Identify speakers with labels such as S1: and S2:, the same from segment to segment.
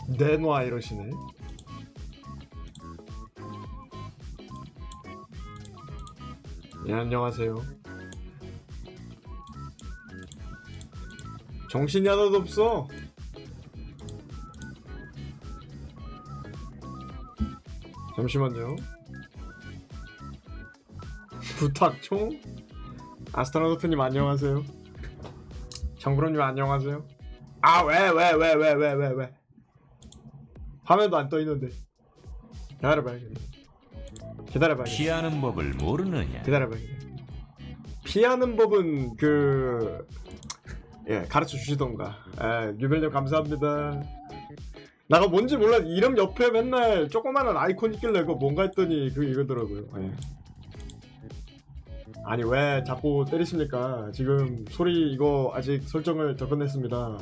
S1: 내놔 이러시네. 예, 안녕하세요. 정신이 하나도 없어. 잠시만요. 부탁총? 아스트로노트님 안녕하세요. 정브로님 안녕하세요. 아 왜 화면도 안 떠있는데. 기다려봐야겠네.
S2: 피하는 법을 모르느냐?
S1: 기다려봐야겠네. 피하는 법은 가르쳐 주시던가. 뉴벨님 감사합니다. 나가 뭔지 몰라. 이름 옆에 맨날 조그마한 아이콘 있길래 그거 뭔가 했더니 이거더라고요. 아니 왜 자꾸 때리십니까? 지금 소리 이거 아직 설정을 더 끝냈습니다.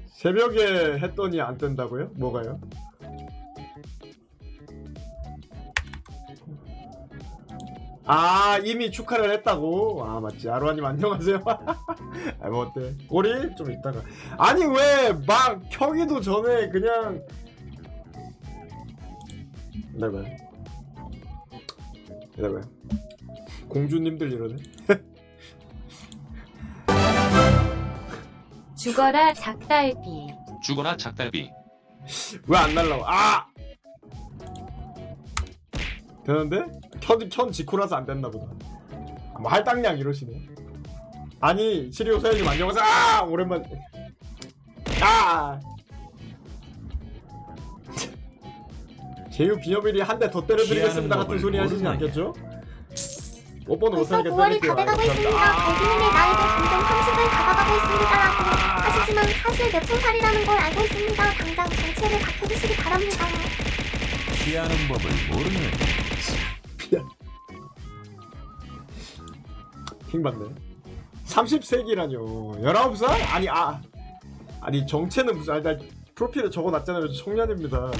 S1: 새벽에 했더니 안 뜬다고요? 뭐가요? 아 이미 축하를 했다고? 아 맞지. 아로하님 안녕하세요. 아 뭐 어때? 꼬리? 좀 이따가. 아니 왜 막 켜기도 전에 그냥 기다려봐요. 공주님들 이러네.
S3: 죽어라 작달비.
S2: 죽어라 작달비.
S1: 왜 안 날라와? 아! 되는데? 켠 직후라서 안 됐나 보다. 뭐 할당량 이러시네. 아니 시리오 사연님 안녕하세요. 아! 오랜만. 아! 제휴 비녀비리 한 대 더 때려드리겠습니다 같은 소리 하시지 않겠죠? 오빠는
S4: 벌써
S1: 못하니까
S4: 9월이
S1: 때릴게요.
S4: 다 돼가고 있습니다. 거기님의 나이도 점점 30을 다가가고 있습니다라고 하시지만 사실 몇천 살이라는 걸 알고 있습니다. 당장 정체를 밝혀주시기 바랍니다.
S2: 피하는 법을 모르느냐?
S1: 킹받네. 30세기라뇨. 19살? 아니 정체는 무슨. 아니 나 프로필에 적어놨잖아요. 청년입니다.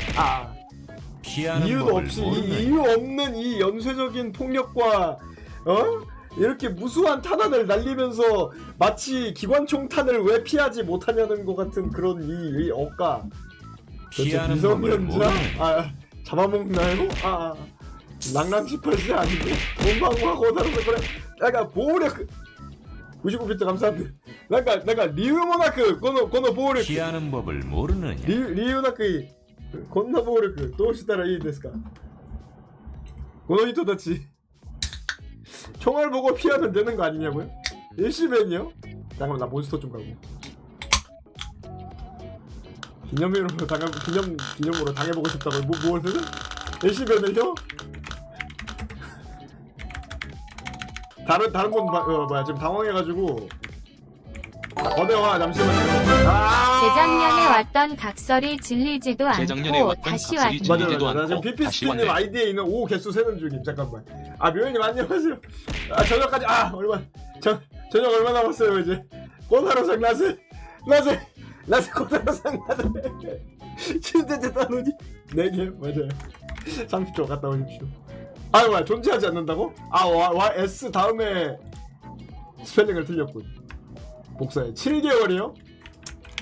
S2: 피하는
S1: 이유도
S2: 법을
S1: 없이
S2: 모르느냐?
S1: 이유 없는 이 연쇄적인 폭력과 이렇게 무수한 탄환을 날리면서 마치 기관총탄을 왜 피하지 못하냐는 것 같은 그런 이 억까.
S2: 피하는 법을 모르느냐?
S1: 잡아먹나요? 낭랑 18세 아닌데? 본방구하고 다르서 그래. 약간 보호력 99비트 감사합니다. 내가 리우모나크 고노 보호력
S2: 피하는 법을 모르느냐?
S1: 리우나크 건너 보호력どうしたらいいですか? この人たち 총알 보고 피하면 되는 거 아니냐고요? 일시벤이요? 잠깐만 나 몬스터 좀 가고. 기념으로 기념으로 당해보고 싶다고. 뭘 일시벤을요? 다른 분 지금 당황해가지고. 거대화 잠시만요.
S3: 재작년에 왔던 각설이 질리지도
S2: 재작년에
S3: 않고
S2: 왔던
S3: 다시
S2: 각설이
S3: 왔다.
S2: 질리지도
S1: 맞아. 지금
S2: 않고 다시
S1: 피피스피님
S2: 왔네.
S1: 아이디에 있는 오 개수 세는 중임. 잠깐만. 묘현님 안녕하세요. 저녁까지 저녁 얼마 남았어요 이제. 고사로상 나세 고사로상 나세. 침대제 따누니 4개 맞아요. 30초 갔다 오십시오. 뭐야 존재하지 않는다고? S 다음에 스펠링을 틀렸군. 복사해. 7개월이요?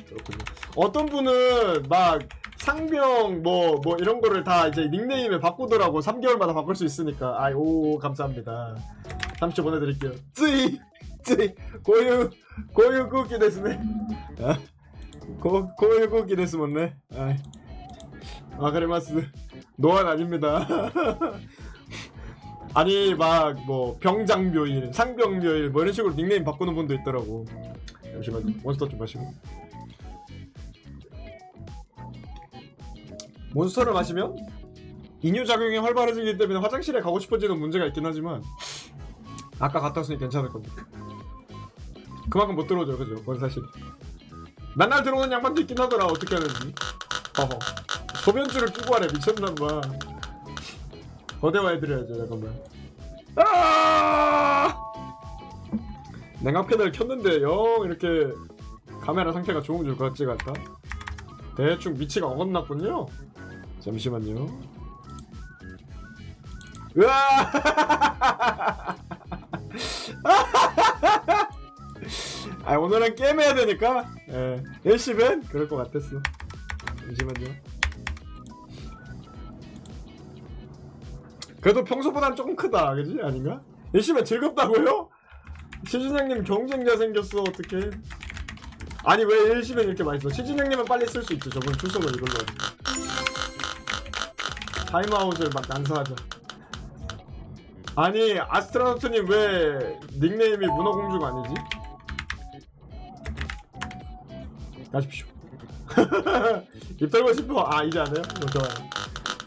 S1: 그렇군요. 어떤 분은 막 상병 뭐 이런 거를 다 이제 닉네임에 바꾸더라고. 3개월마다 바꿀 수 있으니까. 오 감사합니다. 30초 보내드릴게요. 쯔이 고유 쿠키 데스네. 고유 쿠키 데스 못네. 그래마스 노안 아닙니다. 아니 막 뭐 병장묘일, 상병묘일 뭐 이런 식으로 닉네임 바꾸는 분도 있더라고. 잠시만요. 몬스터 좀 마시고. 몬스터를 마시면 이뇨작용이 활발해지기 때문에 화장실에 가고 싶어지는 문제가 있긴 하지만 아까 갔다 왔으니 괜찮을 겁니다. 그만큼 못 들어오죠, 그죠? 그건 사실. 맨날 들어오는 양반도 있긴 하더라. 어떻게 하는지. 소변줄을 끼고 하래. 미쳤나봐. 거대화 해드려야죠. 잠깐만. 냉각 패널 켰는데 영 이렇게 카메라 상태가 좋은 줄 같지가 않다. 대충 위치가 어긋났군요. 잠시만요. 으아! 오늘은 게임 해야 되니까. 일시벤 그럴 것 같았어. 잠시만요. 그래도 평소보단 조금 크다, 그지? 아닌가? 열심히 즐겁다고요? 시준형님 경쟁자 생겼어, 어떡해. 아니 왜 열심히 이렇게 많이 써? 시준형님은 빨리 쓸 수 있죠. 저번 출석을 이걸로 하니까. 타임아웃을 막 난사하자. 아니 아스트로나우트님 왜 닉네임이 문어공주가 아니지? 가십시오. 입 털고 싶어. 아 이제 안 해요? 좋아요.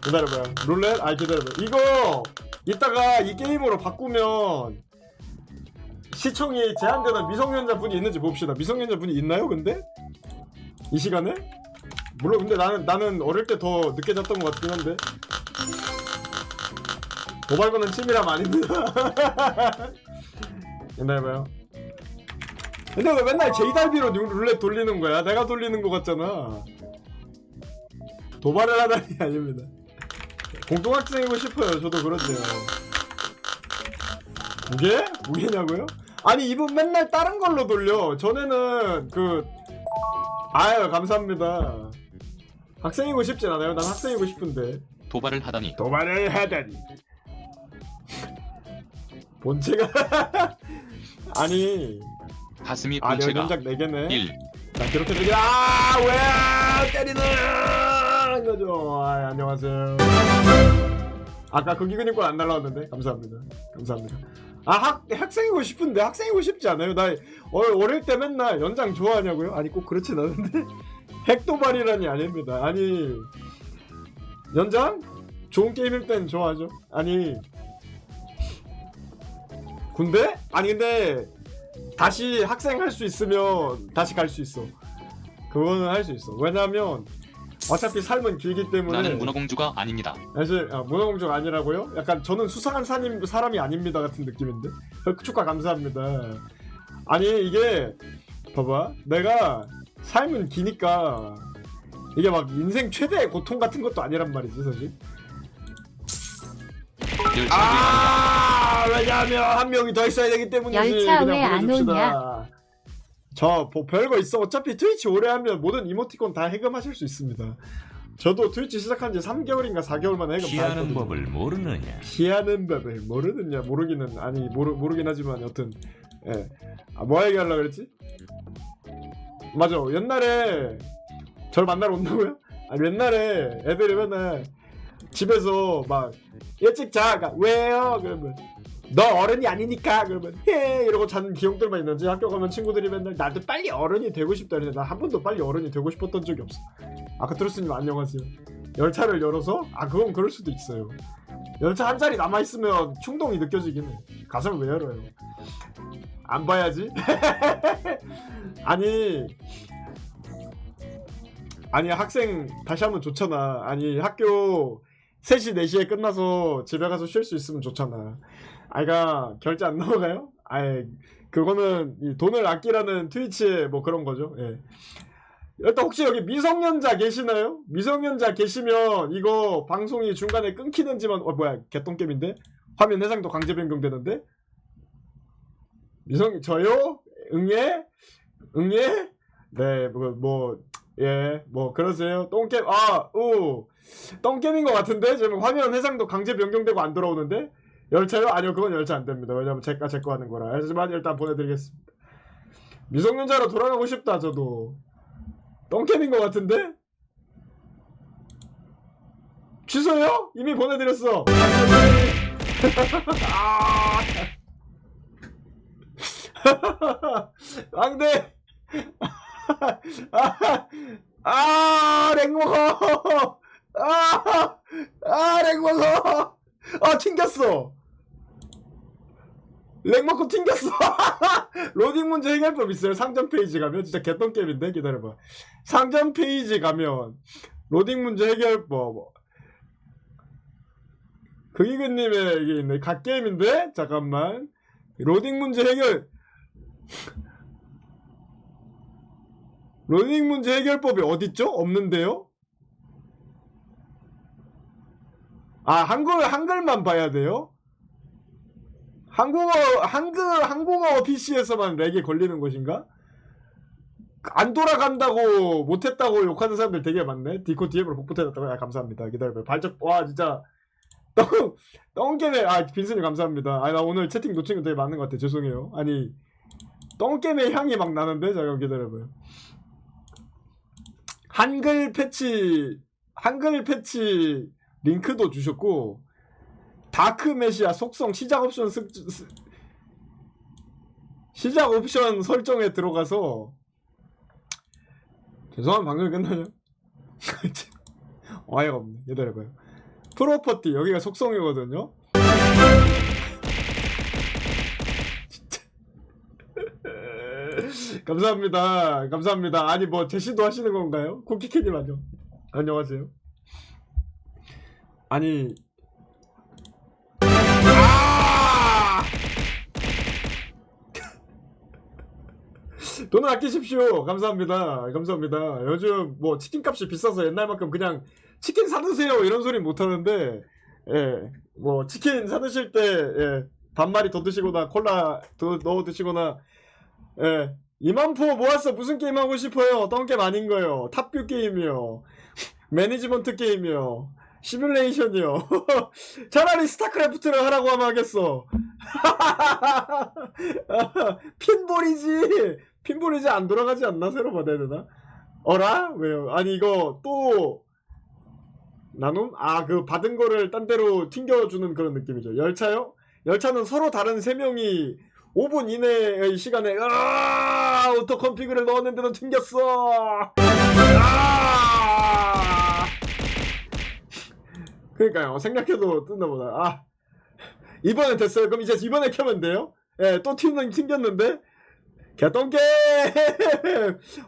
S1: 기다려봐요. 룰렛? 아 기다려봐요. 이거 이따가 이 게임으로 바꾸면 시청이 제한되는 미성년자 분이 있는지 봅시다. 미성년자 분이 있나요 근데? 이 시간에? 물론 근데 나는 어릴 때 더 늦게 잤던 것 같긴 한데 도발거는 침이라면 아닙니다. 기다려봐요. 근데 왜 맨날 제이달비로 룰렛 돌리는 거야? 내가 돌리는 거 같잖아. 도발을 하다니 아닙니다. 공동학생이고 싶어요. 저도 그렇네요. 무게? 무게냐고요? 아니 이분 맨날 다른 걸로 돌려. 전에는 아유 감사합니다. 학생이고 싶진 않아요. 난 학생이고 싶은데.
S5: 도발을 하다니
S1: 본체가 아니
S5: 가슴이
S1: 내
S5: 본체가
S1: 연작 4개네
S5: 1
S1: 자 그렇게 되게 왜 때리는 거죠. 안녕하세요. 아까 그 기근이권 안 날라왔는데 감사합니다. 감사합니다. 학생이고 싶은데 학생이고 싶지 않아요? 나 어릴 때 맨날 연장 좋아하냐고요? 아니 꼭 그렇진 않은데 핵도발이라니 아닙니다. 아니 연장? 좋은 게임일 땐 좋아하죠. 아니 군대? 아니 근데 다시 학생 할 수 있으면 다시 갈 수 있어. 그거는 할 수 있어. 왜냐면 어차피 삶은 길기 때문에.
S5: 나는 문어공주가 아닙니다.
S1: 사실 문어공주가 아니라고요? 약간 저는 수상한 사람이 아닙니다 같은 느낌인데. 축하 감사합니다. 아니 이게 봐봐 내가 삶은 기니까 이게 막 인생 최대의 고통 같은 것도 아니란 말이지 사실. 왜냐하면 한 명이 더 있어야 되기 때문이지.
S3: 열차
S1: 그냥
S3: 왜 안
S1: 보내줍시다. 저 별거 있어. 어차피 트위치 오래 하면 모든 이모티콘 다 해금하실 수 있습니다. 저도 트위치 시작한 지 3개월인가 4개월 만에 해금 다
S2: 피하는
S1: 했거든요.
S2: 법을 모르느냐?
S1: 피하는 법을 모르느냐? 모르기는 아니 모르긴 하지만 여튼 예. 뭐 얘기하려고 그랬지? 맞아. 옛날에 절 만나러 온다고요? 아니 옛날에 애들이 맨날 집에서 막 일찍 자가 왜요? 그러면 너 어른이 아니니까 그러면 해 이러고 자는 기억들만 있는지 학교 가면 친구들이 맨날 나도 빨리 어른이 되고 싶다 이러는데 나 한 번도 빨리 어른이 되고 싶었던 적이 없어. 아까 트루스님 안녕하세요. 열차를 열어서? 그건 그럴 수도 있어요. 열차 한 자리 남아있으면 충동이 느껴지긴 해. 가슴을 왜 열어요? 안 봐야지? 아니 학생 다시 하면 좋잖아. 아니 학교 3시 4시에 끝나서 집에 가서 쉴 수 있으면 좋잖아. 아이가 결제 안 넘어가요? 아이 그거는 이 돈을 아끼라는 트위치의 뭐 그런 거죠. 예. 일단 혹시 여기 미성년자 계시나요? 미성년자 계시면 이거 방송이 중간에 끊기는지만 뭐야 개똥겜인데? 화면 해상도 강제 변경되는데? 저요? 응예? 네 뭐 그러세요? 똥겜 똥겜인 것 같은데? 지금 화면 해상도 강제 변경되고 안 돌아오는데? 열차요? 아니요 그건 열차 안 됩니다. 왜냐면 제 거 하는 거라. 하지만 일단 보내드리겠습니다. 미성년자로 돌아가고 싶다 저도. 똥캠인 것 같은데? 취소요? 이미 보내드렸어. 안돼. 렉 먹어. 렉 먹어. 튕겼어. 렉 먹고 튕겼어. 로딩 문제 해결법 있어요. 상점 페이지 가면 진짜 개똥게임인데 기다려봐. 상점 페이지 가면 로딩 문제 해결법 그이근님의 이게 있네. 갓게임인데 잠깐만. 로딩 문제 해결 로딩 문제 해결법이 어딨죠? 없는데요? 한글만 봐야 돼요? 한국어 PC에서만 렉이 걸리는 것인가? 안 돌아간다고 못했다고 욕하는 사람들 되게 많네. 디코 DM으로 복붙해놨다고. 아 감사합니다. 기다려봐요. 발적 와 진짜 똥개네. 아 빈슨이 감사합니다. 아 나 오늘 채팅 놓친 거 되게 많은 것 같아. 죄송해요. 아니 똥개의 향이 막 나는데. 잠깐 기다려봐요. 한글 패치 링크도 주셨고 다크 메시아 속성 시작 옵션 시작 옵션 설정에 들어가서 죄송한 방송이 끝나냐? 어이가 없네. 기다려봐요. 프로퍼티 여기가 속성이거든요. 진짜. 감사합니다. 아니 뭐 제시도 하시는 건가요? 쿠키캐님 안녕하세요. 아니 돈을 아끼십시오. 감사합니다. 요즘 뭐 치킨값이 비싸서 옛날만큼 그냥 치킨 사드세요 이런 소리 못하는데, 예, 뭐 치킨 사드실 때 예, 반마리 더 드시거나 콜라 더 넣어 드시거나, 예, 2만 포 모았어. 무슨 게임 하고 싶어요? 똥게임 아닌 거요. 탑뷰 게임이요. 매니지먼트 게임이요. 시뮬레이션이요. 차라리 스타크래프트를 하라고 하면 하겠어. 핀볼이지 안 돌아가지 않나? 새로 받아야 되나? 어라? 왜요? 아니 이거 또 나눔? 아 그 받은 거를 딴 데로 튕겨주는 그런 느낌이죠. 열차요? 열차는 서로 다른 3명이 5분 이내의 시간에 오토 컨피그를 넣었는데도 튕겼어. 그러니까요. 생략해도 뜬다보다. 아 이번엔 됐어요. 그럼 이제 이번에 켜면 돼요? 예, 또 튕겼는데 개똥개.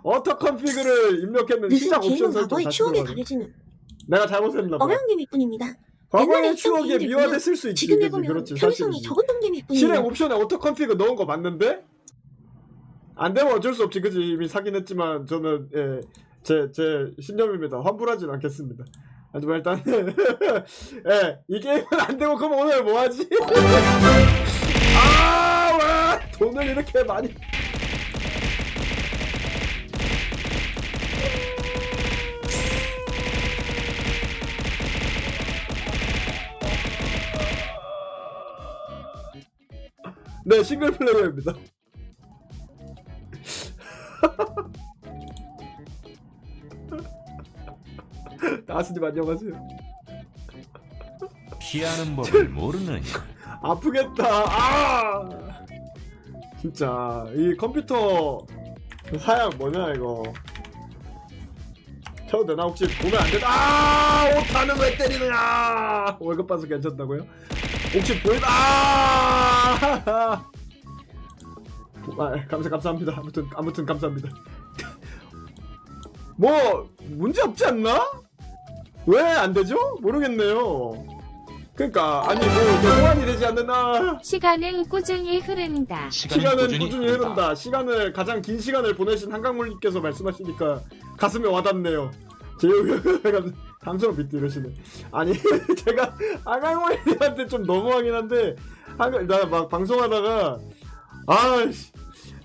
S1: 오토 컨피그를 입력했는데 시작 옵션 설정
S4: 과거의
S1: 다시
S4: 추억에
S1: 들어가네.
S4: 가려지는
S1: 내가 잘못했나 봐.
S4: 어려운 게임일 뿐입니다.
S1: 과거의
S4: 옛날에
S1: 추억에
S4: 했던
S1: 미화됐을 수 있지.
S4: 지금
S1: 그치,
S4: 해보면
S1: 그렇지.
S4: 편의성이
S1: 사실이지.
S4: 적었던 게임일 뿐이에요.
S1: 실행 옵션에 오토 컨피그 넣은 거 맞는데? 안 되면 어쩔 수 없지. 그지? 이미 사긴 했지만 저는 예, 제 신념입니다. 환불하진 않겠습니다. 하지만 일단 예, 이 게임은 안 되고 그럼 오늘 뭐 하지? 와 돈을 이렇게 많이. 네, 싱글 플레이어입니다. 다스님 안녕하세요.
S2: 피하는 법을 모르느냐?
S1: 아프겠다. 진짜 이 컴퓨터 사양 뭐냐 이거. 켜도 되나? 혹시 보면 안 되나? 오타는 왜 때리느냐? 월급 받아서 괜찮다고요? 혹시 보이나? 감사합니다. 아무튼 감사합니다. 뭐 문제 없지 않나? 왜 안 되죠? 모르겠네요. 그러니까 아니 뭐 호환이 되지 않느나.
S3: 시간은 꾸준히 흐른다.
S1: 시간은 꾸준히 흐른다. 시간을 가장 긴 시간을 보내신 한강물님께서 말씀하시니까 가슴에 와닿네요. 감성 비트 이러시네. 아니 제가 한강물님한테 좀 너무하긴 한데 나 막 방송하다가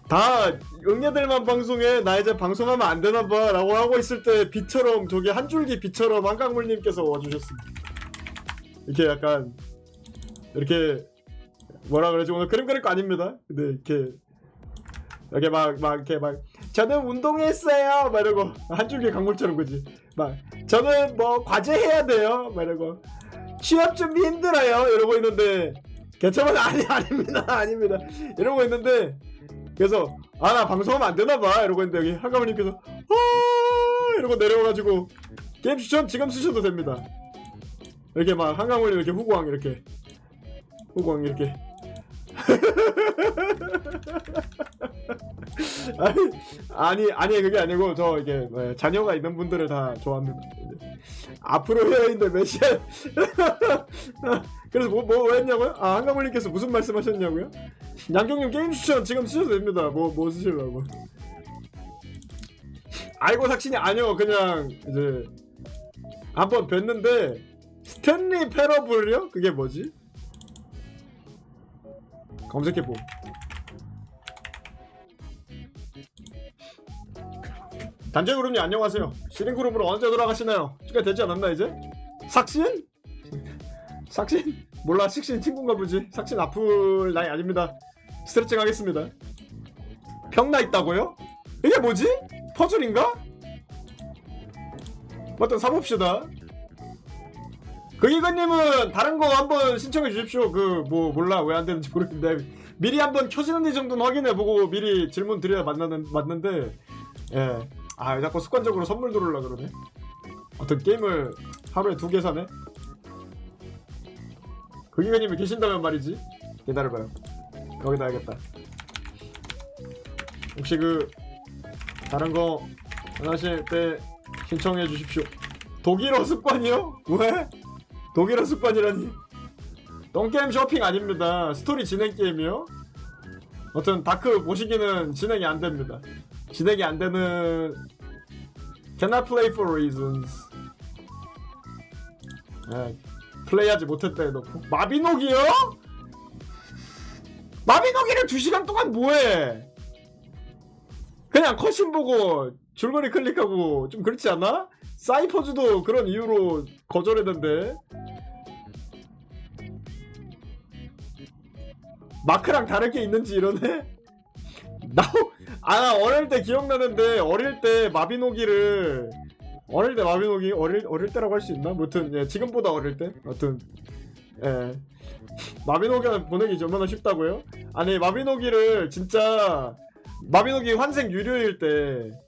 S1: 다 응애들만 방송해. 나 이제 방송하면 안 되나봐 라고 하고 있을 때 빛처럼 저기 한 줄기 빛처럼 한강물님께서 와주셨습니다. 이렇게 약간 이렇게 뭐라 그러지? 오늘 그림 그릴 거 아닙니다. 근데 이렇게 막 저는 운동했어요 막 이러고 한 줄기 강물처럼 그지? 막 저는 뭐 과제 해야 돼요 막 이러고 취업 준비 힘들어요 이러고 있는데 개처럼 아닙니다 이러고 있는데 그래서 나 방송하면 안 되나 봐 이러고 있는데 여기 한가모님께서 이러고 내려와가지고 게임 추천 지금 쓰셔도 됩니다. 이렇게 막 한강물리 이렇게 후광 이렇게 아니 그게 아니고 저 이게 자녀가 있는 분들을 다 좋아합니다. 앞으로 헤어인데 몇 시간. 그래서 뭐 했냐고요? 한강물님께서 무슨 말씀하셨냐고요? 양경님 게임 추천 지금 쓰셔도 됩니다. 뭐 쓰시려고? 아이고 삭신이 아니요 그냥 이제 한번 뵀는데 스탠리 패러블이요? 그게 뭐지? 검색해보. 단체그룹님 안녕하세요. 시링그룹으로 언제 돌아가시나요? 시간 되지 않았나 이제? 삭신? 삭신? 몰라, 식신 친구인가 보지. 삭신 아플 나이 아닙니다. 스트레칭 하겠습니다. 평나 있다고요? 이게 뭐지? 퍼즐인가? 일단 사봅시다. 그기근님은 다른 거 한번 신청해 주십시오. 그 뭐 몰라 왜 안 되는지 모르겠는데 미리 한번 켜지는지 정도는 확인해보고 미리 질문 드려야 맞는데 예. 아 자꾸 습관적으로 선물 들어오려 그러네. 어떤 게임을 하루에 2개 사네. 그기근님이 계신다면 말이지. 기다려봐요. 여기다 해야겠다. 혹시 그 다른 거 원하실 때 신청해 주십시오. 독일어 습관이요? 왜? 독일어 습관이라니? 똥게임 쇼핑 아닙니다. 스토리 진행 게임이요? 어떤 다크 보시기는 진행이 안 됩니다. 진행이 안 되는 cannot play for reasons. 네, 플레이하지 못했다 해놓고 마비노기요? 마비노기를 2시간 동안 뭐해? 그냥 컷신 보고 줄거리 클릭하고 좀 그렇지 않아? 사이퍼즈도 그런 이유로 거절했는데 마크랑 다른 게 있는지 이러네? 어릴 때 기억나는데 어릴 때 마비노기를 어릴 때라고 할 수 있나? 무튼 예, 지금보다 어릴 때? 아무튼 예. 마비노기는 보내기 얼마나 쉽다고요? 아니 마비노기를 진짜 마비노기 환생 유료일 때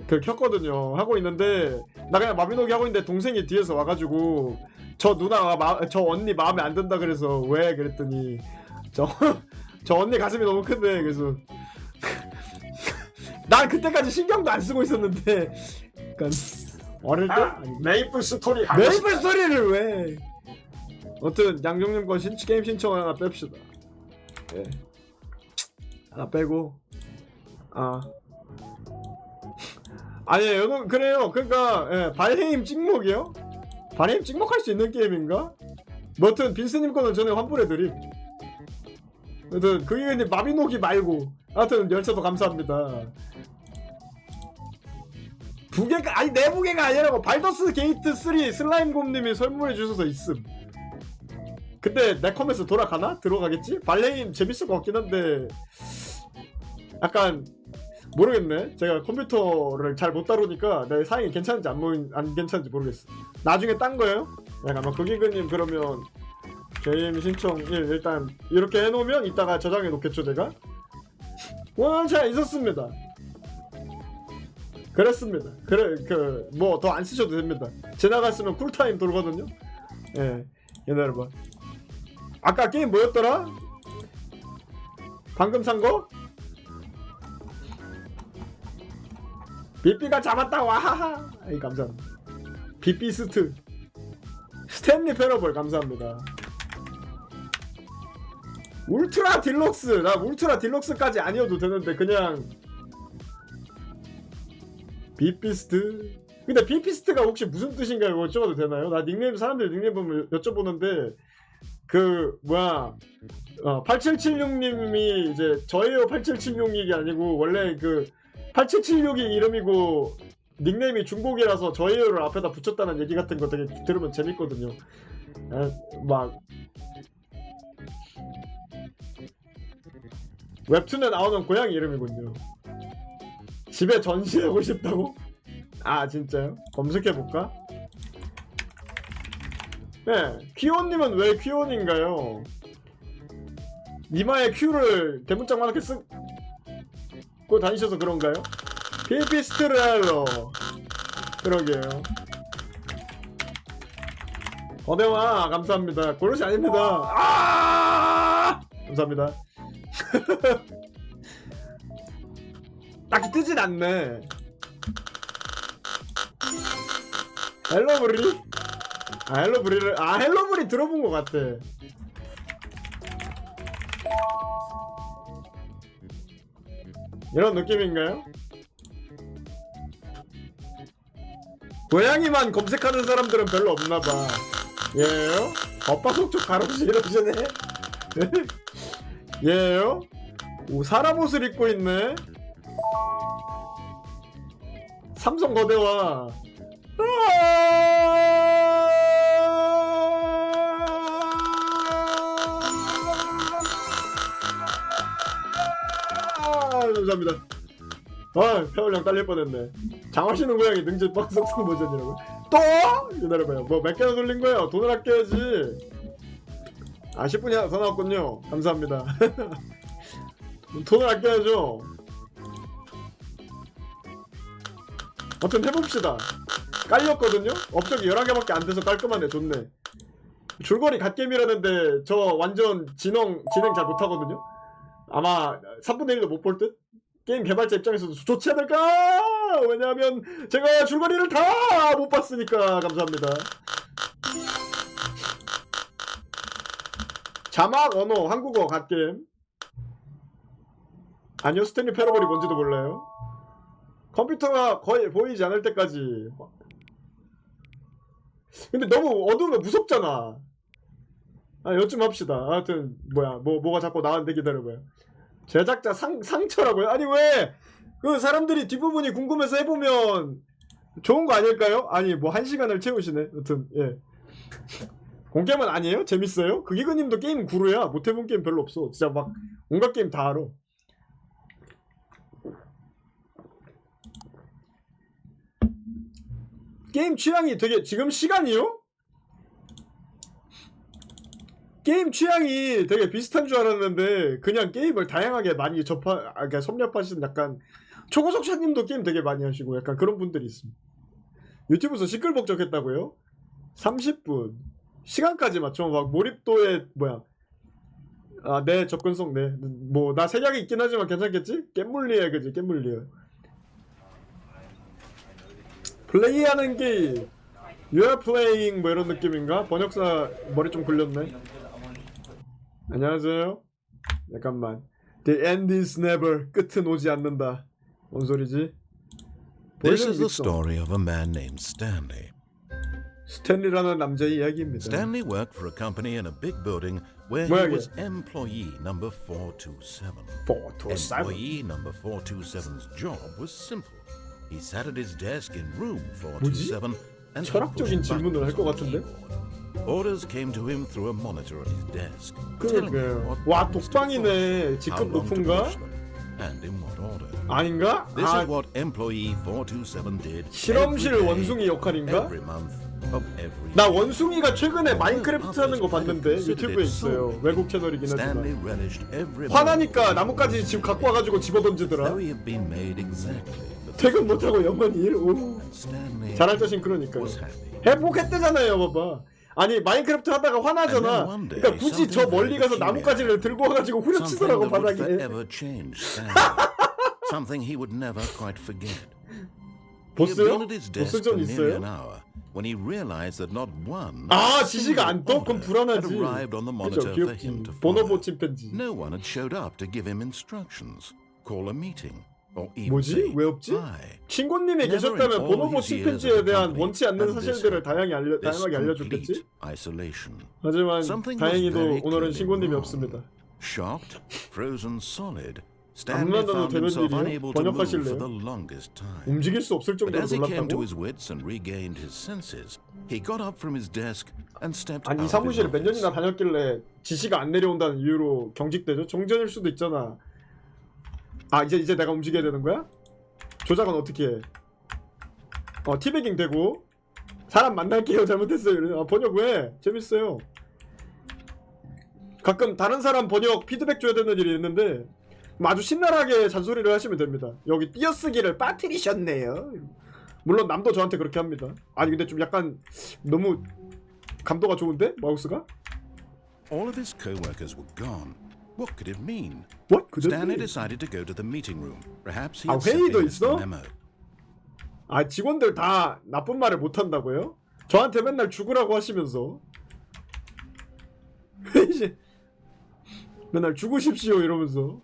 S1: 그 켰거든요. 하고 있는데 나 그냥 마비노기 하고 있는데 동생이 뒤에서 와가지고 저 누나가 저 언니 마음에 안 든다 그래서 왜 그랬더니 저 언니 가슴이 너무 큰데 그래서 난 그때까지 신경도 안 쓰고 있었는데 그러니까 어릴 때
S6: 메이플 스토리
S1: 메이플 스토리를 왜? 아무튼 양정님 거 게임 신청 하나 뺍시다. 예. 하나 빼고 아니 여러분 그래요. 그러니까 예, 발헤임 찍먹이요? 발헤임 찍먹할 수 있는 게임인가? 뭐든 빈스님 거는 전에 환불해드림. 여튼 그게 마비노기 말고 하여튼 열차도 감사합니다. 2개가 아니 4개가 아니라고. 발더스 게이트 3 슬라임 곰님이 선물해 주셔서 있음. 근데 내 컴에서 돌아가나? 들어가겠지? 발레임 재밌을 것 같긴 한데 약간 모르겠네. 제가 컴퓨터를 잘 못 다루니까 내 사양이 괜찮은지 안 괜찮은지 모르겠어. 나중에 딴 거예요? 약간 그기근님 그러면 게임 신청 일단 이렇게 해놓으면 이따가 저장해 놓겠죠 제가? 원차 있었습니다. 그랬습니다. 그래 뭐 더 안 쓰셔도 됩니다. 지나갔으면 쿨타임 돌거든요. 예, 기다려봐. 아까 게임 뭐였더라? 방금 산 거? 삐삐가 잡았다 와하하. 아이 감사합니다. 삐삐스트 스탠리 패러벌 감사합니다. 울트라 딜럭스. 나 울트라 딜럭스까지 아니어도 되는데 그냥 삐삐스트. 근데 삐삐스트가 혹시 무슨 뜻인가요? 여쭤봐도 되나요? 나 닉네임 사람들 닉네임 보면 여쭤보는데 그 뭐야 8776님이 이제 저예요 8776이 아니고 원래 그 8776이 이름이고 닉네임이 중복이라서 저예요를 앞에다 붙였다는 얘기 같은 거 되게 들으면 재밌거든요. 막 웹툰에 나오는 고양이 이름이군요. 집에 전시하고 싶다고? 아 진짜요? 검색해볼까? 네, 퀴온님은 왜 퀴온인가요? 이마에 큐를 대문짝만하게 쓰고 다니셔서 그런가요? 피피스트렐로. 그러게요. 거대화 감사합니다. 고로시 아닙니다. 아! 감사합니다. 딱히 뜨진 않네. 헬로브리? 헬로브리 들어본 것 같아. 이런 느낌인가요? 고양이만 검색하는 사람들은 별로 없나봐. 예요? 겉바속촉 가로시 이러시네? 예요? 오, 사람 옷을 입고 있네? 삼성 거대와 감사합니다. 폐활량 딸릴 뻔했네. 장화신은 고양이 능지 빡석성 버전이라고. 또? 기다려봐요. 뭐 몇 개나 돌린 거예요? 돈을 아껴야지. 10분이 하나 더 나왔군요. 감사합니다. 돈을 아껴야죠. 아무튼 해봅시다. 깔렸거든요? 업적이 11개밖에 안 돼서 깔끔하네. 좋네. 줄거리 갓게임이라는데 저 완전 진행 잘 못하거든요? 아마 3분의 1도 못 볼 듯? 게임 개발자 입장에서도 좋지 않을까? 왜냐하면 제가 줄거리를 다 못 봤으니까. 감사합니다. 자막 언어 한국어 갓게임. 아니요, 스탠리 패러블이 뭔지도 몰라요. 컴퓨터가 거의 보이지 않을 때까지. 근데 너무 어두우면 무섭잖아. 요쯤 합시다. 하여튼 뭐가 자꾸 나왔는데 기다려봐요. 제작자 상처라고요? 아니 왜 그 사람들이 뒷부분이 궁금해서 해보면 좋은 거 아닐까요? 아니 뭐 1시간을 채우시네. 여튼 예. 공게임은 아니에요? 재밌어요? 그기그님도 게임 구루야. 못해본 게임 별로 없어. 진짜 막 온갖 게임 다 알아. 게임 취향이 되게 지금 시간이요? 게임 취향이 되게 비슷한 줄 알았는데 그냥 게임을 다양하게 많이 그러니까 섭렵하시는 약간 초고속샤님도 게임 되게 많이 하시고 약간 그런 분들이 있습니다. 유튜브에서 시끌벅적했다고요? 30분 시간까지 맞춰 막 몰입도에 내 접근성 뭐 나 색약이 있긴 하지만 괜찮겠지? 깻물리에 그지 깻물리에 플레이하는 게임 You are playing 뭐 이런 느낌인가? 번역사 머리 좀 굴렸네. 안녕하세요. 잠깐만. The end is never. 끝은 오지 않는다. 뭔 소리지?
S6: This is the story of a man named Stanley.
S1: 스탠리라는 남자의 이야기입니다.
S6: Stanley worked for a company in a big building where he
S1: 뭐야,
S6: was employee number 427.
S1: 427.
S6: Employee number 427's job was simple. He sat at his desk in room
S1: 뭐지?
S6: 427 and
S1: 철학적인 질문을 할 것 같은데?
S6: Orders came to him through a monitor on his desk.
S1: 그러게요. 와 독방이네. 직급 높은가?
S6: And in what order?
S1: 아닌가?
S6: This is what employee 427 did.
S1: 실험실
S6: every day,
S1: 원숭이 역할인가?
S6: every month of every
S1: 나
S6: year.
S1: 원숭이가 최근에 마인크래프트 하는 거 봤는데 유튜브에 있어요. 외국 채널이긴
S6: Stanley
S1: 하지만
S6: relished every
S1: 화나니까 나뭇가지 집 갖고 와가지고 집어던지더라.
S6: Though he had been made exactly the
S1: 퇴근 못하고 영원히 일. 오.
S6: Stanley
S1: 잘할 자신 그러니까요.
S6: was happy.
S1: 회복했대잖아요, 봐봐. 아니 마인크래프트 하다가 화나잖아. 그러니까 굳이 저 멀리 가서 나뭇가지를 들고 와가지고 후려치더라고
S6: Something that would
S1: 바닥에.
S6: forever change Stanley. Something he would never quite forget. He had
S1: 보스요?
S6: been at his desk
S1: 보스전
S6: for nearly an
S1: 있어요?
S6: hour when he realized that not one
S1: 지시가 안 떠? 그럼
S6: had
S1: 불안하지.
S6: arrived on the
S1: 그죠,
S6: monitor for
S1: 귀엽지.
S6: him to
S1: 보노보
S6: follow.
S1: 침팬지.
S6: No one had showed up to give him instructions, call a meeting, or even
S1: 뭐지?
S6: say
S1: 왜 없지?
S6: bye.
S1: 친구님이 계셨다면 보노보 침팬지에 대한 원치 않는 사실들을 다양하게
S6: This
S1: 알려줬겠지?
S6: complete isolation.
S1: 하지만
S6: Something was
S1: 다행히도
S6: very
S1: 오늘은
S6: clearly
S1: 신고님이
S6: wrong.
S1: 없습니다.
S6: Shocked, frozen solid,
S1: 안
S6: Stanley
S1: 만나도
S6: found
S1: 되는
S6: himself
S1: 일이에요?
S6: unable to move for
S1: 번역하실래요?
S6: the longest time.
S1: 움직일 수 없을
S6: But
S1: 정도로
S6: as he came to
S1: 놀랐다고?
S6: his wits and regained his senses, he got up from his desk and stepped
S1: 아니 이
S6: out of his
S1: 사무실에 몇
S6: office.
S1: 년이나 다녔길래 지시가 안 내려온다는 이유로 경직되죠? 정전일 수도 있잖아. 이제 내가 움직여야 되는 거야? 조작은 어떻게 해? 티베깅 되고 사람 만날게요. 잘못했어요. 번역 왜? 재밌어요. 가끔 다른 사람 번역 피드백 줘야 되는 일이 있는데 아주 신랄하게 잔소리를 하시면 됩니다. 여기 띄어쓰기를 빠뜨리셨네요. 물론 남도 저한테 그렇게 합니다. 아니 근데 좀 약간 너무 감도가 좋은데? 마우스가?
S6: All of his co-workers were gone. What could it mean?
S1: What could it
S6: Stanley
S1: be?
S6: decided to go to the meeting room. Perhaps he
S1: 아,
S6: had sent
S1: 회의도
S6: in
S1: 있어?
S6: a memo.
S1: 직원들 다 나쁜 말을 못한다고요? 저한테 맨날 죽으라고 하시면서 회의실 맨날 죽으십시오 이러면서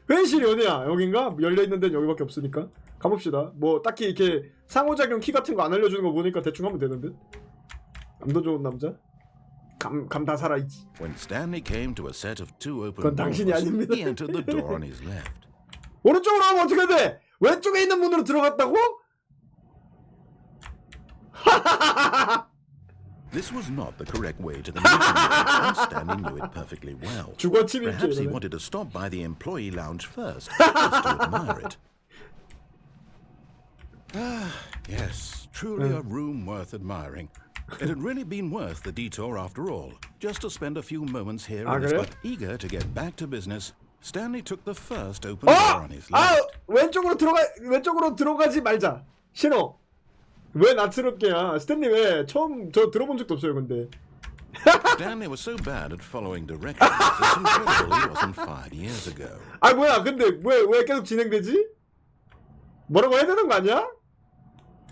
S1: 회의실이 어디야? 여긴가? 열려있는 데는 여기밖에 없으니까 가봅시다. 뭐 딱히 이렇게 상호작용 키 같은 거 안 알려주는 거 보니까 대충 하면 되는데. 감도 좋은 남자? 감 다 살아있지.
S6: When Stanley came to a set of two open
S1: 그건 당신이
S6: doors,
S1: 아닙니다.
S6: he entered the door on his left.
S1: 오른쪽으로 하면 어떻게 돼? 왼쪽에 있는 문으로 들어갔다고?
S6: This was not the correct way to the meeting room, and Stanley knew it perfectly well.
S1: 주거 침입죄.
S6: Perhaps he wanted to stop by the employee lounge first, just to admire it. Ah, yes, truly a room worth admiring. It had really been worth the detour after all, just to spend a few moments here.
S1: Ah,
S6: in this,
S1: 그래?
S6: but eager to get back to business, Stanley took the first open door on his left.
S1: 왼쪽으로 들어가지 말자. 싫어. 왜 나트럽게야? 스탠리 왜 처음 저 들어본 적도 없어요, 근데.
S6: Stanley was so bad at following directions, it's incredible he wasn't 5 years ago.
S1: 아 뭐야? 근데 왜 계속 진행되지? 뭐라고 해야 되는 거 아니야?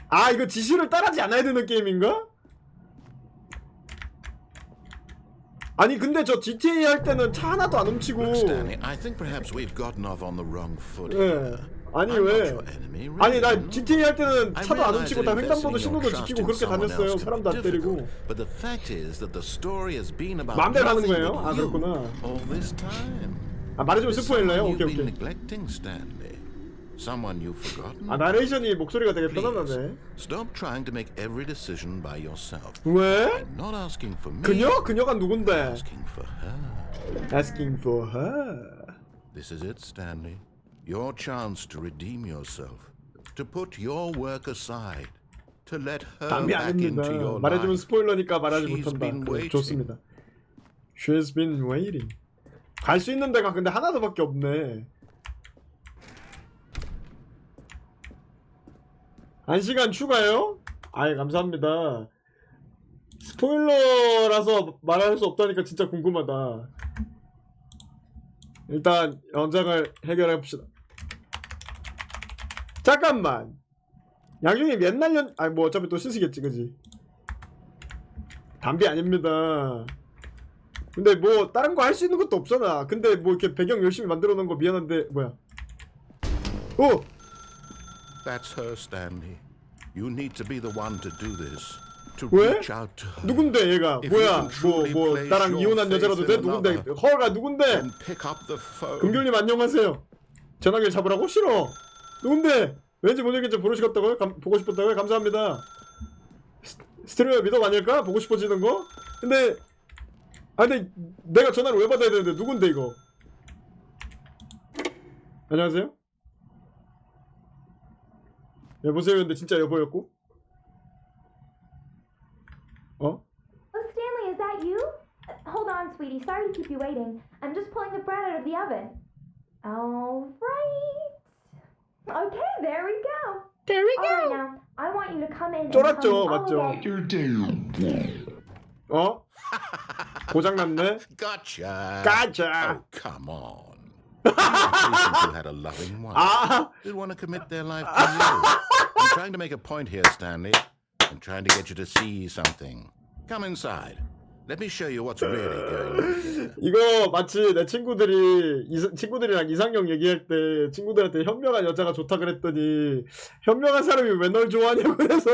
S1: 아 이거 지시를 따르지 않아야 되는 게임인가? 아니 근데 저 GTA 할 때는 차 하나도 안 훔치고.
S6: Look, Stanley, I think perhaps we've gotten off on the wrong foot
S1: 예.
S6: here.
S1: 아니
S6: I'm not
S1: 왜?
S6: your enemy, really.
S1: 아니 나 GTA 할 때는
S6: I
S1: 차도 안
S6: realize
S1: 훔치고 다
S6: that
S1: 횡단보도
S6: investing
S1: 신호도
S6: your trust
S1: 지키고
S6: in
S1: 그렇게
S6: someone
S1: 다녔어요.
S6: else can
S1: 사람도 안
S6: be
S1: 때리고.
S6: difficult, but the fact is that the story has been about
S1: 마음대로 하는
S6: nothing
S1: 거예요?
S6: but
S1: 아
S6: you
S1: 그렇구나.
S6: all this time.
S1: 아 말해주면
S6: There's
S1: 스포일러요?
S6: someone
S1: 오케이
S6: you've been
S1: 오케이.
S6: neglecting, Stanley. Someone you've forgotten.
S1: 아 나레이션이 목소리가 되게
S6: Please,
S1: 편안하네.
S6: stop trying to make every decision by yourself.
S1: 왜?
S6: I'm not asking for me.
S1: 그녀가 누군데?
S6: Asking for her.
S1: Asking for her.
S6: This is it, Stanley. Your chance to redeem yourself, to put your work aside, to let her
S1: 담배
S6: back
S1: 아닙니다.
S6: into your
S1: 말해주면
S6: life.
S1: 스포일러니까 말하지
S6: She's
S1: 못한다.
S6: been
S1: 그래,
S6: waiting.
S1: 좋습니다. She's been waiting. 갈 수 있는 데가 근데 하나도밖에 없네. 1시간 추가요? 아이 감사합니다. 스포일러라서 말할 수 없다니까 진짜 궁금하다. 일단 연장을 해결해 봅시다. 잠깐만. 양중님 옛날 아니 뭐 어차피 또 쓰시겠지 그지? 담배 아닙니다. 근데 뭐 다른 거 할 수 있는 것도 없잖아. 근데 뭐 이렇게 배경 열심히 만들어 놓은 거 미안한데 뭐야? 오!
S6: That's her, Stanley. You need to be the one to do this. To
S1: 왜?
S6: reach out to her.
S1: 누군데 얘가?
S6: If
S1: 뭐야?
S6: you can truly
S1: 뭐
S6: place
S1: 나랑
S6: your
S1: 이혼한 여자라도 돼?
S6: faith in
S1: 누군데?
S6: another,
S1: 허가 누군데?
S6: Then pick up the phone.
S1: 금귤님 안녕하세요. 전화기를 잡으라고? 싫어. 누군데? 왠지 못 이기겠지 보러 싶었다고요? 보고 싶었다고요? 감사합니다. 스테레오 미덕 아닐까? 보고 싶어지는 거? 근데 내가 전화를 왜 받아야 되는데 누군데 이거? 안녕하세요? 여보세요 근데 진짜 여보였고? 어?
S7: Oh, Stanley, is that you? Hold on, sweetie. Sorry to keep you waiting. I'm just pulling the bread out of the oven. All right. Okay, there we go.
S1: There we
S7: All right, now, I want you to come in and
S1: 쫄았죠,
S7: tell me all
S1: 맞죠?
S7: about...
S1: 어? 고장났네?
S6: Gotcha.
S1: Gotcha.
S6: Oh, come on. You who had a loving wife.
S1: 아!
S6: Did want to commit their life to you. I'm trying to make a point here, Stanley. I'm trying to get you to see something. Come inside. Let me show you what's really going on here.
S1: 이거 마치 내 친구들이랑 이상형 얘기할 때 친구들한테 현명한 여자가 좋다 그랬더니 현명한 사람이 왜 널 좋아하냐고 그래서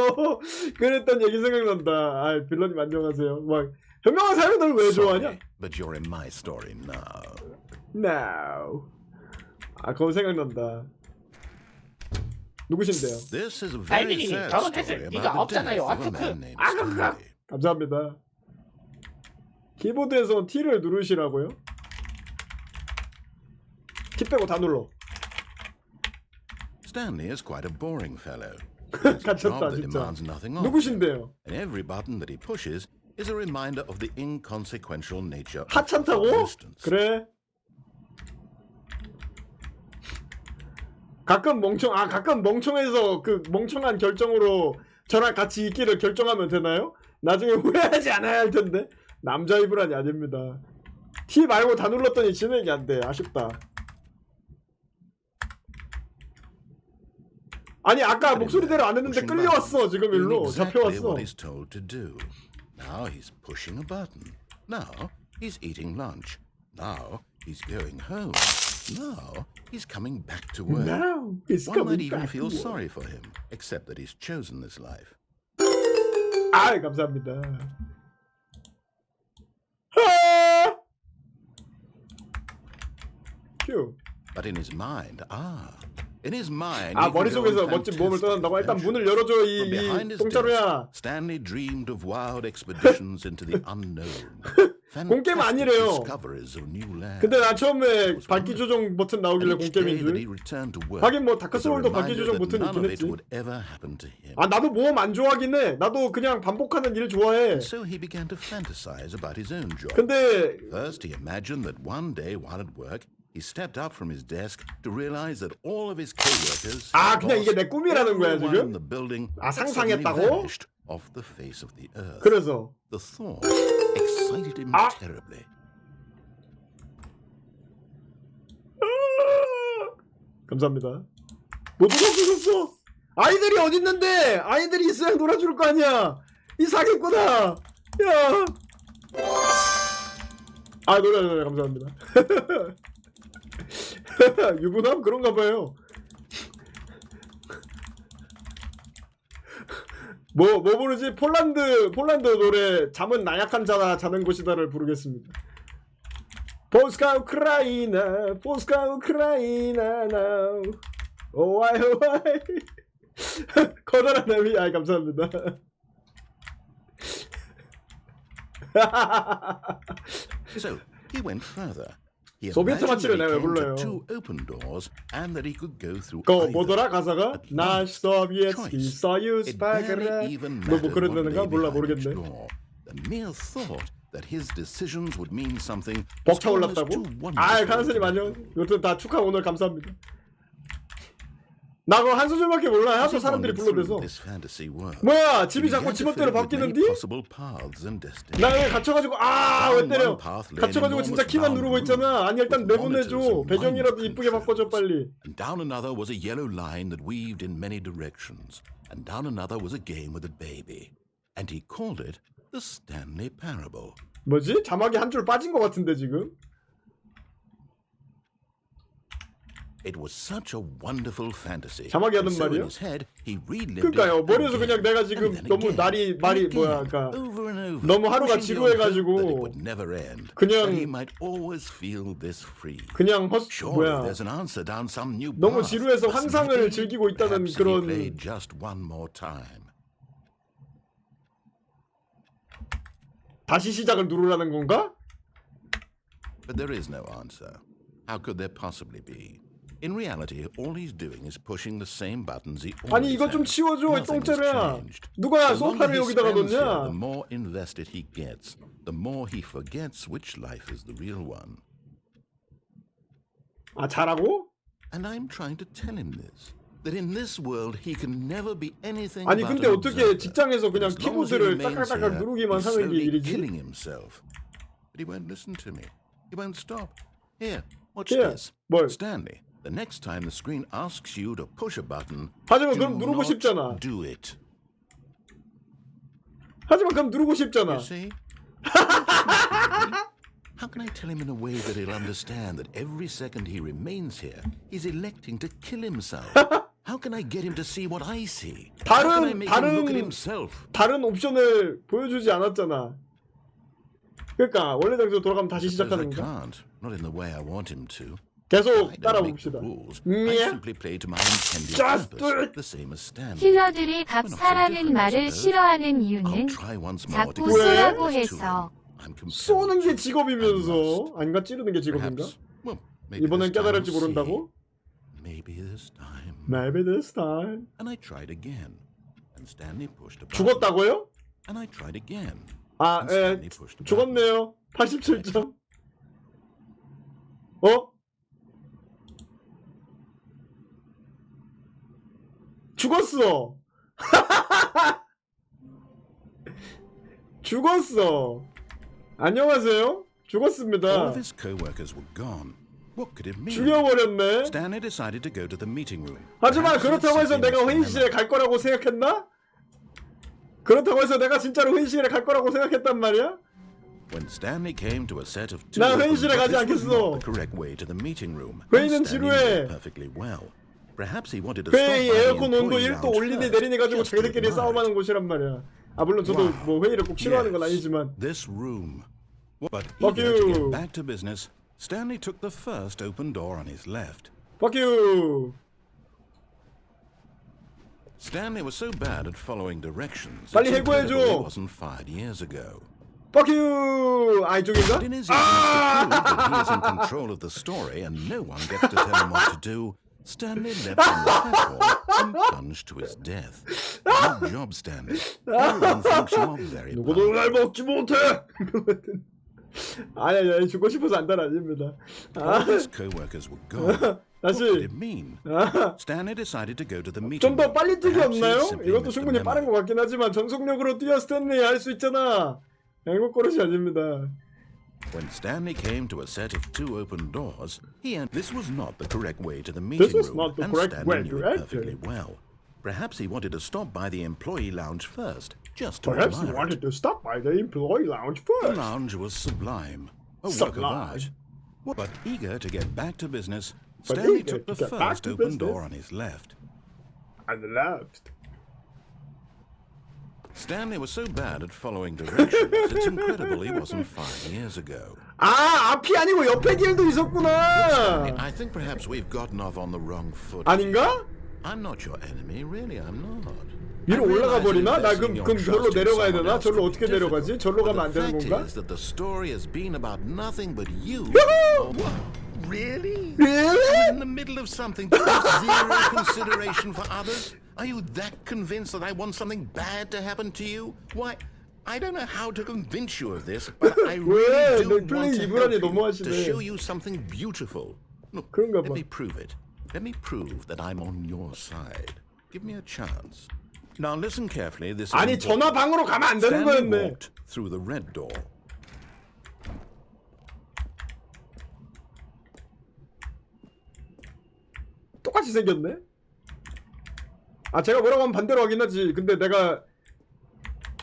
S1: 그랬던 얘기 생각난다. 아 빌런님 안녕하세요. 막 현명한 사람이 널 왜 좋아하냐?
S6: Sorry, but you're in my story now.
S1: No. 아 그거 생각난다. 누구신데요?
S6: This is a very sad story about the death of a man named Stanley.
S1: 감사합니다. 키보드에서 T를 누르시라고요? 키 빼고 다 눌러.
S6: Stanley is quite a boring fellow. He has a job
S1: 갇혔다
S6: that
S1: 진짜.
S6: demands nothing of him,
S1: 누구신데요?
S6: and every button that he pushes is a reminder of the inconsequential nature of
S1: 하찮다고?
S6: existence.
S1: 그래. 가끔 멍청해서 그 멍청한 결정으로 저랑 같이 있기를 결정하면 되나요? 나중에 후회하지 않아야 할 텐데. 남자 이불안이 아닙니다. T 말고 다 눌렀더니 진행이 안 돼. 아쉽다. 아니 아까 목소리대로 안 했는데 끌려왔어. 지금
S6: Doing
S1: 일로
S6: exactly
S1: 잡혀왔어.
S6: what he's told to do. Now he's pushing a button. Now he's eating lunch. Now he's going home. Now he's coming back to work.
S1: Now he's
S6: One might
S1: coming
S6: even
S1: back
S6: feel
S1: to work.
S6: sorry for him, except that he's chosen this life.
S1: 아 감사합니다. 아! 휴.
S6: But in his mind, In his mind,
S1: 아
S6: he can go
S1: 머릿속에서
S6: on
S1: 멋진 모험을
S6: fantastic
S1: 떠난다고? 일단 문을
S6: adventures.
S1: 열어줘
S6: But behind
S1: 이
S6: his
S1: 똥자루야.
S6: desk, Stanley dreamed of wild expeditions into the unknown.
S1: 공게임
S6: Fantastic
S1: 아니래요.
S6: discoveries of new lands.
S1: 근데 나 처음에 밝기 조정 버튼 나오길래
S6: And each day
S1: 공게임인
S6: that he
S1: 줄.
S6: returned to work,
S1: 하긴 뭐
S6: was a
S1: 다크소울도 밝기
S6: reminder
S1: 조정
S6: that
S1: 버튼
S6: none
S1: 있긴
S6: of it
S1: 했지.
S6: would ever happen to him.
S1: 아 나도 모험 안 좋아하긴 해. 나도 그냥 반복하는 일 좋아해.
S6: And so he began to fantasize about his own job.
S1: 근데
S6: First, he imagined that one day while at work, he stepped up from his desk to realize that all of his co-workers,
S1: 아 그냥 이게 내 꿈이라는 거야
S6: everyone in
S1: 지금?
S6: the building,
S1: 아
S6: suddenly
S1: 상상했다고?
S6: vanished off the face of the earth.
S1: 그래서
S6: The thought excited him
S1: Ah.
S6: terribly.
S1: 감사합니다. 뭐 누가 부셨어? 아이들이 어디 있는데? 아이들이 있어야 놀아줄 거 아니야. 이 사기꾼아. 야. 아 노래 감사합니다. 유부남 그런가 봐요. 뭐 부르지? 폴란드 노래 잠은 나약한 자나 자는 곳이다를 부르겠습니다. 포스카 우크라이나 now. 오와이 커다란 애미 아이 감사합니다.
S6: So he went further. He
S1: 소비에트
S6: imagined
S1: 마치를
S6: that
S1: 내가 왜
S6: he came
S1: 불러요?
S6: to two open doors and that he could go through
S1: 그거
S6: either.
S1: 뭐더라 가사가?
S6: At
S1: 나시
S6: last,
S1: 소비에트키
S6: choice.
S1: 소유스
S6: It
S1: 바그라
S6: barely even
S1: 뭐
S6: mattered
S1: 그런
S6: what
S1: 데는가?
S6: lay
S1: 몰라
S6: behind each
S1: 모르겠네.
S6: door. The mere thought that his decisions would mean something was
S1: 벅차
S6: almost
S1: 올랐다고?
S6: too
S1: 아
S6: wonderful
S1: 간사님
S6: to
S1: 안녕.
S6: imagine.
S1: 여튼 다 축하 오늘 감사합니다. 나 그거 한 소절밖에 몰라.
S6: As
S1: 하도
S6: he
S1: 사람들이
S6: wandered through
S1: 불러대서.
S6: this fantasy world,
S1: 뭐야
S6: he
S1: 집이 자꾸
S6: began to
S1: 지멋대로
S6: fill it with many
S1: 바뀌는디?
S6: possible paths and destinies.
S1: 나 왜 갇혀가지고 아 왜
S6: Down
S1: 때려?
S6: one path led
S1: 갇혀가지고 진짜
S6: enormous
S1: 키만
S6: round
S1: 누르고
S6: rooms
S1: 있잖아. 아니 일단
S6: with monitors
S1: 내보내줘.
S6: and
S1: 배경이라도
S6: mind
S1: 이쁘게 바꿔줘 빨리.
S6: And down another was a yellow line that weaved in many directions. And down another was a game with a baby. And he called it the Stanley Parable.
S1: 뭐지? 자막이 한 줄 빠진 것 같은데 지금?
S6: It was such a wonderful fantasy.
S1: 자막이 하는
S6: And so in
S1: 말이요?
S6: his head, he relived
S1: 그러니까요.
S6: it
S1: 머리에서
S6: again,
S1: 그냥 내가
S6: and
S1: 지금
S6: then
S1: 너무
S6: again,
S1: 말이
S6: and
S1: 뭐야
S6: again,
S1: 그러니까
S6: over and over,
S1: 너무 하루가
S6: wishing beyond hope
S1: 지루해가지고
S6: that it would never end,
S1: 그냥-
S6: that he might always feel this free.
S1: 그냥
S6: Surely
S1: 뭐야
S6: there's an answer down some new
S1: 너무
S6: path.
S1: 지루해서
S6: But
S1: 환상을
S6: maybe,
S1: 즐기고 있다는
S6: perhaps if he
S1: 그런
S6: played just one more time.
S1: 다시 시작을 누르라는 건가?
S6: But there is no answer. How could there possibly be? In reality, all he's doing is pushing the same buttons he always
S1: 아니 이거 좀
S6: has.
S1: 치워줘 이
S6: Nothing has
S1: 똥자루야.
S6: changed.
S1: 누가
S6: The longer
S1: 소파를
S6: he
S1: 여기다가
S6: spends here,
S1: 놓냐?
S6: the more invested he gets, the more he forgets which life is the real one.
S1: 아 잘하고?
S6: And I'm trying to tell him this. That in this world he can never be anything
S1: 아니
S6: but
S1: 근데
S6: an
S1: 어떻게
S6: observer.
S1: 직장에서 그냥
S6: As long as he
S1: 키보드를
S6: remains
S1: 딱딱딱
S6: here,
S1: 누르기만
S6: he's
S1: 하는 게
S6: slowly
S1: 일이지?
S6: killing himself. But he won't listen to me. He won't stop. Here, watch
S1: Here,
S6: this.
S1: 뭘?
S6: Stanley, the next time the screen asks you to push a button,
S1: 하지만
S6: do
S1: 그럼 누르고
S6: not
S1: 싶잖아.
S6: do it.
S1: 하지만 그럼 누르고 싶잖아.
S6: You see? How can I tell him in a way that he'll understand that every second he remains here, he's electing to kill himself? How can I get him to see what I see? How can I make him look at himself?
S1: 다른 옵션을 보여주지 않았잖아. 그러니까 원래 장소로 돌아가면 다시
S6: Suppose I
S1: 시작하는 거.
S6: can't, not in the way I want him to.
S1: 계속
S6: I don't make the
S1: 따라봅시다.
S6: rules.
S1: Yeah.
S6: I simply play to my intended
S1: Just do
S6: purpose,
S1: it.
S6: the same as Stanley.
S3: 힐러들이 밥사라는 말을 싫어하는
S6: I'll
S3: 이유는
S6: try once more to
S3: 자꾸
S6: get
S3: 쏘라고
S6: used to it.
S3: 해서.
S6: I'm compelled
S1: 쏘는 게
S6: to.
S1: 직업이면서 아닌가 찌르는 게 직업인가?
S6: Perhaps, well, maybe
S1: 이번엔
S6: this time
S1: 깨달을지
S6: we'll see.
S1: 모른다고?
S6: Maybe this time.
S1: Maybe this time.
S6: And I tried again. And Stanley pushed a button.
S1: 죽었다고요?
S6: And I tried again.
S1: 아,
S6: And
S1: 예,
S6: Stanley pushed a button.
S1: 죽었네요. 87점. 어? 죽었어. 죽었어. 안녕하세요. 죽었습니다.
S6: All of his co-workers were gone. What could it mean?
S1: 죽여버렸네.
S6: Stanley decided to go to the meeting room.
S1: 하지만
S6: Perhaps he'd
S1: 그렇다고 해서
S6: simply
S1: 내가
S6: misremembered.
S1: 회의실에 갈 거라고 생각했나? 그렇다고 해서 내가 진짜로 회의실에 갈 거라고 생각했단 말이야?
S6: When Stanley came to a set of two
S1: 나
S6: open
S1: 회의실에
S6: doors,
S1: 가지
S6: this was
S1: 않겠어.
S6: not the correct way to the meeting room.
S1: 회의는
S6: And Stanley knew
S1: 지루해.
S6: it perfectly well. Perhaps he wanted to
S1: 회의
S6: stop by the
S1: 에어컨 온도
S6: employee
S1: 1도
S6: lounge
S1: 올리니
S6: first,
S1: 내리니 가지고
S6: just to
S1: 자기들끼리
S6: admire
S1: 싸움하는
S6: it.
S1: 곳이란 말이야. 아 물론 저도
S6: Wow.
S1: 뭐 회의를 꼭 싫어하는 건
S6: Yes,
S1: 아니지만
S6: this room. But
S1: Fuck
S6: eager to
S1: you.
S6: get back to business, Stanley took the first open door on his left.
S1: Fuck you.
S6: Stanley was so bad at following directions.
S1: 빨리
S6: it's incredible
S1: 해고해줘.
S6: he wasn't fired years ago.
S1: Fuck you! 아, 이쪽인가?
S6: But in his efforts to prove that he is in control of the story and no one gets to tell him what to do, Stanley leapt on the platform and plunged to his death. Good job, Stanley. Everyone thinks you are very
S1: 누구도
S6: brave.
S1: 날 먹지 못해! 아니, 죽고 싶어서 안 따라집니다.
S6: All his co-workers were gone. What did it
S1: 다시.
S6: mean? Stanley decided to go to the meeting
S1: 좀 더
S6: room.
S1: 빨리 뛰기
S6: Perhaps he
S1: 없나요?
S6: simply
S1: 이것도
S6: missed the
S1: 충분히 빠른
S6: memo.
S1: 것 같긴 하지만 전속력으로 뛰어 스탠리 할 수 있잖아. 이거 꼬르시 아닙니다.
S6: When Stanley came to a set of 2 open doors, this was not the correct way to the meeting
S1: was
S6: room,
S1: not the
S6: and
S1: correct
S6: Stanley
S1: way
S6: knew
S1: to
S6: it
S1: enter.
S6: perfectly well. Perhaps he wanted to stop by the employee lounge first, just to
S1: Perhaps he
S6: admire
S1: wanted
S6: it.
S1: to stop by the employee lounge
S6: The
S1: first.
S6: lounge was sublime, a work of
S1: Sublime.
S6: art. But eager to get back to business,
S1: But
S6: Stanley
S1: eager
S6: took the
S1: to get back
S6: first
S1: to
S6: open
S1: business.
S6: door on his left.
S1: And left.
S6: Stanley was so bad at following directions, it's incredible he wasn't 5 years ago.
S1: 아, 앞이 아니고 옆에 길도 있었구나.
S6: I think perhaps we've gotten off on the wrong foot.
S1: 아닌가?
S6: I'm not your enemy, really, I'm not.
S1: 위로
S6: I
S1: 올라가
S6: realize
S1: 버리나? 나
S6: investing
S1: 그럼
S6: your
S1: 저로
S6: trust in
S1: 내려가야
S6: someone
S1: 되나?
S6: else
S1: 저로
S6: can be
S1: 어떻게 내려가지?
S6: difficult.
S1: 저로
S6: But
S1: 가면 안
S6: the
S1: 되는
S6: fact
S1: 건가?
S6: is that the story has been about nothing but you.
S1: Yoo-hoo!
S6: Oh, really?
S1: Really?
S6: In the middle of something, with zero consideration for others? Are you that convinced that I want something bad to happen to you? Why, I don't know how to convince you of this, but I really do
S1: 왜?
S6: want
S1: 플레이
S6: to
S1: 이불안이
S6: help you,
S1: 너무하시네.
S6: to show you something beautiful. Look,
S1: 그런가
S6: let
S1: 봐.
S6: me prove it. Let me prove that I'm on your side. Give me a chance. Now listen carefully. This is
S1: 아니,
S6: important.
S1: 전화 방으로 가면 안 되는
S6: Stanley
S1: 거였네.
S6: walked through the red door.
S1: 똑같이 생겼네. 아, 제가 뭐라고 하면 반대로 하긴 하지. 근데 내가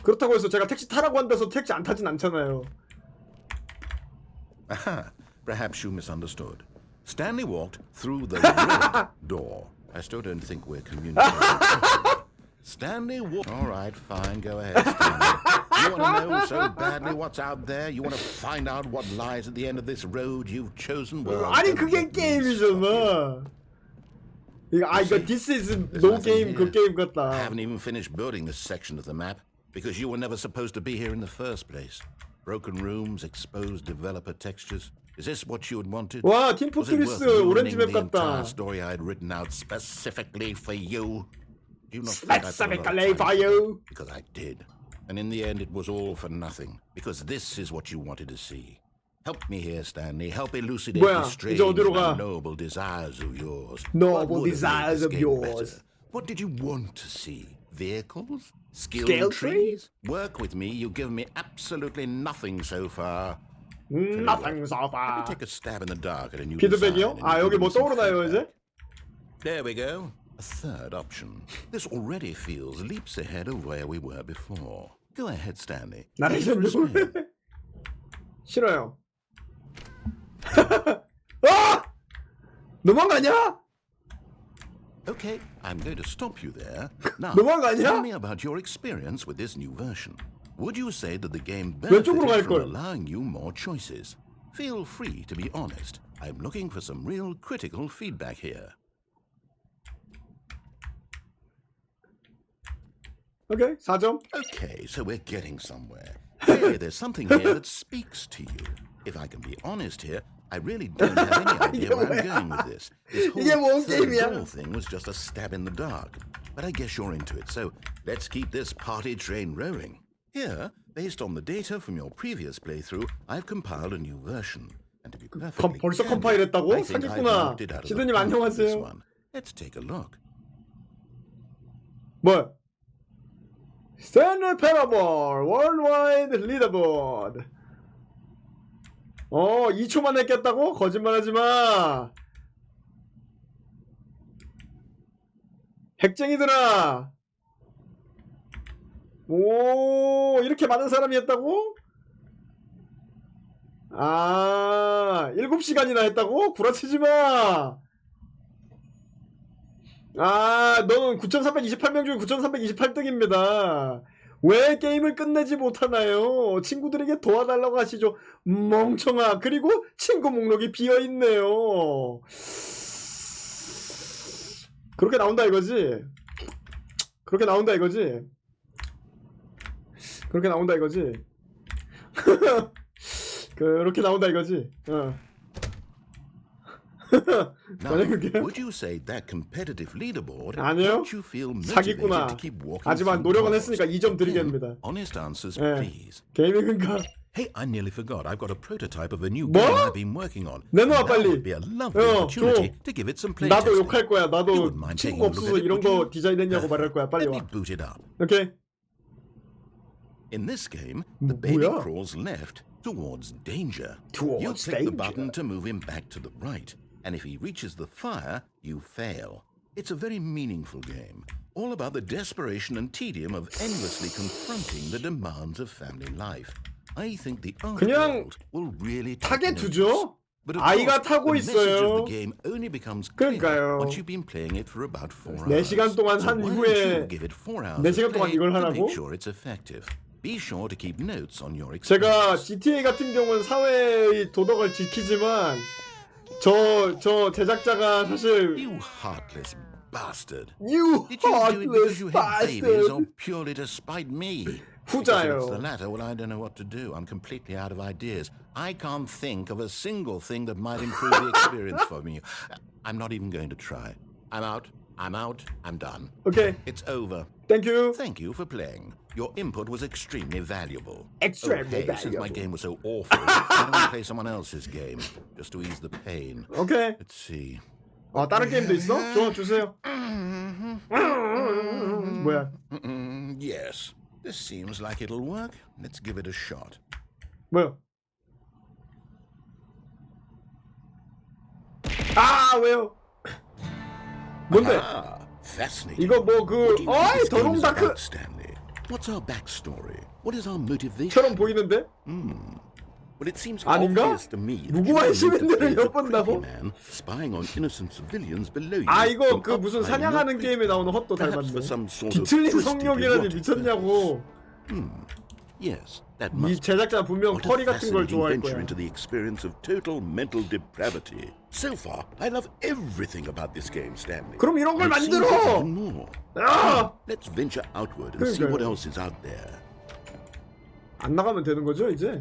S1: 그렇다고 해서 제가 택시 타라고 한다서 택시 안 타진 않잖아요.
S6: Aha, perhaps you misunderstood. Stanley walked through the red door. I still don't think we're communicating properly. Stanley walked. All right, fine, go ahead, Stanley. You want to know so badly what's out there? You want to find out what lies at the end of this road you've chosen? Well,
S1: 아니,
S6: don't
S1: 그게
S6: let me stop you.
S1: 게임이잖아. 이거 this is no
S6: nothing
S1: game 그
S6: here.
S1: 게임
S6: I
S1: 같다.
S6: haven't even finished building this section of the map because you were never supposed to be here in the first place. Broken rooms, exposed developer textures. Is this what you had wanted?
S1: 와, 팀
S6: Was it
S1: 포트리스
S6: worth
S1: 오렌지
S6: ruining
S1: 맵
S6: the entire
S1: 같다.
S6: story I had written out specifically for you? Do you not think I put a lot of
S1: Specifically
S6: time
S1: for
S6: into it?
S1: you.
S6: Because I did. And in the end, it was all for nothing. Because this is what you wanted to see. Help me here, Stanley. Help elucidate
S1: 뭐야,
S6: these strange
S1: 이제 어디로 가?
S6: and noble desires of yours.
S1: Noble
S6: What would have made
S1: desires
S6: this
S1: of
S6: game
S1: yours.
S6: better? What did you want to see? Vehicles? Skill
S1: Skill
S6: trees? Work with me. You've given me absolutely nothing so far.
S1: Nothing so
S6: Let
S1: far.
S6: me take a stab in the dark at a new
S1: 피드백이요?
S6: design and
S1: 아,
S6: you
S1: 여기
S6: give
S1: 뭐
S6: me some
S1: 떠오르나요,
S6: feedback.
S1: 이제?
S6: There we go. A third option. This already feels leaps ahead of where we were before. Go ahead, Stanley.
S1: 나레이션
S6: Give it a spin.
S1: 싫어요. 아! 너무한 거 아니야?
S6: Okay, I'm going to stop you there. Now,
S1: 너무한 거 아니야?
S6: tell me about your experience with this new version. Would you say that the game
S1: 왼쪽으로 갈
S6: benefited
S1: 걸.
S6: from allowing you more choices? Feel free to be honest. I'm looking for some real critical feedback here.
S1: 오케이, 4점.
S6: Okay, so we're getting somewhere. Clearly, there's something here that speaks to you. If I can be honest here, I really don't have any idea where I'm going with this. This whole
S1: 이게 뭔
S6: third
S1: 게임이야?
S6: door thing was just a stab in the dark. But I guess you're into it, so let's keep this party train rolling. Here, based on the data from your previous playthrough, I've compiled a new version. And to be perfectly
S1: 벌써
S6: candid,
S1: 컴파일했다고?
S6: I think I've
S1: 사기꾼아.
S6: knocked it out of the
S1: 시드님
S6: park with this
S1: 안녕하세요.
S6: one. Let's take a look.
S1: 뭐? 스탠리 패러볼 월드와이드 리더보드. 2초 만에 깼다고? 거짓말하지 마. 핵쟁이들아. 오, 이렇게 많은 사람이 했다고? 아, 7시간이나 했다고? 구라치지 마. 아, 너는 9,328명 중에 9,328등입니다. 왜 게임을 끝내지 못하나요? 친구들에게 도와달라고 하시죠. 멍청아. 그리고 친구 목록이 비어있네요. 그렇게 나온다 이거지? 그렇게 나온다 이거지? 그렇게 나온다 이거지? 그렇게 나온다 이거지?
S6: Now,
S1: 만약 그게
S6: would you say that competitive leaderboard
S1: 아니요.
S6: helped you feel
S1: 사기꾼아.
S6: motivated to keep walking
S1: 하지만
S6: through
S1: 노력은
S6: doors?
S1: 했으니까 2점
S6: Again,
S1: 드리겠습니다.
S6: honest answers,
S1: 예.
S6: please.
S1: 게이밍인가?
S6: Hey, I nearly forgot. I've got a prototype of a new
S1: 뭐?
S6: game I've been working on.
S1: 내놔
S6: That
S1: 빨리.
S6: would be a lovely
S1: 어,
S6: opportunity
S1: 줘.
S6: to give it some play
S1: 나도
S6: testing.
S1: 욕할 거야.
S6: You
S1: 나도
S6: wouldn't mind taking
S1: 친구가
S6: a look
S1: 없어서
S6: at it,
S1: 이런
S6: would
S1: 거
S6: you?
S1: 디자인했냐고 말할 거야. 빨리
S6: Let me
S1: 와.
S6: boot it up.
S1: 오케이.
S6: In this game, the baby
S1: 뭐야?
S6: crawls left towards danger.
S1: Towards
S6: You click the
S1: danger.
S6: button to move him back to the right, and if he reaches the fire, you fail. It's a very meaningful game, all about the desperation and tedium of endlessly confronting the demands of family life. I think the art
S1: 그냥
S6: world will really
S1: 타게
S6: take notice.
S1: 두죠?
S6: But of
S1: 아이가
S6: course,
S1: 타고
S6: the message
S1: 있어요.
S6: of the game only becomes clear
S1: 그러니까요.
S6: once you've been playing it for about 4 hours.
S1: 4시간 동안
S6: So
S1: 한
S6: why
S1: 이후에
S6: don't you give it 4 hours
S1: 4시간
S6: of
S1: 동안
S6: play
S1: 이걸
S6: to
S1: 하라고?
S6: make sure it's effective. Be sure to keep notes on your
S1: 제가
S6: experience.
S1: GTA 같은 경우는 사회의 도덕을 지키지만 저 제작자가 사실
S6: You heartless bastard.
S1: You
S6: Did you do it because
S1: heartless
S6: you had babies or
S1: bastard.
S6: purely to spite me?
S1: 후자요.
S6: Because if it's the latter, well, I don't know what to do. I'm completely out of ideas. I can't think of a single thing that might improve the experience for me. I'm not even going to try. I'm out. I'm out. I'm done.
S1: 오케이.
S6: It's over.
S1: 땡큐.
S6: Thank you for playing. Your input was extremely valuable.
S1: Extremely
S6: Since my
S1: valuable.
S6: game was so awful, why don't I play someone else's game just to ease the pain?
S1: 오케이.
S6: Let's see.
S1: 다른 게임도 있어? 주세요. 뭐야?
S6: Yes, this seems like it'll work. Let's give it a shot.
S1: 뭐야? 왜요? 뭔데?
S6: Ah, fascinating.
S1: 이거 뭐
S6: What do you think
S1: 어이
S6: this game is
S1: 더롱다크
S6: about, Stanley? What's our backstory? What is our motivation?
S1: 처럼 보이는데?
S6: Well, it seems
S1: 아닌가?
S6: obvious to me that you
S1: 무고한
S6: need to
S1: 시민들을
S6: play as a
S1: 엿본다고?
S6: creepy man spying on innocent civilians below you.
S1: 이거
S6: from
S1: 그
S6: up
S1: 무슨
S6: high in your
S1: 사냥하는
S6: creek.
S1: 게임에 나오는 헛도
S6: Perhaps
S1: 닮았네.
S6: for some sort of
S1: 뒤틀린
S6: twisted
S1: 성욕이라니
S6: erotic
S1: 미쳤냐고.
S6: Yes, that
S1: 이
S6: must be.
S1: 제작자 분명
S6: What
S1: 털이
S6: a
S1: 같은 걸
S6: fascinating
S1: 좋아할
S6: venture
S1: 거야.
S6: into the experience of total mental depravity. So far, I love everything about this game, Stanley.
S1: 그럼 이런 걸
S6: It seems
S1: 만들어!
S6: there's even more.
S1: 아!
S6: Let's venture outward and see
S1: 그러니까요.
S6: what else is out there.
S1: 안 나가면 되는 거죠 이제?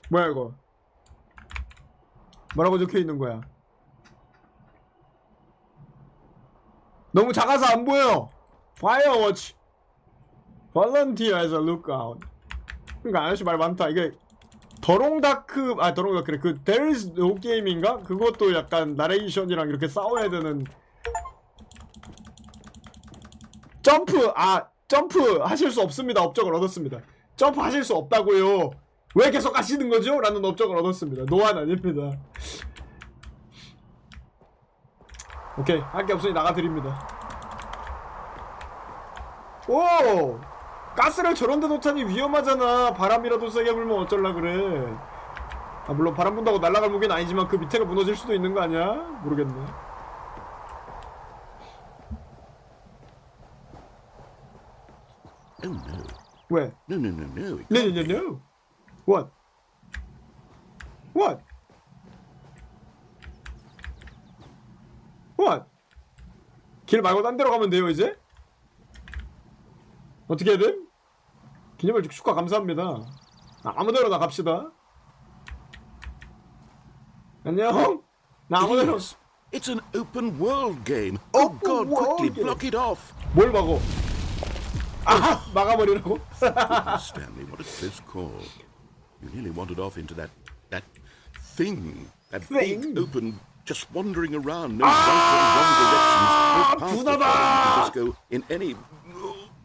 S1: 뭐야 이거? 뭐라고 적혀 있는 거야? 너무 작아서 안 보여. Firewatch. Volunteer as a lookout. 그러니까 아저씨 말 많다. 이게 더롱다크 더롱다크래. 그 There is no game인가? 그것도 약간 나레이션이랑 이렇게 싸워야 되는. 점프 하실 수 없습니다. 업적을 얻었습니다. 점프 하실 수 없다고요. 왜 계속 하시는 거죠? 라는 업적을 얻었습니다. 노안 아닙니다. 오케이, 할 게 없으니 나가드립니다. 오! 가스를 저런 데 놓자니 위험하잖아. 바람이라도 세게 불면 어쩔라 그래. 물론 바람 분다고 날아갈 무게는 아니지만 그 밑에가 무너질 수도 있는 거 아니야? 모르겠네.
S6: Oh no.
S1: 왜?
S6: No, no, no, no. It
S1: No,
S6: can't
S1: no,
S6: be.
S1: no. What? What? What? 길 말고 딴 데로 가면 돼요 이제? 어떻게 해야 돼? 기념일 축하 감사합니다. 아무 데로나 갑시다. 안녕. 나 아무 데로.
S6: Yes. It's an open world game.
S1: Open
S6: Oh God,
S1: world
S6: quickly
S1: game.
S6: block it off.
S1: 뭘 막어? 막아버리라고?
S6: Stanley, what a close call. You nearly wandered off into that thing. That
S1: Thing?
S6: big open, just wandering around, no right or wrong directions, no path to follow. You just go in any.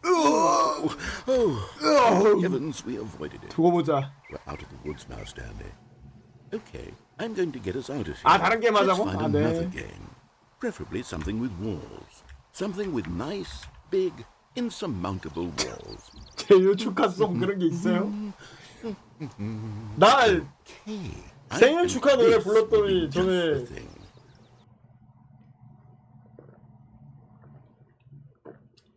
S6: Oh, heavens, we avoided it.
S1: 두고 보자.
S6: We're out of the woods now, Stanley. Okay, I'm going to get us out of here.
S1: 다른 게임
S6: Let's
S1: 하자고?
S6: find
S1: 네.
S6: another game. Preferably something with walls. Something with nice, big, insurmountable walls.
S1: 제일 축하송 그런 게 있어요? 날
S6: Hey, I
S1: 생일
S6: think
S1: 축하 노래
S6: this
S1: 불렀더니
S6: would be just
S1: 전에
S6: the thing.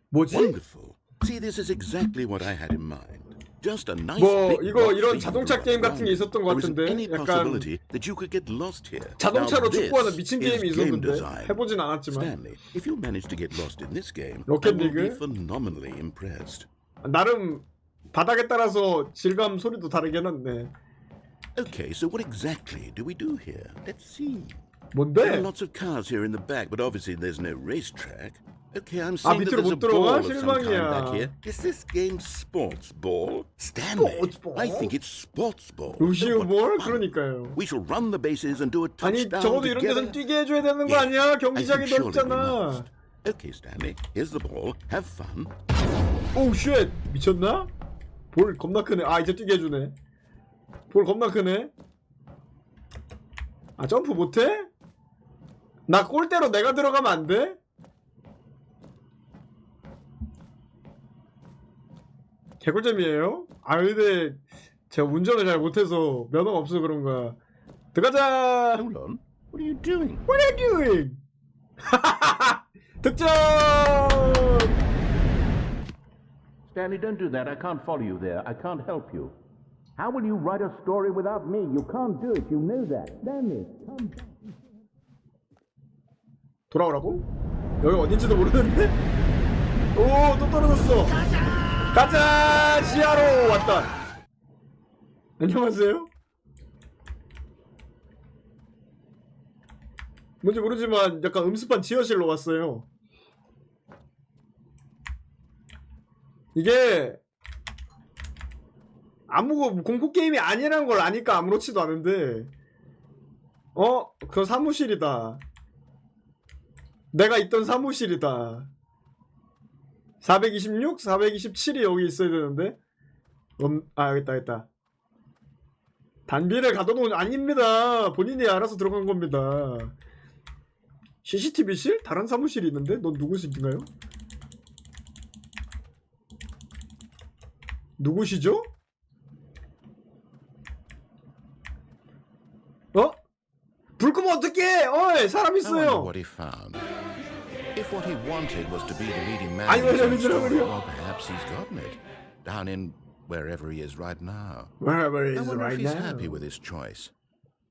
S1: 뭐지?
S6: Wonderful. See, this is exactly what I had in mind. Just a nice
S1: 뭐
S6: big
S1: 이거
S6: box
S1: 이런
S6: field
S1: 자동차
S6: around.
S1: 게임 같은 게 있었던 것
S6: There isn't
S1: 같은데
S6: any
S1: 약간
S6: possibility that you could get lost here.
S1: 자동차로
S6: Now this
S1: 축구하는 미친 게임이
S6: is game
S1: 있었는데
S6: design.
S1: 해보진 않았지만
S6: Stanley, if you manage to get lost in this game, I
S1: 로켓
S6: will be
S1: 리그?
S6: phenomenally impressed.
S1: 나름 바닥에 따라서 질감 소리도 다르긴 한데
S6: Okay, so what exactly do we do here? Let's see. There are
S1: 뭔데?
S6: lots of cars here in the back, but obviously there's no racetrack. Okay, I'm seeing that
S1: 밑으로
S6: there's a
S1: 못 들어가?
S6: ball of some kind
S1: 실망이야.
S6: back here. Is this game sports ball? Stanley,
S1: Sports ball?
S6: I think it's sports ball.
S1: 루시우
S6: What
S1: 볼?
S6: fun.
S1: 그러니까요.
S6: We shall run the bases and do a
S1: 아니
S6: touchdown
S1: 적어도 이런
S6: together.
S1: 데선 뛰게 해줘야 되는 거
S6: Yeah,
S1: 아니야?
S6: I
S1: 경기장이
S6: think surely we
S1: 넓잖아.
S6: must. Okay, Stanley, here's the ball. Have fun.
S1: 오우 쉣 미쳤나? 볼 겁나 크네. 아 이제 뛰게 해주네. 볼 겁나 크네. 아 점프 못해? 나 골대로 내가 들어가면 안 돼? 개꿀잼이에요? 아 근데 제가 운전을 잘 못해서 면허가 없어서 그런가. 들어가자.
S6: Hold on. What are you doing?
S1: What are you doing? 득점!
S8: Stanley, don't do that. I can't follow you there. I can't help you. How will you write a story without me? You can't do it. You know that. Stanley, come back.
S1: 돌아오라고? 여기 어딘지도 모르는데? 오, 또 떨어졌어. 가자! 지하로 왔다. 안녕하세요? 뭔지 모르지만 약간 음습한 지하실로 왔어요. 이게 공포 게임이 아니라는 걸 아니까 아무렇지도 않은데 그거 사무실이다. 내가 있던 사무실이다. 426, 427이 여기 있어야 되는데 여기 있다. 단비를 가둬놓은 아닙니다. 본인이 알아서 들어간 겁니다. CCTV실? 다른 사무실이 있는데? 넌 누구신가요? 누구시죠? 불 끄면 어떡해! 어이! 사람
S6: I wonder
S1: 있어요!
S6: what he found. If what he wanted was to be the leading man,
S1: 아니,
S6: in some
S1: 왜냐면
S6: story,
S1: 저러고요.
S6: well, perhaps he's gotten it. Down in wherever he is right now.
S1: Wherever he
S6: I
S1: is
S6: wonder
S1: right
S6: if he's
S1: now.
S6: happy with his choice.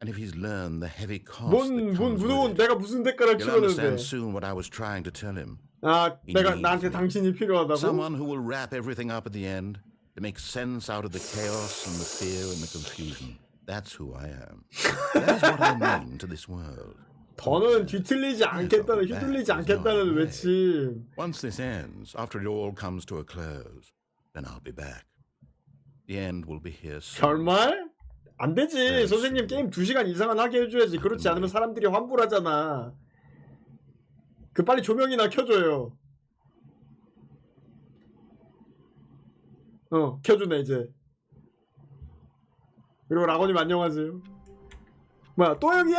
S6: And if he's learned the heavy cost
S1: 뭔
S6: that comes
S1: 무서운
S6: with it.
S1: 내가 무슨 대가를
S6: You'll understand
S1: 치렀는데
S6: soon what I was trying to tell him.
S1: 아 내가
S6: needs
S1: 나한테
S6: me.
S1: 당신이 필요하다고?
S6: Someone who will wrap everything up at the end to make sense out of the chaos and the fear and the confusion. That's who I am. That is what I mean to this world.
S1: 더는 뒤틀리지 않겠다는 휘둘리지 않겠다는 외침.
S6: Once this ends, after it all comes to a close, then I'll be back. The end will be here soon.
S1: 정말? 안 되지. 선생님 게임 2시간 이상은 하게 해줘야지. 그렇지 않으면 사람들이 환불하잖아. 그 빨리 조명이나 켜줘요. 켜주네 이제. 그리고 라건님 안녕하세요. 뭐야 또 여기야?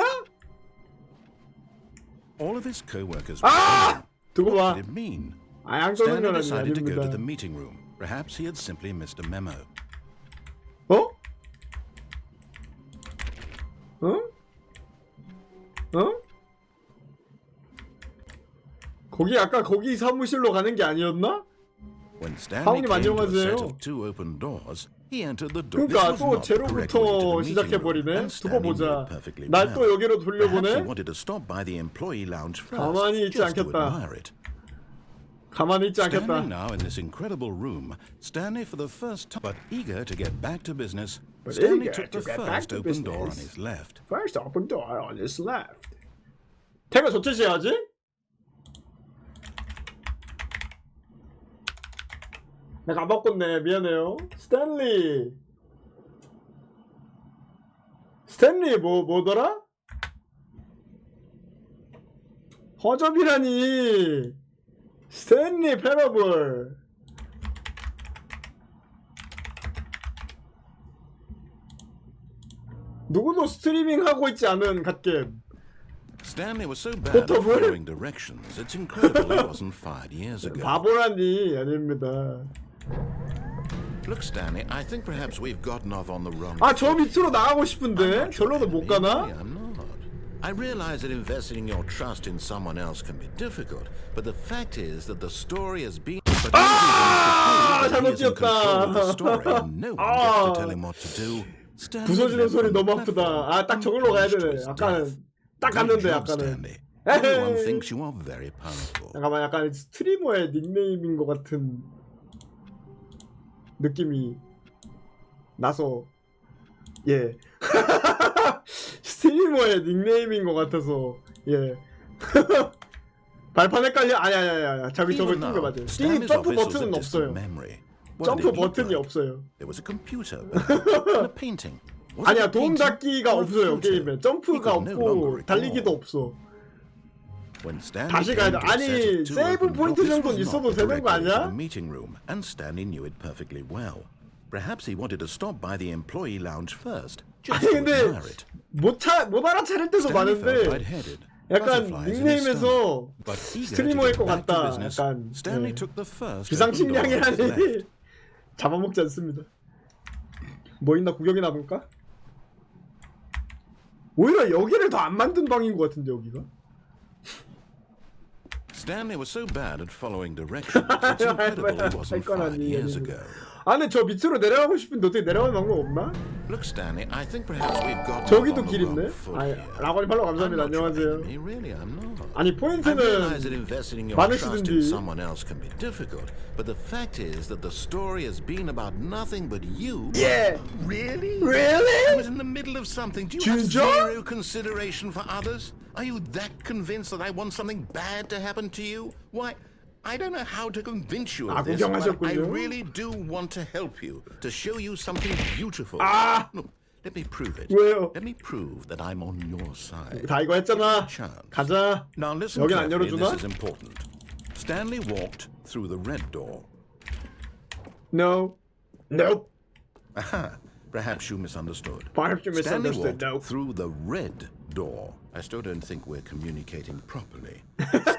S6: All of his co-workers.
S1: 아! 두고 봐.
S6: What did it mean?
S1: 아 양도는
S6: Stanley
S1: 건
S6: decided to go to
S1: 아닙니다.
S6: the meeting room. Perhaps he had simply missed a memo.
S1: 어? 거기 아까 거기 사무실로 가는 게 아니었나?
S6: When Stanley
S1: 하우님
S6: came to a
S1: 안녕하세요.
S6: set of two open doors, he entered the door.
S1: 그러니까
S6: This was
S1: 또
S6: not the correct way to
S1: 제로부터
S6: the meeting
S1: 시작해버리네.
S6: room, and
S1: 두고
S6: Stanley
S1: 보자.
S6: knew perfectly
S1: 날 또
S6: well.
S1: 여기로
S6: Perhaps he
S1: 돌려보내?
S6: wanted to stop by the employee lounge first,
S1: 가만히 있지
S6: just to
S1: 않겠다.
S6: admire it.
S1: 가만히 있지 않겠다.
S6: Standing now in this incredible room, Stanley for the first time, but eager to get back to business,
S1: But
S6: Stanley
S1: eager
S6: took
S1: to
S6: the
S1: get back
S6: first
S1: to
S6: open door on
S1: business.
S6: his left.
S1: First open door on his left. 태가 저 뜻이야지? 내가 안 바꿨네. 미안해요. 스탠리 뭐더라? 허접이라니. 스탠리 패러블. 누구도 스트리밍 하고 있지 않은 갓겜.
S6: Stanley was so bad at
S1: Potable?
S6: following directions, it's incredible he wasn't fired years ago.
S1: 바보라니. 아닙니다.
S6: Look, Stanley, I think perhaps we've gotten off on the wrong
S1: 아, 저
S6: foot.
S1: 밑으로 나가고
S6: I'm
S1: 싶은데
S6: not your
S1: 저로는 못
S6: enemy.
S1: 가나?
S6: I'm not. I realize that investing your trust in someone else can be difficult, but the fact is that the story has been But
S1: 아,
S6: he
S1: 잘못
S6: is in control of the
S1: 뛰었다.
S6: story and no one gets to tell him what to do. Stanley
S1: 부서지는
S6: left
S1: 소리
S6: on the
S1: 너무 아프다.
S6: platform
S1: 아, 딱 저걸로 가야
S6: and
S1: 되네.
S6: his
S1: 아까는
S6: death.
S1: 딱
S6: Good
S1: 갔는데
S6: job,
S1: 아까는.
S6: Stanley. Everyone
S1: 에헤이.
S6: thinks you are very powerful.
S1: 잠깐만, 약간 스트리머의 닉네임인 것 같은 느낌이 나서 예. 스트리머의 닉네임인 것 같아서 예. 발판 헷갈려? 아니. 저기 저거 뛴거 맞아요. 이 점프 버튼은 없어요. 점프 버튼이 없어요.
S6: There was a computer and a painting. Was it
S1: 아니야,
S6: a
S1: 도움
S6: painting
S1: 닫기가
S6: or a
S1: 없어요
S6: photo?
S1: 게임에. 점프가
S6: He could no longer
S1: 없고 달리기도
S6: recall.
S1: 없어.
S6: When Stanley
S1: 다시 가야 돼.
S6: came to a set
S1: 아니,
S6: of two
S1: 세이브
S6: open
S1: 포인트
S6: doors, this
S1: 정도는
S6: was
S1: 있어도
S6: not
S1: 되는 거
S6: directly to
S1: 아니야?
S6: the meeting room, and Stanley knew it perfectly well. Perhaps he wanted to stop by the employee lounge first, just
S1: 아니
S6: to
S1: 근데
S6: admire it.
S1: 못 알아차릴 때도
S6: Stanley felt
S1: 많은데
S6: lightheaded,
S1: 약간
S6: butterflies in his
S1: 닉네임에서
S6: stomach. But eager to
S1: 스트리머일
S6: get
S1: 것
S6: back to
S1: 같다.
S6: business,
S1: 약간
S6: Stanley
S1: 예.
S6: took the first open door on his left.
S1: 비상식량이라니 잡아먹지 않습니다. 뭐 있나 구경이나 볼까? 오히려 여기를 더 안 만든 방인 것 같은데 여기가?
S6: Stanley was so bad at following directions, it's incredible he wasn't fired years ago.
S1: 아 근데 저 밑으로 내려가고 싶은데 어떻게 내려가는 방법 없나?
S6: Look, Stanley, I think perhaps we've got
S1: 저기도 길 있네? 아니, 라고님 팔로우 감사합니다. 안녕하세요.
S6: Really, I'm not.
S1: 아니
S6: I realize that
S1: 포인트는
S6: investing in your
S1: 많으시든지.
S6: trust in someone else can be difficult, but the fact is that the story has been about nothing but you.
S1: Yeah.
S6: Really? I
S1: Really?
S6: was in the middle of something. Do you have
S1: 진짜?
S6: zero consideration for others? Are you that convinced that I want something bad to happen to you? Why, I don't know how to convince you of this, but I
S1: 구경하셨군요.
S6: really do want to help you, to show you something beautiful.
S1: 아!
S6: Look, let me prove it.
S1: 왜요?
S6: Let me prove that I'm on your side.
S1: 다 이거 했잖아. 가자.
S6: Now listen
S1: 여긴 안
S6: carefully,
S1: 열어주나?
S6: this is important. Stanley walked through the red door.
S1: No. Nope.
S6: Aha, perhaps you misunderstood.
S1: Perhaps you
S6: Stanley
S1: misunderstood.
S6: walked
S1: Nope.
S6: through the red door. I still don't think we're communicating properly.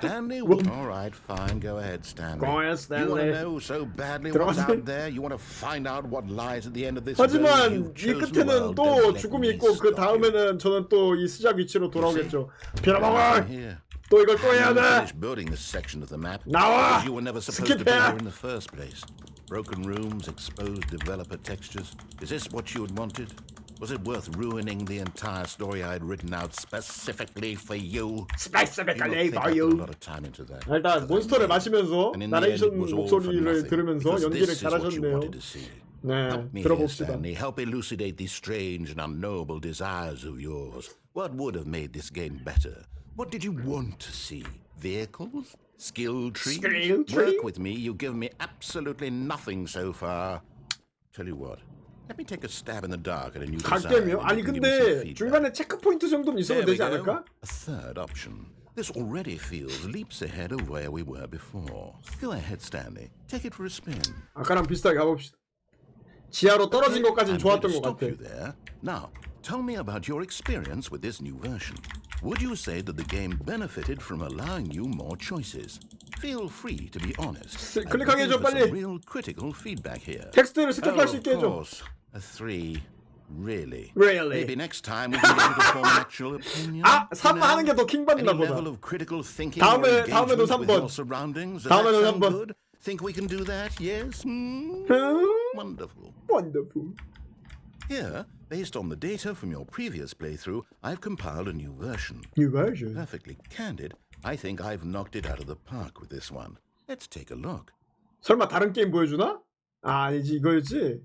S6: Stanley, all right, fine, go ahead, Stanley.
S1: Go ahead,
S6: You want
S1: Stanley.
S6: to know so badly what's
S1: 들어가세요.
S6: out there? You want to find out what lies at the end of this road
S1: 하지만
S6: you've
S1: 이
S6: chosen?
S1: 끝에는
S6: Well,
S1: 또
S6: don't let
S1: 죽음이
S6: me
S1: 있고 그
S6: stop you.
S1: 다음에는 저는 또 이 시작 위치로 돌아오겠죠. 빌어먹어!
S6: Here.
S1: 또 이걸 또 해야
S6: You
S1: 돼!
S6: finished building this section of the map
S1: 나와!
S6: because you were never supposed to be
S1: 스킵해!
S6: here in the first place. Broken rooms, exposed developer textures. Is this what you had wanted? Was it worth ruining the entire story I had written out specifically for you?
S1: Specifically
S6: You
S1: for
S6: think I put a
S1: you.
S6: lot of time into that.
S1: 일단 몬스터를 마시면서
S6: And in the end, it
S1: 나레이션
S6: was all for
S1: 목소리를
S6: nothing,
S1: 들으면서
S6: because
S1: 연기를
S6: this is what you
S1: 잘하셨네요.
S6: wanted to see.
S1: 네,
S6: Help me here,
S1: 들어봅시다.
S6: Stanley. Help elucidate these strange and unknowable desires of yours. What would have made this game better? What did you want to see? Vehicles? Skill trees?
S1: Skill tree?
S6: Work with me. You've given me absolutely nothing so far. Tell you what. Let me take a stab in the dark at a new design.
S1: 갈게요.
S6: and
S1: 아니
S6: you can give me some
S1: 근데
S6: feedback.
S1: 중간에 체크 포인트 정도는 있어도
S6: There we
S1: 되지
S6: go.
S1: 않을까?
S6: A third option. This already feels leaps ahead of where we were before. Go ahead, Stanley. Take it for a spin.
S1: 아까랑 비슷하게 가봅시다. 지하로 떨어진 것까진
S6: I'm going to
S1: 좋았던 것
S6: stop
S1: 같아.
S6: you there. Now, tell me about your experience with this new version. Would you say that the game benefited from allowing you more choices? Feel free to be honest. I'm
S1: 클릭하게
S6: looking
S1: 해줘,
S6: for some
S1: 빨리.
S6: real critical feedback here.
S1: 텍스트를 스킵할 수
S6: of
S1: 있게 해줘.
S6: course. A 3. Really?
S1: Really?
S6: Maybe next time we can get you to form an actual opinion.
S1: 아,
S6: you
S1: 3
S6: know?
S1: 하는 게 더 킹받나
S6: Any
S1: 보다.
S6: level of critical thinking
S1: 다음에-
S6: or
S1: 다음에도
S6: engagement with
S1: 3번.
S6: your surroundings? Does
S1: 다음에도
S6: that sound
S1: 3번.
S6: good? Think we can do that? Yes? Wonderful.
S1: Wonderful.
S6: Here, based on the data from your previous playthrough, I've compiled a new version.
S1: New version.
S6: Perfectly candid, I think I've knocked it out of the park with this one. Let's take a look.
S1: 설마 다른 게임 보여주나? 아, 아니지 이거였지.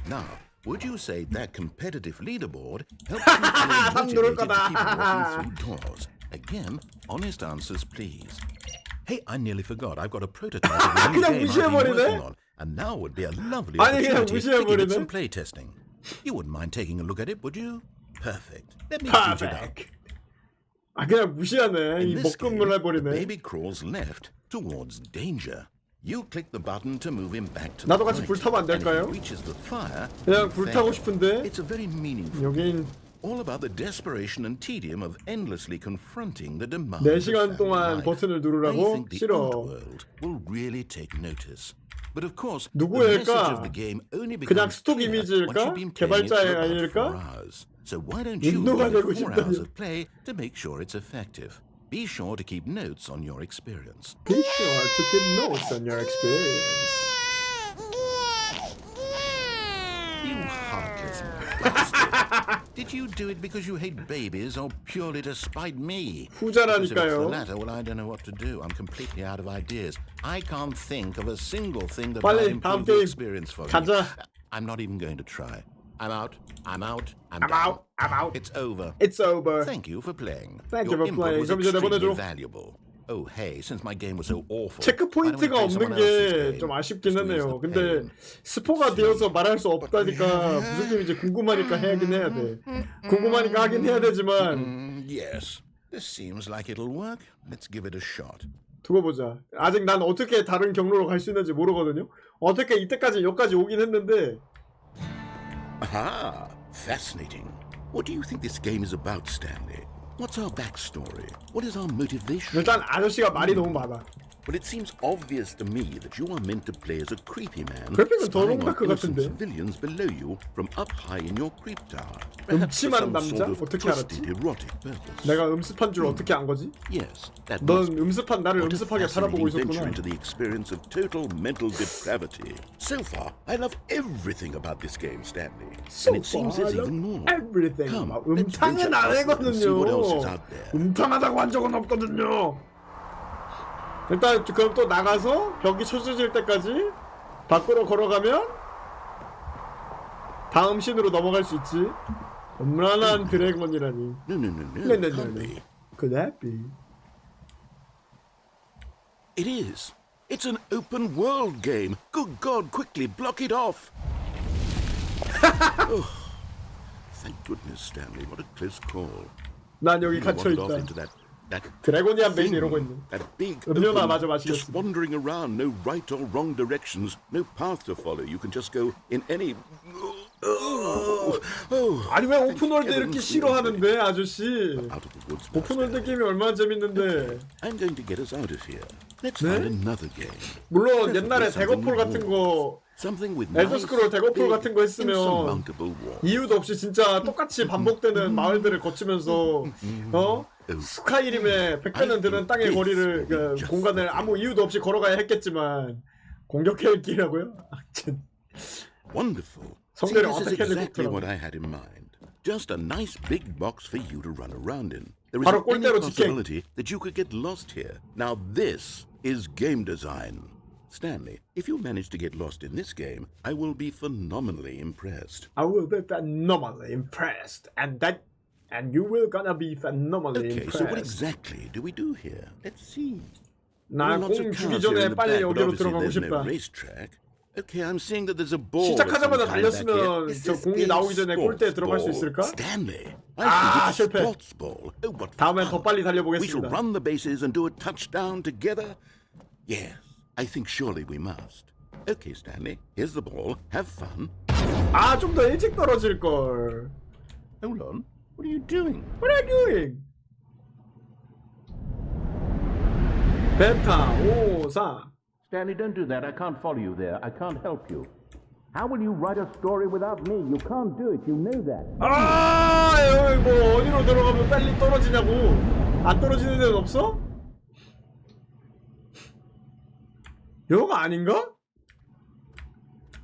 S6: Now, would you say that competitive leaderboard helped you feel motivated to keep walking through doors? Again, honest answers, please. Hey, I nearly forgot. I've got a prototype of a new
S1: 그냥
S6: game I've been
S1: 무시해버리네?
S6: working on, and now would be a lovely
S1: 아니, 그냥
S6: opportunity to give it
S1: 무시해버리네?
S6: some playtesting. You wouldn't mind taking a look at it, would you? Perfect. Let me prove it out.
S1: Perfect. 아 그냥 무시하네. 이
S6: In this game,
S1: 먹금을
S6: the
S1: 해버리네.
S6: baby crawls left towards danger. You click the button to move him back to
S1: 나도
S6: the
S1: 같이
S6: right.
S1: 불타면 안
S6: And if
S1: 될까요?
S6: he reaches the fire,
S1: 그냥
S6: then
S1: 불타고 싶은데
S6: it's a very meaningful.
S1: 여긴
S6: All about the desperation and tedium of endlessly confronting the demands
S1: 4시간
S6: of family
S1: 동안
S6: life.
S1: 버튼을
S6: I
S1: 누르라고?
S6: think the
S1: 싫어.
S6: old world will really take notice. But of course, the
S1: 누구일까?
S6: message of the game only
S1: 그냥
S6: becomes
S1: 스톡
S6: clear
S1: 이미지일까?
S6: once you've been playing it
S1: 개발자의
S6: for about
S1: 아닐까?
S6: 4 hours. So why don't you
S1: 운동화
S6: give
S1: 되고
S6: it 4 hours
S1: 싶다뇨.
S6: of play to make sure it's effective? Be sure to keep notes on your experience.
S1: Be sure to keep notes on your experience.
S6: You heartless bastard. Did you do it because you hate babies or purely to spite me? Because if it's the
S1: 후자라니까요.
S6: latter, well, I don't know what to do. I'm completely out of ideas. I can't think of a single thing that
S1: 빨리
S6: might
S1: 다음
S6: improve the
S1: 게임
S6: experience for you.
S1: 가자.
S6: I'm not even going to try. I'm out. I'm out.
S1: I'm
S6: done.
S1: out. I'm out.
S6: It's over.
S1: It's over.
S6: Thank you for playing.
S1: Thank
S6: Your
S1: you for
S6: input
S1: playing.
S6: was
S1: 그럼 이제
S6: extremely
S1: 내보내줘.
S6: valuable. Oh, hey, since my game was so awful.
S1: 체크
S6: why don't we
S1: 포인트가
S6: play
S1: 없는
S6: someone else's
S1: 게
S6: game?
S1: 좀 아쉽긴
S6: Just lose
S1: 하네요.
S6: the
S1: 근데
S6: pain.
S1: 스포가 되어서 말할 수 없다니까 무슨 게임인지 궁금하니까 해야긴 해야 돼. 궁금하니까 하긴 해야 되지만
S6: Yes, this seems like it'll work. Let's give it a shot.
S1: 두고 보자. 아직 난 어떻게 다른 경로로 갈 수 있는지 모르거든요. 어떻게 이때까지 여기까지 오긴 했는데
S6: Aha, fascinating. What do you think this game is about, Stanley? What's our backstory? What is our motivation?
S1: 일단 아저씨가 말이 너무 많아.
S6: Well, it seems obvious to me that you are meant to play as a creepy man
S1: 그래픽은 더
S6: spying on
S1: 롱다크
S6: innocent
S1: 같은데.
S6: civilians below you from up high in your creep tower. Perhaps for
S1: 음침한
S6: some
S1: 남자?
S6: sort of
S1: 어떻게
S6: twisted
S1: 알았지?
S6: erotic purpose.
S1: 내가 음습한 줄 어떻게 안 거지?
S6: Yes, that
S1: 넌
S6: must be.
S1: 음습한 나를
S6: What a
S1: 음습하게 바라보고
S6: fascinating venture
S1: 있었구나.
S6: into the experience of total mental depravity. So far, I love everything about this game, Stanley.
S1: So
S6: and it seems
S1: far, I
S6: there's
S1: love
S6: even more.
S1: everything.
S6: Come,
S1: 음탕은
S6: let's venture
S1: 안
S6: outward and see what else is
S1: 하거든요.
S6: out there.
S1: 음탕하다고 한 적은 없거든요. 일단 그럼 또 나가서 벽이 쳐져질 때까지 밖으로 걸어가면 다음 신으로 넘어갈 수 있지. 음란한 드래곤이라니.
S6: No, no, no, no.
S1: No, no,
S6: It
S1: no,
S6: can't
S1: no.
S6: be.
S1: Could that be?
S6: It is. It's an open world game. Good God, quickly block it off. Oh, thank goodness, Stanley. What a close call.
S1: 난 여기
S6: You
S1: 갇혀
S6: wandered off
S1: 있다.
S6: into that
S1: 드래곤이란 베이스
S6: thing,
S1: 이러고 있는.
S6: that big
S1: 음료나
S6: open,
S1: 마저
S6: just
S1: 마시겠습니다.
S6: wandering around, no right or wrong directions, no path to follow. You can just go in any. Oh,
S1: 아니 왜 오픈월드
S6: heavens,
S1: 이렇게 싫어하는데 아저씨?
S6: out of the woods.
S1: 오픈월드 게임이 얼마나 재밌는데.
S6: I'm going to get us out of here. Let's
S1: 네?
S6: find another game.
S1: 물론 옛날에 대거폴 같은 거
S6: Something with
S1: 엘더
S6: nice,
S1: 스크롤 대거폴
S6: big,
S1: 같은 거 했으면
S6: insurmountable walls.
S1: 이유도 없이 진짜 똑같이 반복되는 마을들을 거치면서 스카이림의 100배는 드는 땅의 거리를 그 공간을 아무 이유도 없이 걸어가야 했겠지만 공격헬기라고요?
S6: Wonderful. See,
S1: 성대를
S6: this is
S1: 어떻게
S6: exactly
S1: 헬리콥터라고.
S6: what I had in mind. Just a nice big box for you to run around in. There
S1: 바로
S6: isn't any
S1: 꼴대로 직행.
S6: possibility that you could get lost here. Now this is game design. Stanley, if you manage to get lost in this game, I will be phenomenally impressed.
S1: I will be phenomenally impressed and you will gonna be phenomenally
S6: Okay, so what
S1: impressed.
S6: exactly do we do here? Let's see.
S1: 나
S6: There are lots
S1: 공
S6: of
S1: 주기
S6: cars here
S1: 전에
S6: in the
S1: 빨리
S6: back, but
S1: 여기로
S6: obviously
S1: 들어가고
S6: there's no
S1: 싶다.
S6: racetrack. Okay, I'm seeing that there's a ball. of some
S1: 시작하자마자
S6: kind back here.
S1: 달렸으면
S6: Is
S1: 저
S6: this
S1: 공이
S6: a
S1: 나오기 전에 골대에
S6: sports
S1: 들어갈 수
S6: ball?
S1: 있을까?
S6: Stanley,
S1: 아,
S6: I think it's a
S1: 실패.
S6: sports ball. Oh, what
S1: 다음엔 더
S6: fun.
S1: 빨리
S6: We shall
S1: 달려보겠습니다.
S6: run the bases and do a touchdown together. Yes, I think surely we must. Okay, Stanley, here's the ball. Have fun.
S1: 아, 좀 더 일찍 떨어질 걸.
S6: Hold on. What are you doing?
S1: What are you doing? 베타 54.
S8: Stanley, don't do that. I can't follow you there. I can't help you. How will you write a story without me? You can't do it. You know that.
S1: 아, 여기 뭐 어디로 들어가면 빨리 떨어지냐고. 안 떨어지는 데는 없어? 여기가 아닌가?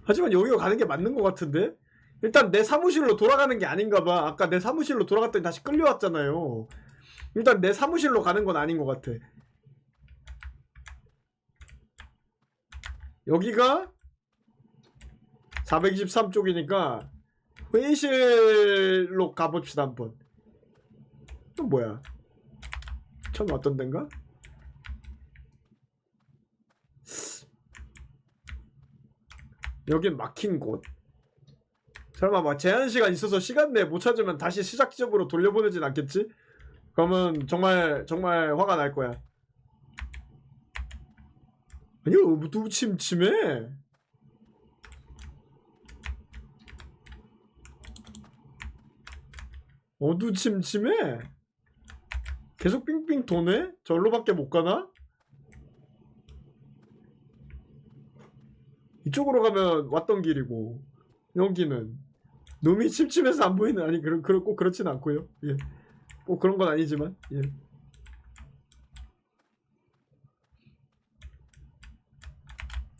S1: 하지만 여기가 가는 게 맞는 것 같은데? 일단 내 사무실로 돌아가는 게 아닌가 봐. 아까 내 사무실로 돌아갔더니 다시 끌려왔잖아요. 일단 내 사무실로 가는 건 아닌 것 같아. 여기가 423쪽이니까 회의실로 가봅시다 한번. 또 뭐야? 처음 왔던 데인가? 여긴 막힌 곳. 설마 막 제한시간 있어서 시간 내에 못 찾으면 다시 시작 지점으로 돌려보내진 않겠지? 그러면 정말 화가 날 거야. 아니 어두침침해. 어두침침해. 계속 삥삥 도네? 절로밖에 못 가나? 이쪽으로 가면 왔던 길이고 여기는 놈이 침침해서 안 보이는 아니 꼭 그렇진 않고요. 예. 꼭 그런 건 아니지만 예.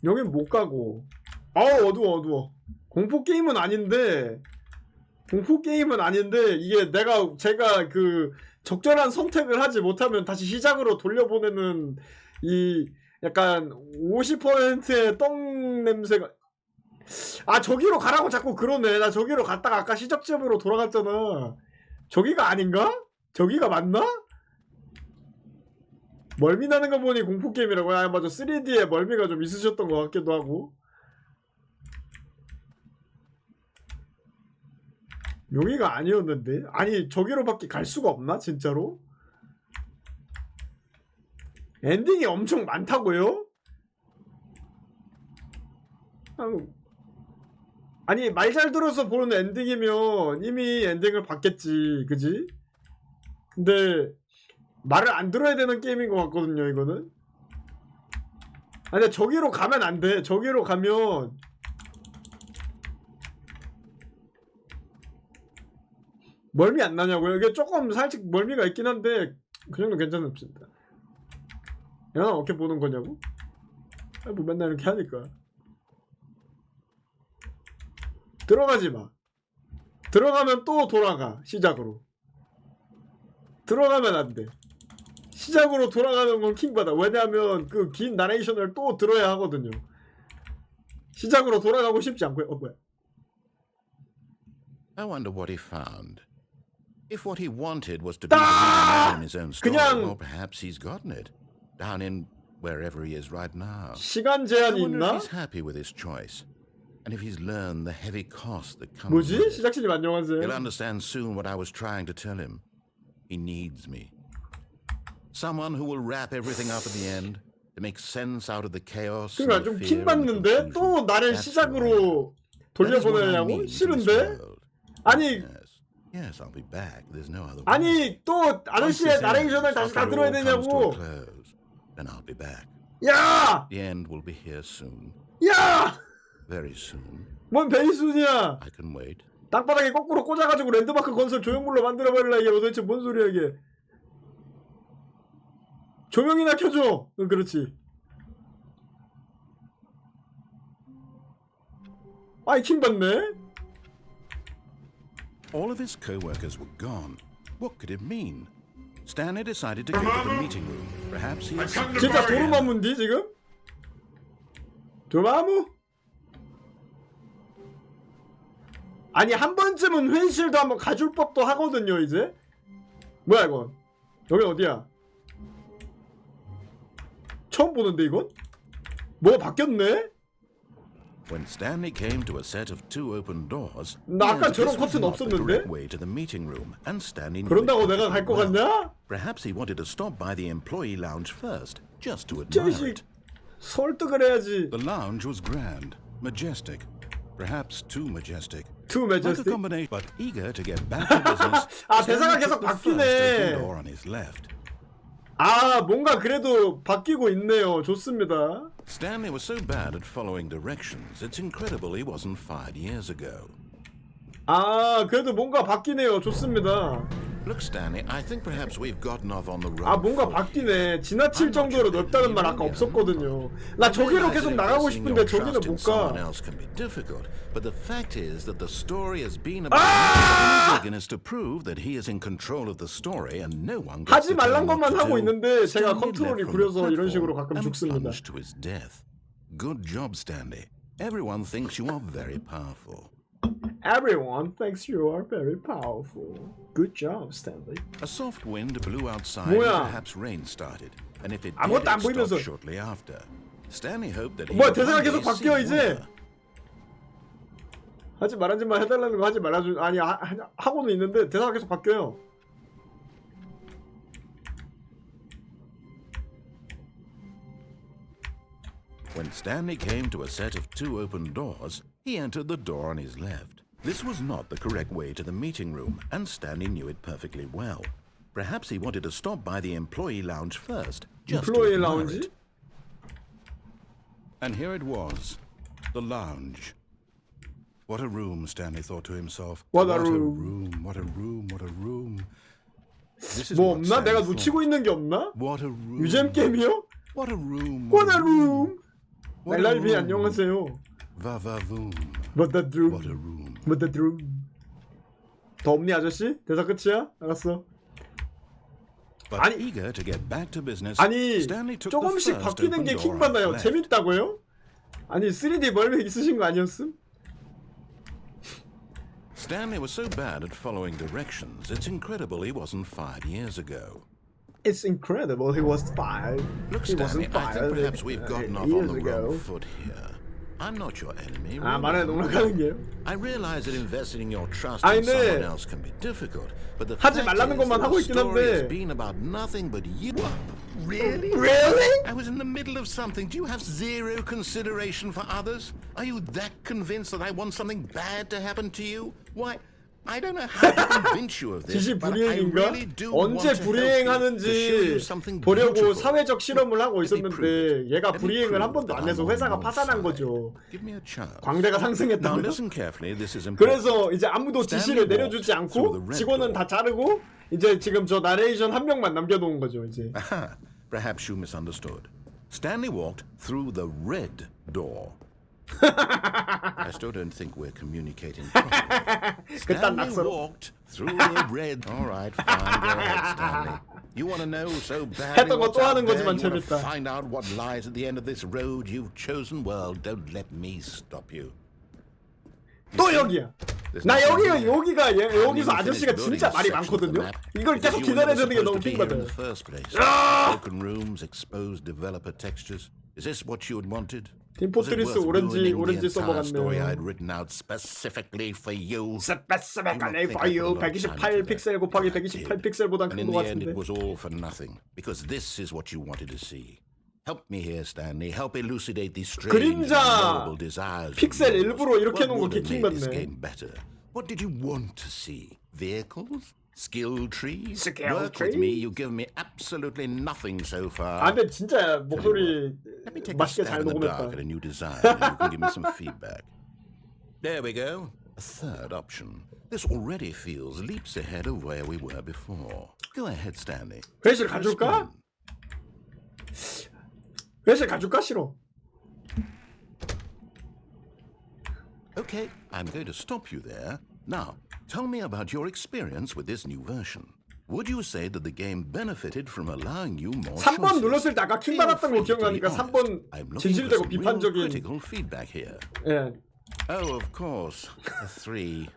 S1: 여긴 못 가고. 아우 어두워. 공포 게임은 아닌데 이게 제가 그 적절한 선택을 하지 못하면 다시 시작으로 돌려보내는 이 약간 50%의 똥 냄새가. 아 저기로 가라고 자꾸 그러네. 나 저기로 갔다가 아까 시작점으로 돌아갔잖아. 저기가 아닌가? 저기가 맞나? 멀미 나는 거 보니 공포 게임이라고. 아 맞아 3D에 멀미가 좀 있으셨던 것 같기도 하고. 여기가 아니었는데? 아니 저기로밖에 갈 수가 없나 진짜로? 엔딩이 엄청 많다고요? 아니 말 잘 들어서 보는 엔딩이면 이미 엔딩을 봤겠지 그지? 근데 말을 안 들어야 되는 게임인 것 같거든요 이거는. 아니 저기로 가면 안 돼. 저기로 가면 멀미 안 나냐고요? 이게 조금 살짝 멀미가 있긴 한데 그 정도 괜찮습니다. 야 어떻게 보는 거냐고? 뭐 맨날 이렇게 하니까. 들어가지 마. 들어가면 또 돌아가 시작으로. 들어가면 안 돼. 시작으로 돌아가는 건 킹받아. 왜냐하면 그 긴 나레이션을 또 들어야 하거든요. 시작으로 돌아가고 싶지 않고요. 뭐야?
S6: I wonder what he found. If what he wanted was to be the leading man in his own story, well, perhaps he's gotten it. Down in wherever he is right now.
S1: 시간
S6: I
S1: 제한이
S6: wonder
S1: 있나?
S6: if he's happy with his choice. And if he's learned the heavy cost that comes
S1: 뭐지?
S6: with it.
S1: 시작신님 안녕하세요.
S6: He'll understand soon what I was trying to tell him. He needs me. Someone who will wrap everything up at the end to make sense out of the chaos.
S1: 그러니까 좀 킹받는데 또 나를 시작으로 돌려보내려고? 싫은데? 아니
S6: Yes, I'll be back. There's no other way.
S1: 아니 또 아저씨의 나레이션을 다시 다 들어야 되냐고.
S6: Then I'll be back.
S1: 야!
S6: The end will be here soon.
S1: 야!
S6: Very soon.
S1: 뭔 베이순이야?
S6: I can wait.
S1: 땅바닥에 거꾸로 꽂아가지고 랜드마크 건설 조형물로 만들어버릴라 이게 도대체 뭔 소리야 이게. 조명이나 켜줘. 응 그렇지. 아이 킹받네.
S6: All of his co-workers were gone. What could it mean? Stanley decided to go to the meeting room. Perhaps he...
S1: 진짜 도루마무인디 지금? 도루마무? 아니 한 번쯤은 회의실도 한번 가줄 법도 하거든요 이제. 뭐야 이건? 여기 어디야? 처음 보는데 이건? 뭐가 바뀌었네?
S6: When Stanley came to a set of two open doors,
S1: 나 아까 저런 커튼 없었는데?
S6: way to the meeting room, and Stanley knew
S1: 그런다고
S6: it
S1: 내가 갈 거 같냐?
S6: Perhaps he wanted to stop by the employee lounge first, just to admire
S1: 자식
S6: it.
S1: 설득을 해야지.
S6: The lounge was grand, majestic, perhaps too majestic.
S1: Too
S6: Like a
S1: majestic.
S6: combination, but eager to get back to business.
S1: 아 대사가
S6: Stanley
S1: 계속
S6: took the first
S1: 바뀌네.
S6: open door on his left.
S1: 아 뭔가 그래도 바뀌고 있네요. 좋습니다.
S6: Stanley was so bad at following directions, it's incredible he wasn't fired years ago.
S1: 아 그래도 뭔가 바뀌네요. 좋습니다.
S6: Look, Stanley, I think perhaps we've gotten off on the wrong
S1: 아 뭔가
S6: foot.
S1: 바뀌네. 지나칠 정도로 넓다는 말 아까 없었거든요. 나 저기로 계속 나가고 싶은데 저기는 못
S6: Someone
S1: 가.
S6: else can be difficult, but the fact is that the story has been about his eagerness to prove that he is in control of the story, and no one gets
S1: 하지
S6: to tell
S1: 말란
S6: him what
S1: 것만
S6: to
S1: 하고
S6: do.
S1: 있는데 제가
S6: Stanley
S1: 컨트롤이
S6: left from
S1: 구려서
S6: the
S1: 이런 식으로
S6: platform
S1: 가끔
S6: and
S1: 죽습니다.
S6: plunged to his death. Good job, Stanley. Everyone thinks you are very powerful.
S1: Everyone thinks you are very powerful. Good job, Stanley.
S6: A soft wind blew outside,
S1: 뭐야?
S6: and perhaps rain started. And if it did,
S1: 아무것도 안
S6: it
S1: 보이면서.
S6: stopped shortly after. Stanley hoped that he
S1: 뭐야
S6: would
S1: 대사가
S6: one day
S1: 계속
S6: see
S1: 바뀌어 이제.
S6: wonder.
S1: 하지 말아주면 해달라는 거 하지 말아주. 아니 하고는 있는데 대사가 계속 바뀌어요.
S6: When Stanley came to a set of two open doors, he entered the door on his left. This was not the correct way to the meeting room, and Stanley knew it perfectly well. Perhaps he wanted to stop by the employee lounge first, just to
S1: Employee
S6: admire
S1: lounge?
S6: it. And here it was, the lounge. What a room, Stanley thought to himself.
S1: What a
S6: What a
S1: room.
S6: room, what a room, what a room. This is
S1: 뭐
S6: what
S1: 없나? 내가
S6: Stanley
S1: 놓치고 있는 게 없나?
S6: thought. What a room.
S1: 유잼 게임이요?
S6: What a room.
S1: What a room.
S6: What a
S1: 멜랄비
S6: room.
S1: 안녕하세요.
S6: Va-va-voom.
S1: What a room.
S6: What a room.
S1: What a room. 더 없니 아저씨? 대사 끝이야? 알았어.
S6: But
S1: 아니-
S6: eager to get back to business,
S1: 아니
S6: Stanley took the
S1: 조금씩
S6: first
S1: 바뀌는
S6: open
S1: 게
S6: door
S1: 킹받나요?
S6: and left.
S1: 재밌다고요? 아니 3D 멀미 있으신 거 아니었음?
S6: Stanley was so bad at following directions, it's incredible he wasn't 5 years ago.
S1: It's incredible. He was 5.
S6: Look,
S1: He
S6: Stanley,
S1: wasn't
S6: I think
S1: 5
S6: perhaps we've gotten off on
S1: years
S6: the
S1: ago.
S6: wrong foot here. I'm not your enemy.
S1: 아
S6: really.
S1: 말에 농락하는 게요?
S6: I realize that investing your trust
S1: 아니,
S6: in someone
S1: 네.
S6: else can be difficult, but the
S1: 하지
S6: fact
S1: 말라는
S6: is
S1: 것만
S6: that
S1: 하고
S6: the
S1: 있긴
S6: story has
S1: 한데.
S6: been about nothing but you. Really?
S1: Really?
S6: I was in the middle of something. Do you have zero consideration for others? Are you that convinced that I want something bad to happen to you? Why? I don't know how to convince you of this,
S1: 지시
S6: but I
S1: 불이행인가?
S6: really do want
S1: 언제
S6: to help you, to show you
S1: 불이행하는지
S6: something
S1: 보려고
S6: beautiful.
S1: 사회적 실험을 하고
S6: Let me prove
S1: 있었는데
S6: it.
S1: 얘가
S6: Let me
S1: 불이행을 한
S6: prove
S1: 번도
S6: that
S1: 안 해서
S6: I'm on
S1: 회사가
S6: your
S1: 파산한
S6: side.
S1: 거죠.
S6: Give me a chance.
S1: 광대가
S6: Now
S1: 상승했다고요?
S6: listen carefully. This is important.
S1: 그래서 이제 아무도 지시를
S6: Stanley
S1: 내려주지
S6: walked through
S1: 않고
S6: the red
S1: 직원은
S6: door.
S1: 다 자르고 이제 지금 저 나레이션 한 명만 남겨놓은 거죠 이제.
S6: Aha, perhaps you misunderstood. Stanley walked through the red door. I still don't think we're communicating properly.
S1: 그딴
S6: Stanley
S1: 낙서로.
S6: walked through the red. All right, fine. Go ahead, Stanley. You want to know so badly
S1: 했던 거
S6: what's
S1: 또
S6: out
S1: 하는
S6: there?
S1: 거지만
S6: You want to
S1: 재밌다.
S6: find out what lies at the end of this road you've chosen? Well, don't let me stop you.
S1: 또 여기야.
S6: There's
S1: 나
S6: nothing
S1: 여기가
S6: here.
S1: 여기서 아저씨가 진짜 말이 많거든요. 이걸 계속 기다려야 되는 게 너무 핑받아요.
S6: Broken rooms, exposed developer textures. Is this what you had wanted?
S1: 팀
S6: Was it
S1: 포트리스
S6: worth ruining
S1: 오렌지
S6: the
S1: 서버
S6: entire story
S1: 같네요.
S6: I'd written out specifically for you?
S1: 스페시픽하네 파이어 128 픽셀 곱하기 128 픽셀보단
S6: And
S1: 큰
S6: in
S1: 거
S6: the end,
S1: 같은데.
S6: it was all for nothing because this is what you wanted to see. Help me here, Stanley. Help elucidate these strange and
S1: 그림자
S6: unknowable desires. of
S1: 픽셀
S6: yours.
S1: 일부러 이렇게
S6: What
S1: 해놓은 거
S6: would have
S1: 개킹
S6: made this
S1: 같네.
S6: game better? What did you want to see? Vehicles? Skill trees?
S1: Skill
S6: Work with me.
S1: tree?
S6: You've given me absolutely nothing so far.
S1: 아 근데 진짜 목소리
S6: Let me take a
S1: 맛있게
S6: stab
S1: 잘
S6: in the dark
S1: 녹음했다.
S6: at a new design and you can give me some feedback. There we go. A third option. This already feels leaps ahead of where we were before. Go ahead, Stanley.
S1: 회실 가줄까? 회실 가줄까? 싫어.
S6: Okay, I'm going to stop you there. Now, tell me about your experience with this new version. Would you say that the game benefited from allowing you more
S1: 3번
S6: choices?
S1: 눌렀을 때 아까 킹
S6: Feel
S1: 받았던 거
S6: free to be
S1: 기억나니까
S6: honest.
S1: 3번
S6: I'm looking for
S1: 진실되고
S6: some real
S1: 비판적인.
S6: critical feedback here.
S1: 예.
S6: Oh, of course. A 3.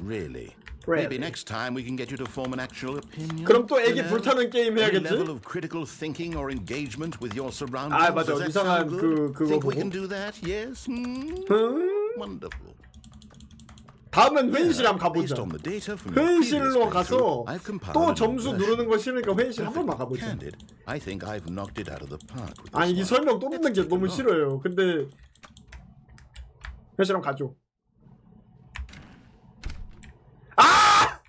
S6: Really?
S1: Really?
S6: Maybe next time we can get you to form an actual opinion.
S1: 그럼 또 애기
S6: You know?
S1: 불타는 게임
S6: Any
S1: 해야겠지?
S6: level of critical thinking or engagement with your surroundings.
S1: 아, 맞아.
S6: Does that
S1: 이상한
S6: sound good?
S1: 그거
S6: Think we
S1: 보고.
S6: can do that? Yes? Wonderful.
S1: 다음엔 회의실 한번
S6: Based
S1: 가보자.
S6: on the data from your previous
S1: 회의실로 가서
S6: playthrough, I've compiled
S1: 또
S6: a new
S1: 점수
S6: version.
S1: 누르는 거 싫으니까 회의실 한 번만
S6: Perfectly
S1: 가보자.
S6: candid, I think I've knocked it out of the park with this
S1: 아니 이
S6: one.
S1: 설명 또 듣는 게
S6: Let's take a
S1: 너무
S6: look.
S1: 싫어요. 근데 회의실 한번 가죠. 아!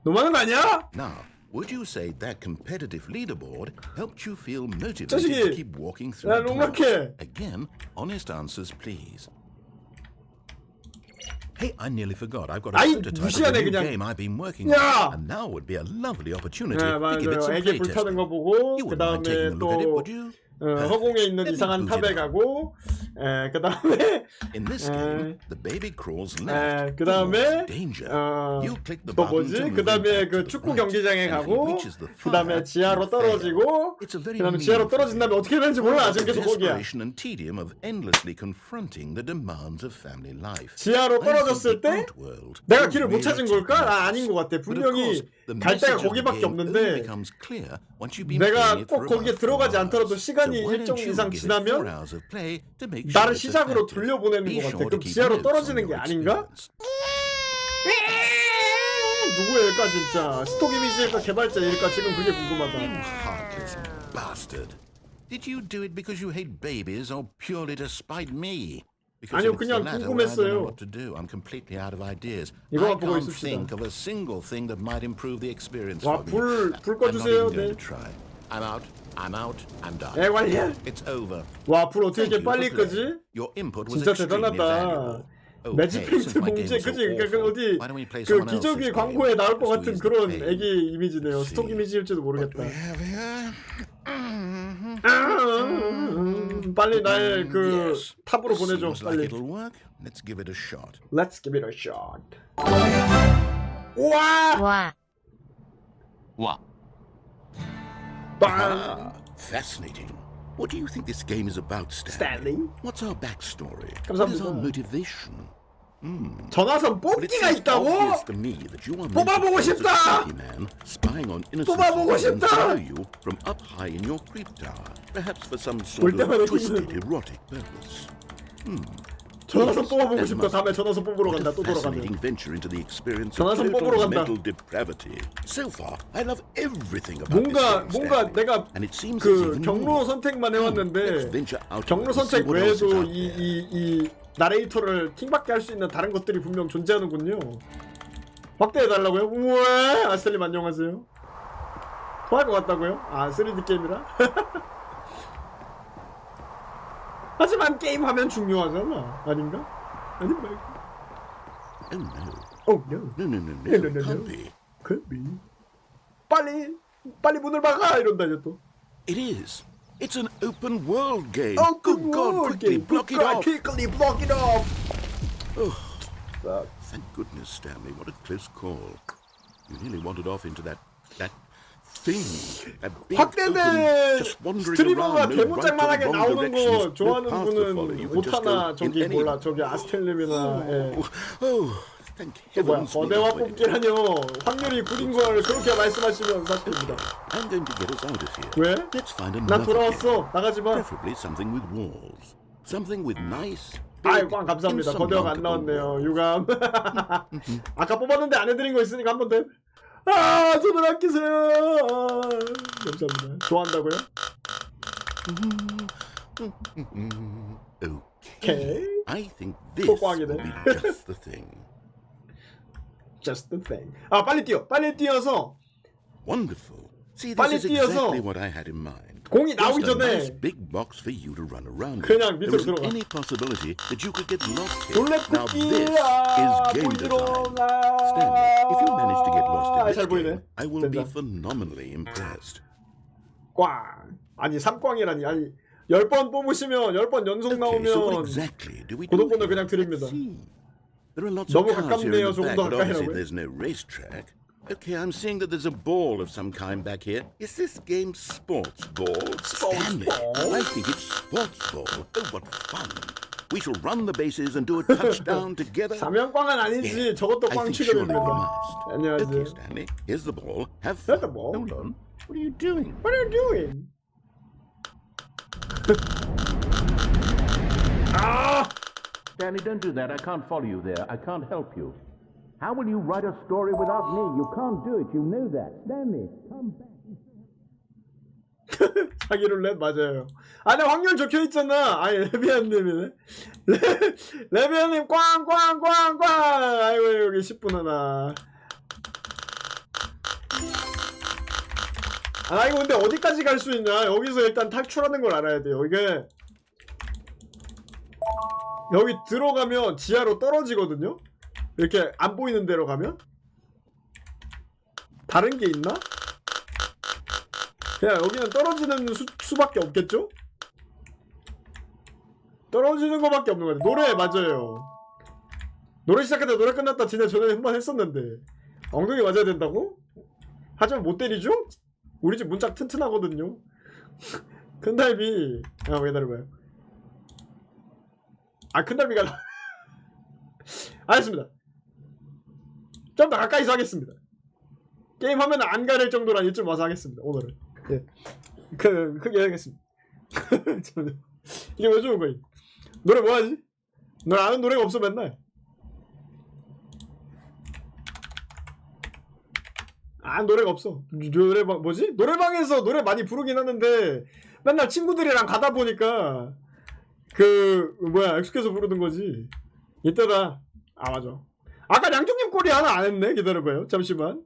S1: 너무하는 거 아니야?
S6: Now, would you say that competitive leaderboard helped you feel motivated
S1: 자식이,
S6: to keep walking through
S1: 야,
S6: the
S1: 농락해.
S6: doors? Again, honest answers, please. Hey, I nearly forgot. I've got a
S1: 아이,
S6: prototype of
S1: 무시하네,
S6: the new
S1: 그냥.
S6: game I've been working
S1: 야!
S6: on, and now would be a lovely opportunity
S1: 네,
S6: to give it
S1: 맞아요.
S6: some
S1: 애기
S6: play
S1: 불타는
S6: testing.
S1: 거 보고
S6: You
S1: 그
S6: wouldn't mind taking
S1: 다음에
S6: a look at it,
S1: 또
S6: would you?
S1: 허공에 있는
S6: Let me
S1: 이상한
S6: boot
S1: 탑에
S6: it up.
S1: 가고 그 다음에
S6: In this game, the baby crawls
S1: 에,
S6: left.
S1: 그 다음에
S6: towards danger. You click the
S1: 또
S6: button
S1: 뭐지?
S6: to move
S1: 그 다음에
S6: back to
S1: 그
S6: the
S1: 축구
S6: right.
S1: 경기장에
S6: And if he
S1: 가고
S6: reaches the
S1: 그 다음에
S6: fire,
S1: 지하로
S6: you fail.
S1: 떨어지고
S6: It's a very
S1: 그 다음에 지하로
S6: meaningful
S1: 떨어진 다음에 어떻게 되는지 몰라. 지금 계속 거기야.
S6: desperation and tedium of endlessly confronting the demands of family life.
S1: 지하로
S6: I think
S1: 떨어졌을
S6: the
S1: 때
S6: Outworld
S1: 내가
S6: will
S1: 길을 못
S6: really
S1: 찾은
S6: take
S1: 걸까? 나
S6: notice.
S1: 아닌 것 같아.
S6: But of
S1: 분명히
S6: course, the
S1: 갈 데가
S6: message of the
S1: 거기밖에
S6: game only
S1: 없는데
S6: becomes clear once you've been
S1: 내가
S6: playing it
S1: 꼭
S6: for
S1: 거기에
S6: about 4
S1: 들어가지 않더라도
S6: hours.
S1: 시간이
S6: So why
S1: 일정
S6: don't you
S1: 이상
S6: give it 4
S1: 지나면
S6: hours of play to make sure
S1: 나를
S6: it's
S1: 시작으로
S6: effective.
S1: 돌려보내는
S6: Be
S1: 것 같아.
S6: sure to
S1: 그럼
S6: keep
S1: 지하로
S6: notes on
S1: 떨어지는 게
S6: your
S1: 아닌가?
S6: experience.
S1: 누구일까 진짜? 스톡 이미지일까 개발자일까? 지금 그게
S6: You
S1: 궁금하다.
S6: heartless bastard. Did you do it because you hate babies or purely to spite me? Because
S1: 아니요,
S6: if it's
S1: 그냥
S6: the latter, well, I don't
S1: 궁금했어요.
S6: know what to do. I'm completely out of ideas.
S1: 이거만
S6: I
S1: 보고
S6: can't
S1: 있읍시다.
S6: think of a single thing that might improve the experience
S1: 와,
S6: for me.
S1: 불
S6: I'm
S1: 꺼주세요.
S6: not even going
S1: 네.
S6: to try. I'm out. I'm out. I'm done.
S1: 애 관리야.
S6: It's over.
S1: 와, 불 어떻게
S6: Thank
S1: 이렇게
S6: you for
S1: 빨리
S6: playing.
S1: 끄지?
S6: Your input was
S1: 진짜
S6: extremely
S1: 대단하다.
S6: valuable.
S1: 매직 페인트 봉지 그지? 그러니까 어디 그 기저귀 광고에 나올 것 같은 그런 애기 이미지네요. 스톡 이미지일지도 모르겠다. 빨리 날 그 탑으로 보내줘. 빨리.
S6: Let's give it a shot.
S1: Let's give it a shot. 우와!
S3: 와.
S5: 와,
S6: Ah, fascinating. What do you think this game is about, Stanley?
S1: Stanley?
S6: What's our backstory? What is our
S1: 감사합니다.
S6: motivation?
S1: 전화선
S6: But it
S1: 뽑기가
S6: seems
S1: 있다고?
S6: obvious to me that you are meant to
S1: 뽑아보고
S6: pose as a
S1: 싶다!
S6: creepy man spying on innocent
S1: 뽑아보고
S6: citizens
S1: 싶다!
S6: below you from up high in your creep tower, perhaps for some
S1: 볼
S6: sort
S1: 때마다
S6: of twisted
S1: 느끼는-
S6: erotic purpose.
S1: 전화선 뽑아보고
S6: As
S1: 싶다.
S6: must
S1: 다음에 전화선 뽑으러
S6: What
S1: 간다.
S6: a
S1: 또 돌아가네.
S6: fascinating venture into the experience of
S1: 전화선 뽑으러
S6: total
S1: 간다.
S6: mental depravity. So far, I love everything about
S1: 뭔가
S6: this game,
S1: 뭔가
S6: Stanley.
S1: 내가
S6: And it seems
S1: 그
S6: there's even
S1: 경로
S6: more.
S1: 선택만
S6: Let's
S1: 해왔는데
S6: venture out
S1: 경로
S6: and see
S1: 선택
S6: what else is
S1: 외에도
S6: out there.
S1: 이 나레이터를 킹받게 할 수 있는 다른 것들이 분명 존재하는군요. 확대해달라고요? 우와! 아스텔님 안녕하세요. 토할 것 같다고요? 아 3D 게임이라? 하지만 게임하면 중요하잖아. 아닌가? 아닌 말고.
S6: Oh no.
S1: Oh no.
S6: No, no, no, no.
S1: No, no, no,
S6: Can't
S1: no.
S6: be.
S1: Could be. 빨리 문을 막아! 이런다 이제 또.
S6: It is. It's an open world game.
S1: Oh,
S6: good God, quickly block it off.
S1: Quickly block it off.
S6: Thank goodness, Stanley. What a close call. You nearly wandered off into that thing. That big
S1: 확대된
S6: open, just wandering
S1: 스트리머가
S6: around, no right or
S1: 대문짝만하게
S6: wrong
S1: 나오는
S6: directions,
S1: 거 좋아하는
S6: no path to follow.
S1: 분은
S6: You could just
S1: 못하나
S6: go
S1: 저기
S6: in any-
S1: 몰라 저기 아스텔님이나 예.
S6: Oh, thank
S1: 뭐야
S6: heavens.
S1: 거대화
S6: we avoided it.
S1: 뽑기라뇨 확률이 9인 걸 그렇게 말씀하시면 사실입니다.
S6: I'm going to get us out of here.
S1: 왜?
S6: Let's find
S1: 난
S6: another game.
S1: 돌아왔어 나가지마.
S6: Preferably something with walls. Something with nice.
S1: 아이
S6: big,
S1: 꽝 감사합니다. 거대화가 안
S6: insurmountable
S1: 나왔네요.
S6: walls.
S1: 유감. 아까 뽑았는데 안 해드린 거 있으니까 한 번 더. 아 손을 아끼세요. 아, 감사합니다. 좋아한다고요?
S6: Okay.
S1: 오케이.
S6: I think this
S1: 꽝이네.
S6: will be just the thing.
S1: Just the thing. 아 빨리 뛰어. 빨리 뛰어서
S6: Wonderful. See,
S1: 빨리
S6: this is
S1: 뛰어서
S6: exactly what I had in mind.
S1: 공이 나오기
S6: Just a nice
S1: 전에
S6: big box for you to run around.
S1: 그냥
S6: in.
S1: 밑으로
S6: There isn't
S1: 들어가.
S6: any possibility that you could get lost here.
S1: 놀래
S6: Now
S1: 쿠키
S6: this is game design. Stanley, if you manage to get lost in
S1: 잘
S6: this
S1: 보이네.
S6: game, I will be
S1: 된다.
S6: phenomenally impressed.
S1: 꽝. 아니 3꽝이라니. 아니 10번 뽑으시면 10번 연속
S6: Okay, so what
S1: 나오면
S6: exactly do we do
S1: 구독번호
S6: here?
S1: 그냥 드립니다.
S6: Let's see. There are lots
S1: 너무
S6: of cars here
S1: 가깝네요.
S6: in the
S1: 조금
S6: back,
S1: 더
S6: but
S1: 가까이
S6: obviously
S1: 하라고요?
S6: there's no racetrack. Okay, I'm seeing that there's a ball of some kind back here. Is this game sports ball? Stanley,
S1: ball?
S6: I think it's sports ball. Oh, what fun! We shall run the bases and do a touchdown together.
S1: 사면꽝은 아니지. 저것도
S6: I
S1: 꽝
S6: think surely we
S1: 취급입니다.
S6: must.
S1: 안녕하세요.
S6: Okay, Stanley, here's the ball. Have
S1: Here's
S6: fun.
S1: the ball.
S6: Hold on. What are you doing?
S1: What are you doing? 아!
S8: Stanley, don't do that. I can't follow you there. I can't help you. How will you write a story without me? You can't do it. You know that. Stanley, come back.
S1: 자기 룰렛 맞아요. 아니 확률 적혀 있잖아. 아니 레비안님이네. 레비안님 꽝꽝꽝꽝. 아이고 여기 10분 하나. 아 이거 근데 어디까지 갈 수 있냐? 여기서 일단 탈출하는 걸 알아야 돼요. 이게 여기 들어가면 지하로 떨어지거든요. 이렇게 안 보이는 데로 가면 다른 게 있나? 그냥 여기는 떨어지는 수밖에 없겠죠? 떨어지는 거밖에 없는 거 같아요. 노래 맞아요. 노래 시작했다 노래 끝났다 진짜 전에 한번 했었는데 엉덩이 맞아야 된다고? 하지만 못 때리죠? 우리 집 문짝 튼튼하거든요. 큰달비 아 기다려봐요. 아 큰달비가 알겠습니다. 좀 더 가까이서 하겠습니다. 게임 화면을 안 가릴 정도란 이쯤 와서 하겠습니다. 오늘은 예. 크게 하겠습니다. 이게 왜 좋은 거임? 노래 뭐 하지? 너 아는 노래가 없어 맨날. 아 노래가 없어. 노래방 뭐지? 노래방에서 노래 많이 부르긴 하는데 맨날 친구들이랑 가다 보니까 그 뭐야 익숙해서 부르는 거지. 이때다. 아 맞아. 아까 양쪽님 꼴이 하나 안 했네. 기다려봐요. 잠시만.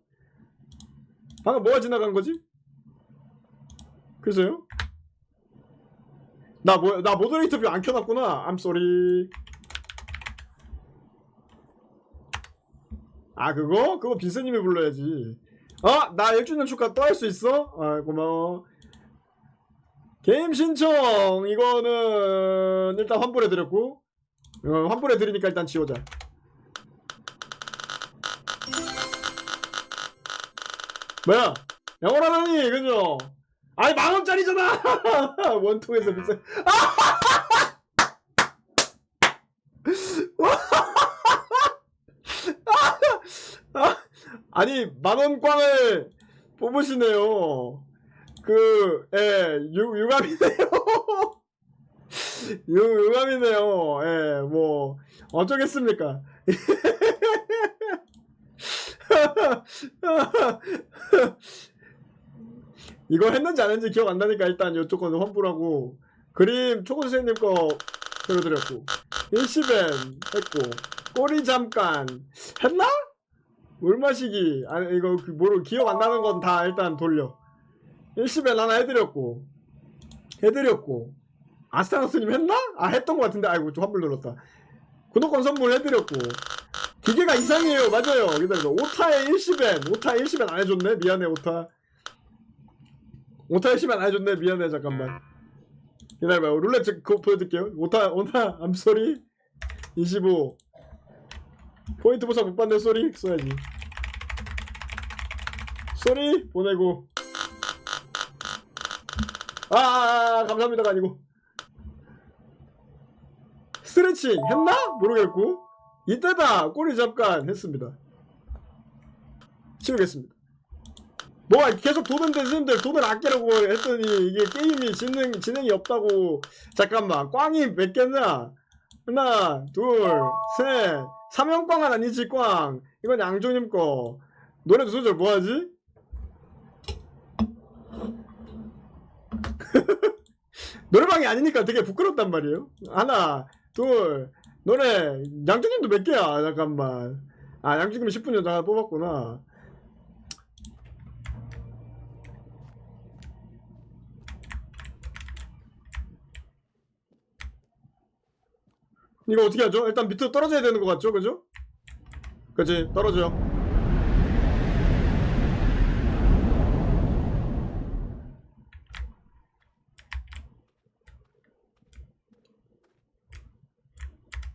S1: 방금 뭐가 지나간 거지? 글쎄요. 나 모더레이터 뷰 안 켜놨구나. I'm sorry. 아 그거? 그거 빈스님이 불러야지. 나 1주년 축하 또 할 수 있어? 아 고마워. 게임 신청 이거는 일단 환불해드렸고, 환불해드리니까 일단 지우자. 뭐야 영원하다니 그죠? 아니 10,000원짜리잖아. 원통에서 비싸. 아니 10,000원 꽝을 뽑으시네요. 유감이네요. 유감이네요. 뭐 어쩌겠습니까. 이거 했는지 안 했는지 기억 안 나니까 일단 이쪽 거는 환불하고, 그림 초코 선생님 거 그려드렸고, 일시벤 했고, 꼬리 잠깐 했나? 물 마시기 아니 이거 뭐로 기억 안 나는 건 다 일단 돌려. 일시벤 하나 해드렸고 아스타노스님 했나? 했던 것 같은데 아이고 좀 환불 눌렀다. 구독권 선물 해드렸고, 기계가 이상해요. 맞아요. 기다려. 오타에 일시벤 안 해줬네. 미안해 오타 1시벤 안 해줬네. 미안해 잠깐만 기다려봐요. 룰렛 그거 보여드릴게요. 오타 I'm sorry. 25 포인트 보상 못 받네. 쏘리 써야지. 쏘리 보내고. 감사합니다가 아니고 스트레칭 했나? 모르겠고, 이때다 꼬리 잠깐 했습니다. 치우겠습니다. 뭐가 계속 도는데 선생님들 돈을 아끼라고 했더니 이게 게임이 진행이 없다고. 잠깐만 꽝이 몇 개냐? 하나 둘셋 3형 꽝은 아니지. 꽝 이건 양조님 거. 노래 2소절 뭐하지? 노래방이 아니니까 되게 부끄럽단 말이에요. 하나 둘 노래. 양조님도 몇 개야? 잠깐만. 양조님 10분 여자 뽑았구나. 이거 어떻게 하죠? 일단 밑으로 떨어져야 되는 것 같죠? 그죠? 그치 떨어져.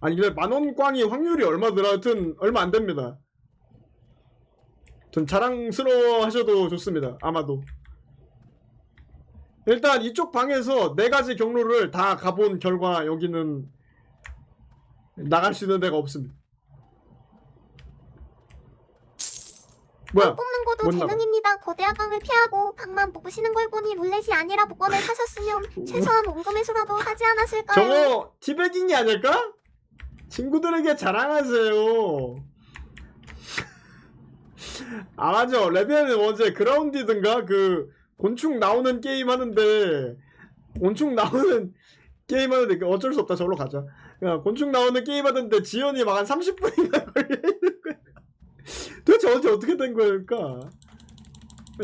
S1: 아니 근데 10,000원 꽝이 확률이 얼마더라? 하여튼 얼마 안 됩니다. 전 자랑스러워 하셔도 좋습니다. 아마도. 일단 이쪽 방에서 4가지 경로를 다 가본 결과 여기는 나갈 수 있는 데가 없습니다. 뭐야?
S4: 뽑는 것도
S1: 못 나가.
S4: 재능입니다. 거대한 방을 피하고 방만 뽑으시는 걸 보니 룰렛이 아니라 복권을 사셨으면 최소한 원금에서라도 하지 않았을까요?
S1: 저거 티베깅이 아닐까? 친구들에게 자랑하세요. 맞아. 레벨은 어제 그라운디든가 그 곤충 나오는 게임 하는데, 어쩔 수 없다. 저로 가자. 야, 곤충 나오는 게임 하던데 지연이 막 한 30분인가 걸려있는 거야. 도대체 어떻게 된 거일까?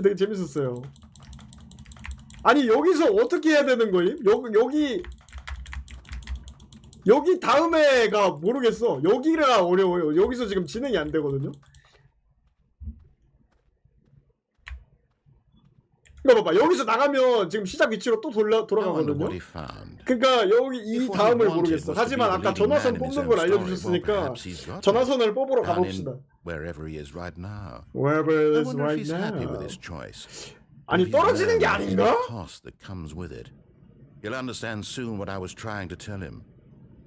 S1: 되게 재밌었어요. 아니 여기서 어떻게 해야 되는 거임? 여기 다음에가 모르겠어. 여기가 어려워요. 여기서 지금 진행이 안 되거든요. 이거 봐봐. 여기서 나가면 지금 시작 위치로 또 돌아가거든요. 그러니까 여기 이 다음을 모르겠어. 하지만 아까 전화선 뽑는 걸 알려주셨으니까 전화선을 뽑으러 가봅시다.
S6: Wherever he is right now.
S1: Wherever
S6: I
S1: is
S6: wonder if
S1: right
S6: he's happy with
S1: now.
S6: his choice.
S1: 아니
S6: If he's
S1: 떨어지는 게
S6: learned the
S1: 아닌가?
S6: cost that comes with it. He'll understand soon what I was trying to tell him.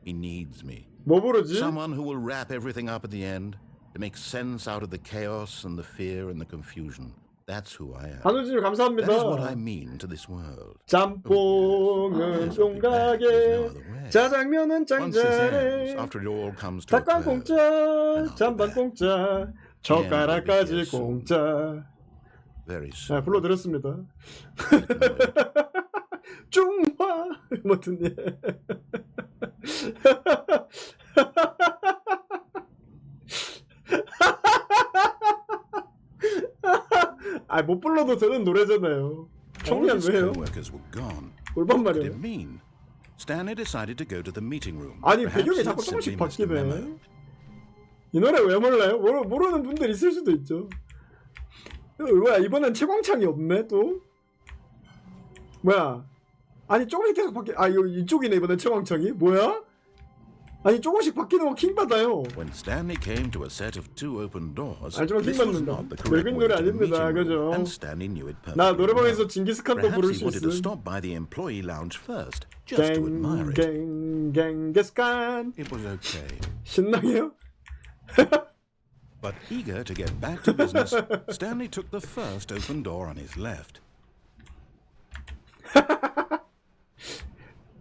S6: He needs me.
S1: 뭐 부르지?
S6: Someone who will wrap everything up at the end to make sense out of the chaos and the fear and the confusion. That's who I am.
S1: 한우진님 감사합니다.
S6: That is what I mean to this world.
S1: 짬뽕은 쫑가게, 짜장면은
S6: Once this ends,
S1: 짱짜래,
S6: after it all comes to a
S1: 닭강
S6: close,
S1: 공짜, 잔반 공짜, 젓가락까지
S6: soon.
S1: 공짜.
S6: very soon.
S1: 불러드렸습니다. 중화 뭐든 예. 못 불러도 되는 노래잖아요.
S6: All
S1: 청년
S6: of his
S1: 왜요?
S6: co-workers were gone.
S1: 꼴반
S6: What did it
S1: 말이에요.
S6: mean? Stanley decided to go to the meeting room.
S1: 아니
S6: Perhaps
S1: 배경이
S6: he
S1: 자꾸
S6: had simply
S1: 조금씩
S6: missed a
S1: 바뀌네.
S6: memo.
S1: 이 노래 왜 몰라요? 모르는 분들 있을 수도 있죠. 뭐야 이번엔 채광창이 없네 또? 뭐야? 아니 조금씩 계속 바뀌. 아 이쪽이네 이번엔 채광창이? 뭐야? 아니 조금씩 바뀌는 거 킹 받아요.
S6: When Stanley came to a set of two open doors,
S1: 알지만 킹
S6: this was
S1: 받는다.
S6: not the correct
S1: 늙은
S6: way
S1: 노래
S6: to the
S1: 아닙니다.
S6: meeting
S1: 그죠?
S6: room, and Stanley knew it
S1: 나
S6: perfectly
S1: 노래방에서
S6: well.
S1: 징기스칸도 부를
S6: Perhaps he
S1: 수
S6: wanted to
S1: 있음.
S6: stop by the employee lounge first, just to admire it.
S1: 갱갱갱스칸
S6: It was okay.
S1: 신나게요?
S6: But eager to get back to business, Stanley took the first open door on his left.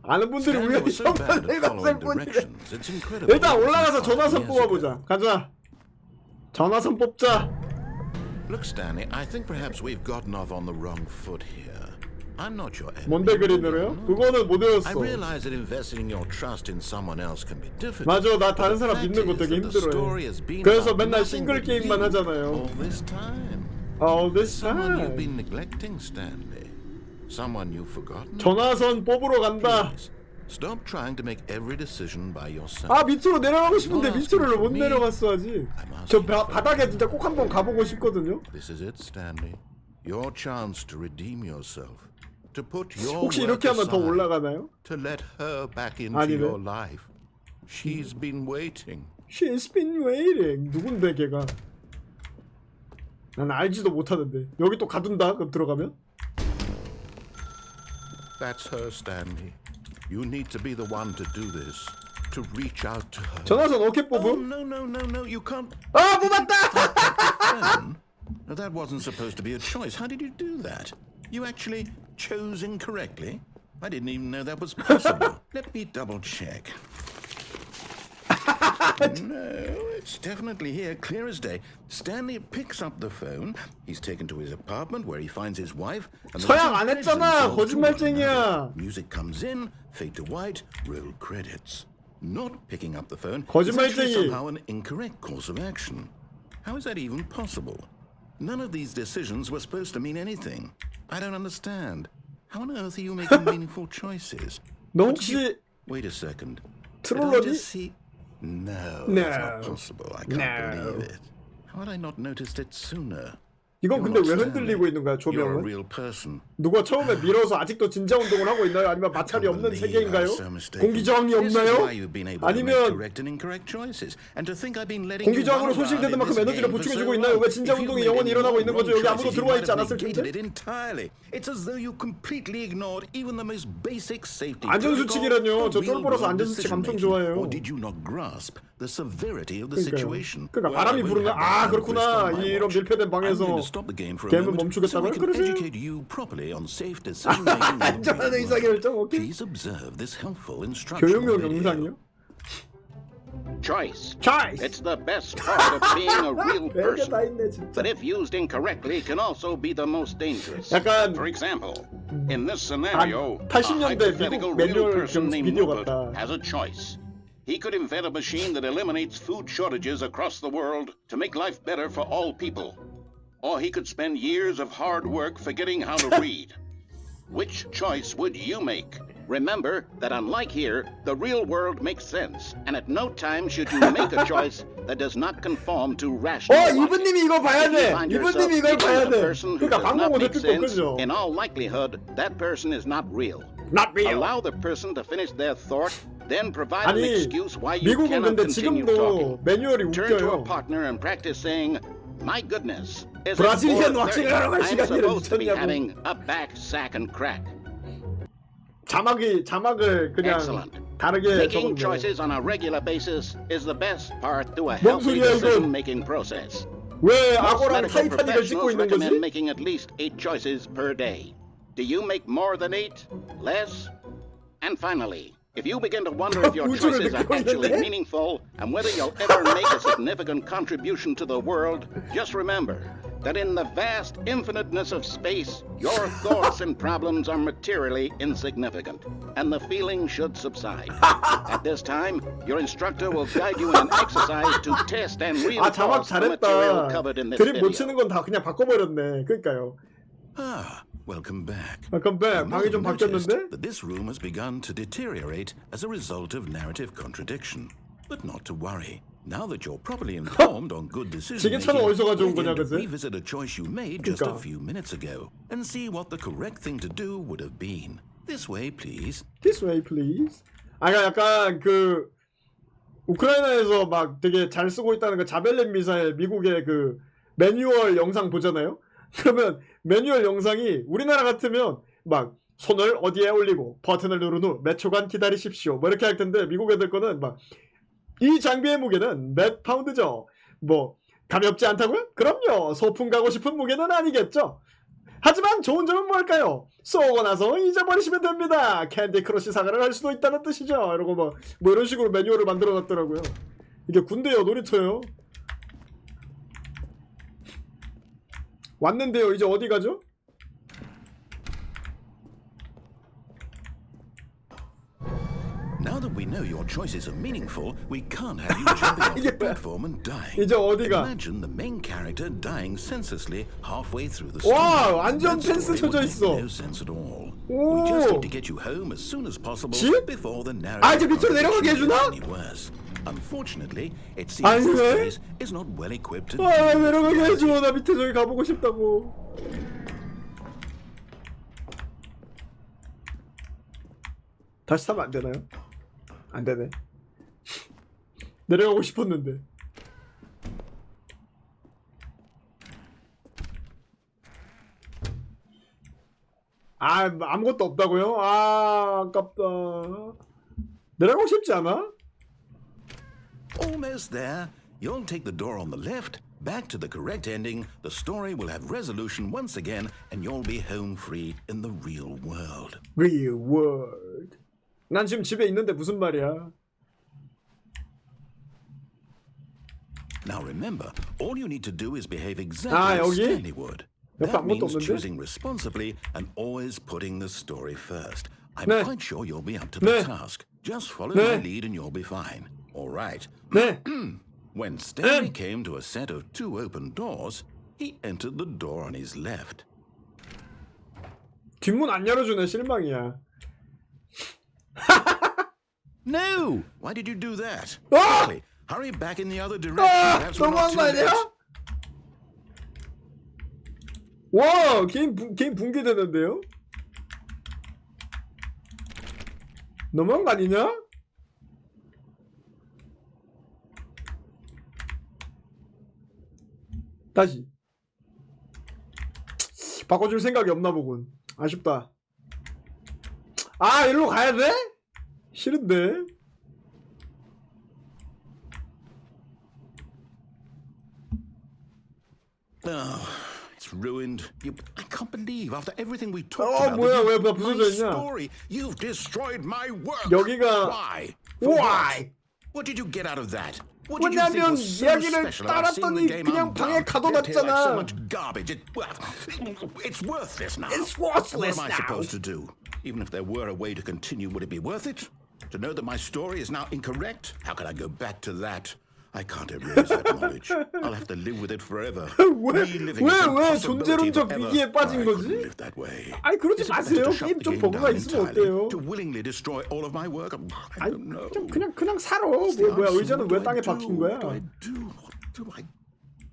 S1: 아는 분들이
S6: Stanley
S1: 우연히
S6: was so bad
S1: 형만
S6: at
S1: 내가 쓸
S6: following
S1: 뿐이네.
S6: directions, it's incredible.
S1: 일단
S6: it wasn't
S1: 올라가서
S6: 5
S1: 전화선
S6: years
S1: 뽑아보자.
S6: ago.
S1: 가자. 전화선 뽑자.
S6: Look, Stanley, I think perhaps we've gotten off on the wrong foot here. I'm not your enemy.
S1: 뭔데 그린으로요? 그거는 못
S6: I
S1: 외웠어.
S6: realize that investing your trust in someone else can be difficult.
S1: 맞아, 나
S6: but
S1: 다른
S6: the
S1: 사람
S6: fact
S1: 믿는 거
S6: is
S1: 되게
S6: that the story
S1: 힘들어해.
S6: has been
S1: 그래서
S6: about
S1: 맨날
S6: nothing
S1: 싱글
S6: but
S1: 게임만
S6: you
S1: 하잖아요.
S6: all this time.
S1: All this
S6: Someone you've
S1: time.
S6: been neglecting, Stanley. Someone you've forgotten.
S1: 전화선 뽑으러 간다.
S6: Please, stop trying to make every decision by yourself.
S1: 아 밑으로 내려가고 싶은데 밑으로를 못 내려갔어 아직. 저 바닥에 진짜 꼭 한번 가보고 싶거든요.
S6: This is it, Stanley. Your chance to redeem yourself. To put your
S1: 혹시
S6: work
S1: 이렇게 하면 더
S6: aside.
S1: 올라가나요?
S6: To let her back into
S1: 아니네.
S6: your life. She's been waiting.
S1: She's been waiting. 누군데 걔가? 난 알지도 못하는데. 여기 또 가둔다. 그럼 들어가면?
S6: That's her, Stanley. You need to be the one to do this. To reach out to her.
S1: 전화선 어깨
S6: Oh,
S1: 뽑음?
S6: no, you can't.
S1: 아 뽑았다!
S6: Phone? No, that wasn't supposed to be a choice. How did you do that? You actually chose incorrectly? I didn't even know that was possible. Let me double check. No, it's definitely here, clear as day. Stanley picks up the phone. He's taken to his apartment where he finds his wife. And the
S1: 서양 안
S6: two
S1: 했잖아.
S6: themselves to one
S1: 거짓말쟁이야.
S6: another. Music comes in, fade to white, roll credits. Not picking up the phone is
S1: 거짓말쟁이.
S6: actually somehow an incorrect course of action. How is that even possible? None of these decisions were supposed to mean anything. I don't understand. How on earth are you making meaningful choices?
S1: 너 혹시
S6: Wait a second.
S1: 트롤러니?
S6: Did I just see? No,
S1: No.
S6: it's not possible. I can't
S1: No.
S6: believe it. How had I not noticed it sooner?
S1: 이건
S6: You're
S1: 근데
S6: not
S1: 왜
S6: Stanley.
S1: 흔들리고 있는 거야
S6: You're a
S1: 조명은?
S6: real person.
S1: 누가 처음에 밀어서 아직도 진자 운동을 하고 있나요? 아니면 마찰이 없는 세계인가요? 공기 저항이
S6: This is
S1: 없나요?
S6: why you've been able to make
S1: 아니면
S6: correct and incorrect choices. And to think I've been letting
S1: 공기
S6: you
S1: 저항으로
S6: run around
S1: 소실되는
S6: in
S1: 만큼
S6: this
S1: 에너지를
S6: game for
S1: 보충해주고
S6: so
S1: 있나요?
S6: long.
S1: 왜 진자
S6: If you've
S1: 운동이
S6: made
S1: 영원히
S6: any
S1: 일어나고
S6: more
S1: 있는 거죠?
S6: wrong
S1: 여기 아무도
S6: choices, you
S1: 들어와
S6: might
S1: 있지
S6: have
S1: 않았을
S6: negated
S1: 텐데?
S6: it entirely. It's as though you completely ignored even the most basic safety
S1: 안전수칙이라뇨. 저
S6: protocol,
S1: 쫄보라서
S6: real-world
S1: 안전수칙 엄청
S6: decision-making.
S1: 좋아해요.
S6: Or did you not grasp the severity of the
S1: 그러니까요.
S6: situation?
S1: 그러니까
S6: Well, I
S1: 바람이
S6: won't
S1: 부르는
S6: have that
S1: 아
S6: kind of risk
S1: 그렇구나
S6: on my
S1: 이런
S6: watch.
S1: 밀폐된
S6: I'm
S1: 방에서
S6: going to stop the game for a
S1: 게임을
S6: moment so
S1: 멈추겠다고요?
S6: we can
S1: 그러세요?
S6: educate you properly on safe decision-making in the
S1: 안전한
S6: real
S1: 의사결정
S6: world.
S1: 오케이.
S6: Please observe this helpful instructional
S1: 교육용
S6: video.
S1: 영상이요?
S9: Choice.
S1: Choice!
S9: It's the best part of being a real
S1: 별게 다
S9: person.
S1: 있네 진짜.
S9: But if used incorrectly, can also be the most dangerous.
S1: 약간
S9: For example, in this scenario, a
S1: 80년대
S9: hypothetical
S1: 미국
S9: real
S1: 매뉴얼
S9: person named
S1: 비디오
S9: Rupert
S1: 같다.
S9: has a choice. He could invent a machine that eliminates food shortages across the world to make life better for all people. Or he could spend years of hard work forgetting how to read. Which choice would you make? Remember that unlike here, the real world makes sense, and at no time should you make a choice that does not conform to rational logic.
S1: 이분님이 이거 봐야 돼.
S9: If you find yourself
S1: 이분님이 이걸
S9: dealing
S1: 봐야
S9: with a
S1: 돼.
S9: person who
S1: 그러니까
S9: does not
S1: 방송을
S9: make
S1: 듣고
S9: sense,
S1: 그죠?
S9: in all likelihood, that person is not real.
S1: Not real.
S9: Allow the person to finish their thought, then provide an
S1: 아니
S9: excuse why you
S1: 미국은
S9: cannot
S1: 근데
S9: continue
S1: 지금도
S9: talking.
S1: 매뉴얼이
S9: Turn to a
S1: 웃겨요.
S9: partner and practice saying, "My goodness, is it
S1: 브라질리안
S9: 4:30?
S1: 왁싱을 하러 갈
S9: I'm
S1: 시간이라
S9: supposed to be
S1: 미쳤냐고.
S9: having a back, sack, and crack."
S1: 자막을 그냥
S9: Excellent.
S1: 다르게
S9: Making
S1: 적었네.
S9: choices on a regular basis is the best part to a
S1: 뭔
S9: healthy
S1: 소리야, 이건?
S9: decision-making process.
S1: 왜
S9: Most
S1: 악어랑
S9: medical
S1: 타이타닉을 찍고
S9: professionals
S1: 있는
S9: recommend
S1: 거지?
S9: making at least 8 choices per day. Do you make more than 8? Less? And finally, if you begin to wonder if your
S1: 우주를
S9: choices are
S1: 느끼고
S9: actually
S1: 있는데?
S9: meaningful and whether you'll ever make a significant contribution to the world, just remember that in the vast infiniteness of space, your thoughts and problems are materially insignificant, and the feeling should subside. At this time, your instructor will guide you in an exercise to test and
S1: 아 자막
S9: reinforce the material
S1: 잘했다.
S9: covered in this
S1: 드립 못
S9: video.
S1: 치는 건 다 그냥 바꿔버렸네. 그러니까요.
S6: Ah, welcome back.
S1: 잠깐만
S6: You
S1: 방이
S6: may
S1: 좀
S6: have noticed
S1: 바뀌었는데?
S6: that this room has begun to deteriorate as a result of narrative contradiction. But not to worry. Now that you're properly informed on good decision
S1: 지게차는
S6: making,
S1: 어디서 가져온
S6: we're
S1: 거냐,
S6: going to
S1: 그새?
S6: revisit a choice you made just a
S1: 그러니까.
S6: few minutes ago and see what the correct thing to do would have been. This way, please.
S1: This way, please. 아, 약간 그 우크라이나에서 막 되게 잘 쓰고 있다는 그 자벨린 미사일 미국의 그 매뉴얼 영상 보잖아요. 그러면 매뉴얼 영상이 우리나라 같으면 막 손을 어디에 올리고 버튼을 누른 후 몇 초간 기다리십시오. 뭐 이렇게 할 텐데 미국 애들 거는 막 이 장비의 무게는 몇 파운드죠. 뭐 가볍지 않다고요? 그럼요. 소풍 가고 싶은 무게는 아니겠죠. 하지만 좋은 점은 뭘까요? 쏘고 나서 잊어버리시면 됩니다. 캔디 크러쉬 사과를 할 수도 있다는 뜻이죠. 이러고 뭐 이런 식으로 매뉴얼을 만들어 놨더라고요. 이게 군대요, 놀이터요. 왔는데요. 이제 어디 가죠?
S6: Now that we know your choices are meaningful, we can't have you jumping off the platform and dying.
S1: 이제 어디가?
S6: Imagine the main character dying senselessly halfway through the story.
S1: 와, 완전
S6: That
S1: 펜스
S6: story
S1: 쳐져
S6: would make
S1: 있어.
S6: no sense at all.
S1: 오.
S6: We just need to get you home as soon as possible
S1: 집?
S6: before the narrative
S1: 아, 이제 밑으로 내려가게
S6: gets
S1: 해주나?
S6: any worse. Unfortunately, it
S1: 아니,
S6: seems this
S1: 왜?
S6: place is not well equipped to
S1: 아,
S6: deal with
S1: 내려가게
S6: it.
S1: 해줘. 나 밑에 저기 가보고 싶다고. 다시 타면 안 되나요? 안 되네. 내려가고 싶었는데. 아, 아무것도 없다고요? 아, 아깝다. 내려가고 싶지 않아?
S6: Almost there. You'll take the door on the left, back to the correct ending, the story will have resolution once again, and you'll be home free in the real world.
S1: Real world. 난 지금 집에 있는데 무슨 말이야?
S6: Now remember, all you need to do is behave
S1: 아,
S6: exactly as
S1: 여기?
S6: Stanley would.
S1: 옆에
S6: That
S1: 아무것도
S6: means
S1: 없는데?
S6: choosing responsibly and always putting the story first. I'm
S1: 네.
S6: quite sure you'll be up to the
S1: 네.
S6: task. Just follow
S1: 네.
S6: my lead and you'll be fine. All right.
S1: 네.
S6: When Stanley came to a set of 2 open doors, he entered the door on his left.
S1: 뒷문 안 열어주네. 실망이야.
S6: No! Why did you do that?
S1: 아!
S6: Quickly, hurry back in the other direction.
S1: 아!
S6: Perhaps we're
S1: 너무한
S6: not
S1: 거
S6: too late.
S1: 아니야? 와, 게임 붕괴되는데요? 너무한 거 아니냐? 다시 바꿔줄 생각이 없나 보군. 아쉽다. 아, 일로 가야 돼? 싫은데.
S6: Oh, it's ruined. I can't believe after everything we talked
S1: 어,
S6: about.
S1: 뭐야,
S6: that
S1: 왜
S6: you-
S1: 부서져
S6: my
S1: 있냐?
S6: story. You've destroyed my work.
S1: 여기가-
S6: Why? For
S1: Why?
S6: What did you get out of that? What did you think
S1: 왜냐면
S6: was so
S1: 이야기를
S6: special about seeing the
S1: 따랐더니
S6: game
S1: 그냥 방에
S6: undone? Left here like
S1: 가둬놨잖아.
S6: so much garbage. It's worthless now.
S1: It's worthless
S6: What am I
S1: now.
S6: supposed to do? Even if there were a way to continue, would it be worth it? To know that my story is now incorrect? How can I go back to that? I can't erase that knowledge. I'll have to live with it forever. Reliving its
S1: 왜
S6: impossibility
S1: 존재론적
S6: forever.
S1: 위기에 빠진
S6: I
S1: 거지?
S6: couldn't live that way.
S1: 아니, 그러지
S6: Is it better
S1: 마세요.
S6: to shut
S1: 게임
S6: the
S1: 좀
S6: game
S1: 버그가
S6: down
S1: 있으면
S6: entirely?
S1: 어때요?
S6: To willingly destroy all of my work? I
S1: 아니,
S6: don't know.
S1: 그냥 살아.
S6: What's the
S1: 뭐야,
S6: answer?
S1: 의자는
S6: What
S1: 왜
S6: do
S1: 땅에
S6: I do?
S1: 박힌 거야?
S6: What do I do? What do I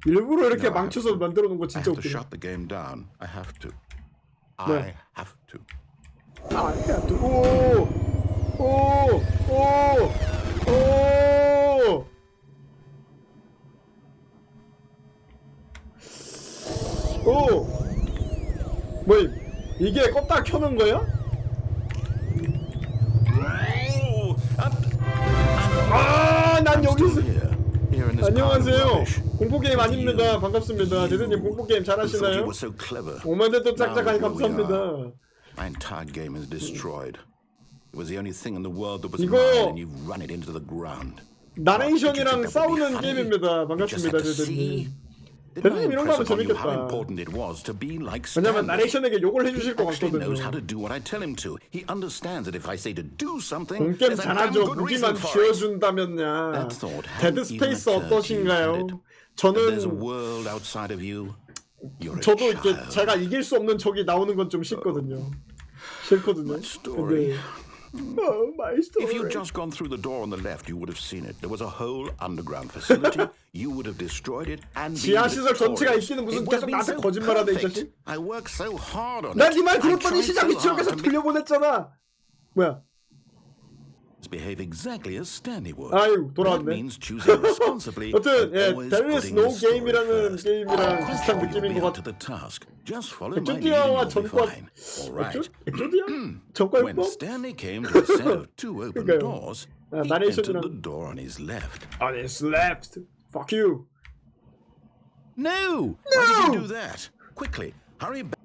S1: 일부러 이렇게
S6: No, I
S1: 망쳐서
S6: have to.
S1: 만들어 놓은 거
S6: I
S1: 진짜
S6: have to
S1: 웃기네.
S6: shut the game down. I have to.
S1: 네.
S6: I have to.
S1: 아, 야, 오. 뭐 이게 껐다 켜는 거야? 아, 난 여기서. 안녕하세요. 공포 게임 아닙니다. 반갑습니다. 대대님 공포 게임 잘하시나요? 5만 대 또 짝짝하니 감사합니다.
S6: My entire game is destroyed. It was the only thing in the world that was
S1: 이거
S6: mine, and you've run it into the ground.
S1: 나레이션이랑 싸우는 게임입니다. 반갑습니다, 대대님. 대대님 이런 거 하면 재밌겠다. 왜냐면 나레이션에게 욕을 해주실 것
S6: Actually knows how
S1: 같거든요.
S6: to do what I tell him to. He understands that if I say to do something,
S1: 본게임
S6: there's a damn
S1: 잘하죠.
S6: good reason
S1: 무기만
S6: for it.
S1: 쥐어준다면야.
S6: That thought
S1: 데드
S6: hadn't even
S1: 스페이스
S6: occurred to you, had
S1: 어떠신가요?
S6: it? That there's a
S1: 저는
S6: world outside of you. You're a
S1: 저도 이렇게
S6: child.
S1: 제가 이길 수 없는 적이 나오는 건 좀 싫거든요. 싫거든요.
S6: Story.
S1: 근데 Oh, my story.
S6: If you'd just gone through the door on the left, you would have seen it. There was a whole underground facility. You would have destroyed it and been
S1: 지하시설 전체가
S6: victorious.
S1: 있기는 무슨
S6: It would
S1: 계속
S6: have been
S1: 나한테
S6: so
S1: 거짓말하네 이
S6: perfect.
S1: 자식.
S6: I worked so hard on
S1: 난
S6: it.
S1: 네 말
S6: I
S1: 들었더니
S6: tried
S1: 시장
S6: so
S1: 지역에서
S6: hard to
S1: 돌려보냈잖아. 뭐야?
S6: behave exactly as Stanley would.
S1: 아유,
S6: That
S1: 돌아왔네.
S6: means choosing responsibly
S1: 여튼
S6: and
S1: 예,
S6: always
S1: There is
S6: putting
S1: no
S6: the story
S1: game이라는
S6: first.
S1: 게임이랑
S6: I'm
S1: 비슷한
S6: sure you'll
S1: 느낌인
S6: be
S1: 것
S6: up
S1: 같아.
S6: to the task. Just follow my lead and
S1: 엑조디아와
S6: you'll be
S1: 전과
S6: fine. All right.
S1: 엑조디아? 전과
S6: When
S1: 율법?
S6: Stanley came to a set of two open
S1: 그러니까요.
S6: doors,
S1: 아,
S6: he entered
S1: 나레이션이랑-
S6: the door on his left.
S1: On his left. Fuck you.
S6: No! Why did you do that? Quickly, hurry back.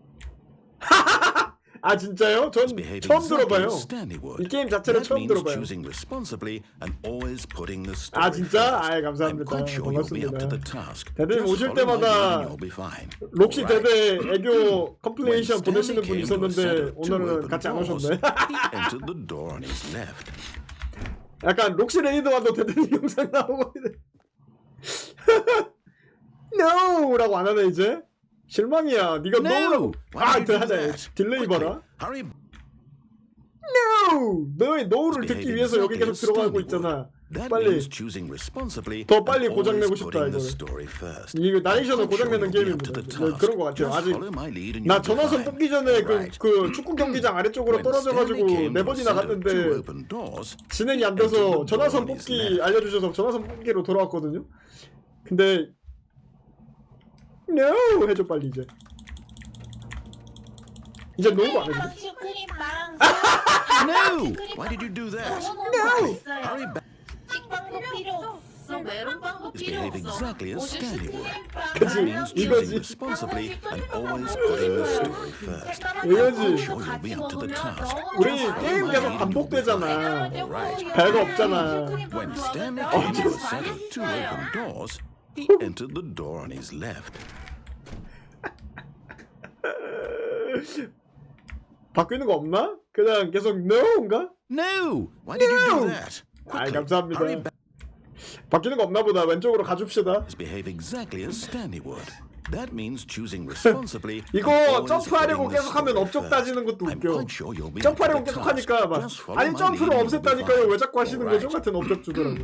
S1: 아 진짜요? 전
S6: Behave
S1: 처음
S6: exactly
S1: 들어봐요.
S6: as Stanley would.
S1: 이 게임 자체를
S6: That
S1: 처음
S6: means
S1: 들어봐요.
S6: choosing responsibly and always putting the story
S1: 아 진짜?
S6: first.
S1: 아이
S6: I'm
S1: 감사합니다.
S6: quite sure you'll be up to the
S1: 반갑습니다.
S6: task.
S1: 대대님
S6: Just
S1: 오실
S6: follow my lead
S1: 때마다
S6: and you'll be fine.
S1: 록시
S6: All right.
S1: 대대 애교 컴플레이션
S6: When
S1: 보내시는 분
S6: Stanley came to a set
S1: 있었는데
S6: of two
S1: 오늘은
S6: open
S1: 같이 안
S6: doors,
S1: 오셨네.
S6: he entered the door on his left.
S1: 약간 록시 레이드 와도 대대님 영상 나오고 이래. NO라고 안 하네 이제. 실망이야. 네가 NO라고.
S6: Why
S1: 아,
S6: did you do
S1: 하자.
S6: that?
S1: 딜레이
S6: Quickly,
S1: 봐라.
S6: hurry.
S1: NO! 너의 NO를 듣기
S6: Behave
S1: 위해서 여기
S6: exactly
S1: 계속
S6: as
S1: 들어가고
S6: Stanley
S1: 있잖아.
S6: would. That
S1: 빨리
S6: means choosing responsibly
S1: 더 빨리
S6: and
S1: 고장 내고
S6: always
S1: 싶다,
S6: putting the
S1: 이거를.
S6: story first.
S1: 이거 나레이션을
S6: I'm quite
S1: 고장내는
S6: sure you'll be up to
S1: 게임입니다.
S6: the
S1: 네,
S6: task.
S1: 그런 것 같아요.
S6: Just
S1: 아직
S6: follow my lead and
S1: 나
S6: you'll be
S1: 전화선
S6: fine.
S1: 뽑기 전에
S6: Right.
S1: 그 축구 경기장 아래쪽으로
S6: When
S1: 떨어져가지고
S6: Stanley came
S1: 네
S6: to a
S1: 번이나
S6: set of two
S1: 갔는데
S6: open doors,
S1: 진행이 안 돼서 전화선 뽑기 알려주셔서 전화선 뽑기로 돌아왔거든요. 근데 NO 해줘 빨리 이제. 이제 NO가 안 해줘.
S6: No! Why did you do that? Hurry back. Behave exactly as Stanley would. That
S1: 그치
S6: means
S1: 이거지.
S6: choosing responsibly and always putting the story first. I'm
S1: 이거지.
S6: sure you'll be up to the task.
S1: 우리 게임 계속 반복되잖아. 별거 없잖아.
S6: When Stanley came to a set of two open doors, he entered the door on his left.
S1: 바뀌는 거 없나? 그냥 계속 NO인가?
S6: No! Why did you do that?
S1: 아이
S6: Quickly,
S1: 감사합니다.
S6: hurry back.
S1: 바뀌는 거 없나 보다. 왼쪽으로 가줍시다.
S6: Behave exactly as Stanley would. That means choosing responsibly.
S1: 이거
S6: and always
S1: 점프하려고
S6: putting the
S1: 계속 하면
S6: story
S1: 업적
S6: first.
S1: 따지는 것도
S6: I'm
S1: 웃겨.
S6: quite sure you'll be up to
S1: 점프하려고
S6: the
S1: 계속
S6: task.
S1: 하니까 막
S6: Just follow
S1: 아니
S6: my
S1: 점프를
S6: lead and you'll be
S1: 없앴다니까요. 왜
S6: fine.
S1: 자꾸 하시는
S6: All
S1: 거죠?
S6: right.
S1: 같은 업적 주더라고.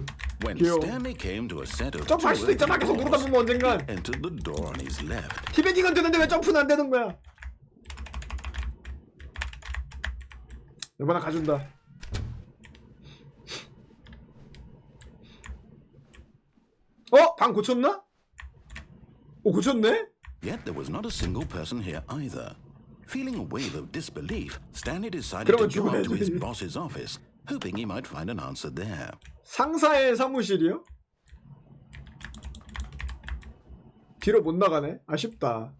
S6: When
S1: 귀여워.
S6: Stanley came to a set of two
S1: 점프할 수도 있잖아. 계속
S6: open
S1: 누르다
S6: doors,
S1: 보면 언젠간.
S6: he entered the door on his left.
S1: 티베깅은 되는데 왜 점프는 안 되는 거야? 이번에 가준다. 방 고쳤나? 고쳤네?
S6: Yet there was not a single person here either. Feeling a wave of disbelief, Stanley decided
S1: 그러면
S6: to go up to his
S1: 죽어야지.
S6: boss's office, hoping he might find an answer there.
S1: 상사의 사무실이요? 뒤로 못 나가네? 아쉽다.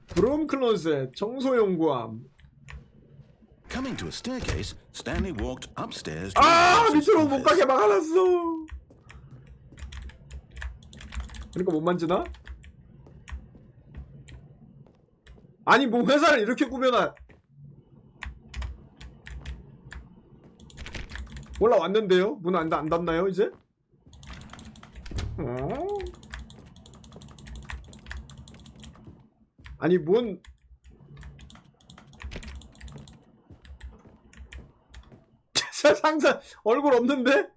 S1: 브롬 클로셋, 청소용구함.
S6: Coming to a staircase, Stanley walked upstairs to
S1: 아!
S6: his boss's
S1: 밑으로 못
S6: office.
S1: 가게 막아놨어. 그러니까 못 만지나? 아니 뭐 회사를 이렇게 꾸며놔. 올라왔는데요? 문 안 닫나요 이제? 아니 뭔 상사 얼굴 없는데?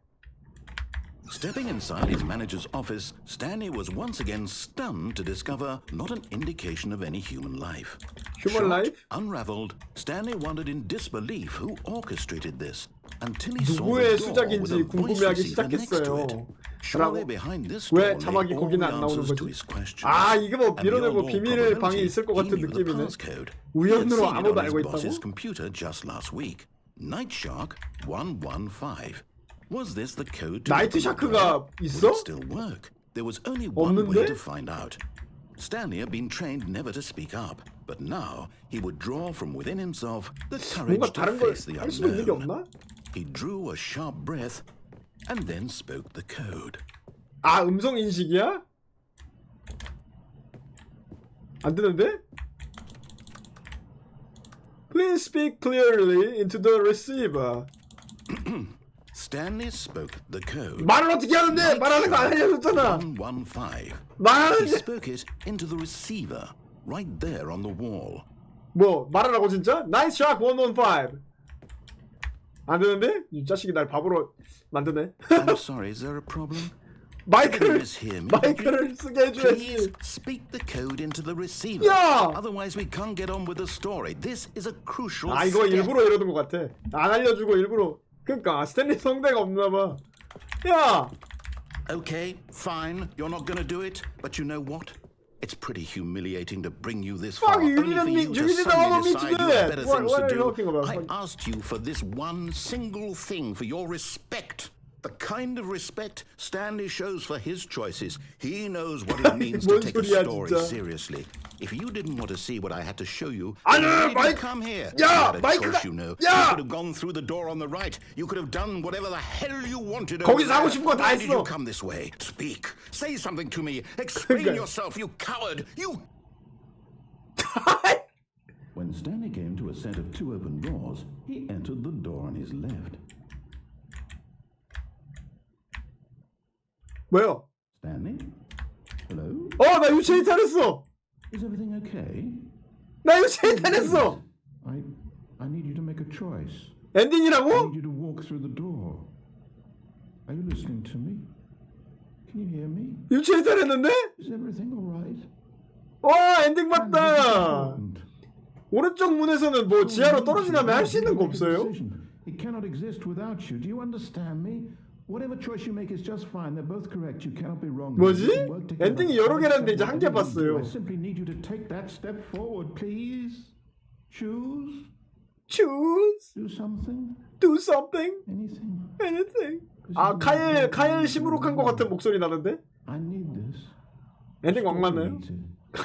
S6: Stepping inside his manager's office, Stanley was once again stunned to discover not an indication of any human life.
S1: Human
S6: Shocked,
S1: life?
S6: unraveled, Stanley wondered in disbelief who orchestrated this until he saw
S1: 누구의
S6: the door with
S1: 수작인지
S6: a voice
S1: 궁금해하기
S6: receiver next to it.
S1: 시작했어요.
S6: Surely behind this
S1: 왜
S6: door
S1: 자막이
S6: lay all
S1: 거기는
S6: the
S1: 안 나오는
S6: answers to
S1: 거지?
S6: his questions.
S1: 아 이게 뭐
S6: And beyond
S1: 밀어내고
S6: all
S1: 비밀 방이
S6: probability,
S1: 있을 것
S6: he
S1: 같은
S6: knew the
S1: 느낌이네.
S6: passcode. He had
S1: 우연으로
S6: seen it
S1: 아무도
S6: on
S1: 알고
S6: his
S1: 있다고?
S6: boss's computer just last week. Nightshark 115. Was this the code to
S1: 나이트
S6: open the
S1: 샤크가
S6: door?
S1: 있어?
S6: Would it still work? There was only one way
S1: 없는데?
S6: to find out. Stanley had been trained never to speak up, but now he would draw from within himself the courage
S1: 뭔가
S6: to
S1: 다른 걸
S6: face the
S1: 할 수 있는 게
S6: unknown.
S1: 없나?
S6: He drew a sharp breath and then spoke the code.
S1: 아 음성 인식이야? 안 되는데? Please speak clearly into the receiver.
S6: Stanley spoke the code.
S1: 말을 어떻게 하는데? 말하는 거 안 알려줬잖아.
S6: 115. He
S1: 말하는데
S6: spoke it into the receiver, right there on the wall.
S1: 뭐 말하라고 진짜? 나이스 샷 115. 안 되는데? 이 자식이 날 바보로 만드네.
S6: I'm sorry, is there a problem?
S1: 마이크를
S6: Mishear me.
S1: 마이크를 쓰게
S6: Please
S1: 해줘야지.
S6: speak the code into the receiver.
S1: 야!
S6: Otherwise, we can't get on with the story. This is a crucial
S1: 아 이거
S6: step.
S1: 일부러 이러는 것 같아. 안 알려주고 일부러. 그러니까 스탠리 성대가 없나봐. 야!
S6: Okay, fine. You're not gonna do it, but you know what? It's pretty humiliating to bring you this
S1: Fuck,
S6: far.
S1: you
S6: Only
S1: didn't
S6: for you
S1: mean-
S6: to
S1: you didn't
S6: suddenly
S1: allow me to
S6: decide
S1: do
S6: you have
S1: that.
S6: better
S1: What-
S6: things
S1: what
S6: to
S1: are you
S6: do.
S1: talking about?
S6: I asked you for this one single thing, for your respect. The kind of respect Stanley shows for his choices. He knows what it means to
S1: 뭔
S6: take a
S1: 소리야,
S6: story
S1: 진짜.
S6: seriously. If you didn't want to see what I had to show you,
S1: 아니,
S6: then why did you
S1: 마이크-
S6: come here?
S1: 야,
S6: You had a
S1: 마이크가-
S6: choice, you know.
S1: 야!
S6: You could have gone through the door on the right. You could have done whatever the hell you wanted.
S1: 거기서
S6: over
S1: 하고
S6: there.
S1: 싶은 거 다
S6: Why did you
S1: 했어.
S6: come this way? Speak. Say something to me. Explain
S1: 그러니까요.
S6: yourself, you coward. You.
S8: When Stanley came to a set of 2 open doors, he entered the door on his left.
S1: 뭐요?
S8: Stanley? Hello?
S1: 나 유체 이탈했어.
S8: Is everything okay?
S1: 나 유체 이탈했어.
S8: I need you to make a choice. I
S1: 엔딩이라고?
S8: need you to walk through the door. Are you listening to me? Can you hear me?
S1: 유체 이탈했는데?
S8: Is everything all right?
S1: 와 엔딩
S8: Stanley, this is
S1: 맞다.
S8: important.
S1: 오른쪽 문에서는 뭐 지하로 떨어지려면 할 수 있는 거 없어요?
S8: It cannot exist without you. Do you understand me? Whatever choice you make is just fine. They're both correct. You cannot be wrong.
S1: 뭐지?
S8: You can work together.
S1: 엔딩이 여러 개라는데 이제 한 개 봤어요.
S8: I simply need you to take that step forward, please. Choose.
S1: Choose,
S8: Do something.
S1: do something,
S8: Anything.
S1: anything. 아 카일 시무룩한 것 같은 목소리 나는데?
S8: I need this.
S1: 엔딩 왕 맞나요?
S8: Needs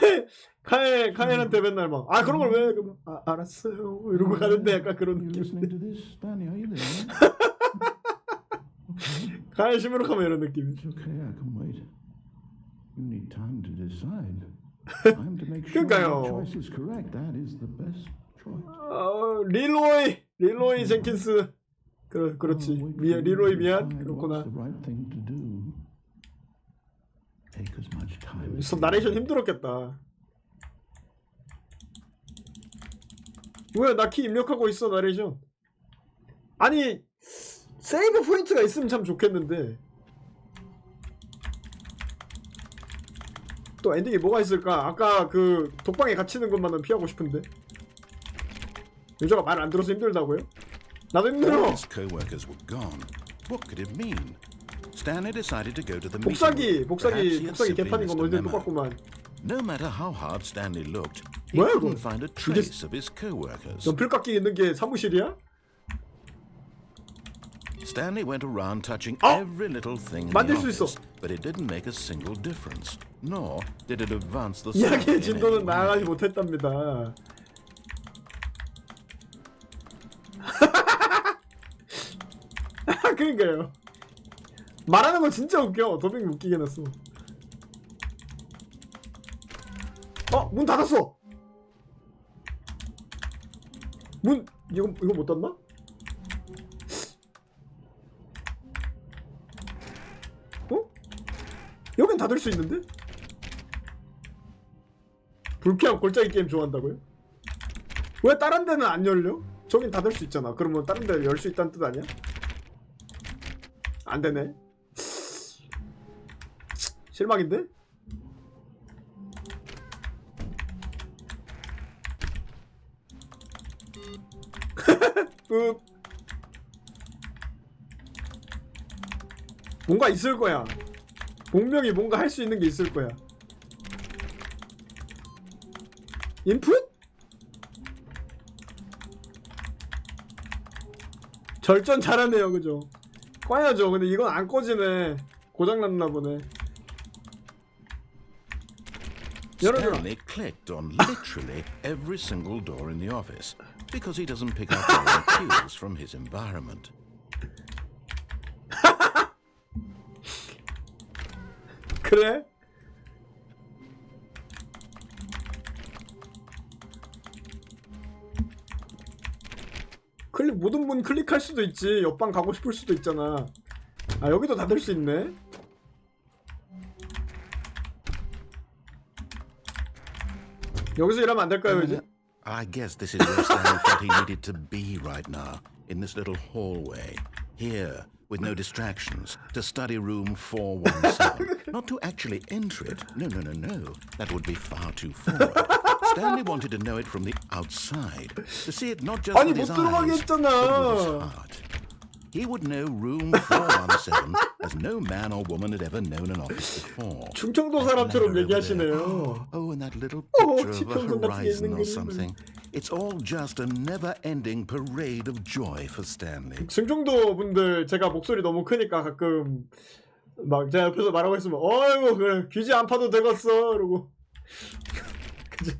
S8: it.
S1: 카일한테 맨날 막 그런 걸 왜? 그러면 알았어요 이러고 가는데 약간 그런
S8: You
S1: 느낌.
S8: listening to this, Stanley? Are you there?
S1: 카일 시무룩하면 이런 느낌.
S8: It's okay. I can wait. You need time to decide. I'm to make sure
S1: 그러니까요.
S8: your choice is correct. That is the best choice.
S1: 릴로이 젠킨스. 그렇지. 릴로이 미안. 그렇구나.
S8: What's the right thing to do? Take as much time.
S1: 나레이션 힘들었겠다. 왜 나 키 입력하고 있어 나레이션? 아니 세이브 포인트가 있으면 참 좋겠는데. 또 엔딩에 뭐가 있을까? 아까 그 독방에 갇히는 것만은 피하고 싶은데. 유저가 말 안 들어서 힘들다고요? 나도 힘들어.
S6: His co-workers were gone. What could it mean? Stanley decided to go to the
S1: 복사기
S6: meeting. Perhaps he had simply
S1: 개판인 건
S6: missed a
S1: 어제
S6: memo.
S1: 똑같구만.
S6: No matter how hard Stanley looked, he
S1: 뭐야,
S6: couldn't
S1: 이거?
S6: find a trace of his co-workers.
S1: 연필깎이 있는 게 사무실이야?
S6: Stanley went around touching
S1: 어?
S6: every little thing in
S1: 만들
S6: the
S1: 수 있어.
S6: office, but it didn't make a single difference. Nor did it advance the
S1: 이야기의
S6: story in
S1: 진도는
S6: any
S1: 나아가지
S6: way.
S1: 못했답니다. 그러니까요. 말하는 거 진짜 웃겨. 더빙 웃기게 났어. 문 닫았어. 문 이거 못 닫나? 여긴 닫을 수 있는데? 불쾌한 골짜기 게임 좋아한다고요? 왜 다른 데는 안 열려? 저긴 닫을 수 있잖아. 그러면 다른 데 열 수 있다는 뜻 아니야? 안 되네. 실망인데? 뭔가 있을 거야. 분명히 뭔가 할 수 있는 게 있을 거야. 인풋? 절전 잘하네요, 그죠? 꺼야죠. 근데 이건 안 꺼지네. 고장났나 보네. 열어줘라.
S6: Stanley clicked on literally every single door in the office because he doesn't pick up any cues from his environment.
S1: 그래? 모든 문 클릭할 수도 있지. 옆방 가고 싶을 수도 있잖아. 여기도 닫을 수 있네. 여기서 일하면 안 될까요 이제?
S6: I guess this is where Stanley thought he needed to be right now, in this little hallway. Here, with no distractions, to study room 417. Not to actually enter it. No. That would be far too forward. Stanley wanted to know it from the outside. To see it not just
S1: 아니,
S6: with his
S1: 못 들어가게
S6: eyes, but with his
S1: 했잖아.
S6: heart. He would know room 417 as no man or woman had ever known an office before.
S1: 충청도 사람처럼
S6: Ladder over
S1: 얘기하시네요.
S6: there. Oh, and that little
S1: Oh,
S6: picture of a
S1: 지평선 같은 게 있는
S6: horizon or
S1: 그림을.
S6: something. It's all just a never-ending parade of joy for Stanley.
S1: 충청도 분들 제가 목소리 너무 크니까 가끔 막 제가 옆에서 말하고 있으면 어이구 그래 귀지 안 파도 되겠어 이러고 그치?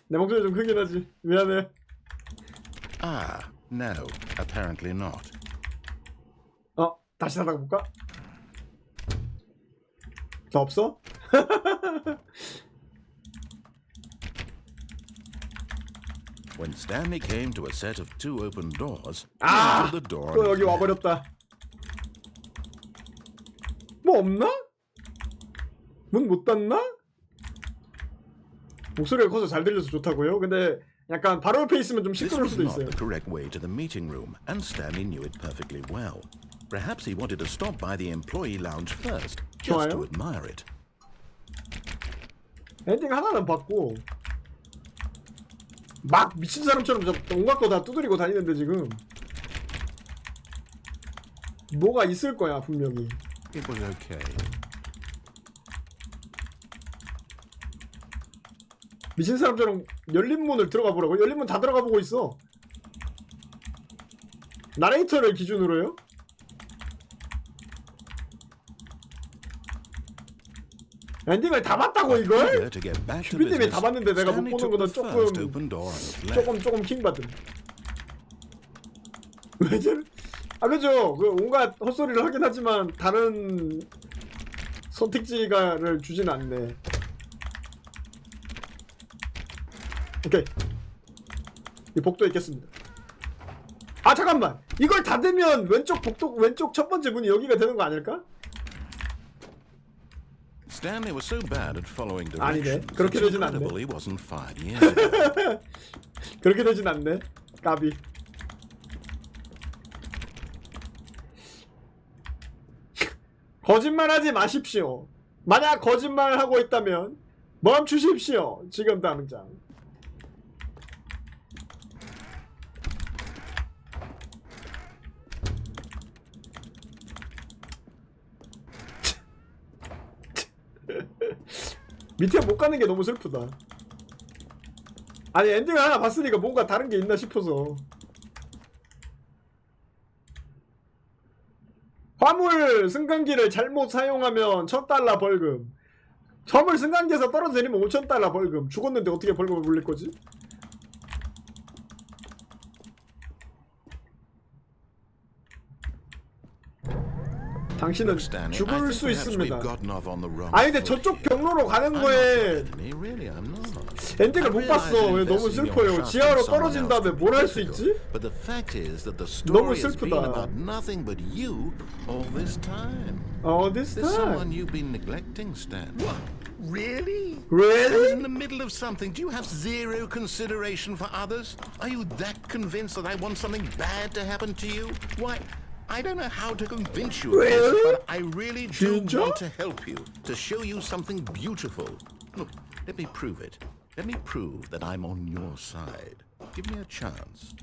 S1: 내 목소리 좀 크긴 하지 미안해.
S6: Ah, no, apparently not.
S1: 다시 나가 볼까? 더 없어?
S6: When Stanley came to a set of 2 open doors, he
S1: 아!
S6: entered the door
S1: 또
S6: and
S1: 여기 와버렸다. 뭐 없나? 문 못 닫나? 목소리가 커서 잘 들려서 좋다고요? 근데 약간 바로 옆에 있으면 좀
S6: This
S1: 시끄러울
S6: was
S1: 수도
S6: not
S1: 있어요.
S6: the correct way to the meeting room, and Stanley knew it perfectly well. Perhaps he wanted to stop by the employee lounge first, just to
S1: 좋아요.
S6: admire it.
S1: 엔딩 하나는 봤고 막 미친 사람처럼 온갖 거 다 두드리고 다니는데 지금 뭐가 있을 거야 분명히.
S6: It was okay.
S1: 미친 사람처럼 열린 문을 들어가 보라고? 열린 문 다 들어가 보고 있어. 나레이터를 기준으로요? 엔딩을 다 봤다고 이걸?
S6: Eager to get back to
S1: 슈비님이
S6: business,
S1: 다 봤는데 내가 못
S6: Stanley
S1: 보는
S6: took
S1: 거는
S6: the first open
S1: 조금
S6: door on his left.
S1: 조금 킹받음. 왜 저래? 아 그죠? 그 온갖 헛소리를 하긴 하지만 다른 선택지가를 주진 않네. 오케이. 이 복도에 있겠습니다. 아 잠깐만. 이걸 닫으면 왼쪽 복도 왼쪽 첫 번째 문이 여기가 되는 거 아닐까?
S6: Stanley was so bad at following
S1: 아니네.
S6: directions.
S1: 그렇게
S6: It's
S1: 되진 않네.
S6: incredible he wasn't fired years ago.
S1: 그렇게 되진 않네. 까비. 거짓말하지 마십시오. 만약 거짓말하고 있다면 멈추십시오. 지금 당장. 밑에 못 가는 게 너무 슬프다. 아니 엔딩을 하나 봤으니까 뭔가 다른 게 있나 싶어서. 화물 승강기를 잘못 사용하면 1000달러 벌금. 화물 승강기에서 떨어져 내리면 5000달러 벌금. 죽었는데 어떻게 벌금을 물릴 거지? 당신은
S6: Stanley, I
S1: 죽을
S6: think
S1: 수
S6: perhaps we've
S1: 있습니다.
S6: gotten off on the wrong
S1: 아니 근데
S6: foot
S1: 저쪽
S6: here.
S1: 경로로 가는
S6: I'm
S1: 거에
S6: not Anthony, really, I'm not.
S1: 엔딩을
S6: I
S1: 못
S6: realize
S1: 봤어. 왜 너무
S6: investing
S1: 슬퍼요.
S6: your trust
S1: 지하로
S6: in someone
S1: 떨어진
S6: else
S1: 다음에
S6: can be
S1: 뭘 할 수
S6: difficult.
S1: 있지?
S6: But the fact is that the
S1: 너무
S6: story has been
S1: 슬프다.
S6: about nothing but you all this time.
S1: This
S6: There's someone
S1: time.
S6: you've been neglecting, Stan. What? Really? I was
S1: Really?
S6: in the middle of something. Do you have zero consideration for others? Are you that convinced that I want something bad to happen to you? Why, I don't know how to convince you of this,
S1: Really?
S6: but I really do
S1: 진짜?
S6: want to help you, to show you something beautiful. Look, let me prove it. Let me prove that I'm on your side. Give me a chance.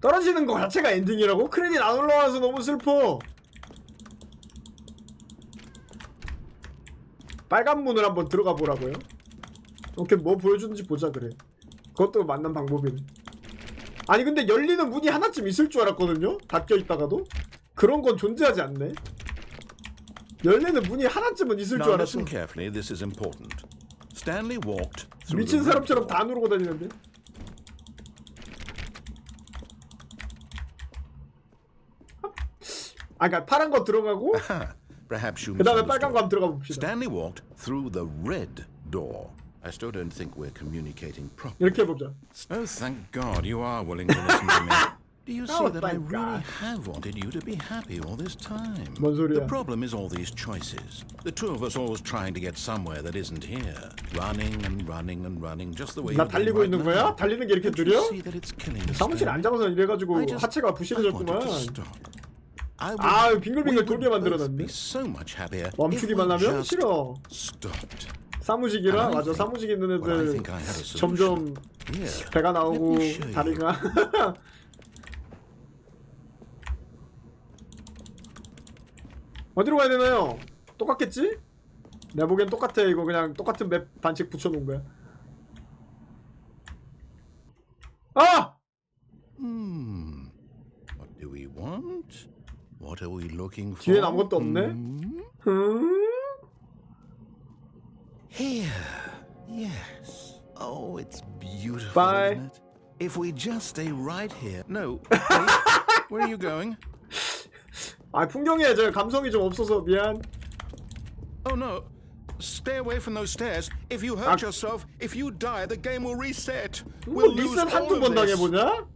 S1: 떨어지는 거 자체가 엔딩이라고? 크레딧 안 올라와서 너무 슬퍼. 빨간 문을 한번 들어가 보라고요? 오케이 뭐 보여주는지 보자 그래. 그것도 맞는 방법이네. 아니 근데 열리는 문이 하나쯤 있을 줄 알았거든요? 닫혀 있다가도? 그런 건 존재하지 않네. 열리는 문이 하나쯤은 있을 줄
S6: Now
S1: 알았어.
S6: listen carefully. This is important. Stanley walked through
S1: 미친
S6: the red
S1: 사람처럼
S6: door.
S1: 다 누르고 다니는데? 아 그니까 파란 거 들어가고
S6: Perhaps you
S1: 그 다음에 빨간 거
S6: misunderstood.
S1: 한번 들어가 봅시다.
S6: Stanley walked through the red door. I still don't think we're communicating properly.
S1: 이렇게 해보자.
S6: Oh, thank God you are willing to listen to me. Do Do you see
S1: Oh,
S6: that I
S1: thank
S6: really
S1: God.
S6: have wanted you to be happy all this time?
S1: 뭔 소리야?
S6: The problem is all these choices. The two of us always trying to get somewhere that isn't here. Running and running and running, just the way
S1: 나
S6: you're doing
S1: 달리고
S6: right
S1: 있는
S6: now.
S1: 거야? 달리는 게 이렇게
S6: Don't
S1: 느려?
S6: you see that it's killing us,
S1: 사무실에
S6: Stanley?
S1: 앉아서 이래가지고
S6: I just-
S1: 하체가
S6: I wanted
S1: 부실해졌구만.
S6: to stop. I would-
S1: 아,
S6: we
S1: 빙글빙글
S6: would
S1: 돌게
S6: both
S1: 만들어놨네.
S6: be so much happier if
S1: 멈추기만
S6: we
S1: 하면
S6: just
S1: 싫어.
S6: stopped.
S1: 사무직이라
S6: I
S1: 맞아.
S6: think-
S1: 사무직 있는
S6: But I
S1: 애들
S6: think I have a
S1: 점점
S6: solution. Here,
S1: 배가
S6: let
S1: 나오고
S6: me show you.
S1: 다리가 어디로 가야 되나요? 똑같겠지? 내가 보기엔 똑같아. 이거 그냥 똑같은 맵 반칙 붙여놓은 거야. 아!
S6: What do we want? What are we looking for?
S1: 뒤엔 아무것도 없네?
S6: Here. Yes. Oh, it's beautiful,
S1: Bye.
S6: isn't it? If we just stay right here. No, wait. Where are you going?
S1: 아, 풍경에 저 감성이 좀 없어서 미안.
S6: Oh no. Stay away from those stairs. If you hurt yourself, if you die, the game will reset.
S1: 뭐
S6: We'll lose
S1: 리셋
S6: all
S1: 한두
S6: of
S1: 번
S6: this.
S1: 당해보냐?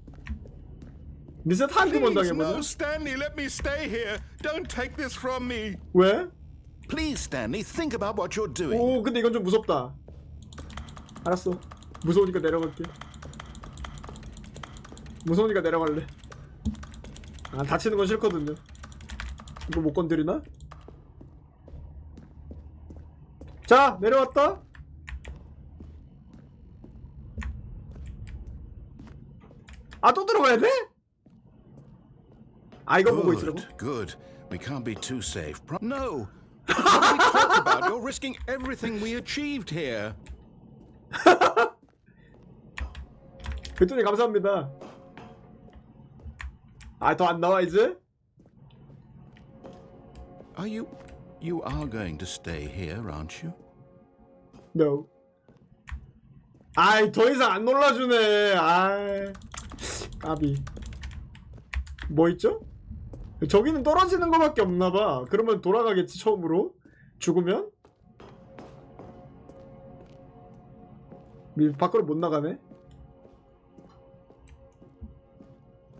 S1: 리셋 한두 번
S6: Please,
S1: 당해보냐?
S6: no, Stanley, let me stay here. Don't take this from me.
S1: 왜?
S6: Please, Stanley, think about what you're doing.
S1: 오, 근데 이건 좀 무섭다. 알았어. 무서우니까 내려갈게. 무서우니까 내려갈래. 아, 다치는 건 싫거든요. 이거 못 건드리나? 자, 내려왔다. 아, 또 들어가야 돼? 아, 이거 보고 있으라고?
S6: Good. We can't be too safe. No. What are we talking about? You're risking everything we achieved here.
S1: 그랬더니 감사합니다. 아, 더 안 나와 이제?
S6: You are going to stay here, aren't you?
S1: No. 아이, 더 이상 안 놀라주네. 아이, 까비. 뭐 있죠? 저기는 떨어지는 거밖에 없나봐. 그러면 돌아가겠지, 처음으로. 죽으면? 밖으로 못 나가네?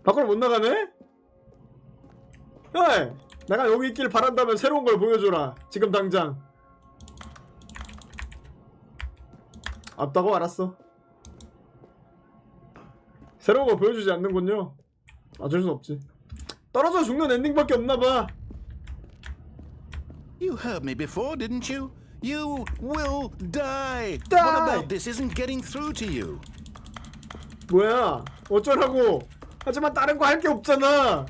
S1: 밖으로 못 나가네? 에이! 내가 여기 있길 바란다면 새로운 걸 보여줘라. 지금 당장. 없다고? 알았어. 새로운 거 보여주지 않는군요. 어쩔 수 없지. 떨어져 죽는 엔딩밖에 없나봐.
S6: You heard me before, didn't you? You will die.
S1: Die.
S6: What about this isn't getting through to you?
S1: 뭐야? 어쩌라고? 하지만 다른 거 할 게 없잖아.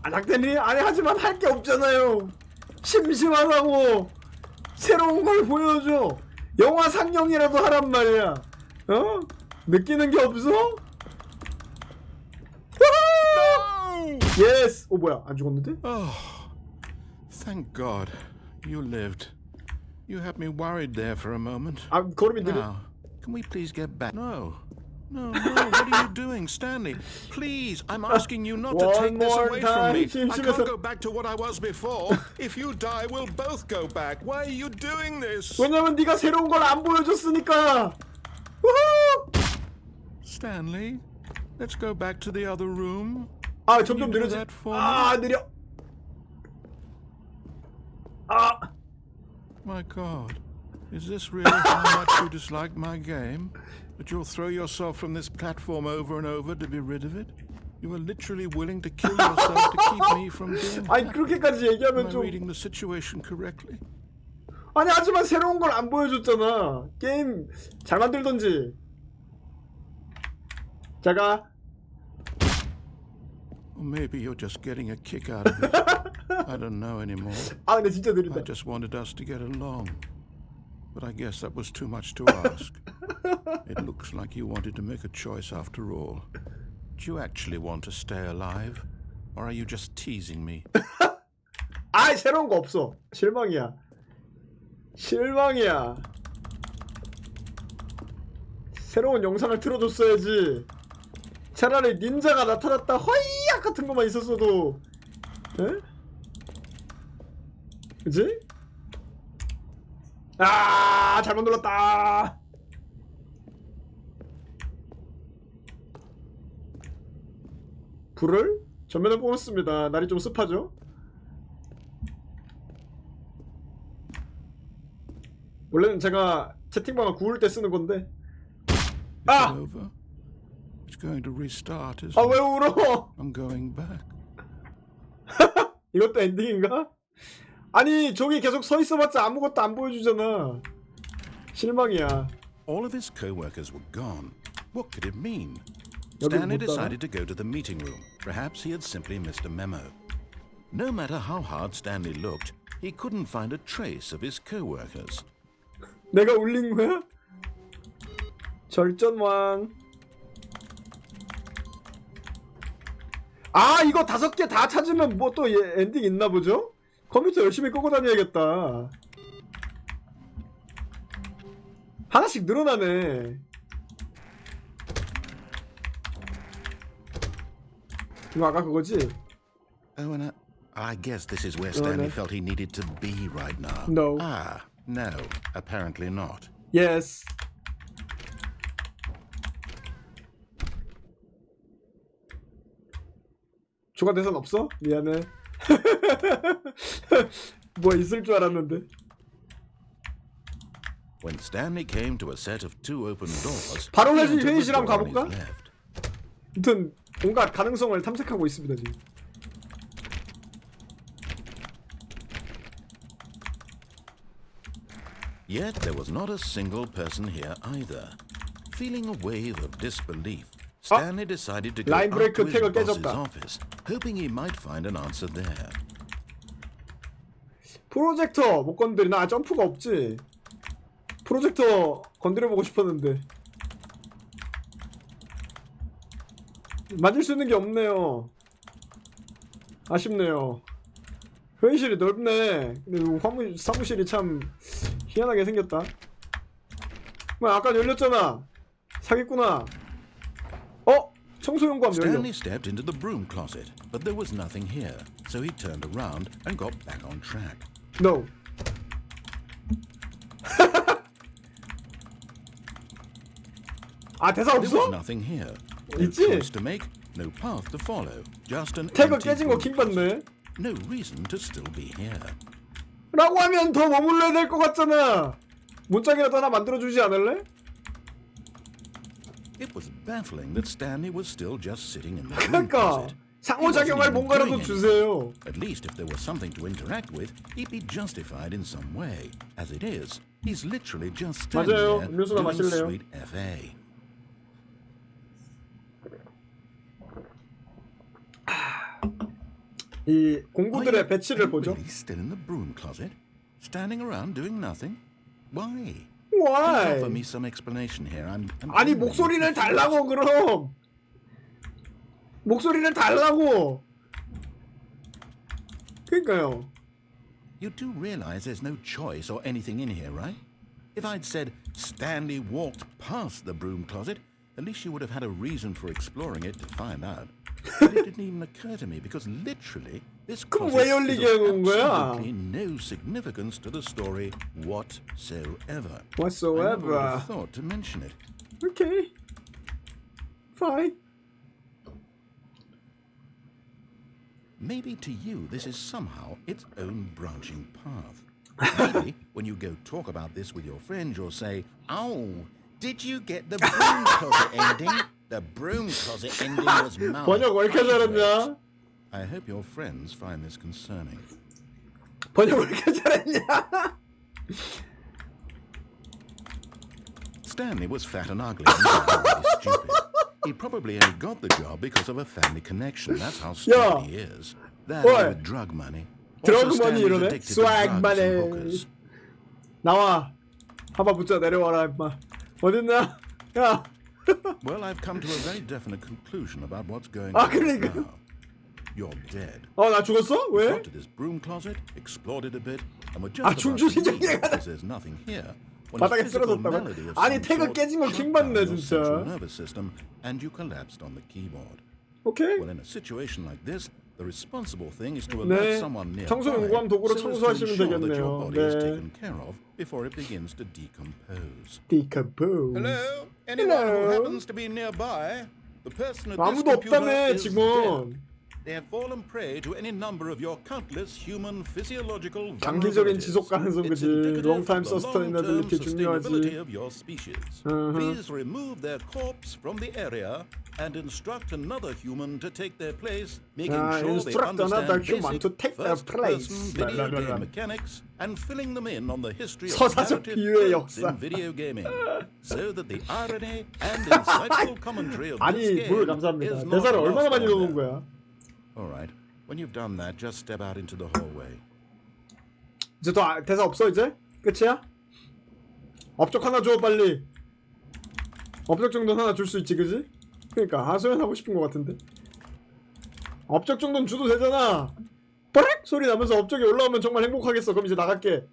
S1: 안 학대니? 아니, 하지만 할 게 없잖아요. 심심하다고. 새로운 걸 보여줘. 영화 상영이라도 하란 말이야. 어? 느끼는 게 없어? 예스. 오, 뭐야? 안 죽었는데?
S6: Oh, thank God. You lived. You had me worried there for a moment.
S1: 아, 걸음이 느려.
S6: Now, can we please get back? No. No, what are you doing, Stanley? Please, I'm asking you not to
S1: One
S6: take this
S1: more
S6: away from me.
S1: time.
S6: I can't go back to what I was before. If you die, we'll both go back. Why are you doing this?
S1: 왜냐면 네가 새로운 걸 안 보여줬으니까. 우후!
S6: Stanley, let's go back to the other room.
S1: 아, 점점
S6: Can you do
S1: 느려지.
S6: that for
S1: 아, 느려. 아.
S6: My God, is this really how much you dislike my game? That you'll throw yourself from this platform over and over to be rid of it? You are literally willing to kill yourself to keep me from being
S1: 아니,
S6: happy.
S1: 그렇게까지
S6: Am
S1: 얘기하면
S6: I
S1: 좀.
S6: reading the situation correctly?
S1: 아니, 하지만 새로운 걸 안 보여줬잖아. 게임 잘 만들던지. 제가
S6: Or maybe you're just getting a kick out of it. I don't know anymore.
S1: 아, 근데 진짜 느린다.
S6: I just wanted us to get along. But I guess that was too much to ask. It looks like you wanted to make a choice after all. Do you actually want to stay alive? Or are you just teasing me?
S1: 아, 새로운 거 없어. 실망이야. 실망이야. 새로운 영상을 틀어줬어야지. 차라리 닌자가 나타났다 허이약 같은 것만 있었어도. 에? 그치? 아, 잘못 눌렀다. 불을 전면에 뽑았습니다. 날이 좀 습하죠? 원래는 제가 채팅방을 구울 때 쓰는 건데.
S6: Is it over? It's going to restart, isn't
S1: 아, 왜
S6: it?
S1: 울어?
S6: I'm going back.
S1: 이것도 엔딩인가? 아니, 저기 계속 서 있어봤자 아무것도 안 보여주잖아. 실망이야.
S6: All of his co-workers were gone. What could it mean?
S1: 여기를
S6: Stanley
S1: 못 따라?
S6: decided to go to the meeting room. Perhaps he had simply missed a memo. No matter how hard Stanley looked, he couldn't find a trace of his co-workers.
S1: 내가 울린 거야? 절전왕. 아, 이거 5개 다 찾으면 뭐 또 엔딩 있나 보죠? 컴퓨터 열심히 끄고 다녀야겠다. 하나씩 늘어나네. 이거 아까 그거지?
S6: Oh, and I guess this is where Stanley
S1: no.
S6: felt he needed to be right now.
S1: No.
S6: Ah, no, apparently not.
S1: Yes. 추가 대선 없어? 미안해. 뭐 있을 줄 알았는데.
S6: When Stanley came to a set of 2 open doors,
S1: 바로
S6: he
S1: 회의-
S6: entered the
S1: 회의실 한번
S6: door on his
S1: 가볼까?
S6: left.
S1: 아무튼 온갖 가능성을 탐색하고 있습니다 지금.
S6: Yet there was not a single person here either. Feeling a wave of disbelief, Stanley decided to go
S1: 라인
S6: up
S1: 브레이크
S6: to his
S1: 태그
S6: boss's
S1: 깨졌다.
S6: office, hoping he might find an answer there.
S1: 프로젝터 못 건드리나? 아, 점프가 없지. 프로젝터 건드려보고 싶었는데 만질 수 있는 게 없네요. 아쉽네요. 회의실이 넓네. 근데 사무실이 참 희한하게 생겼다. 뭐 아까 열렸잖아. 사기꾼아. 어? 청소용구함 열려.
S6: Stanley stepped into the broom closet, but there was nothing here, so he turned around and got back on track.
S1: No. 아, 대사
S6: There was
S1: 없어?
S6: nothing here. No
S1: 있지?
S6: choice to make, no path to follow, just an
S1: 태그
S6: empty
S1: 깨진 거
S6: broom
S1: 킹받네.
S6: closet. No reason to still be here.
S1: 라고 하면 더 머물러야 될 것 같잖아. 문짝이라도 하나 만들어주지 않을래?
S6: It was baffling that Stanley was still just sitting in the broom
S1: 그러니까
S6: closet.
S1: 상호작용할 뭔가라도 주세요.
S6: At least if there was something to interact with, he'd be justified in some way. As it is, he's literally just standing
S1: 맞아요.
S6: there
S1: 음료수나
S6: doing
S1: 마실래요?
S6: sweet FA.
S1: 이 공구들의 배치를
S6: Are you
S1: 보죠.
S6: really still in the broom closet? Standing around doing nothing? Why?
S1: Why?
S6: Offer me some explanation here. I'm
S1: 아니
S6: genuinely
S1: 목소리를
S6: confused.
S1: 달라고 그럼. 목소리를 달라고. 그러니까요.
S6: You do realize there's no choice or anything in here, right? If I'd said Stanley walked past the broom closet, at least you would have had a reason for exploring it to find out. But it didn't even occur to me because literally this
S1: 그럼
S6: closet
S1: 왜
S6: is
S1: 열리게
S6: of
S1: 해놓은 거야?
S6: absolutely no significance to the story whatsoever. I never would
S1: Whatsoever.
S6: have thought to mention it.
S1: Okay. Fine.
S6: Maybe to you this is somehow its own branching path. Maybe when you go talk about this with your friends, you'll say, "Oh, did you get the broom closet ending? The broom closet ending was mine."
S1: 번역 왜 이렇게 잘했냐?
S6: I hope your friends find this concerning.
S1: 번역 왜 이렇게 잘했냐?
S6: Stanley was fat and ugly and really stupid. He probably only got the job because of a family connection. That's how stupid he is. That
S1: Oi.
S6: with drug money.
S1: 드러그
S6: Also,
S1: 머니
S6: Stanley's
S1: 이러네.
S6: addicted to
S1: 스웩
S6: drugs
S1: 머니.
S6: and hookers.
S1: 나와. 한번 붙자 내려와라 임마. 어딨나? 야.
S6: Well, I've come to a very definite conclusion about what's going
S1: 아,
S6: on
S1: 그러니까.
S6: now. You're dead.
S1: 어, 나 죽었어? 왜?
S6: Got to this broom closet, explored it a bit, and we're just
S1: 아,
S6: about to
S1: 중추신경이
S6: leave because there's nothing here. When a
S1: 바닥에
S6: physical
S1: 쓰러졌다고?
S6: melody of
S1: 아니,
S6: some
S1: 태그
S6: sort
S1: 깨진 거
S6: shut
S1: 킹받네,
S6: down your
S1: 진짜.
S6: central nervous system, and you collapsed on the keyboard.
S1: 오케이.
S6: Well, in a situation like this, the responsible thing is to alert
S1: 네.
S6: someone nearby
S1: 청소 용구함 도구로
S6: so as to
S1: 청소하시면
S6: ensure that
S1: 되겠네요.
S6: your body is
S1: 네.
S6: taken care of before it begins to decompose.
S1: Decompose.
S6: Hello? Anyone
S1: Hello?
S6: who happens to be nearby? The person at this
S1: 아무도
S6: computer
S1: 없다며
S6: is dead.
S1: 직원.
S6: They have fallen prey to any number of your countless human physiological
S1: 장기적인 지속 가능성
S6: It's
S1: 그지.
S6: indicative
S1: long time
S6: of the
S1: sustainability
S6: long-term sustainability
S1: 중요하지.
S6: of your species.
S1: Uh-huh.
S6: Please remove their corpse from the area and instruct another human to take their place, making
S1: Ah,
S6: sure they
S1: instruct another
S6: understand
S1: human to
S6: basic
S1: take their place.
S6: first-person
S1: Blah,
S6: video
S1: blah, blah,
S6: game
S1: blah.
S6: mechanics and filling them in on the history of
S1: 서사적
S6: narrative
S1: 비유의
S6: tropes
S1: 역사.
S6: in video gaming, so that the irony and insightful commentary of this
S1: 아니 뭘
S6: game
S1: 감사합니다.
S6: is not
S1: 대사를 얼마나
S6: lost
S1: 많이
S6: on
S1: 넣어놓은
S6: them.
S1: 거야.
S6: All right. When you've done that, just step out into the hallway.
S1: 이제 더 대사 없어 이제? 끝이야? 업적 하나 줘 빨리. 업적 정도는 하나 줄 수 있지 그지? 그러니까 하소연하고 싶은 것 같은데. 업적 정도는 줘도 되잖아. 뽀렉 소리 나면서 업적이 올라오면 정말 행복하겠어. 그럼 이제 나갈게.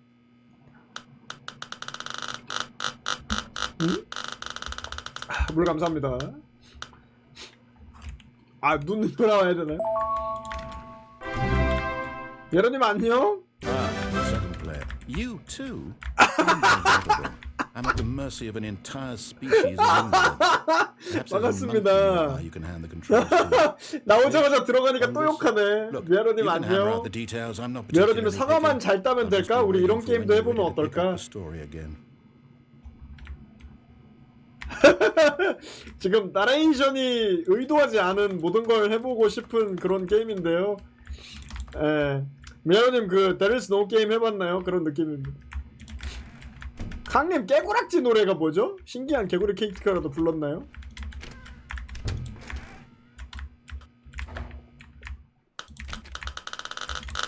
S1: 응? 물 감사합니다. 눈 돌아와야 되나요? 예런님 안녕?
S6: Second player. You too? Unbelievable. I'm at the mercy of an entire species of invalids. Perhaps there's a monkey
S1: 반갑습니다.
S6: nearby you can hand the controls to.
S1: 나오자마자 들어가니까 또 욕하네.
S6: Look,
S1: 미아로님
S6: you can hammer
S1: 안녕.
S6: out the details. I'm not
S1: 미아로님은
S6: particularly
S1: 사과만
S6: picky.
S1: 잘 따면
S6: I'll just
S1: 될까?
S6: be
S1: 우리
S6: waiting
S1: 이런
S6: for
S1: 게임도
S6: when you're
S1: 해보면
S6: ready to pick
S1: 어떨까?
S6: up the story again.
S1: 지금 나레이션이 의도하지 않은 모든 걸 해보고 싶은 그런 게임인데요. 예. 미아로님 그 There is no 게임 해봤나요? 그런 느낌입니다. 강님 깨구락지 노래가 뭐죠? 신기한 개구리 케이크라도 불렀나요?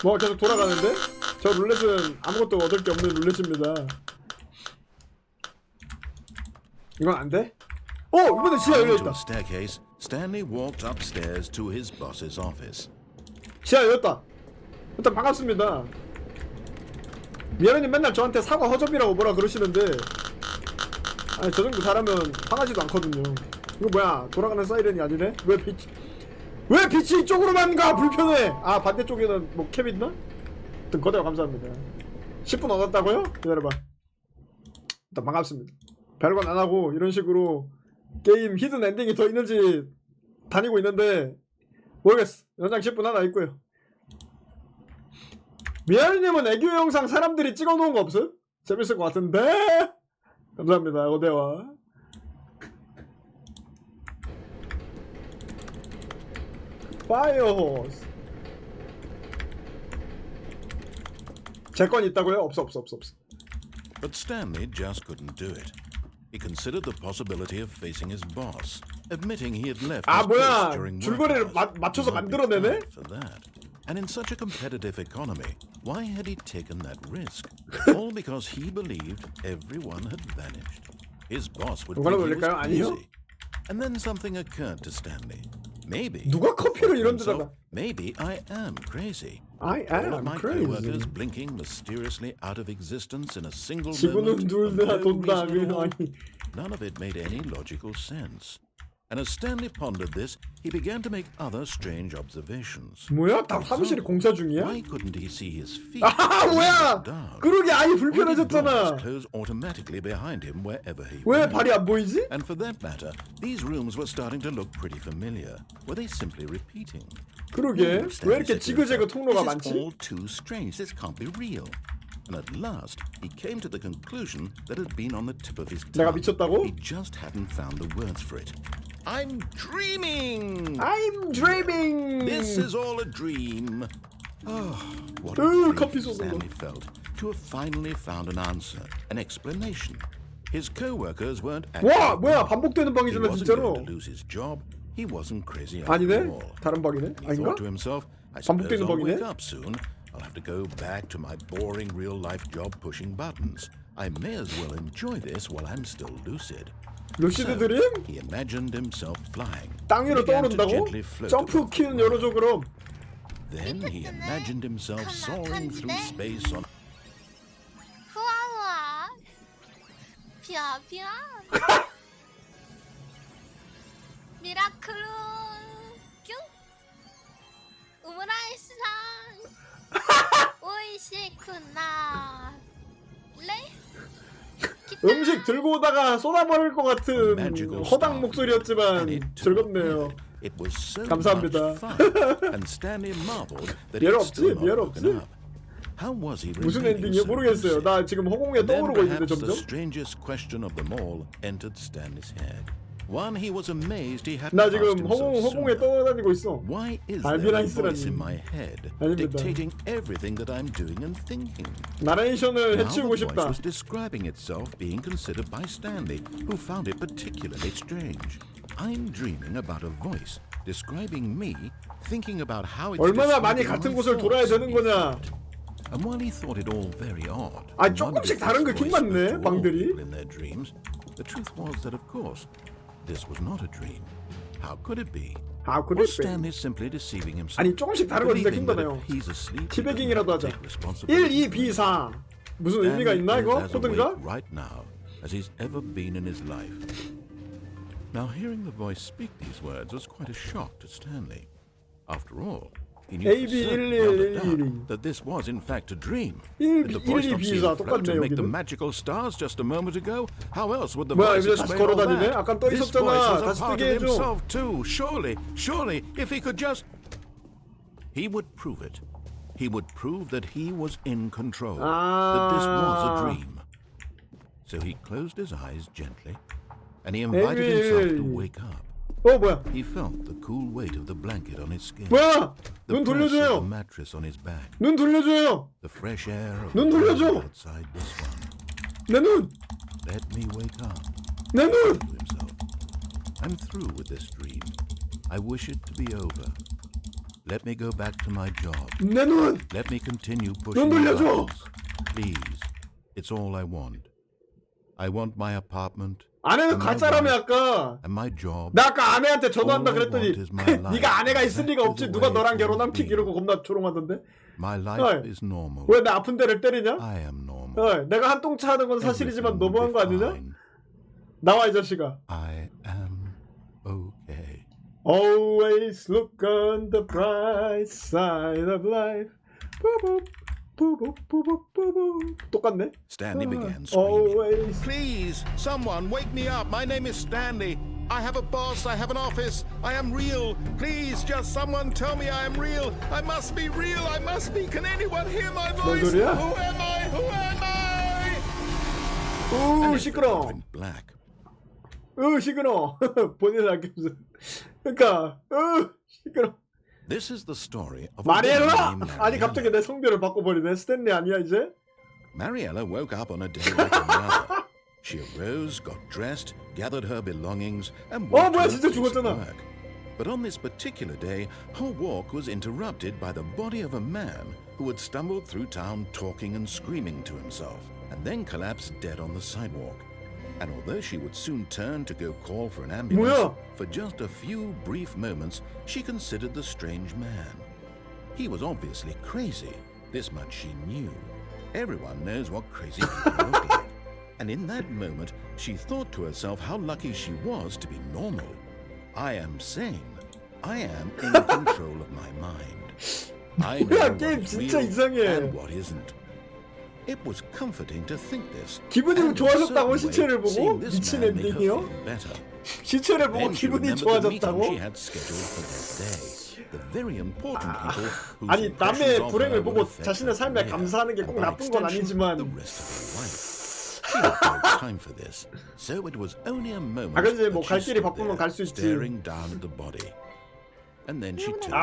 S1: 뭐 계속 돌아가는데? 저 룰렛은 아무것도 얻을 게 없는 룰렛입니다. 이건 안 돼? 이번에 지하
S6: Into
S1: 열렸다.
S6: a staircase, Stanley walked upstairs to his boss's office.
S1: 지하 열렸다. 일단 반갑습니다. 미아노님 맨날 저한테 사과 허접이라고 뭐라 그러시는데 아니 저 정도 잘하면 화나지도 않거든요. 이거 뭐야 돌아가는 사이렌이 아니네? 왜 빛이 이쪽으로만 가 불편해. 반대쪽에는 뭐 캡 있나? 하여튼 거대가 감사합니다. 10분 얻었다고요? 기다려봐. 일단 반갑습니다. 별건 안하고 이런 식으로 게임 히든 엔딩이 더 있는지 다니고 있는데 모르겠어. 연장 10분 하나 있고요. 미아리님은 애교 영상 사람들이 찍어놓은 거 없어요? 재밌을 것 같은데? 감사합니다. 어대와 파이어호스 제 건 있다고요? 없어.
S6: But Stanley just couldn't do it. He considered the possibility of facing his boss, admitting he had left his
S1: 뭐야
S6: post during
S1: 줄거리를
S6: work hours.
S1: 맞춰서
S6: He might be
S1: 만들어내네?
S6: fired for that. And in such a competitive economy, why had he taken that risk? All because he believed everyone had vanished. His boss would
S1: 누가
S6: think he was
S1: 놀릴까요? 아니요.
S6: crazy. And then something occurred to Stanley. Maybe,
S1: 누가 커피를 이런
S6: himself,
S1: 데다가
S6: maybe I am crazy.
S1: I
S6: All of
S1: am
S6: my
S1: crazy.
S6: coworkers blinking mysteriously out of existence in a single
S1: 지구는
S6: moment.
S1: 둘다
S6: for no
S1: 돈다.
S6: reason at all.
S1: 아니
S6: None of it made any logical sense. And as Stanley pondered this, he began to make other strange observations.
S1: 뭐야? 다 사무실이 공사 중이야?
S6: Why couldn't he see his feet?
S1: 뭐야?
S6: Down?
S1: 그러게 아예
S6: Why did doors
S1: 불편해졌잖아.
S6: close automatically behind him wherever he
S1: 왜
S6: went?
S1: 발이 안 보이지?
S6: And for that matter, these rooms were starting to look pretty familiar. Were they simply repeating?
S1: 그러게 왜
S6: Stanley
S1: 이렇게
S6: said to himself,
S1: 지그재그 통로가
S6: This is
S1: 많지?
S6: all too strange. This can't be real. And at last, he came to the conclusion that had been on the tip of his
S1: 내가
S6: tongue.
S1: 미쳤다고?
S6: He just hadn't found the words for it. I'm dreaming.
S1: I'm dreaming.
S6: This is all a dream. Oh, what a
S1: 커피
S6: relief
S1: 쏟는 거.
S6: Stanley felt to have finally found an answer, an explanation. His co-workers weren't
S1: 와
S6: actually
S1: 뭐야
S6: wrong.
S1: 반복되는
S6: He
S1: 방이잖아
S6: wasn't
S1: 진짜로.
S6: going to lose his job. He wasn't crazy after
S1: 아니네?
S6: all.
S1: 다른 방이네?
S6: He
S1: 아닌가?
S6: thought to himself, I suppose
S1: 반복되는
S6: I'll
S1: 방이네?
S6: wake up soon. I'll have to go back to my boring real-life job pushing buttons. I may as well enjoy this while I'm still lucid.
S1: 루시드 드림?
S6: He imagined himself flying.
S1: 땅 위로
S6: Began to
S1: 떠오른다고?
S6: gently float
S1: 점프
S6: above the
S1: 키는
S6: world.
S1: 열어줘 그럼.
S6: Then he imagined himself soaring through space on
S4: 후아후아. 피아피아. 미라클루. 뀨. 오므라이스상. 오이시쿠나. 레. 기타.
S1: 음식 들고 오다가 쏟아버릴 것 같은 허당 목소리였지만 즐겁네요.
S6: It was so
S1: 감사합니다.
S6: much fun, and Stanley marveled that
S1: 미안
S6: it
S1: 없지?
S6: still
S1: 미안
S6: not woken
S1: 없지?
S6: up. How was he
S1: 무슨
S6: remaining
S1: 엔딩이야?
S6: so
S1: 모르겠어요.
S6: lucid?
S1: 나 지금 허공에
S6: Then
S1: 떠오르고 있는데
S6: perhaps the
S1: 점점.
S6: strangest question of them all entered Stanley's head. One, he was amazed he hadn't
S1: 나
S6: asked
S1: 지금
S6: himself
S1: 허공에
S6: sooner.
S1: 떠다니고 있어.
S6: Why is there a
S1: 알비나이스라니.
S6: voice in my head
S1: 아닙니다.
S6: dictating everything that I'm doing and thinking?
S1: 나레이션을
S6: Now the
S1: 해치우고
S6: voice
S1: 싶다.
S6: was describing itself being considered by Stanley, who found it particularly strange. I'm dreaming about a voice describing me, thinking about how it's
S1: 얼마나 많이
S6: describing
S1: 같은
S6: my
S1: 곳을 돌아야
S6: thoughts,
S1: 되는
S6: he
S1: 거냐.
S6: thought. And while he thought it all very odd,
S1: 아,
S6: and wondered
S1: 조금씩
S6: if
S1: 다른 거
S6: this
S1: 킹
S6: voice
S1: 받네,
S6: spoke to all
S1: 방들이.
S6: people in their dreams, the truth was that of course this was not a dream. How could it be?
S1: 아, 그래.
S6: Was Stanley simply deceiving himself?
S1: 아니, 조금씩 다른 거 진짜 킹
S6: believing that
S1: 받아요.
S6: if he's asleep, he
S1: 티베깅이라도
S6: doesn't
S1: 하자.
S6: take responsibility
S1: 1, 2, B, 4. 무슨 의미가
S6: Stanley
S1: 있나
S6: is
S1: 이거?
S6: as
S1: 코드인가?
S6: awake right now as he's ever been in his life. Now, hearing the voice speak these words was quite a shock to Stanley. After all, he knew for certain beyond a doubt that this was in fact a dream. Did the voice not see him float and make the magical stars just a moment ago? How else would the
S1: 뭐야,
S6: voice
S1: 이제 다시
S6: explain all
S1: 걸어다니네?
S6: that?
S1: 아까 떠
S6: This
S1: 있었잖아.
S6: voice was
S1: 다시
S6: a part
S1: 뜨게
S6: of
S1: 해줘.
S6: himself too. Surely, if he could just... He would prove it. He would prove that he was in control. That this was a dream. So he closed his eyes gently, and he invited himself to wake up.
S1: 뭐야?
S6: He felt the cool weight of the blanket on his skin,
S1: 뭐야?
S6: the
S1: 눈
S6: press of the
S1: 돌려줘요.
S6: mattress on his back,
S1: 눈 돌려줘요.
S6: the fresh air of
S1: 눈
S6: the
S1: 돌려줘.
S6: world outside this one.
S1: 내 눈.
S6: Let me wake up,
S1: 내 눈.
S6: to himself. I'm through with this dream. I wish it to be over. Let me go back to my job.
S1: 내 눈.
S6: Let me continue pushing
S1: 눈
S6: the
S1: 돌려줘.
S6: buttons. Please, it's all I want. I want my apartment
S1: 아내는 가짜라며 아까.
S6: and my job.
S1: 나 아까 아내한테 전화한다
S6: All I
S1: 그랬더니
S6: want is my life
S1: 네가 아내가 있을 리가 없지.
S6: exactly
S1: 누가
S6: the way
S1: 너랑
S6: it
S1: 결혼함
S6: should
S1: 킥
S6: be.
S1: 이러고 겁나 조롱하던데.
S6: My life
S1: 어이,
S6: is normal.
S1: 왜 내 아픈 데를 때리냐?
S6: I am normal.
S1: 어이, 내가 한 똥차 하는 건 사실이지만
S6: Everything will
S1: 너무한 거
S6: be
S1: 아니냐?
S6: fine.
S1: 나와 이 자식아.
S6: I am okay.
S1: Always look on the bright side of life. 뿌뿌 뿌뿌 뿌뿌 뿌뿌. 똑같네.
S6: Stanley began screaming.
S1: Always.
S6: Please, someone wake me up. My name is Stanley. I have a boss. I have an office. I am real. Please, just someone tell me I am real. I must be real. I must be. Can anyone hear my
S1: 뭔
S6: voice?
S1: 소리야?
S6: Who am I? Who am I?
S1: 우 시끄러.
S6: Went black.
S1: 시끄러. 본인을 아끼면서. 그러니까 시끄러.
S6: This is the story of a woman
S1: 마리엘라.
S6: named
S1: 아니 갑자기
S6: Mariella.
S1: 내 성별을 바꿔버리네. 스탠리 아니야 이제?
S6: Mariella woke up on a day like another. She arose, got dressed, gathered her belongings, and walked
S1: 뭐야,
S6: to her
S1: 진짜
S6: place of
S1: 죽었잖아.
S6: work. But on this particular day, her walk was interrupted by the body of a man who had stumbled through town talking and screaming to himself, and then collapsed dead on the sidewalk. And although she would soon turn to go call for an ambulance,
S1: 뭐야?
S6: for just a few brief moments, she considered the strange man. He was obviously crazy. This much she knew. Everyone knows what crazy people look like. And in that moment, she thought to herself how lucky she was to be normal. I am sane. I am in control of my mind. I know
S1: 뭐야,
S6: what
S1: 게임
S6: is
S1: 진짜
S6: real
S1: 이상해.
S6: and what isn't. It was comforting to think this.
S1: 기분이
S6: and in a
S1: 좋아졌다고
S6: certain
S1: 시체를
S6: way,
S1: 보고?
S6: seeing this
S1: 미친
S6: man make her
S1: 엔딩이요?
S6: feel better.
S1: 시체를 보고
S6: Then she
S1: 기분이
S6: remembered the meeting
S1: 좋아졌다고?
S6: she had scheduled for that day. The very important people whose
S1: 아니
S6: impressions
S1: 남의
S6: of
S1: 불행을
S6: her
S1: 보고
S6: would affect
S1: 자신의
S6: her
S1: 삶에
S6: career,
S1: 감사하는 게
S6: and
S1: 꼭
S6: by
S1: 나쁜 건
S6: extension,
S1: 아니지만
S6: the rest of her life. She had no time for this, so it was only a moment
S1: 아 근데 뭐
S6: that
S1: 갈
S6: she
S1: 길이
S6: stood
S1: 바쁘면
S6: there,
S1: 갈 수 있지.
S6: staring down at the body. And then she turned.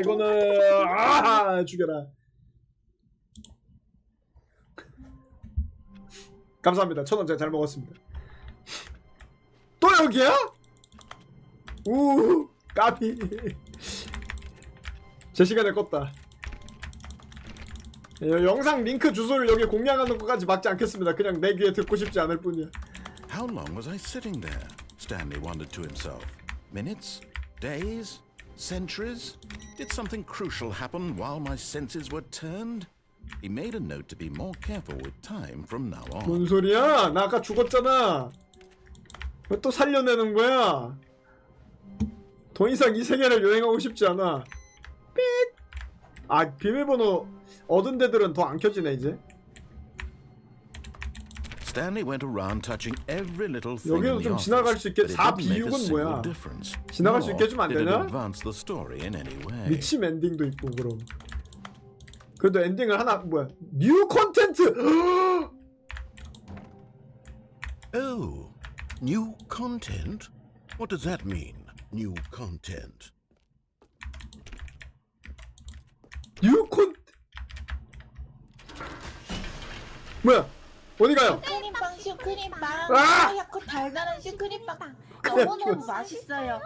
S1: 이거는 죽여라. 감사합니다. 1,000원 제가 잘 먹었습니다. 또 여기야? 우 까비. 제 시간에 껐다. 영상 링크 주소를 여기 공략하는 것까지 막지 않겠습니다. 그냥 내 귀에 듣고 싶지 않을 뿐이야.
S6: How long was I sitting there? Stanley wondered to himself. Minutes? Days? Centuries? Did something crucial happen while my senses were turned? He made a note to be more careful with time from now on.
S1: 뭔 소리야? 나 아까 죽었잖아. 왜 또 살려내는 거야? 더 이상 이 세계를 여행하고 싶지 않아. 삑! 아 비밀번호 얻은 데들은 더 안 켜지네 이제.
S6: Stanley went around touching every little thing
S1: 여기도
S6: in the
S1: 좀
S6: office,
S1: 지나갈 수 있게
S6: but it
S1: 4
S6: didn't make a
S1: 비육은
S6: single
S1: 뭐야?
S6: difference.
S1: 지나갈 수 있게
S6: Nor
S1: 해주면 안
S6: did it
S1: 되나?
S6: advance the story in any way.
S1: 미침 엔딩도 있고 그럼. 그래도 엔딩을 하나 뭐야? 뉴 콘텐츠.
S6: Oh, new content? What does that mean? New content.
S1: 뉴 콘. 뭐야? 어디 가요?
S10: 슈크림빵 슈크림빵
S1: 아!
S10: 하얗고 달달한 슈크림빵
S1: 그냥
S10: 너무너무
S1: 죽었어.
S10: 맛있어요.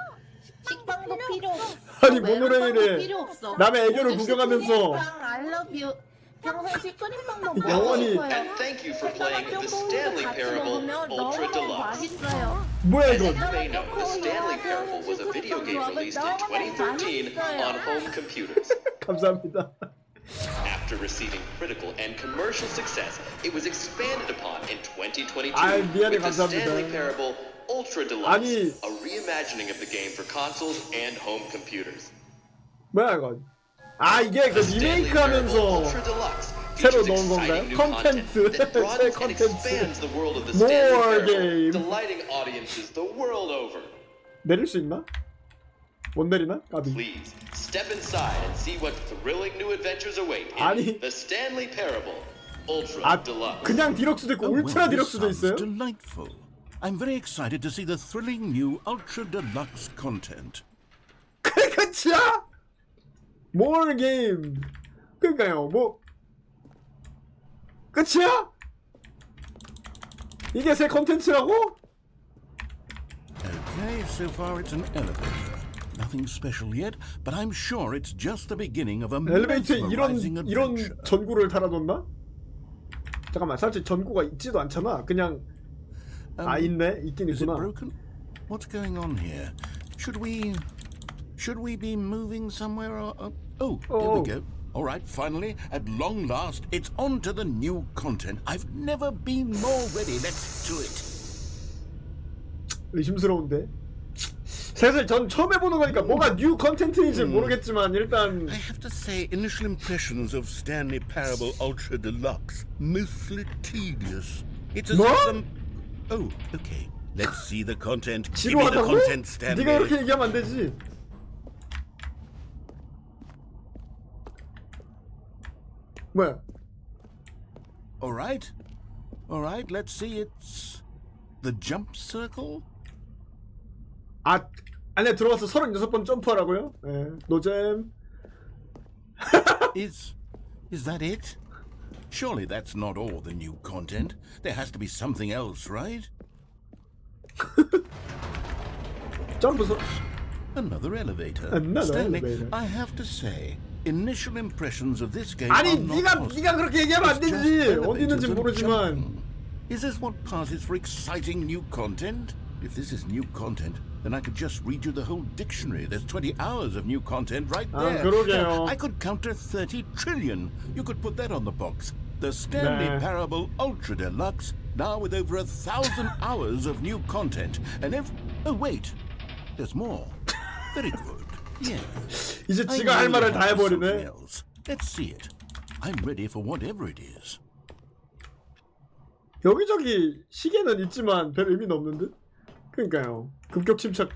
S10: 식빵도 필요 없어.
S1: 아니
S10: 메론빵도
S1: 모노레일에
S10: 필요 없어.
S1: 남의 애교를
S10: 오늘
S1: 구경하면서
S10: 슈크림빵 I love you. 평생 슈크림빵 먹고
S1: 영원히-
S10: 싶어요.
S11: And thank you for playing the
S10: 초코우유도
S11: Stanley
S10: 같이
S11: Parable
S10: 먹으면
S11: Ultra
S10: 너무너무
S11: Deluxe.
S10: 맛있어요.
S1: 뭐야
S11: As
S1: 이건?
S11: you may know, the Stanley Parable was a video game released in 2013 on home computers.
S1: 감사합니다.
S11: After receiving critical and commercial success, it was expanded upon in 2022
S1: 아이, 미안해,
S11: with the
S1: 감사합니다.
S11: Stanley Parable Ultra Deluxe,
S1: 아니.
S11: a reimagining of the game for consoles and home computers.
S1: 뭐야 이건? 아 이게 그
S11: The Stanley
S1: 리메이크
S11: Parable
S1: 하면서
S11: Ultra Deluxe
S1: 새로
S11: features
S1: 넣은 건가요?
S11: exciting new content
S1: 컨텐츠,
S11: that
S1: 새
S11: broadens and
S1: 컨텐츠.
S11: expands the world of the
S1: More
S11: Stanley
S1: game.
S11: Parable, delighting audiences the world over.
S1: 내릴 수 있나? 못 내리나? 까비.
S11: Please step inside and see what thrilling new adventures await in
S1: 아니.
S11: the Stanley Parable Ultra
S1: 아
S11: Deluxe.
S1: 그냥 디럭스도 있고
S6: Oh,
S1: 울트라
S6: well, this
S1: 디럭스도
S6: sounds
S1: 있어요?
S6: delightful. I'm very excited to see the thrilling new Ultra Deluxe content.
S1: 그게 끝이야? More game. 그러니까요. 뭐 끝이야? 이게 새 컨텐츠라고?
S6: Okay, so far it's an elevator. Nothing special yet, but I'm sure it's just the beginning of a
S1: 엘리베이터에
S6: mesmerizing
S1: 이런
S6: adventure.
S1: 전구를 달아뒀나? 잠깐만 살짝 전구가 있지도 않잖아. 그냥 아 있네. 있긴
S6: Is it
S1: 있구나.
S6: broken? What's going on here? Should we be moving somewhere? Oh, there we go. All right, finally, at long last, it's on to the new content. I've never been more ready. Let's do it.
S1: 의심스러운데. 사실 전 처음 해보는 거니까 뭐가 뉴 컨텐츠인지 모르겠지만 일단
S6: I have to say, initial impressions of Stanley Parable Ultra Deluxe mostly tedious. It's as
S1: 뭐?
S6: if some. Oh, okay. Let's see the content. Give me the
S1: 지루하다고?
S6: content,
S1: 네가
S6: Stanley.
S1: 그렇게 얘기하면 안 되지. 뭐야?
S6: All right. Let's see. It's the jump circle.
S1: 아 안에 들어와서 36번 점프하라고요? 예. 노잼.
S6: Is that it? Surely that's not all the new content. There has to be something else, right?
S1: 점프 소.
S6: Another elevator.
S1: Another
S6: Stanley,
S1: elevator.
S6: I have to say, initial impressions of this game
S1: 아니
S6: are not positive.
S1: 네가 그렇게 얘기하면 안
S6: It's just
S1: 되지.
S6: elevators
S1: 어디 있는지
S6: and
S1: 모르지만.
S6: jumping. Is this what passes for exciting new content? If this is new content, then I could just read you the whole dictionary. There's 20 hours of new content right
S1: 아,
S6: there.
S1: 그러게요.
S6: I could count to 30 trillion. You could put that on the box. The Stanley
S1: 네.
S6: Parable Ultra Deluxe, now with over 1,000 hours of new content. And oh wait, there's more. Very good. Yeah.
S1: 이제
S6: I
S1: 지가 할
S6: know
S1: 말을
S6: you
S1: 다
S6: have something
S1: 해버리네.
S6: else. Let's see it. I'm ready for whatever it is.
S1: 여기저기 시계는 있지만 별 의미는 없는 듯? 그러니까요. 급격 침착.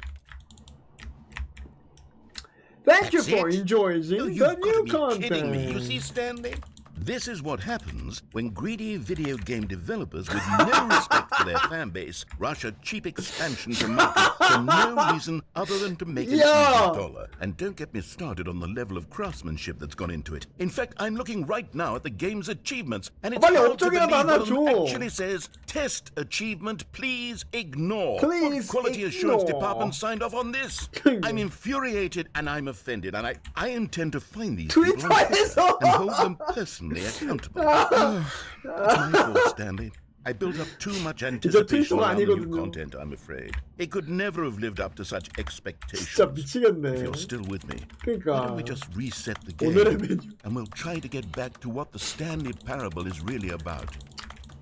S1: Thank you
S6: That's
S1: for
S6: it?
S1: enjoying
S6: Oh,
S1: the
S6: you've
S1: new
S6: got to be kidding me. You
S1: content.
S6: see, Stanley? This is what happens when greedy video game developers with no respect for their fan base rush a cheap expansion to market for no reason other than to make an
S1: Yeah.
S6: easy dollar. And don't get me started on the level of craftsmanship that's gone into it. In fact, I'm looking right now at the game's achievements, and it's
S1: 빨리
S6: hard to
S1: 업적이라도
S6: believe
S1: 하나
S6: one of them
S1: 줘.
S6: actually says, test achievement, please ignore.
S1: Please
S6: What quality assurance
S1: ignore.
S6: department signed off on this? I'm infuriated and I'm offended, and I intend to find these people
S1: 트위터에서
S6: and hold them personally accountable. It's my fault, Stanley. I built up too much anticipation
S1: 트위터가
S6: around the new
S1: 아니거든요.
S6: content, I'm afraid. It could never have lived up to such expectations.
S1: 진짜
S6: If
S1: 미치겠네.
S6: you're still with me,
S1: 그러니까
S6: why don't we just reset the game
S1: 오늘의 메뉴.
S6: and we'll try to get back to what the Stanley Parable is really about.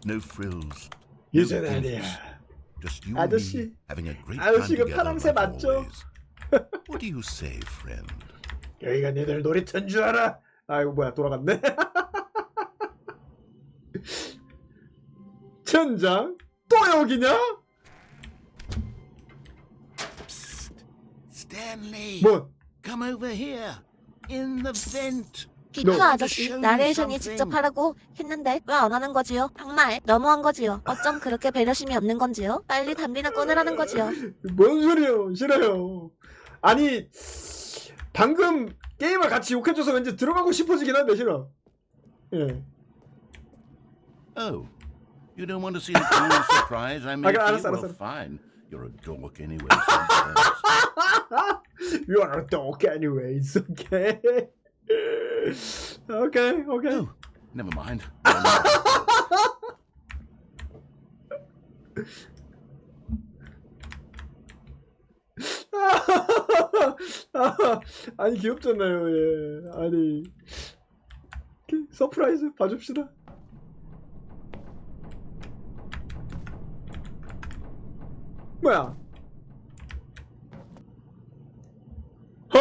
S6: No frills, no
S1: 유전
S6: gimmicks.
S1: 아니야.
S6: Just you and
S1: 아저씨.
S6: me having a great time
S1: 아저씨가
S6: together
S1: 파랑새
S6: like
S1: 맞죠?
S6: always. What do you say, friend?
S1: 여기가 니들 놀이터인 줄 알아? 아 이거 뭐야 돌아갔네? 젠장? 또 여기냐?
S6: Stanley,
S1: 뭐?
S6: come over here. In the vent.
S4: 피터 아저씨, 나레이션이 직접 하라고 했는데 왜 안 하는 거지요? 정말 너무한 거지요. 어쩜 그렇게 배려심이 없는 건지요? 빨리 담비나 꺼내라는 거지요.
S1: 뭔 소리요? 싫어요. 아니 방금 게임을 같이 욕해줘서 왠지 들어가고 싶어지긴 한데 싫어. 예.
S6: Oh, you don't want to see the cool surprise I made
S1: 알았어,
S6: you?
S1: 알았어.
S6: Well, fine. You're a dork anyway. sometimes.
S1: You are a dog anyways. Okay. Okay. Okay.
S6: Oh, never mind.
S1: 아니 귀엽잖아요. 예. 아니 오케이, 서프라이즈 봐줍시다. 뭐야? 어?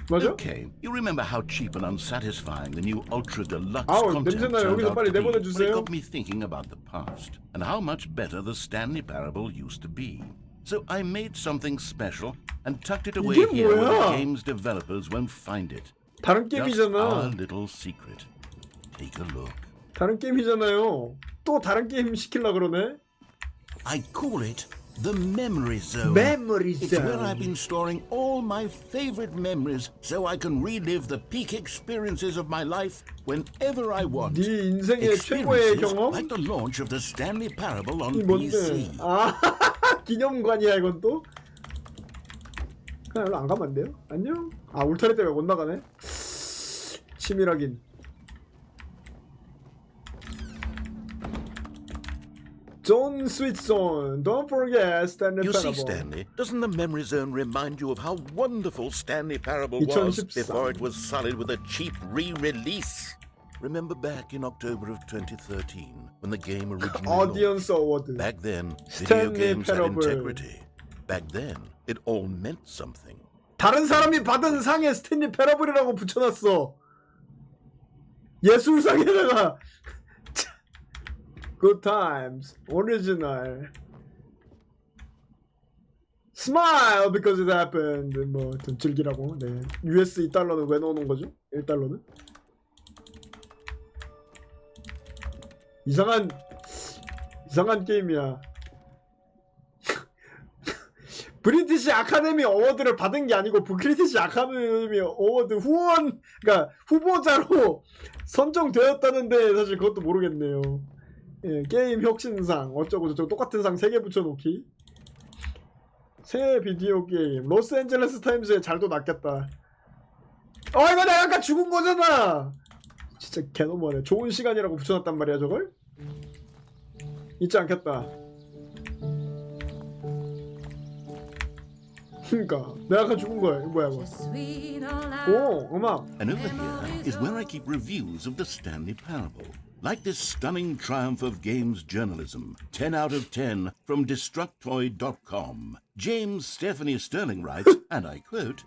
S1: 맞아?
S6: Okay, you remember how cheap and unsatisfying the new ultra deluxe
S1: 아우,
S6: content
S1: 냄새나요.
S6: turned
S1: 여기서
S6: out
S1: 빨리
S6: to be, but
S1: 내보내주세요.
S6: it got me thinking about the past and how much better the Stanley Parable used to be. So I made something special and tucked it away
S1: 이게
S6: here where the
S1: 뭐야?
S6: game's developers won't find it.
S1: 다른
S6: Just our
S1: 게임이잖아.
S6: little secret. Take a look.
S1: 다른 게임이잖아요. 또 다른 게임 시킬라 그러네.
S6: I call it the Memory Zone.
S1: 메모리
S6: It's where I've been storing all my favorite memories so I can relive the peak experiences of my life whenever I want.
S1: 네 인생의 최고의
S6: Experiences
S1: 경험?
S6: like the launch of the Stanley Parable on
S1: 이 뭔데?
S6: PC.
S1: 아 기념관이야 이건 또? 그냥 일로 안 가면 안 돼요? 안녕? 아 울타리 때문에 못 나가네? 치밀하긴. John Sweetson, don't forget Stanley
S6: You see,
S1: Parable.
S6: Stanley, doesn't the Memory Zone remind you of how wonderful Stanley Parable was
S1: 2013.
S6: before it was sullied with a cheap re-release? Remember back in October of 2013 when the game originally launched?
S1: Audience Award.
S6: Back then, video
S1: Stanley
S6: games had
S1: Parable.
S6: integrity. Back then, it all meant something.
S1: 다른 사람이 받은 상에 스탠리 패러블이라고 붙여놨어. 예술상에다가 Good times 오리지널 Smile because it happened. 뭐 좀 즐기라고. 네. US 2달러는 왜 넣어놓은 거죠? 1달러는? 이상한 게임이야. 브리티시 아카데미 어워드를 받은 게 아니고 브리티시 아카데미 어워드 후원, 그러니까 후보자로 선정되었다는데 사실 그것도 모르겠네요. 예, 게임 혁신상 어쩌고 저쩌고 똑같은 상 3개 붙여놓기. 새 비디오 게임 로스앤젤레스 타임스에 잘도 낚였다. 이거 내가 아까 죽은 거잖아. 진짜 개너무하네. 좋은 시간이라고 붙여놨단 말이야 저걸. 잊지 않겠다. 그러니까 내가 아까 죽은 거야. 이거 뭐야 이거. 오 음악.
S6: And over here is where I keep reviews of the Stanley Parable. Like this stunning triumph of games journalism, 10 out of 10 from Destructoid.com. James Stephanie Sterling writes, and I quote,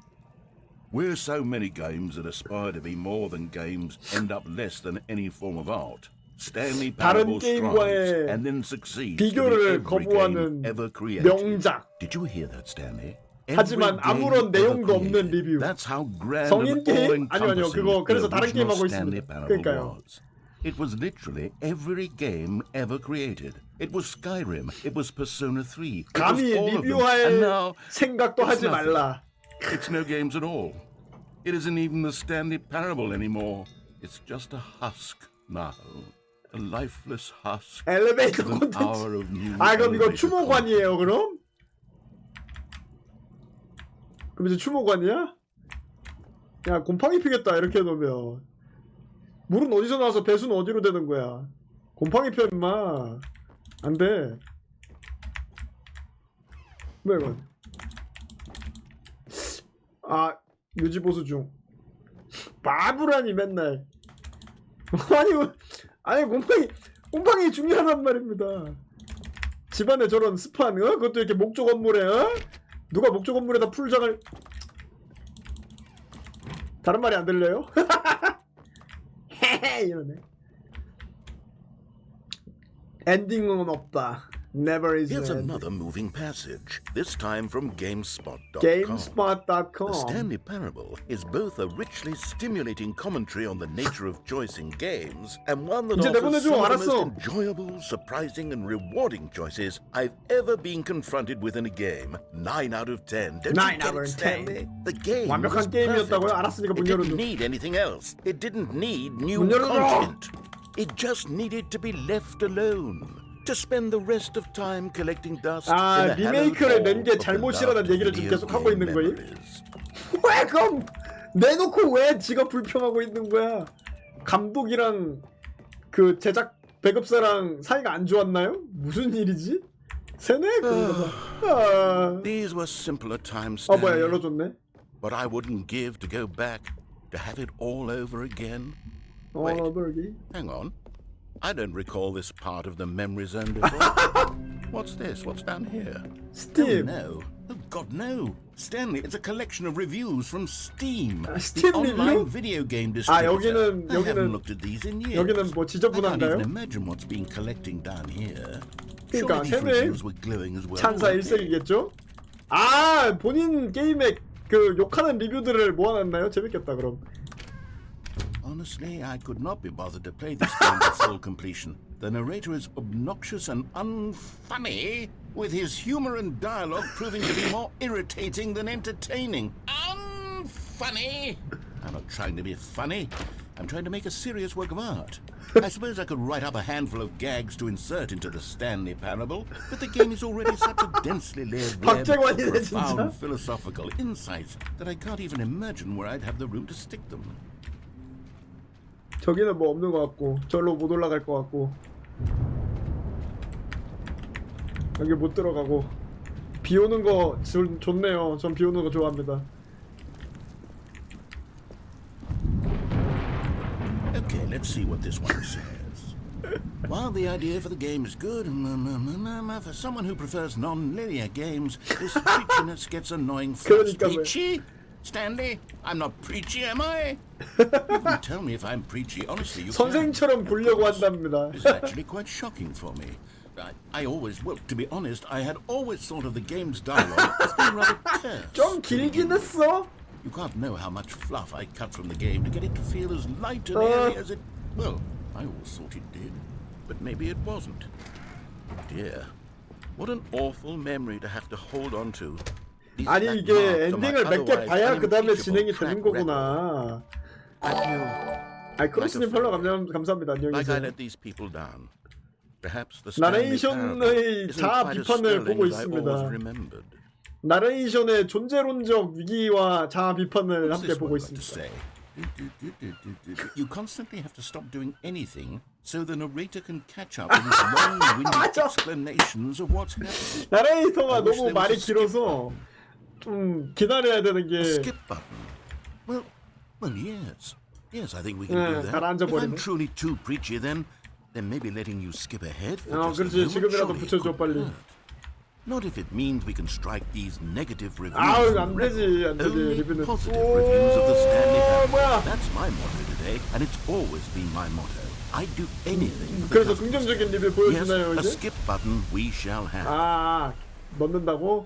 S6: "Where so many games that aspire to be more than games end up less than any form of art. Stanley
S1: 다른
S6: Parable strives
S1: 게임과의
S6: and then succeeds to be
S1: 비교를
S6: every
S1: 거부하는
S6: game ever created."
S1: 명작.
S6: Did you hear that, Stanley?
S1: 하지만 아무런 내용도 없는 리뷰.
S6: That's how grand
S1: 성인
S6: and
S1: 게임? 아니요.
S6: all-encompassing
S1: 그거 그래서
S6: the
S1: 다른 게임
S6: original
S1: 하고
S6: Stanley
S1: 있습니다.
S6: Parable
S1: 그러니까요.
S6: was. It was literally every game ever created. It was Skyrim. It was Persona 3. It was
S1: 감히
S6: all of them. And
S1: 리뷰할
S6: now
S1: 생각도
S6: it's
S1: 하지
S6: nothing.
S1: 말라.
S6: It's no games at all. It isn't even the Stanley Parable anymore. It's just a husk now. A lifeless husk.
S1: 엘리베이터
S6: with an
S1: 콘텐츠.
S6: hour of new
S1: 그럼 이거
S6: elevator
S1: 추모관이에요 그럼? 그럼 이제 추모관이야? 야 곰팡이 피겠다 이렇게 해놓으면. 물은 어디서 나와서 배수는 어디로 되는 거야? 곰팡이 펴 임마. 안돼. 뭐야 이건? 아 유지보수 중. 바보라니 맨날. 아니 곰팡이 중요하단 말입니다. 집안에 저런 습한 그것도 이렇게 목조 건물에 누가 목조 건물에다 풀장을 다른 말이 안 들려요? 헤헤 이러네. 엔딩은 없다. Never is
S6: Here's
S1: an end.
S6: another moving passage, this time from GameSpot.com.
S1: GameSpot.com.
S6: The Stanley Parable is both a richly stimulating commentary on the nature of choice in games and one that
S1: 이제
S6: offers
S1: 내보내줘,
S6: some of the
S1: 알았어.
S6: most enjoyable, surprising, and rewarding choices I've ever been confronted with in a game. 9 out of 10. Don't
S1: 9
S6: you get
S1: out of
S6: it, Stanley?
S1: 10.
S6: The game was
S1: 완벽한 게임이었다고요?
S6: perfect.
S1: 알았으니까 문
S6: It
S1: 열어줘.
S6: didn't need anything else. It didn't need new
S1: 문 열어줘.
S6: content. It just needed to be left alone. To spend the rest of time collecting dust
S1: 아,
S6: in the
S1: 리메이크를
S6: hallowed
S1: 낸 게
S6: hall of the
S1: 잘못이라는
S6: loved
S1: 얘기를 지금
S6: video
S1: 계속 하고 있는
S6: game
S1: 거임?
S6: memories.
S1: 왜 그럼 내놓고 왜 지가 불평하고 있는 거야? 감독이랑 그 제작 배급사랑 사이가 안 좋았나요? 무슨 일이지? 세네 그런가 봐.
S6: These were simpler times.
S1: 아 뭐야
S6: Stanley.
S1: 열어줬네.
S6: What I wouldn't give to go back to have it all over again.
S1: All over again.
S6: Hang on. I don't recall this part of the memory zone before. What's this? What's down here?
S1: Steam.
S6: Oh, no. Oh, God, no. Stanley, it's a collection of reviews from Steam.
S1: Steam
S6: the online
S1: review?
S6: video game
S1: 아
S6: distributor.
S1: 여기는
S6: I haven't looked at these in years.
S1: 여기는 뭐
S6: I can't
S1: 지저분한가요?
S6: even imagine what's been collecting down here.
S1: 그러니까
S6: Surely these
S1: 세네
S6: reviews were glowing as well.
S1: 찬사
S6: weren't they?
S1: 일색이겠죠? 아 본인 게임에 그 욕하는 리뷰들을 모아놨나요? 재밌겠다 그럼.
S6: Honestly, I could not be bothered to play this game to full completion. The narrator is obnoxious and unfunny, with his humor and dialogue proving to be more irritating than entertaining. Unfunny! I'm not trying to be funny. I'm trying to make a serious work of art. I suppose I could write up a handful of gags to insert into the Stanley Parable, but the game is already such a densely layered web of
S1: 박재관이네 진짜.
S6: profound philosophical insights that I can't even imagine where I'd have the room to stick them.
S1: 저기는 뭐 없는 것 같고 절로 못 올라갈 것 같고 여기 못 들어가고 비 오는 거 좋네요. 전 비 오는 거 좋아합니다.
S6: Okay, let's see what this one says. While the idea for the game is good, for someone who prefers non-linear games, this preachiness gets annoying fast.
S1: 그러니까 왜.
S6: Preachy? Stanley, I'm not preachy, am I? You can tell me if I'm preachy, honestly. You can.
S1: 선생처럼 보려고 한답니다.
S6: This is actually quite shocking for me. I always, well, to be honest, I had always thought of the game's dialogue as being rather terse.
S1: 좀 길긴 했어.
S6: You can't know how much fluff I cut from the game to get it to feel as light and airy as it... Well, I always thought it did, but maybe it wasn't. Dear, what an awful memory to have to hold on to. These
S1: 아니
S6: black
S1: 이게
S6: marks on my
S1: 엔딩을 몇 개
S6: otherwise
S1: 봐야 그 다음에
S6: unimpeachable
S1: 진행이
S6: track
S1: 되는
S6: record.
S1: 거구나. 아니 크로스님 팔로 감사합니다. 안녕히
S6: Like I
S1: 계세요.
S6: let these people down. Perhaps the Stanley Parable
S1: 나레이션의
S6: isn't
S1: 자아
S6: quite as
S1: 비판을
S6: sterling
S1: 보고
S6: as I always
S1: 있습니다.
S6: remembered.
S1: 나레이션의 존재론적 위기와 자아 비판을
S6: What's
S1: 함께
S6: this
S1: 보고
S6: one got to
S1: 있습니다.
S6: say? You constantly have to stop doing anything so the narrator can catch up with his long-winded explanations of what's happening.
S1: 나레이터가
S6: I wish
S1: 너무
S6: there was
S1: 말이
S6: a skip
S1: 길어서 좀 기다려야 되는 게
S6: Skip button. Well, yes. Yes, I think we can do that.
S1: 가라앉아
S6: If I'm
S1: 버리네.
S6: truly too preachy, then maybe letting you skip ahead for
S1: 어,
S6: just a
S1: 그렇지.
S6: moment
S1: 지금이라도
S6: surely it
S1: 붙여줘
S6: couldn't
S1: 빨리.
S6: hurt. Not if it means we can strike these negative reviews.
S1: 아우
S6: from
S1: 안
S6: the
S1: 되지
S6: record.
S1: 안 되지
S6: Only
S1: 리뷰는.
S6: positive reviews of the Stanley
S1: 오
S6: Parable.
S1: 뭐야?
S6: That's my motto today, and it's always been my motto. I'd do anything. For the
S1: 그래서
S6: customers.
S1: 긍정적인 리뷰
S6: Yes,
S1: 보여주나요
S6: a
S1: 이제?
S6: skip button we shall have.
S1: 아 넣는다고?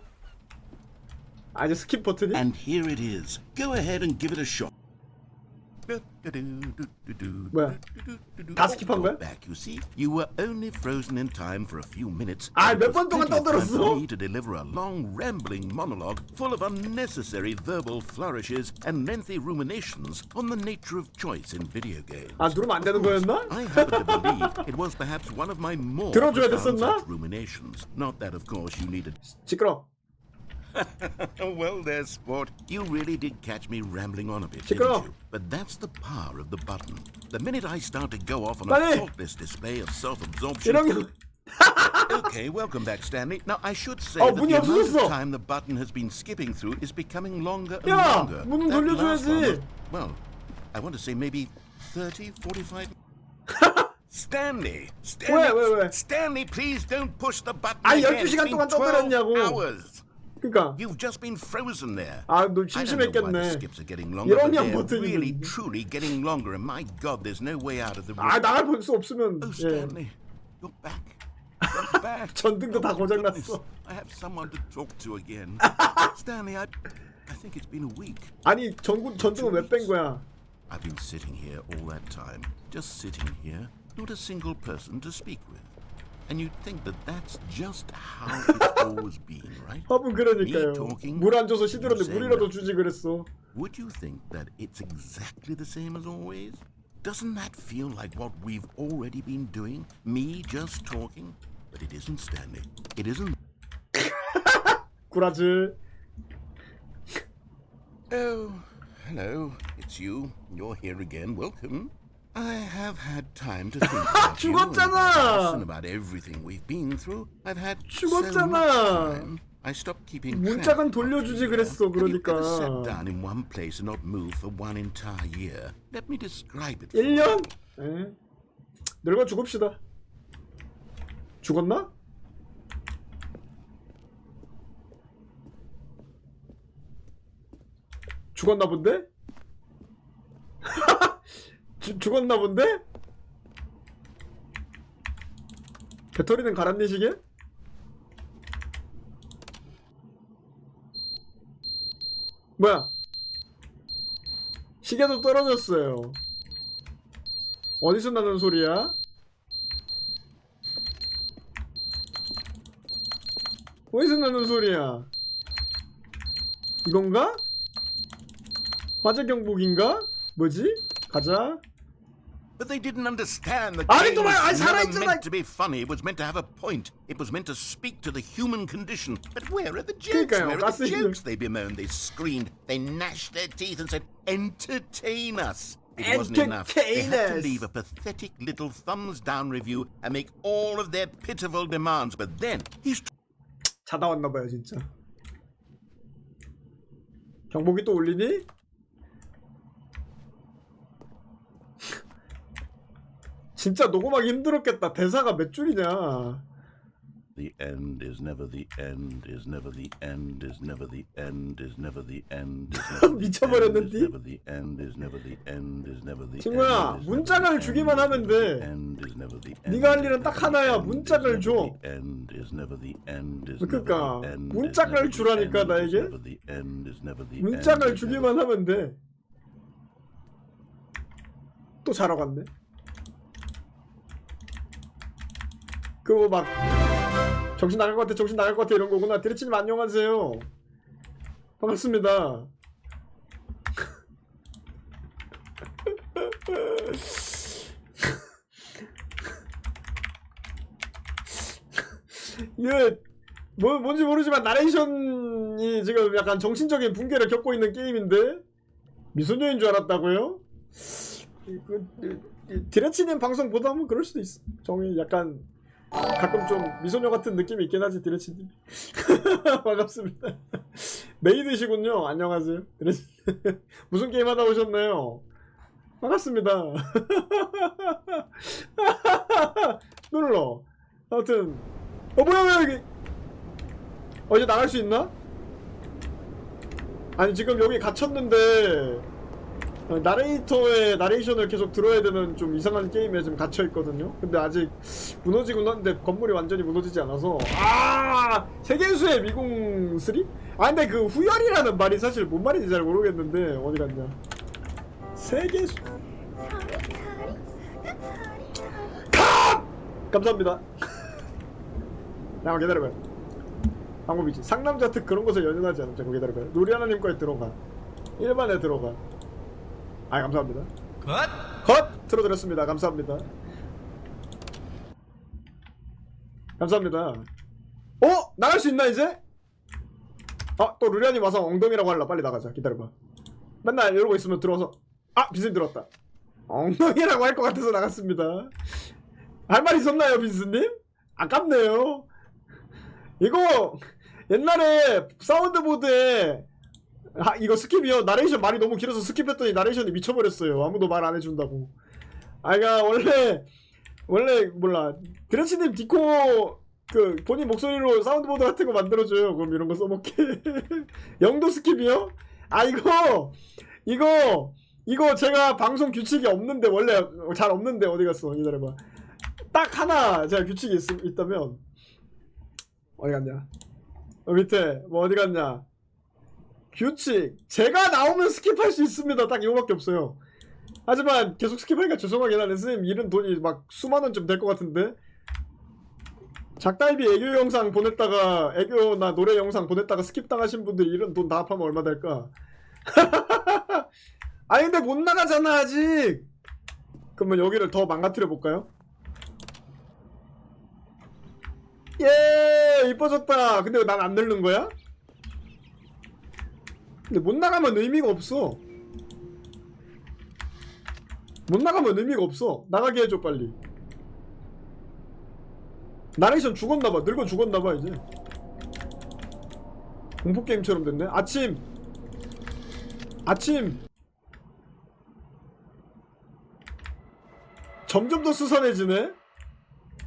S1: 아 이제 스킵 버튼이?
S6: And here it is. Go ahead and give it a shot.
S1: 뭐야? 다 스킵한 거야?
S6: Back, you see, you were only frozen in time for a few minutes.
S1: 아,
S6: and it
S1: 몇
S6: was
S1: 번 동안
S6: plenty of time for
S1: 떠들었어?
S6: me to deliver a long, rambling monologue full of unnecessary verbal flourishes and lengthy ruminations on the nature of choice in video games.
S1: 아 누르면 안 되는 거였나?
S6: I happen to believe it was perhaps one of my more
S1: 들어줘야
S6: profound
S1: 됐었나?
S6: such ruminations. Not that, of course, you needed.
S1: 시끄러.
S6: Well, there, sport. You really did catch me rambling on a bit,
S1: 시끄러.
S6: didn't you? But that's the power of the button. The minute I start to go off on
S1: 빨리.
S6: a faultless display of self-absorption...
S1: 이런
S6: Okay, welcome back, Stanley. Now, I should say
S1: 어,
S6: that
S1: 문이
S6: the amount
S1: 없어졌어.
S6: of time the button has been skipping through is becoming longer and
S1: 야,
S6: longer.
S1: 문은
S6: That last
S1: 돌려줘야지.
S6: one was, well, I want to say maybe 30, 45... Stanley! Stanley!
S1: 왜?
S6: Stanley, please don't push the button
S1: 아니,
S6: again.
S1: 12시간
S6: It's been
S1: 동안
S6: 12
S1: 떠들었냐고.
S6: hours.
S1: 그니까
S6: You've just been frozen there.
S1: 아 너
S6: I don't know why the
S1: 심심했겠네.
S6: skips are getting longer, but
S1: 이런 양
S6: they're
S1: 버튼이
S6: really,
S1: 있는데.
S6: truly getting longer. And my God, there's no way out of the room.
S1: 아 나갈 수 없으면
S6: Oh,
S1: 예.
S6: Stanley, you're back. You're back.
S1: 전등도 다 고장났어.
S6: I have someone to talk to again. Stanley, I think it's been a week.
S1: 아니 전등은 왜 뺀 거야?
S6: I've been sitting here all that time, just sitting here, not a single person to speak with. And you'd think that that's just how it's always been, right?
S1: 화분 그러니까요. 물 안 줘서 시들었는데 물이라도 주지 그랬어.
S6: Would you think that it's exactly the same as always? Doesn't that feel like what we've already been doing? Me just talking? But it isn't, Stanley. It isn't.
S1: 구라즈.
S6: Oh, hello. It's you. You're here again. Welcome. I have had time to think about you and about us and about everything we've been through. I've had so much time. I stopped keeping track.
S1: 문짝은 돌려주지 그랬어.
S6: Have you ever sat
S1: 그러니까.
S6: down in one place and not move for one entire year? Let me describe it.
S1: 1년? 에. 늙어 죽읍시다. 죽었나? 죽었나 본데? 죽었나 본데? 배터리는 갈았니 시계? 뭐야? 시계도 떨어졌어요. 어디서 나는 소리야? 어디서 나는 소리야? 이건가? 화재 경보기인가? 뭐지? 가자.
S6: But they didn't understand that
S1: 아니,
S6: games
S1: 또 말- 아니,
S6: never
S1: 살아있잖아.
S6: meant to be funny. It was meant to have a point. It was meant to speak to the human condition. But where are the jokes?
S1: 그러니까요,
S6: Where are the
S1: 가스히는.
S6: jokes? They bemoaned, they screamed, they gnashed their teeth and said, entertain us. It wasn't enough. They
S1: Entertain
S6: had to
S1: us.
S6: leave a pathetic little thumbs down review and make all of their pitiful demands. But then he's
S1: 자다 왔나봐요 진짜. 경보기 또 울리니? 진짜 녹음하기 힘들었겠다. 대사가 몇 줄이냐.
S6: the end is never the end is never the end is never the end is never the end is never the
S1: 미쳐버렸는데?
S6: never the end is never the end is never the
S1: 친구야, 문짝을 주기만 하면 돼. 네가 할 일은 딱 하나야. 문짝을 줘. 그러니까 문짝을 주라니까 나에게. 문짝을 주기만 하면 돼. 또 자러 갔네. 그거 막 정신 나갈 것 같아, 정신 나갈 것 같아 이런 거구나. 디레치님 안녕하세요. 반갑습니다. 이게 뭔지 모르지만 나레이션이 지금 약간 정신적인 붕괴를 겪고 있는 게임인데 미소녀인 줄 알았다고요? 디레치님 방송 보다 보면 그럴 수도 있어. 정이 약간 가끔 좀 미소녀 같은 느낌이 있긴 하지. 디레치님 반갑습니다. 메이드시군요. 안녕하세요. 디레치 무슨 게임 하다 오셨나요? 반갑습니다. 눌러. 아무튼 뭐야 여기 이제 나갈 수 있나? 아니 지금 여기 갇혔는데 나레이터의 나레이션을 계속 들어야 되는 좀 이상한 게임에 지금 갇혀있거든요. 근데 아직 무너지긴 한데 건물이 완전히 무너지지 않아서 세계수의 미궁 3? 근데 그 후열이라는 말이 사실 뭔 말인지 잘 모르겠는데 어디 갔냐. 세계수 컷! 감사합니다. 잠깐 기다려봐요. 방법이지. 상남자 특 그런 것에 연연하지 않아. 잠깐 기다려봐요. 노리하나님 거에 들어가. 일반에 들어가. 감사합니다. 컷! 틀어드렸습니다. 감사합니다. 감사합니다. 나갈 수 있나 이제? 또 루리아님 와서 엉덩이라고 할라. 빨리 나가자. 기다려봐. 맨날 이러고 있으면 들어와서 빈슨 들었다. 엉덩이라고 할 것 같아서 나갔습니다. 할 말 있었나요 빈슨님? 아깝네요. 이거 옛날에 사운드보드에 이거 스킵이요. 나레이션 말이 너무 길어서 스킵했더니 나레이션이 미쳐버렸어요. 아무도 말 안 해준다고. 그러니까 원래 몰라. 드레치님 디코 그 본인 목소리로 사운드보드 같은 거 만들어줘요. 그럼 이런 거 써먹게. 영도 스킵이요? 아 이거 제가 방송 규칙이 없는데 원래 잘 없는데 어디 갔어? 기다려봐. 딱 하나 제가 규칙이 있다면 어디 갔냐? 밑에 뭐 어디 갔냐? 규칙 제가 나오면 스킵할 수 있습니다. 딱 이거밖에 없어요. 하지만 계속 스킵하니까 죄송하긴 하네. 선생님 이런 돈이 막 수만원쯤 될 것 같은데 작다이비 애교 영상 보냈다가 애교나 노래 영상 보냈다가 스킵 당하신 분들 이런 돈 다 합하면 얼마 될까? 아니 근데 못 나가잖아 아직. 그러면 여기를 더 망가뜨려 볼까요? 예 이뻐졌다. 근데 왜 난 안 늘는 거야? 근데 못 나가면 의미가 없어. 못 나가면 의미가 없어. 나가게 해줘 빨리. 나레이션 죽었나봐. 늙어 죽었나봐 이제. 공포게임처럼 됐네. 아침 점점 더 수선해지네.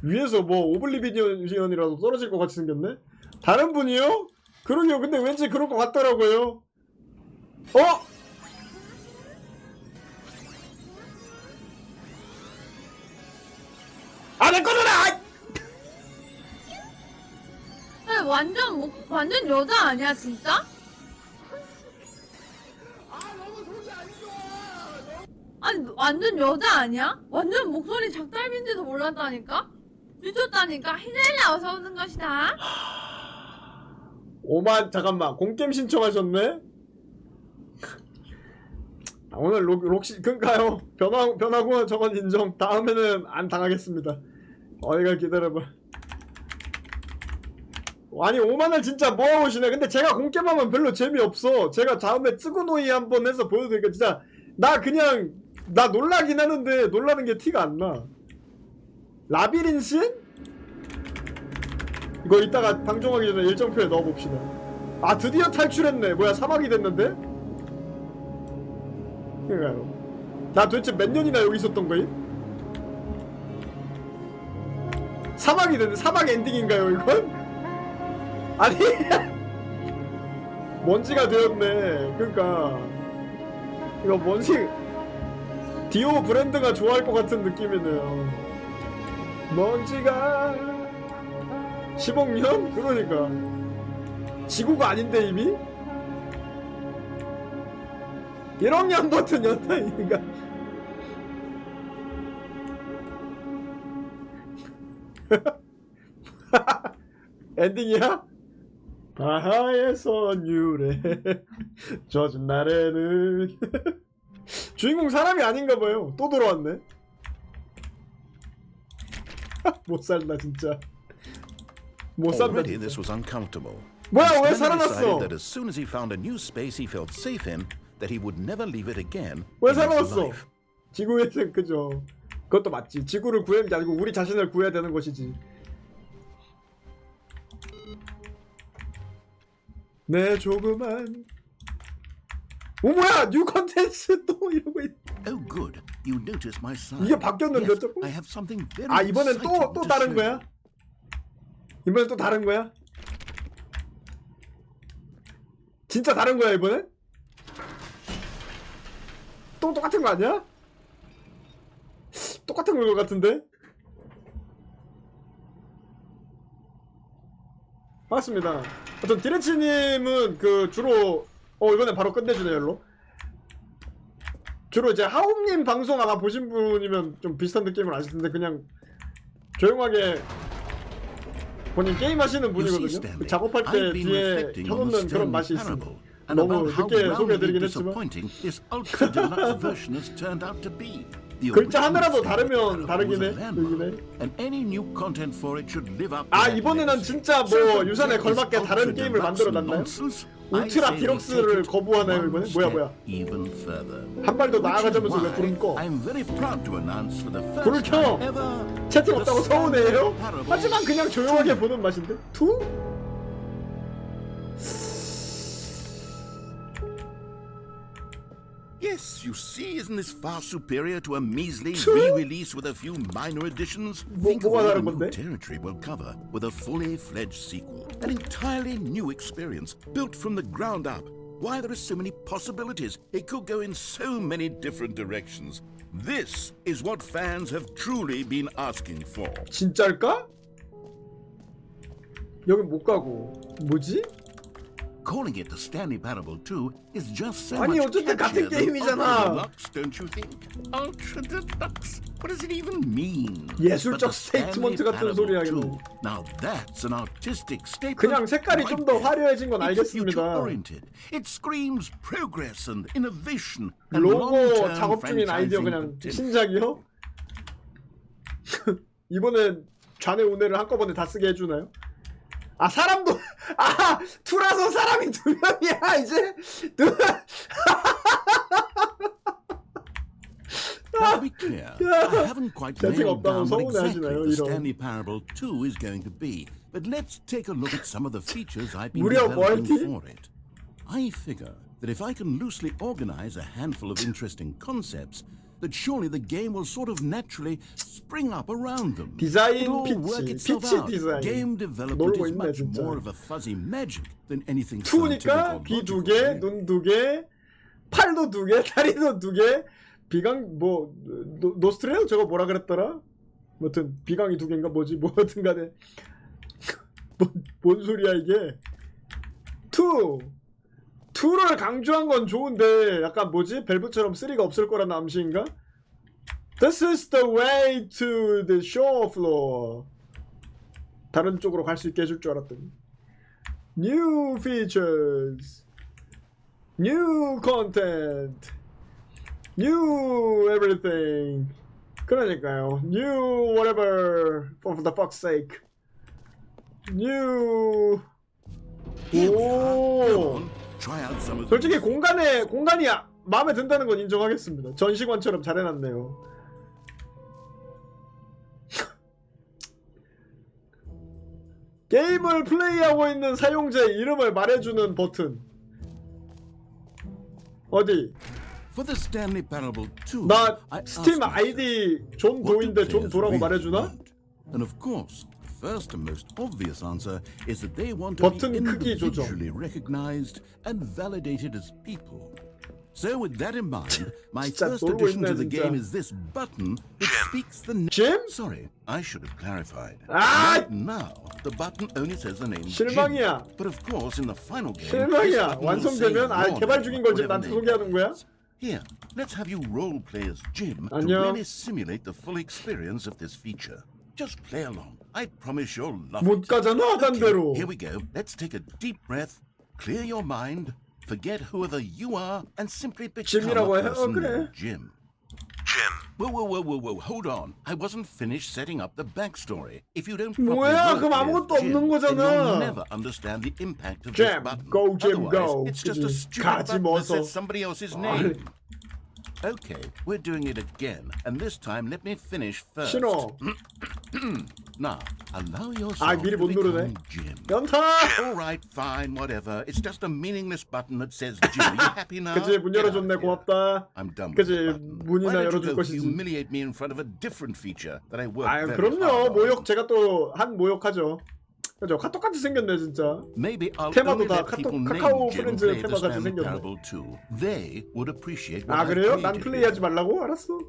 S1: 위에서 뭐 오블리비언이라도 떨어질 것 같이 생겼네. 다른 분이요? 그러게요. 근데 왠지 그럴 것 같더라고요. 아, 내 꺼져라!
S10: 완전 여자 아니야 진짜? 아니 완전 여자 아니야? 완전 목소리 작달빈지도 몰랐다니까? 미쳤다니까. 히넬라 어서 오는 것이다.
S1: 오만 잠깐만 공게임 신청하셨네? 오늘 록시 그니까요. 변하고 저건 인정. 다음에는 안 당하겠습니다. 어이가 기다려봐. 아니 5만원 진짜 뭐하고 오시네. 근데 제가 공게임하면 별로 재미없어. 제가 다음에 쯔구노이 한번 해서 보여드릴게요. 진짜 나 놀라긴 하는데 놀라는 게 티가 안 나. 라비린신? 이거 이따가 방송하기 전에 일정표에 넣어봅시다. 아 드디어 탈출했네. 뭐야 사막이 됐는데? 그러니까요. 나 도대체 몇 년이나 여기 있었던 거임? 사막이 됐네. 사막 엔딩인가요 이건? 아니 먼지가 되었네. 그러니까 이거 먼지 디오 브랜드가 좋아할 것 같은 느낌이네요. 먼지가 10억 년? 그러니까 지구가 아닌데 이미? 1억 년 버튼 연타인가? 엔딩이야? 바하의 선율에 젖은 날에는 주인공 사람이 아닌가봐요. 또 돌아왔네. 못살다 진짜. 못살다
S6: Already
S1: 진짜.
S6: this was uncomfortable.
S1: 뭐야 왜
S6: Stanley
S1: 살아났어?
S6: decided that as soon as he found a new space he felt safe in, that he would never leave it again
S1: 왜
S6: in his
S1: 살아났어?
S6: life.
S1: 지구에서 그죠. 그것도 맞지. 지구를 구하는 게 아니고 우리 자신을 구해야 되는 것이지. 내 조그만. 오 뭐야 뉴 컨텐츠 또 이러고 있.
S6: Oh good, you noticed my sign.
S1: 이게 바뀌었는데
S6: Yes,
S1: 조금?
S6: I have something very
S1: 아 이번엔
S6: exciting
S1: 또
S6: to
S1: 다른
S6: show
S1: 거야?
S6: you.
S1: 이번엔 또 다른 거야? 진짜 다른 거야 이번엔? 또 똑같은 거 아니야? 똑같은 걸 같은데? 반갑습니다. 어떤 디레치님은 그 주로 이번엔 바로 끝내주네 열로. 주로 이제 하움님 방송 아마 보신 분이면 좀 비슷한 느낌을 아실 텐데 그냥 조용하게 본인 게임 하시는 분이거든요. 그 작업할 때 뒤에 켜놓는 그런 맛이 있습니다. 너무 늦게 소개해드리긴 했지만 글자 하나라도 다르면 다르긴 해. 아 이번에 난 진짜 뭐 유산에 걸맞게 다른 게임을 만들어놨나요? 울트라 디럭스를 거부하나요 이번에? 뭐야 한 발 더 나아가자면서 왜 불은 꺼? 불을 켜! 채팅 없다고 서운해요? 하지만 그냥 조용하게 보는 맛인데? 투?
S6: Yes, you see, isn't this far superior to a measly re-release with a few minor additions? Think of all the new territory we'll cover with a fully fledged sequel. An entirely new experience, built from the ground up. Why, there are so many possibilities. It could go in so many different directions. This is what fans have truly been asking for.
S1: 진짜일까? 여기 못 가고 뭐지?
S6: Calling it the Stanley Parable 2 is just so
S1: 아니
S6: much
S1: 어쨌든 같은
S6: catchier than
S1: 게임이잖아.
S6: Ultra Deluxe, don't you think? Ultra Deluxe? What does it even mean?
S1: 예술적
S6: But the Stanley
S1: 스테이트먼트 같은
S6: Parable
S1: 소리
S6: 2,
S1: 하기는.
S6: Now that's an artistic statement.
S1: 그냥 색깔이 좀 더 화려해진 건
S6: It's
S1: 알겠습니다.
S6: future-oriented. It screams progress and innovation and
S1: 로고
S6: long-term
S1: 작업 중인 아이디어
S6: franchising
S1: 그냥
S6: potential.
S1: 신작이요? 이번엔 좌뇌 우뇌를 한꺼번에 다 쓰게 해주나요? 아 사람도 아 투라서 사람이 2명이야 이제
S6: Now, to be clear, I haven't quite nailed down what exactly
S1: 서운해하시나요,
S6: the
S1: 이런.
S6: Stanley Parable 2 is going to be, but let's take a look at some of the features I've been
S1: 무려
S6: developing
S1: 멀티?
S6: for it. I figure that if I can loosely organize a handful of interesting concepts, that surely the game will sort of naturally spring up around them.
S1: 디자인
S6: It'll all work
S1: 피치,
S6: itself
S1: 피치
S6: out.
S1: 디자인.
S6: Game development
S1: 놀고
S6: is
S1: 있네,
S6: much
S1: 진짜.
S6: more of a fuzzy magic than anything
S1: 투니까
S6: scientific
S1: 귀
S6: or
S1: 2개,
S6: logical.
S1: 눈 2개, 팔도 2개, 다리도 2개, 비강 뭐 노스트레요? 저거 뭐라 그랬더라? 뭐든 비강이 2개인가 뭐지? 뭐든 간에 뭔 소리야 이게? 2를 강조한 건 좋은데 약간 뭐지? 벨브처럼 3가 없을 거라는 암시인가? This is the way to the show floor. 다른 쪽으로 갈 수 있게 해줄 줄 알았더니 New features, new content, new everything. 그러니까요. New whatever for the fuck's sake. New. 오.
S6: Try out some of
S1: 솔직히 공간이 마음에 든다는 건 인정하겠습니다. 전시관처럼 잘 해놨네요. 게임을 플레이하고 있는 사용자의 이름을 말해주는 버튼. 어디?
S6: For the Stanley Parable 2,
S1: 나
S6: I
S1: 스팀
S6: asked myself,
S1: 아이디 존
S6: what do
S1: 도인데 존
S6: players
S1: 도라고
S6: really
S1: 말해주나?
S6: want? And of course, the first and most obvious answer is that they want to
S1: 버튼
S6: be
S1: 크기 조정.
S6: individually recognized and validated as people. So with that in mind, my
S1: 진짜
S6: first
S1: 놀고
S6: addition
S1: 있네,
S6: to the
S1: 진짜.
S6: game is this button which speaks the name.
S1: Jim?
S6: Sorry, I should have clarified.
S1: Ah!
S6: Right now, the button only says the name
S1: 실망이야.
S6: Jim. But of course, in the final game, this
S1: 실망이야.
S6: button will say
S1: 완성되면 아
S6: your
S1: 개발
S6: name,
S1: 중인 걸 지금
S6: whatever
S1: 나한테
S6: name
S1: 소개하는 거야?
S6: Here, let's have you role play as Jim to
S1: 안녕.
S6: really simulate the full experience of this feature. Just play along. I promise you'll love
S1: 못
S6: it.
S1: 가잖아 딴 데로.
S6: Here we go. Let's take a deep breath, clear your mind, forget whoever you are, and simply become
S1: Jim이라고
S6: a
S1: 해?
S6: person
S1: 그래.
S6: named Jim. Jim. Whoa, hold on. I wasn't finished setting up the backstory. If you don't properly
S1: 뭐야?
S6: work
S1: 그럼
S6: as
S1: 아무것도
S6: Jim,
S1: 없는
S6: then
S1: 거잖아.
S6: you'll never understand the impact of this
S1: Jim,
S6: button.
S1: go, Jim,
S6: Otherwise,
S1: go.
S6: it's just a
S1: 그지?
S6: stupid
S1: 가지
S6: button that
S1: 마서.
S6: says somebody else's name. Okay, we're doing it again, and this time let me finish first.
S1: 신호.
S6: Now, allow yourself
S1: 아 미리
S6: to
S1: 못 누르네.
S6: become Jim.
S1: 연타.
S6: All right, fine, whatever. It's just a meaningless button that says Jim. Are you happy now?
S1: 그지 문
S6: Get out
S1: 열어줬네
S6: of here.
S1: 고맙다.
S6: I'm done with
S1: 그지
S6: this button.
S1: 문이나
S6: Why don't
S1: 열어줄
S6: you go
S1: 것이지.
S6: humiliate me in front of a different feature that I worked
S1: 아
S6: very
S1: 그럼요
S6: hard on.
S1: 모욕 제가 또 한 모욕하죠. 그죠 카톡같이 생겼네 진짜.
S6: Maybe I'll
S1: 테마도
S6: only
S1: 다
S6: let people
S1: 카카오
S6: named Jim
S1: 프렌즈
S6: play the
S1: 테마같이
S6: Stanley
S1: 생겼네.
S6: Parable 2. They would appreciate what
S1: 아
S6: I've
S1: 그래요? 난
S6: created
S1: 플레이하지
S6: here.
S1: 말라고? 알았어.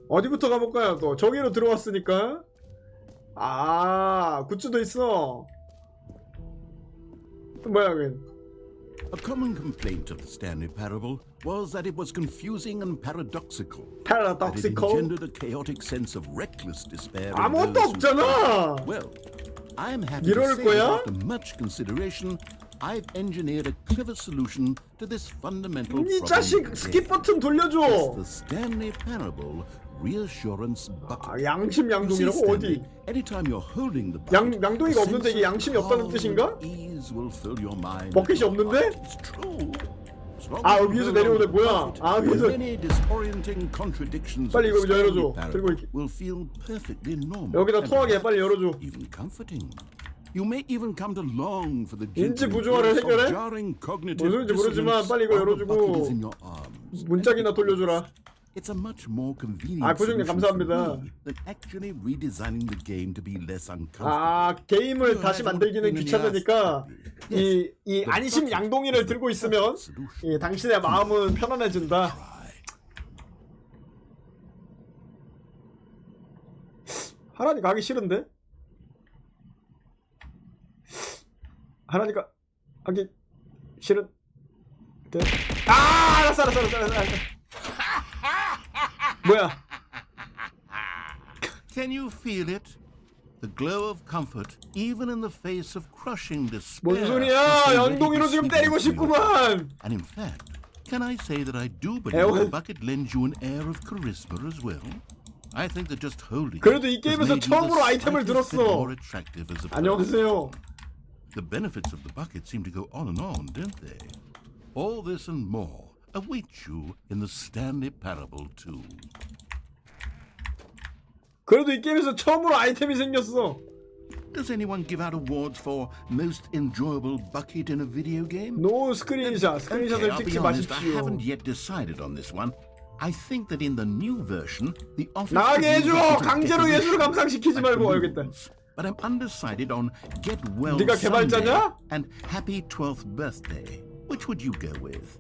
S1: 어디부터 가볼까요 또? 저기로 들어왔으니까. 아 굿즈도 있어. 뭐야 그게?
S6: A common complaint of the Stanley Parable was that it was confusing and paradoxical. That it
S1: paradoxical?
S6: engendered a chaotic sense of reckless despair. in
S1: 아무것도
S6: those who
S1: 없잖아.
S6: Well, I'm happy to
S1: 이럴
S6: say
S1: 거야?
S6: that after much consideration, I've engineered a clever solution to this fundamental
S1: 이
S6: problem.
S1: 자식
S6: of the
S1: 스킵
S6: game.
S1: 버튼
S6: It's
S1: 돌려줘.
S6: the Stanley Parable reassurance
S1: 아,
S6: button.
S1: 양심
S6: You see,
S1: 양동이라고
S6: Stanley,
S1: 어디?
S6: anytime you're holding the button,
S1: 양동이가
S6: a
S1: 없는데 이게
S6: sense of
S1: 양심이 없다는
S6: calm
S1: 뜻인가?
S6: and ease will fill your mind.
S1: 버켓이 없는데?
S6: It's true. As long
S1: 아,
S6: as you
S1: 위에서
S6: hold
S1: 내려오네.
S6: on to
S1: 뭐야?
S6: it,
S1: 아,
S6: the
S1: 위에서.
S6: many disorienting contradictions
S1: 빨리
S6: of
S1: 이거 열어줘.
S6: Stanley
S1: 들고
S6: Parable
S1: 있게.
S6: will feel perfectly normal.
S1: 여기다
S6: and
S1: 통하게 빨리 열어줘.
S6: even comforting.
S8: You may even come to long for the
S1: 인지
S8: gentle
S1: 부조화를
S8: embrace of
S1: 해결해?
S8: jarring cognitive
S1: 무슨 소리인지 모르지만
S8: dissonance
S1: 빨리 이거
S8: while the bucket
S1: 열어주고
S8: is in your arms.
S1: 문짝이나 돌려주라.
S8: It's a much more convenient
S1: 아, 부장님
S8: solution for
S1: 감사합니다.
S8: me than actually redesigning the game to be less uncomfortable.
S1: 아, 게임을 다시 만들기는 귀찮으니까 이 안심 양동이를 들고 있으면 이 당신의 마음은 편안해진다. 하라니까 하기 싫은데? 하라니까 하기 싫은데? 아, 알았어. 뭐야?
S8: Can you feel it? The glow of comfort, even in the face of crushing despair.
S1: 뭔 소리야? 양동이로 지금 때리고 싶구만.
S8: And in fact, can I say that I do believe
S1: 애원.
S8: the bucket lends you an air of charisma as well? I think that just holding
S1: 그래도 이
S8: it has
S1: 게임에서
S8: made you the
S1: 처음으로 아이템을
S8: slightest bit
S1: 들었어.
S8: more attractive as a person.
S1: 안녕하세요.
S8: The benefits of the bucket seem to go on and on, don't they? All this and more await you in the Stanley Parable 2.
S1: 그래도 이 게임에서 처음으로 아이템이 생겼어.
S8: Does anyone give out awards for most enjoyable bucket in a video game?
S1: 노 스크린샷. 스크린샷을
S8: I'll be
S1: 찍지
S8: honest, I
S1: 마십시오.
S8: haven't yet decided on this one. I think that in the new version, the office
S1: 나가게 해줘!
S8: is
S1: 강제로
S8: decorated
S1: 예술을 감상시키지
S8: like
S1: 말고. 알겠다.
S8: balloons. But I'm undecided on Get Well
S1: 네가 개발자냐?
S8: Someday and Happy 12th Birthday. Which would you go with?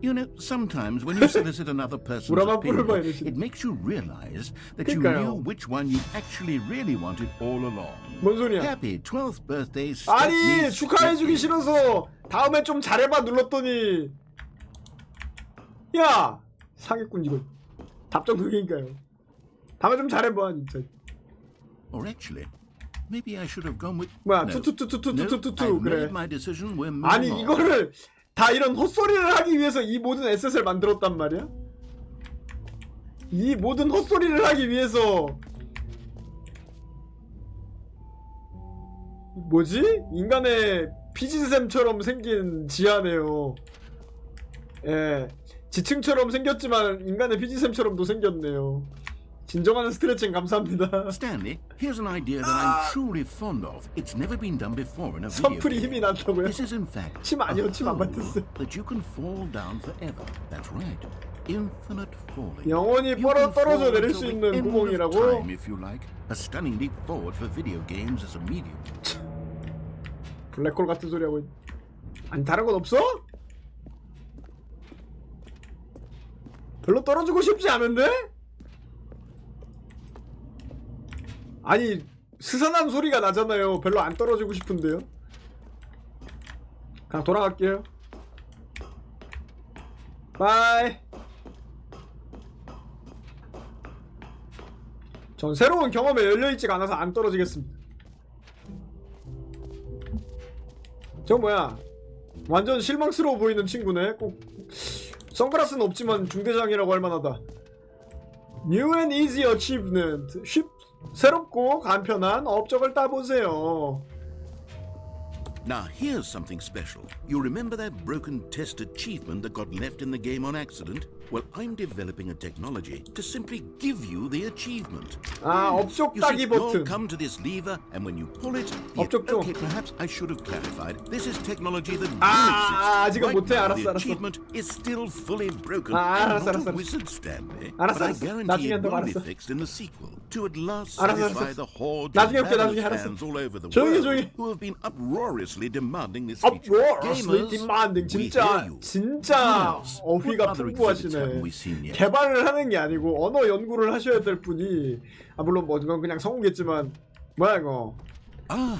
S8: You know, sometimes when you solicit another person's
S1: 우라만 뿔을 봐,
S8: opinion,
S1: 이러시.
S8: it makes you realize that you
S1: 그러니까요.
S8: knew which one you actually really wanted all along.
S1: 뭔 소리야?
S8: Happy 12th birthday.
S1: 아니 축하해주기 싫어서 다음에 좀 잘해봐 눌렀더니 야 사기꾼 이거 답정너기니까요. 다음에 좀 잘해봐 진짜.
S8: Or actually, maybe I should have gone with.
S1: 뭐야
S8: No.
S1: 투투투투투투투투
S8: I've
S1: 그래.
S8: made my decision. We're moving
S1: 아니
S8: on.
S1: 이거를 다 이런 헛소리를 하기 위해서 이 모든 에셋을 만들었단 말이야? 이 모든 헛소리를 하기 위해서 뭐지? 인간의 피지샘처럼 생긴 지하네요. 예, 지층처럼 생겼지만 인간의 피지샘처럼도 생겼네요. 진정한 스트레칭 감사합니다.
S8: Stanley, here's an idea that I'm truly fond of. It's never been done before in a video
S1: 선풀이
S8: game.
S1: 힘이 난다고요?
S8: This is in fact
S1: 침 아니요, 침 안
S8: a hole
S1: 맞았어요.
S8: that you can fall down forever. That's right. Infinite falling.
S1: 영원히
S8: You can
S1: 떨어져
S8: fall
S1: 내릴
S8: until
S1: 수
S8: the
S1: 있는
S8: end of
S1: 구멍이라고?
S8: time, if you like. A stunning leap forward for video games as a medium.
S1: 블랙홀 같은 소리 하고 있... 아니 다른 건 없어? 별로 떨어지고 싶지 않은데? 아니 스산한 소리가 나잖아요. 별로 안 떨어지고 싶은데요. 그냥 돌아갈게요. 바이. 전 새로운 경험에 열려있지가 않아서 안 떨어지겠습니다. 저 뭐야 완전 실망스러워 보이는 친구네. 꼭 선글라스는 없지만 중대장이라고 할 만하다. New and easy achievement. 새롭고 간편한 업적을 따보세요.
S6: Now, here's something special. You remember that broken test achievement that got left in the game on accident? Well, I'm developing a technology to simply give you the achievement.
S1: 아, 업적
S6: You
S1: 따기
S6: see, you'll
S1: 버튼.
S6: come to this lever, and when you pull it,
S1: 업적 줘.
S6: okay, perhaps I should have clarified. This is technology that
S1: 아, 아직은
S6: right
S1: 못해.
S6: now,
S1: 알았어,
S6: the
S1: 알았어.
S6: achievement is still fully broken.
S1: 아,
S6: I'm
S1: 알았어,
S6: not
S1: 알았어,
S6: a
S1: 알았어.
S6: wizard, Stanley,
S1: 알았어,
S6: but I
S1: 알았어.
S6: guarantee
S1: 나중에
S6: it
S1: 한다고
S6: will be
S1: 알았어.
S6: fixed in the sequel to at last
S1: 알았어,
S6: satisfy
S1: 알았어.
S6: the hordes
S1: 나중에
S6: of
S1: 할게, 나중에
S6: ravenous
S1: 알았어.
S6: fans all over the
S1: 조용히,
S6: world
S1: 조용히.
S6: who have been uproariously demanding this feature.
S1: Uproariously
S6: Gamers,
S1: demanding.
S6: we
S1: 진짜
S6: hear you.
S1: 진짜
S6: What
S1: 어휘가
S6: other exhibits haven't
S1: 풍부하시네.
S6: we seen yet?
S1: 개발을 하는 게 아니고 언어 연구를 하셔야 될 분이 아 물론 뭐 이건 그냥 성우겠지만 뭐야 이거
S8: Ah,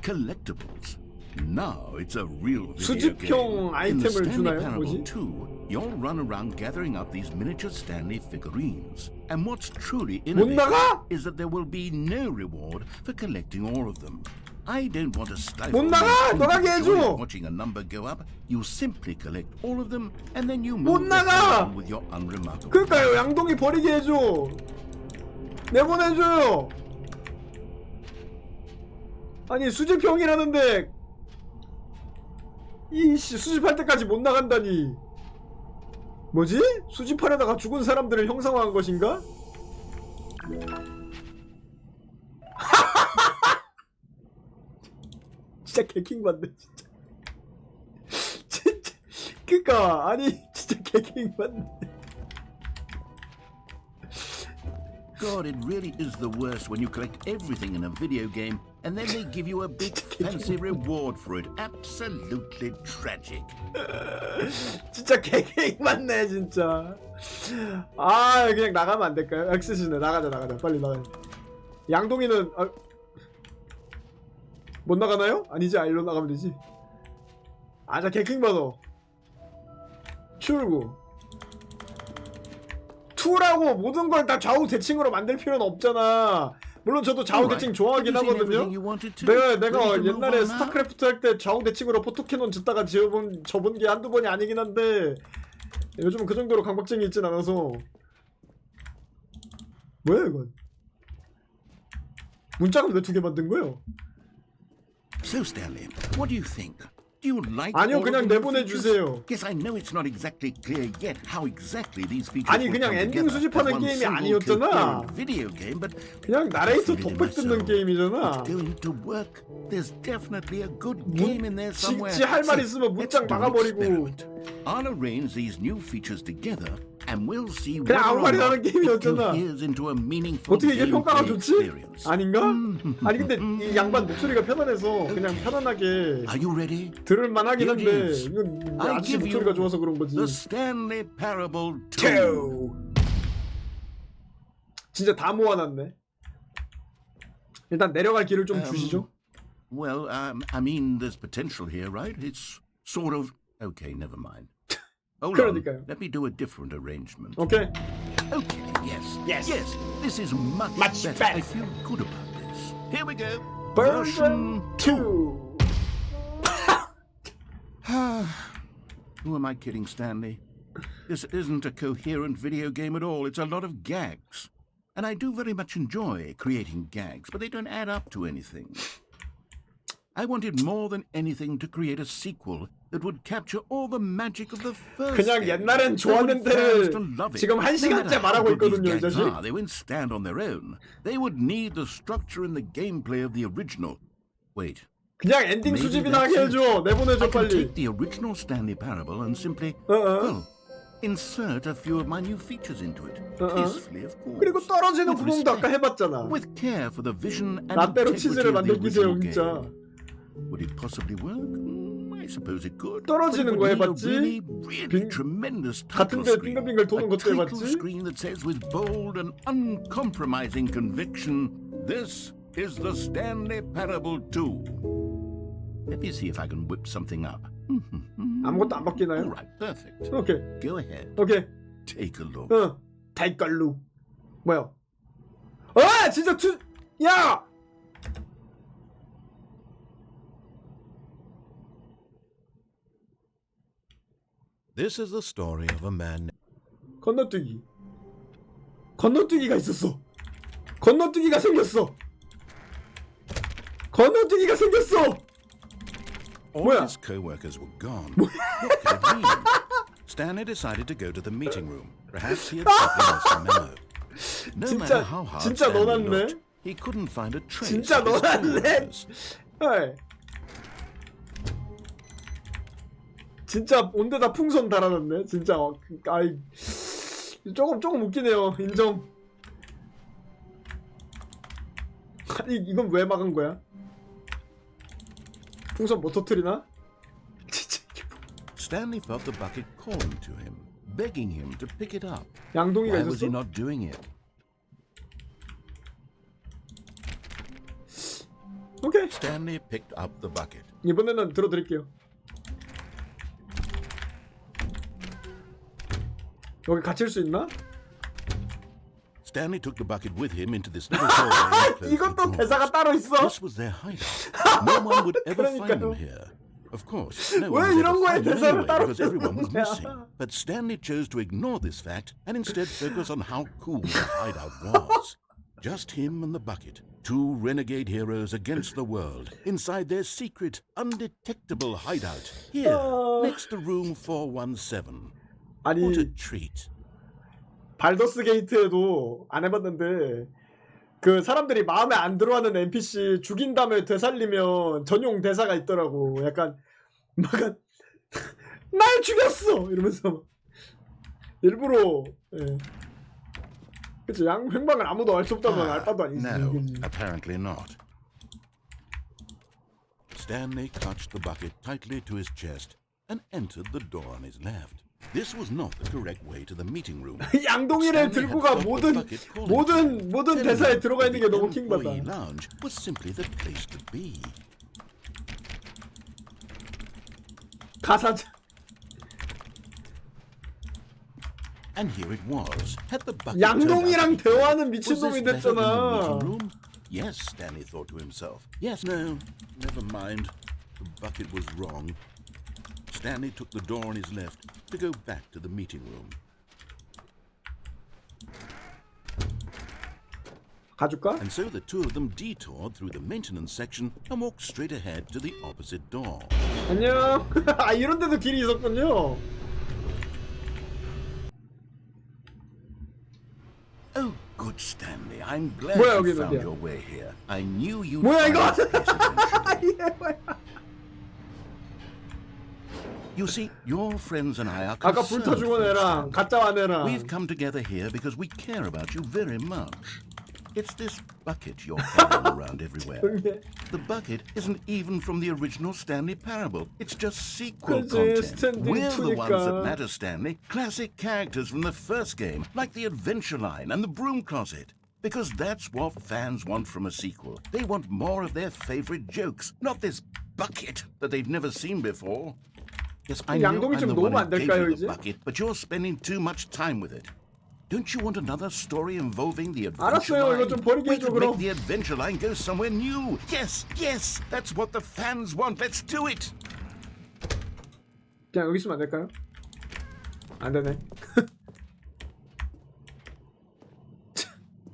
S8: collectibles. Now it's a real video
S1: 수집형
S8: game. In the
S1: 아이템을
S8: Stanley
S1: 주나요?
S8: Parable
S1: 뭐지?
S8: 2, you'll run around gathering up these miniature Stanley figurines. And what's truly
S1: 못
S8: innovative
S1: 나가?
S8: is that there will be no reward for collecting all of them. I don't want to stifle
S1: 못 나가!
S8: the
S1: 나가게
S8: joy
S1: 해줘!
S8: of watching a number go up. You simply collect all of them and then you
S1: 못
S8: move the
S1: 나가!
S8: on with your unremarkable.
S1: 그러니까요. 양동이 버리게 해줘. 내보내줘요. 아니 수집형이라는데 이씨 수집할 때까지 못 나간다니. 뭐지? 수집하려다가 죽은 사람들을 형상화한 것인가? 진짜 개킹받네 진짜. 진짜 그니까 아니 진짜 개킹받네.
S8: God, it really is the worst when you collect everything in a video game and then they give you a big fancy reward for it. Absolutely tragic.
S1: 진짜 개개익 맞네 진짜. 아 그냥 나가면 안 될까요? 엑스시네 나가자 빨리 나가자. 양동이는 못 나가나요? 아니지 일로 나가면 되지. 아자 개킹 받아. 출구. 투라고 모든 걸 다 좌우 대칭으로 만들 필요는 없잖아. 물론 저도 좌우 대칭 좋아하긴 하거든요. 내가 옛날에 스타크래프트 할 때 좌우 대칭으로 포토캐논 짓다가 접은 게 한두 번이 아니긴 한데 요즘은 그 정도로 강박증이 있진 않아서. 뭐야 이건? 문짝은 왜 두 개 만든 거예요?
S8: So Stanley, what do you think? Do you like
S1: 아니요
S8: all
S1: 그냥
S8: of the
S1: 내보내주세요.
S8: features? Yes, I know it's not exactly clear yet how exactly these features
S1: 아니
S8: will
S1: 그냥
S8: come
S1: 엔딩
S8: together
S1: 수집하는
S8: as one
S1: 게임이
S8: single
S1: 아니었잖아.
S8: coherent video game, but
S1: 그냥 나레이터
S8: I feel it in
S1: 독백 듣는
S8: myself.
S1: 게임이잖아.
S8: It's going to work. There's definitely a good game in there somewhere.
S1: 할 말 있으면
S8: Let's
S1: 문짝
S8: do an
S1: 막아버리고.
S8: experiment. I'll arrange these new features together and we'll see
S1: 그냥
S8: whether
S1: 아무
S8: or
S1: 말이나
S8: not
S1: 하는
S8: it
S1: 게임이었잖아.
S8: coheres into a meaningful
S1: 어떻게 이게 평가가
S8: gameplay
S1: 좋지?
S8: experience.
S1: 아닌가? 아니 근데 이 양반 목소리가 편안해서 그냥 편안하게
S8: Are you ready?
S1: 들을만 하긴
S8: Here it
S1: 한데
S8: is.
S1: 이건
S8: I
S1: 아저씨
S8: give
S1: 목소리가
S8: you
S1: 좋아서 그런 거지.
S8: The Stanley Parable 2.
S1: 진짜 다 모아놨네. 일단 내려갈 길을 좀 주시죠.
S8: Well, I mean, there's potential here, right? It's sort of... Okay, never mind. Hold on.
S1: 그러니까요.
S8: Let me do a different arrangement.
S1: 오케이.
S8: Okay, yes.
S1: Yes.
S8: Yes, this is much better.
S1: better.
S8: I feel good about this. Here we go.
S1: Version 2.
S8: Who am I kidding, Stanley? This isn't a coherent video game at all. It's a lot of gags. And I do very much enjoy creating gags, but they don't add up to anything. I wanted more than anything to create a sequel that would capture all the magic of the first
S1: 그냥
S8: game.
S1: 옛날엔
S8: That would
S1: 좋았는데
S8: fans to love it.
S1: 지금 한
S8: No
S1: 시간째
S8: matter how
S1: 말하고
S8: good these
S1: 있거든요, 이
S8: gags
S1: 자식.
S8: are, they won't stand on their own. They would need the structure and the gameplay of the original. Wait.
S1: 그냥 엔딩
S8: Maybe
S1: 수집이나
S8: that's
S1: 하게
S8: it.
S1: 해줘. 내보내줘
S8: I can
S1: 빨리.
S8: take the original Stanley Parable and simply, well, insert a few of my new features into it. Tastefully, of course.
S1: 그리고 떨어지는
S8: With
S1: 구멍도 아까
S8: respect,
S1: 해봤잖아.
S8: with care for the vision and
S1: 라떼로
S8: integrity
S1: 치즈를
S8: of the
S1: 만들 기세요
S8: original
S1: 진짜.
S8: game. Would it possibly work? I suppose it could.
S1: 떨어지는 거
S8: But it would need a
S1: 해봤지?
S8: really, really tremendous title
S1: 같은데
S8: screen.
S1: 빙글빙글 도는
S8: A
S1: 것도
S8: title
S1: 해봤지?
S8: screen that says with bold and uncompromising conviction, this is the Stanley Parable 2. Let me see if I can whip something up.
S1: 아무것도 안 바뀌나요?
S8: All right, perfect.
S1: 오케이.
S8: Go ahead.
S1: 오케이.
S8: Take a look.
S1: 달걸로. 뭐야? 아 진짜 야!
S6: This is the story of a man.
S1: 건너뛰기. 건너뛰기가 있었어. 건너뛰기가 생겼어. 건너뛰기가 생겼어.
S6: All
S1: 뭐야?
S6: his co-workers were gone. What could it mean? Stanley decided to go to the meeting room. Perhaps he had lost a memo. No matter how hard
S1: 진짜
S6: Stanley
S1: 넣어놨네.
S6: looked, he couldn't find a trace
S1: 진짜
S6: of his
S1: 넣어놨네.
S6: co-workers.
S1: 헐. 진짜 온데다 풍선 달아놨네. 진짜 아이 조금 웃기네요. 인정. 아니 이건 왜 막은 거야? 풍선 못 터뜨리나? 진짜 이게 뭐.
S6: Stanley felt the bucket calling to him, begging him to pick it up.
S1: 양동이가
S6: Why was he
S1: 있었어?
S6: not doing it?
S1: 오케이.
S6: Stanley picked up the bucket.
S1: 이번에는 들어드릴게요. 여기 갇힐 수 있나?
S6: Stanley took the bucket with him into this little hallway and closed the
S1: 이것도
S6: door.
S1: 대사가 따로 있어.
S6: This was their hideout. No one would ever find them
S1: 그러니까요.
S6: here. Of course, no
S1: 왜
S6: one would
S1: 이런
S6: ever
S1: 거에
S6: find them
S1: 대사를
S6: anyway
S1: 따로
S6: because everyone was
S1: 쓰는 거야?
S6: missing. But Stanley chose to ignore this fact and instead focus on how cool the hideout was. Just him and the bucket, two renegade heroes against the world, inside their secret, undetectable hideout, here, next to room 417.
S1: 아니
S8: What a treat.
S1: 발더스 게이트에도 안 해봤는데 그 사람들이 마음에 안 들어하는 NPC 죽인 다음에 되살리면 전용 대사가 있더라고. 약간 막 날 죽였어 이러면서 막 일부러 예. 그치 행방을 아무도 알 수 없다면 알 바도 아니지.
S8: No, apparently not. Stanley clutched the bucket tightly to his chest and entered the door on his left. This was not the correct way to the meeting room.
S1: 양동이를 들고 가 모든 대사에 들어가 있는 게 너무 킹받아.
S8: The lounge was simply the place to be.
S1: 가사자.
S8: And here it was. Had the bucket
S1: 양동이랑 대화하는
S8: Was this
S1: 미친놈이
S8: better than the
S1: 됐잖아.
S8: meeting room? Yes, Stanley thought to himself. Yes, no, never mind. The bucket was wrong. Stanley took the door on his left to go back to the meeting room.
S1: 가줄까?
S8: And so the two of them detoured through the maintenance section and walked straight ahead to the opposite door.
S1: 안녕. 아 이런 데도 길이 있었군요.
S8: Oh, good Stanley. I'm glad
S1: 뭐야,
S8: you
S1: 여기는
S8: found
S1: 어디야?
S8: your way here. I knew you'd
S1: 뭐야
S8: find
S1: 이거?
S8: this place eventually.
S1: 이게 뭐야?
S8: You see, your friends and I are
S1: 아까
S8: concerned
S1: 불타 죽은
S8: for you,
S1: 애랑
S8: Stanley.
S1: 가짜 완 애랑
S8: We've come together here because we care about you very much. It's this bucket you're carrying around everywhere.
S1: 응애.
S8: The bucket isn't even from the original Stanley Parable. It's just sequel
S1: 그치,
S8: content.
S1: 스탠딩
S8: We're the ones that
S1: 투니까.
S8: matter, Stanley. Classic characters from the first game, like the Adventure Line and the Broom Closet. Because that's what fans want from a sequel. They want more of their favorite jokes, not this bucket that they've never seen before. Yes, I know
S1: 양동이
S8: I'm
S1: 좀
S8: the one
S1: 놓으면
S8: who
S1: 안
S8: gave
S1: 될까요,
S8: you
S1: 이제?
S8: the bucket, but you're spending too much time with it. Don't you want another story involving the Adventure
S1: 알았어요.
S8: Line?
S1: 이거 좀 버리게
S8: We
S1: 해줘,
S8: could make
S1: 그럼.
S8: the Adventure Line go somewhere new. Yes, yes, that's what the fans want. Let's do it.
S1: 그냥 여기 있으면 안 될까요? 안 되네.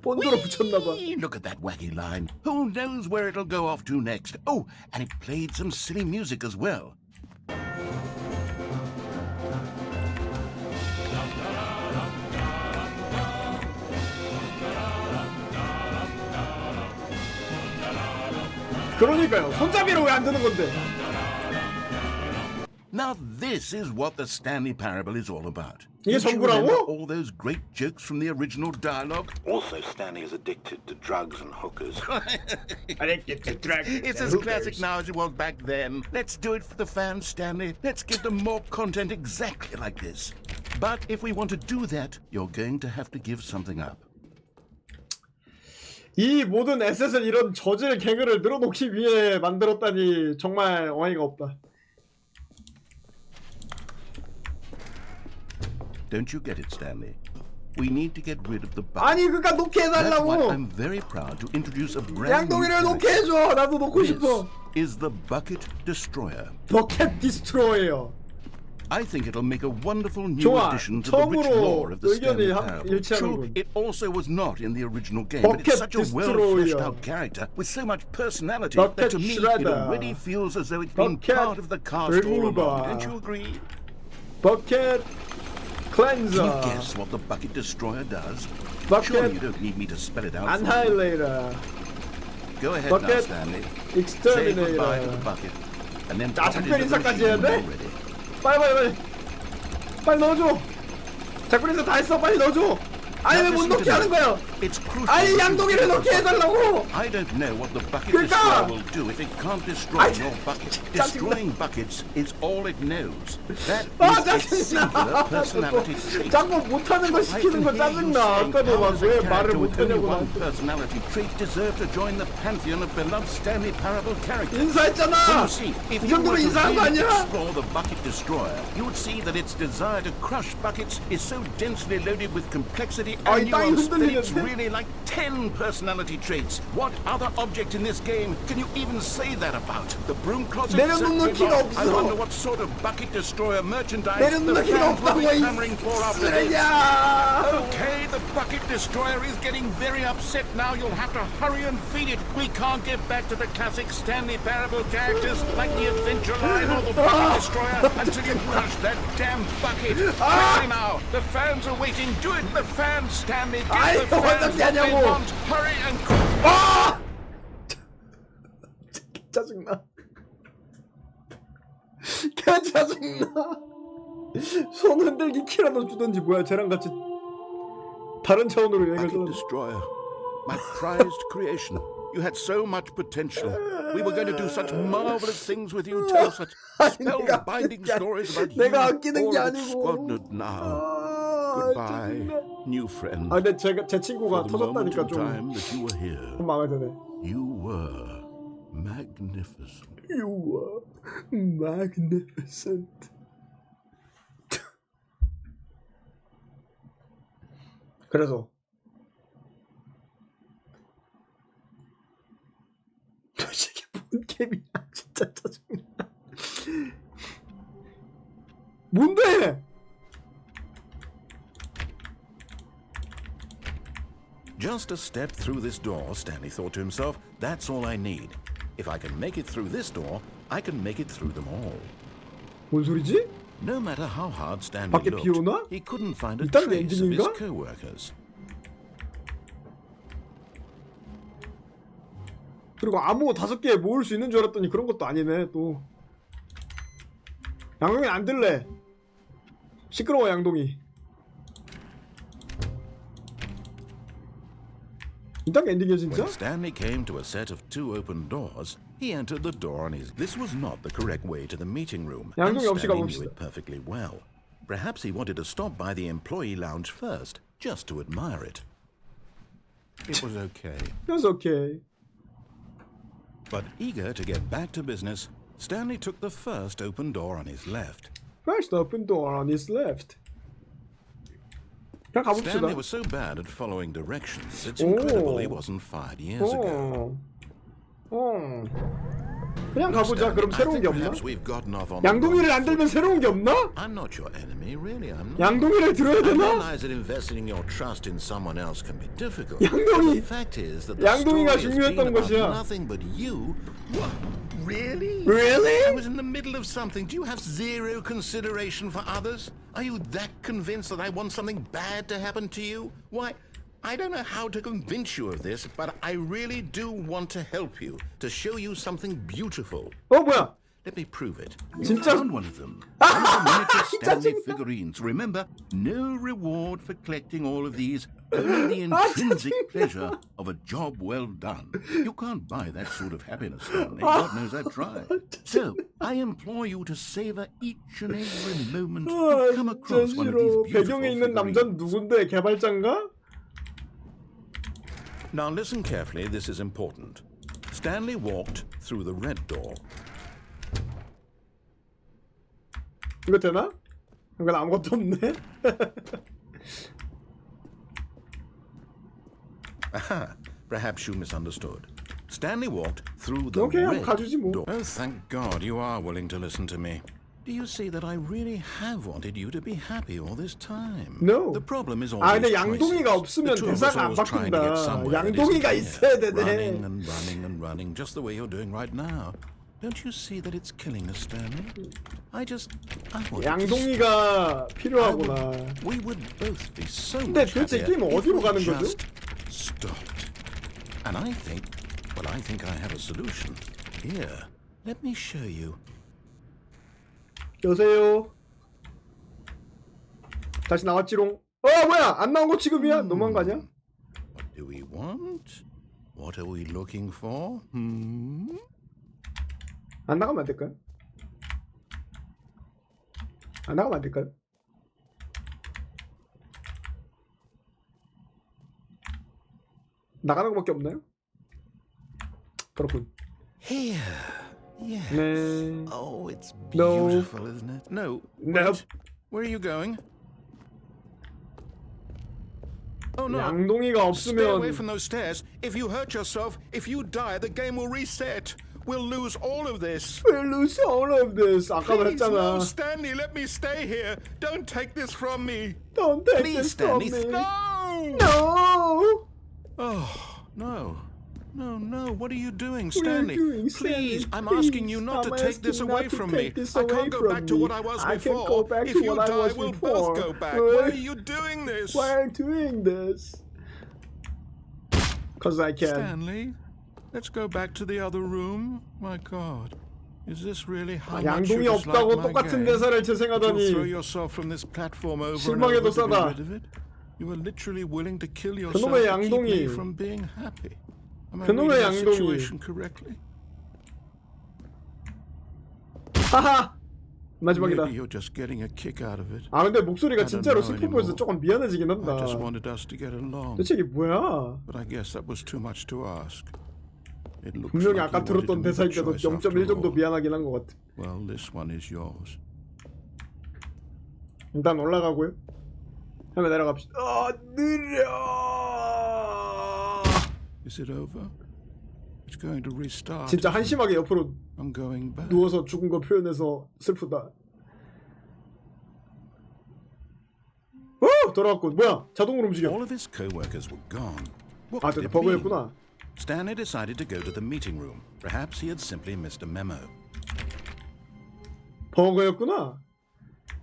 S1: 본드로 붙였나봐.
S8: Whee! Look at that wacky line. Who knows where it'll go off to next? Oh, and it played some silly music as well.
S1: 그러니까요. 손잡이로 왜 안 드는 건데?
S8: Now this is what the Stanley Parable is all about.
S1: 이게
S8: Don't you
S1: 전부라고?
S8: remember all those great jokes from the original dialogue?
S6: Also, Stanley is addicted to drugs and hookers.
S8: It's as classic now as it was back then. Let's do it for the fans, Stanley. Let's give them more content exactly like this. But if we want to do that, you're going to have to give something up.
S1: 이 모든 에셋을 이런 저질 개그를 늘어놓기 위해 만들었다니 정말 어이가 없다.
S8: Don't you get it, Stanley? We need to get rid of the bucket.
S1: 아니 그니까 놓게
S8: That's why
S1: 해달라고.
S8: I'm very proud to introduce a brand new
S1: 양동이를 놓게
S8: character.
S1: 해줘. 나도 놓고
S8: This
S1: 싶어.
S8: is the Bucket Destroyer.
S1: 버켓 디스트로이어.
S8: I think it'll make a wonderful new
S1: 좋아.
S8: addition to the rich
S1: 처음으로
S8: lore of the Stanley
S1: 의견이
S8: Parable.
S1: 일치하는군.
S8: True, it also was not in the original game, but
S1: Bucket
S8: it's such a
S1: Destroyer.
S8: well-fleshed out character with so much personality
S1: Bucket
S8: that to me it
S1: Shredder.
S8: already feels as though it's been
S1: Bucket
S8: part of the cast all
S1: Remover.
S8: along. Don't you agree?
S1: 버켓
S8: Can you
S1: 클렌저.
S8: guess what the Bucket Destroyer does?
S1: Bucket
S8: Surely you don't need me to spell it out for you.
S1: 안하일레이터.
S8: Go ahead
S1: Bucket
S8: now, Stanley. Say goodbye to the
S1: 익스터미네이터.
S8: bucket. And then
S1: 자,
S8: pop it
S1: 작별
S8: into the
S1: 인사까지
S8: machine
S1: 해야 돼?
S8: when you're ready.
S1: 빨리 넣어줘. 작별인사 다 했어. 빨리 넣어줘. 아니 왜 못 넣게 하는 거야?
S8: It's crucial.
S1: 아니
S8: that you
S1: 양동이를
S8: get
S1: 넣게 해달라고.
S8: I don't know what the bucket
S1: 그러니까!
S8: destroyer will do if it can't destroy
S1: 아이,
S8: your bucket.
S1: 짜증나.
S8: Destroying buckets is all it knows. That
S1: 아
S8: is its singular
S1: 짜증나.
S8: personality trait.
S1: 자꾸 못하는 거
S8: I
S1: 시키는
S8: can
S1: 거
S8: hear you
S1: 짜증나.
S8: saying
S1: 아까도
S8: how
S1: 막
S8: does
S1: 왜
S8: a
S1: 말을
S8: character with only
S1: 못하냐고
S8: one
S1: 나한테.
S8: personality trait deserve to join the pantheon of beloved Stanley Parable characters. Well,
S1: 인사했잖아.
S8: you see, if
S1: 이
S8: you
S1: 정도면
S8: were to
S1: 인사한 거
S8: really
S1: 아니야?
S8: explore the bucket destroyer, you would see that its desire to crush buckets is so densely loaded with complexity
S1: 아이,
S8: and
S1: 땅이
S8: nuance that it's
S1: 흔들리는데?
S8: really like 10 personality traits. What other object in this game can you even say that about? The broom closet?
S1: 내려놓는
S8: Certainly
S1: 키가
S8: not. I
S1: 없어.
S8: wonder what sort of bucket destroyer merchandise the
S1: 내려놓는 키가
S8: fans will
S1: 없다고
S8: be
S1: 이
S8: clamoring for after this.
S1: 쓰레기야.
S8: Okay, the bucket destroyer is getting very upset now. You'll have to hurry and feed it. We can't get back to the classic Stanley Parable characters like the Adventure Line or the bucket destroyer until you crush that damn bucket. Quickly now, the fans are waiting. Do it, the fans, Stanley. Give
S1: 아이,
S8: the fans what
S1: 어떻게
S8: they
S1: 하냐고.
S8: want. Hurry and
S1: 아! 짜증나. 개 짜증나. 손 흔들기 키라도 주던지 뭐야. 쟤랑 같이 다른 차원으로 여행을
S8: bucket
S1: 떠나.
S8: destroyer, my prized creation. You had so much potential. We were going to do such marvelous things with you, tell such spellbinding stories about you.
S1: 내가 아끼는 게
S8: All of it
S1: 아니고.
S8: squandered now. Goodbye, new friend.
S1: 아 근데 제 친구가
S8: For the moment
S1: 터졌다니까
S8: in
S1: 좀
S8: time that you were here,
S1: 망하잖아.
S8: you were magnificent.
S1: You are magnificent. 그래서 도대체 뭔 게임이야? 진짜 짜증나. 뭔데?
S6: Just a step through this door, Stanley thought to himself. That's all I need. If I can make it through this door, I can make it through them all.
S1: 뭔 소리지?
S6: No matter how hard Stanley
S1: 밖에 비 오나?
S6: looked, he couldn't find a
S1: 일단
S6: trace of his
S1: 엔딩인가?
S6: co-workers.
S1: 그리고 암호 5개 모을 수 있는 줄 알았더니 그런 것도 아니네 또. 양동이 안 들래. 시끄러워 양동이. 이딴 게 엔딩이야 진짜?
S6: When Stanley came to a set of 2 open doors, he entered the door on his... This was not the correct way to the meeting room, and
S1: 양동이 없이
S6: Stanley knew
S1: 가봅시다.
S6: it perfectly well. Perhaps he wanted to stop by the employee lounge first, just to admire it. It was okay.
S1: That's okay.
S6: But eager to get back to business, Stanley took the first open door on his left.
S1: First open door on his left. 그냥 가봅시다.
S6: Stanley was so bad at following directions, it's incredible he wasn't fired years ago.
S1: 그냥 가보자. 그럼
S6: I
S1: 새로운
S6: think
S1: 게 없나?
S6: perhaps we've gotten off on
S1: 양동이를 안 들면 새로운 게 없나?
S6: I'm not your enemy, really. I'm not.
S1: 양동이를 들어야
S6: I
S1: 되나?
S6: realize that investing your trust in someone else can be difficult.
S1: 양동이-
S6: The fact is that the
S1: 양동이가
S6: story has been
S1: 중요했던
S6: about
S1: 것이야.
S6: nothing but you. What? Really?
S1: Really?
S6: I was in the middle of something. Do you have zero consideration for others? Are you that convinced that I want something bad to happen to you? Why, I don't know how to convince you of this, but I really do want to help you, to show you something beautiful.
S1: 뭐야?
S6: Let me prove it.
S1: 진짜?
S8: Found one of them. One of the miniature Stanley
S1: 짜증나.
S8: figurines. Remember, no reward for collecting all of these. Only the intrinsic pleasure of a job well done. You can't buy that sort of happiness, Stanley. God knows I've tried. So, I implore you to savor each and every moment you come
S1: 진짜
S8: across one of these
S1: 싫어.
S8: beautiful
S1: 배경에 있는 남자는
S8: figurines.
S1: 누군데? 개발자인가?
S6: Now listen carefully, this is important. Stanley walked through the red door.
S1: 이거 되나? 이건 아무것도 없네.
S6: Aha, perhaps you misunderstood. Stanley walked through the
S1: Okay,
S6: red
S1: 가주지 뭐.
S6: door. Oh, thank God you are willing to listen to me. Do you see that I really have wanted you to be happy all this time?
S1: No.
S6: The problem is
S1: 아
S6: always
S1: 근데 양동이가 없으면
S6: The two of us
S1: 대사가 안
S6: always trying to get
S1: 바뀐다.
S6: somewhere that
S1: 양동이가
S6: isn't
S1: 있어야
S6: here.
S1: 되네.
S6: Running and running and running, just the way you're doing right now. Don't you see that it's killing us, Stanley? I want it to
S1: 양동이가 필요하구나.
S6: We would both be so
S1: 근데
S6: much
S1: 도대체
S6: happier
S1: 게임은
S6: if
S1: 어디로
S6: we
S1: 가는 거죠?
S6: just stopped. And I think I have a solution. Here, let me show you.
S1: 여세요. 다시 나왔지롱. 뭐야? 안 나온 거 지금이야? 너무한 거 아니야?
S6: What do we want? What are we looking for?
S1: 안 나가면 안 될까요? 안 나가면 안 될까요? 나가는 거밖에 없나요? 그렇군.
S6: Here. Yes.
S1: 네.
S6: Oh, it's
S1: No.
S6: beautiful, isn't it? No.
S1: Nope.
S6: Wait. Where are you going?
S8: Oh no.
S1: 양동이가
S8: Stay away
S1: 없으면
S8: from those stairs. If you hurt yourself, if you die, the game will reset. We'll lose all of this.
S1: We'll lose all of this. 아까도
S8: Please, no,
S1: 했잖아.
S8: Stanley, let me stay here. Don't take this from me.
S1: Don't take
S8: Please,
S1: this from
S8: Stanley,
S1: me.
S8: no!
S1: No.
S8: Oh, no. No, no, what are you doing,
S1: What are you
S8: Stanley?
S1: doing,
S8: Please,
S1: Stanley?
S8: I'm
S1: Please,
S8: asking you not
S1: I'm
S8: to take this
S1: asking you
S8: away
S1: not to
S8: from me.
S1: take this
S8: I
S1: away
S8: can't go
S1: from
S8: back to
S1: me.
S8: what I was
S1: I
S8: before.
S1: can't go back
S8: if
S1: to
S8: you
S1: what I
S8: die,
S1: was
S8: we'll
S1: before.
S8: both go back.
S1: Why?
S8: Why are you doing this?
S1: Why are you doing this? Cause I can.
S8: Stanley, let's go back to the other room. My God, is this really how much
S1: 양동이
S8: you dislike
S1: 없다고
S8: my
S1: 똑같은
S8: game?
S1: 대사를
S8: That you'll throw
S1: 재생하다니.
S8: yourself from this platform over and
S1: 실망에도
S8: over to be
S1: 싸다.
S8: rid of it? You were literally willing to kill yourself
S1: 그놈의
S8: to keep me
S1: 양동이.
S8: from being happy. Am I
S1: 그놈의
S8: reading the
S1: 양동이.
S8: situation correctly?
S1: 하하. 마지막이다.
S8: Maybe you're just getting a kick out of it.
S1: 아 근데 목소리가
S8: I don't
S1: 진짜로
S8: know
S1: 슬퍼 보여서
S8: anymore.
S1: 조금 미안해지긴 한다.
S8: I just wanted us to get along.
S1: 대체 이게 뭐야?
S8: But I guess that was too much to ask. It looks
S1: 분명히
S8: like
S1: 아까
S8: you wanted to
S1: 들었던
S8: make a
S1: 대사인데도
S8: choice after
S1: 0.1 정도
S8: all.
S1: 미안하긴 한 것 같아.
S8: Well, this one is yours.
S1: 일단 올라가고요. 한번 내려갑시다. 느려.
S8: Is it over? It's going to restart.
S1: 진짜 한심하게 옆으로
S8: I'm going back.
S1: 누워서 죽은 거 표현해서 슬프다. 돌아왔고 뭐야? 자동으로 움직여.
S8: All of his co-workers were gone. What
S1: 아,
S8: could
S1: 저기
S8: it mean?
S1: 버그였구나.
S8: Stanley decided to go to the meeting room. Perhaps he had simply missed a memo.
S1: 버그였구나.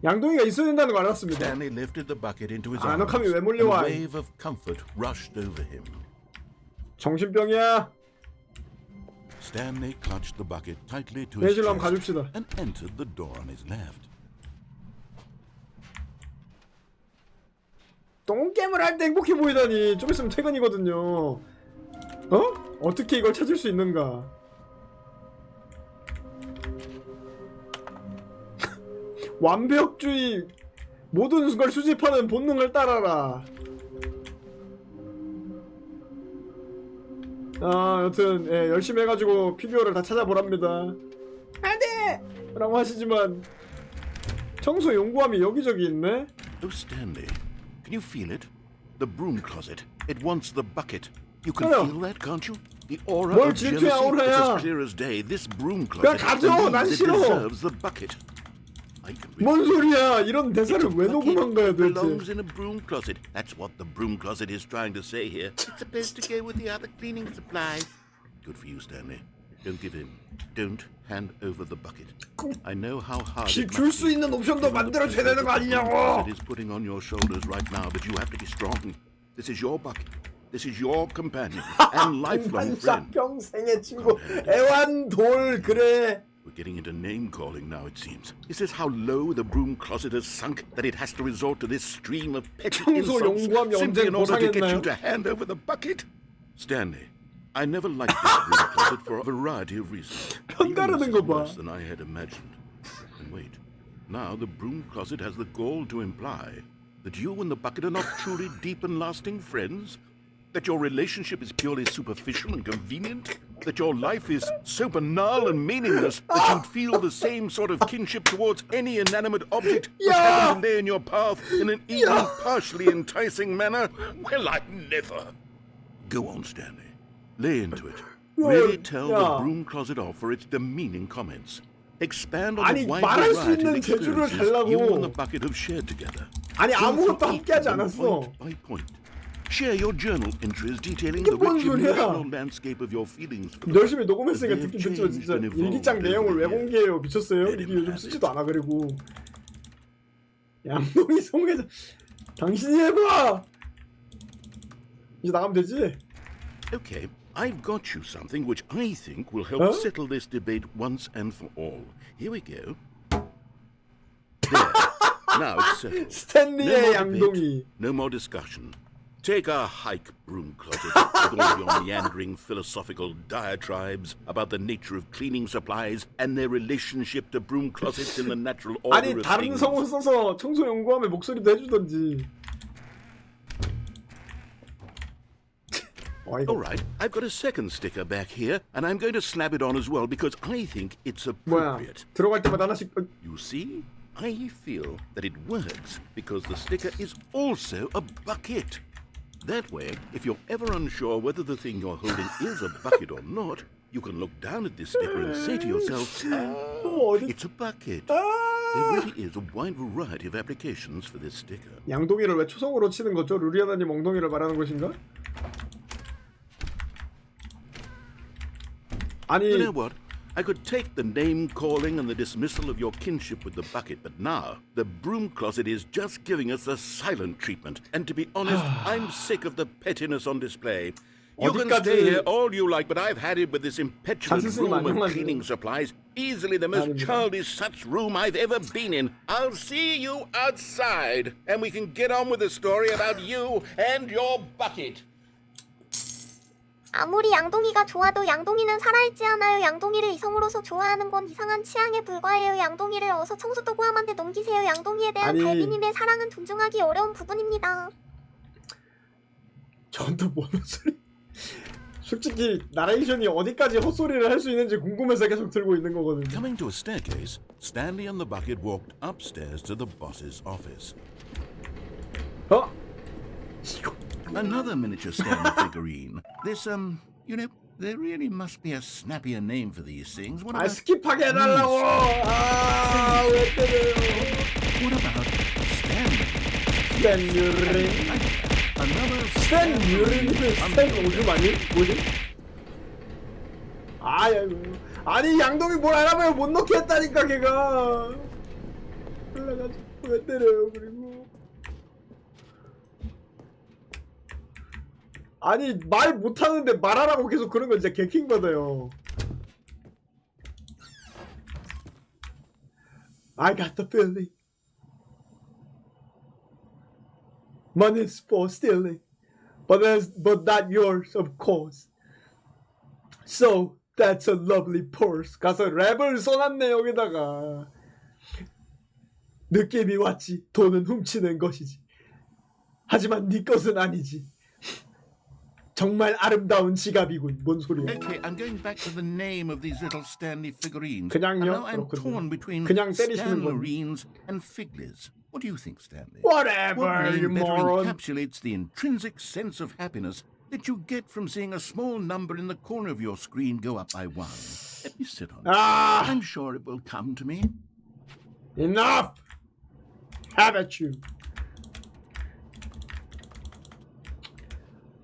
S1: 양동이가 있어야 된다는 거 알았습니다.
S8: Stanley lifted the bucket into his
S1: 아,
S8: arms.
S1: 녹함이 왜
S8: and a
S1: 몰려와?
S8: wave of comfort rushed over him.
S1: 정신병이야.
S8: Stanley clutched the bucket tightly to his
S1: 내실로 한번
S8: chest
S1: 가줍시다.
S8: and entered the door on his left.
S1: 똥겜을 할 때 행복해 보이다니. 좀 있으면 퇴근이거든요. 어떻게 이걸 찾을 수 있는가? 완벽주의. 모든 걸 수집하는 본능을 따라라. 여튼 열심히 해가지고 피규어를 다 찾아보랍니다. 안돼! 라고 하시지만 청소 용구함이 여기저기 있네?
S8: Oh, Stanley, can you feel it? The broom closet. It wants the bucket. You can
S1: Hello.
S8: feel that, can't you? The aura
S1: 뭘
S8: of jealousy.
S1: 질투야, 아우라야.
S8: It's as clear as day. This broom
S1: 그냥
S8: closet
S1: 가져! 난
S8: believes it
S1: 싫어!
S8: deserves the bucket. I can
S1: 뭔
S8: refuse.
S1: 소리야? 이런 대사를
S8: It's a
S1: 왜 녹음한 거야
S8: bucket belongs
S1: 도대체?
S8: in a broom closet. That's what the broom closet is trying to say here. It's supposed to go with the other cleaning supplies. Good for you, Stanley. Don't give in. Don't hand over the bucket. I know how hard it
S1: 줄
S8: must
S1: 수
S8: be.
S1: 있는 옵션도
S8: Given the
S1: 만들어줘야
S8: pressure
S1: 되는 거
S8: that the broom
S1: 아니냐고!
S8: closet is putting on your shoulders right now, but you have to be strong. This is your bucket. This is your companion and lifelong
S1: 반짝
S8: friend.
S1: 평생의 친구 애완돌 그래.
S8: We're getting into name calling now, it seems. Is this how low the broom closet has sunk that it has to resort to this stream of petty
S1: 청소
S8: insults
S1: 용구함이
S8: simply
S1: 언제
S8: in order to get
S1: 고상했나요?
S8: you to hand over the bucket? Stanley, I never liked this broom closet for a variety of reasons.
S1: 편가르는 거 봐.
S8: Worse than I had imagined. And wait, now the broom closet has the gall to imply that you and the bucket are not truly deep and lasting friends? That your relationship is purely superficial and convenient? That your life is so banal and meaningless that you'd feel the same sort of kinship towards any inanimate object which happened to lay in your path in an even partially enticing manner? Well, I never. Go on, Stanley. Lay into it. Really tell the broom closet off for its demeaning comments. Expand on
S1: 아니,
S8: the wide
S1: 말할 수
S8: variety of
S1: 있는 재주를
S8: experiences
S1: 달라고.
S8: you and the bucket have shared together.
S1: 아니
S8: Go
S1: 아무것도
S8: through
S1: 함께 하지
S8: each of them
S1: 않았어.
S8: point by point. Share your journal entries detailing
S1: 이게
S8: the
S1: 뭔
S8: rich
S1: 소리야?
S8: emotional landscape of your feelings. for the
S1: 열심히
S8: bucket.
S1: 녹음했으니까
S8: They've
S1: 듣긴 듣지만
S8: changed
S1: 진짜
S8: and evolved
S1: 일기장
S8: over
S1: 내용을
S8: the
S1: 왜
S8: years.
S1: 공개해요? 미쳤어요?
S8: Let
S1: 이게
S8: him
S1: 요즘
S8: have
S1: 쓰지도 않아 그리고 양동이 송혜자 당신이 해봐. 이제 나가면 되지?
S8: Okay, I've got you something which I think will help settle this debate once and for all. Here we go. There. Now it's settled.
S1: 스탠리의
S8: No more
S1: 양동이.
S8: debate, no more discussion. Take a hike, broom closet, with all your meandering philosophical diatribes about the nature of cleaning supplies and their relationship to broom closets in the natural order
S1: 아니
S8: of
S1: 다른
S8: things.
S1: 성우 써서 청소 연구함에 목소리도 해주던지.
S8: All right, I've got a second sticker back here, and I'm going to slap it on as well because I think it's
S1: 뭐야?
S8: appropriate.
S1: 들어갈 때마다 하나씩.
S8: You see, I feel that it works because the sticker is also a bucket. That way, if you're ever unsure whether the thing you're holding is a bucket or not, you can look down at this sticker and say to yourself, it's a bucket. There really is a wide variety of applications for this sticker.
S1: 양동이를 왜 초성으로 치는 거죠? 루리아나님 엉덩이를 말하는 것인가? 아니
S8: You know what? I could take the name calling and the dismissal of your kinship with the bucket, but now the broom closet is just giving us the silent treatment. And to be honest, I'm sick of the pettiness on display. You can stay here all you like, but I've had it with this impetuous room of cleaning supplies. Easily the most childish such room I've ever been in. I'll see you outside, and we can get on with the story about you and your bucket.
S4: 아무리 양동이가 좋아도 양동이는 살아있지 않아요. 양동이를 이성으로서 좋아하는 건 이상한 취향에 불과해요. 양동이를 어서 청소도구함한테 넘기세요. 양동이에 대한 달비님의 사랑은 존중하기 어려운 부분입니다.
S1: 전 또 뭔 소리? 솔직히 나레이션이 어디까지 헛소리를 할 수 있는지 궁금해서 계속 들고 있는 거거든요.
S8: Coming to a staircase, Stanley and the bucket walked upstairs to the boss's office.
S1: 어?
S8: Another miniature Stanley figurine. This, you know, there really must be a snappier name for these things. What about
S1: 스킵하게 해달라고! 왜 때려요?
S8: What about Stanley?
S1: 스탠유링?
S8: Another
S1: 스탠유링이면 스탠 오줌 아니? 뭐지? 아니 양동이 뭘 알아봐요. 못 넣게 했다니까 걔가. 올라가지고 왜 때려요? 그리고 아니 말 못하는데 말하라고 계속 그런 건 진짜 개킹 받아요. I got the feeling. Money's for stealing, but not yours, of course. So that's a lovely purse. 가서 랩을 써놨네 여기다가. 느낌이 왔지. 돈은 훔치는 것이지. 하지만 네 것은 아니지. 정말 아름다운 지갑이군. 뭔 소리야?
S8: Okay, I'm going back to the name of these little Stanley figurines.
S1: 그냥요?
S8: I'm torn between
S1: 그냥 때리시는 건.
S8: Stanlerines and Figlies. What do you think, Stanley?
S1: Whatever,
S8: What
S1: you
S8: name better
S1: moron.
S8: encapsulates the intrinsic sense of happiness that you get from seeing a small number in the corner of your screen go up by 1? Let me sit on it. I'm sure it will come to me.
S1: Enough! Have at you.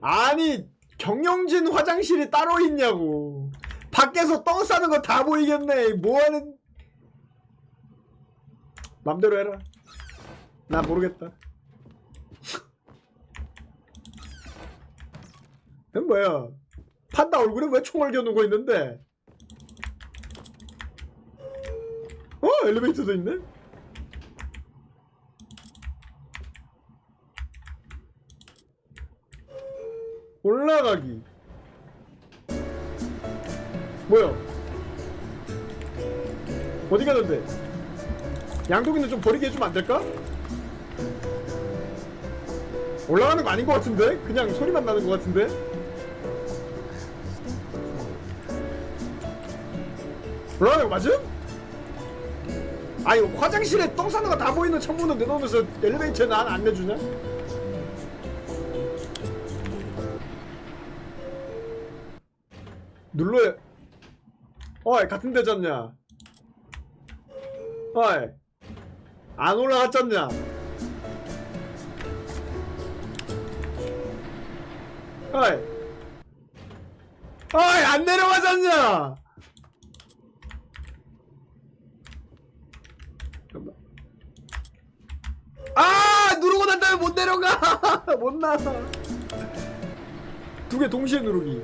S1: 아니 경영진 화장실이 따로 있냐고. 밖에서 똥 싸는 거 다 보이겠네. 뭐하는 맘대로 해라. 나 모르겠다. 그건 뭐야? 판다 얼굴에 왜 총을 겨누고 있는데? 엘리베이터도 있네? 올라가기. 뭐야? 어디 가는데? 양동이는 좀 버리게 해주면 안 될까? 올라가는 거 아닌 것 같은데? 그냥 소리만 나는 것 같은데? 올라가는 거 맞음? 아니 화장실에 똥 싸는 거 다 보이는 창문을 내놓으면서 엘리베이터에 난 안 내주냐? 눌러야. 어이 같은 데잖냐? 어이 안 올라갔잖냐? 어이 안 내려가잖냐? 누르고 난 다음에 못 내려가. 못 나가. 두 개 동시에 누르기.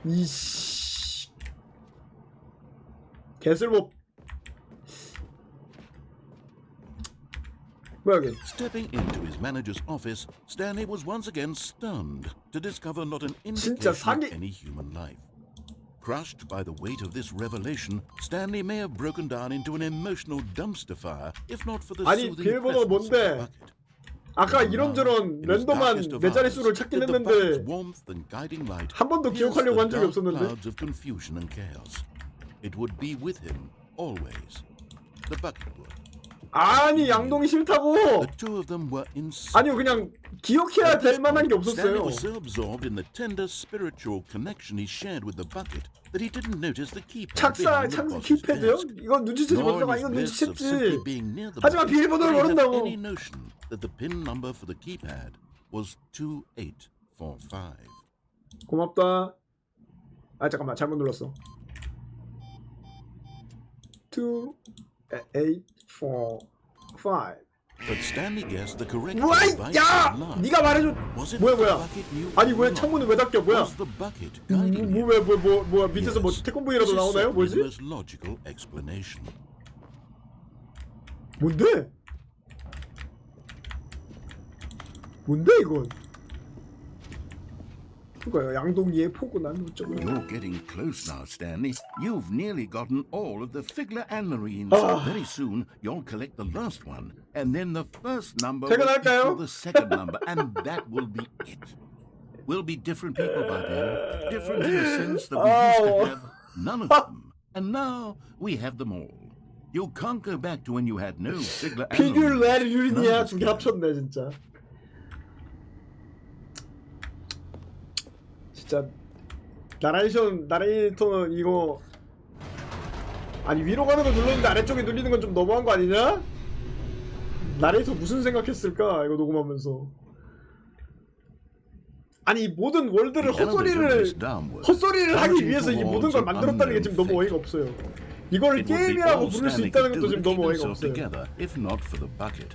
S1: 이씨 개슬법. 뭐야 이게?
S8: Stepping into his manager's office, Stanley was once again stunned to discover not an
S1: 진짜
S8: indication
S1: 사기.
S8: of any human life. Crushed by the weight of this revelation, Stanley may have broken down into an emotional dumpster fire, if not for the
S1: 아니
S8: soothing
S1: 비밀번호가
S8: presence of the
S1: 뭔데?
S8: bucket.
S1: 아까 이런저런 랜덤한 네 자릿수를 찾긴 했는데 한 번도 기억하려고 한 적이 없었는데.
S8: clouds of confusion and chaos. It would be with him always. The bucket would.
S1: 아니 양동이 싫다고.
S8: The two of them were in.
S1: 아니요 그냥 기억해야
S6: At this
S1: 될 만한 게
S6: point, Stanley
S1: 없었어요.
S6: was so absorbed in the tender spiritual connection he shared with the bucket that he didn't notice the keypad
S1: 착사
S6: behind the
S1: 창사
S6: boss's
S1: 키패드요?
S6: desk.
S1: 이건 눈치채지
S6: Nor
S1: 못하고
S6: in his
S1: 이건
S6: bliss of simply
S1: 눈치챘지.
S6: being near the
S1: 하지만
S6: bucket
S1: 비밀번호를
S6: did he have
S1: 모른다고.
S6: any notion that the pin number for the keypad was 2845.
S1: 고맙다. 아 잠깐만 잘못 눌렀어. 2, 8, 4, 5.
S6: But Stanley guessed the correct
S1: 뭐야?
S6: device
S1: 야!
S6: was locked.
S1: 네가 말해줘.
S6: Was it
S1: 뭐야
S6: that the
S1: 뭐야?
S6: bucket knew
S1: 아니
S6: all
S1: 왜
S6: along?
S1: 창문을 왜 닫혀? 뭐야?
S6: Was the bucket guiding him?
S1: 뭐야 밑에서 뭐
S6: Yes,
S1: 태권브이라도
S6: this is
S1: 나오나요?
S6: certainly the
S1: 뭐지?
S6: most logical explanation.
S1: 뭔데? 뭔데 이건? 그거요 양동이의 포근한 어쩌고.
S8: You're getting close now, Stanley. You've nearly gotten all of the Figler and Marines.
S1: Ah.
S8: Very soon, you'll collect the last one, and then the first number will
S1: 퇴근할까요?
S8: equal the second number, and that will be it. We'll be different people by then. Different in the sense that we used to have none of them, and now we have them all. You can't go back to when you had no Figler and
S1: 피규어
S8: Marines.
S1: 레리 유린이야
S8: None of
S1: 두 개
S8: them.
S1: 합쳤네 진짜. 진짜 나레이터는 이거 아니 위로 가는 거 눌렀는데 아래쪽에 눌리는 건 좀 너무한 거 아니냐? 나레이터 무슨 생각했을까 이거 녹음하면서. 아니 모든 월드를 헛소리를 하기 위해서 이 모든 걸 만들었다는 게 지금 너무 어이가 없어요. 이걸
S8: It would be
S1: 게임이라고
S8: all
S1: 부를 수
S8: Stanley
S1: 있다는
S8: could
S1: 것도
S8: do
S1: 지금
S8: to keep
S1: 너무 어이가
S8: himself
S1: 없어요.
S8: together, if not for the bucket,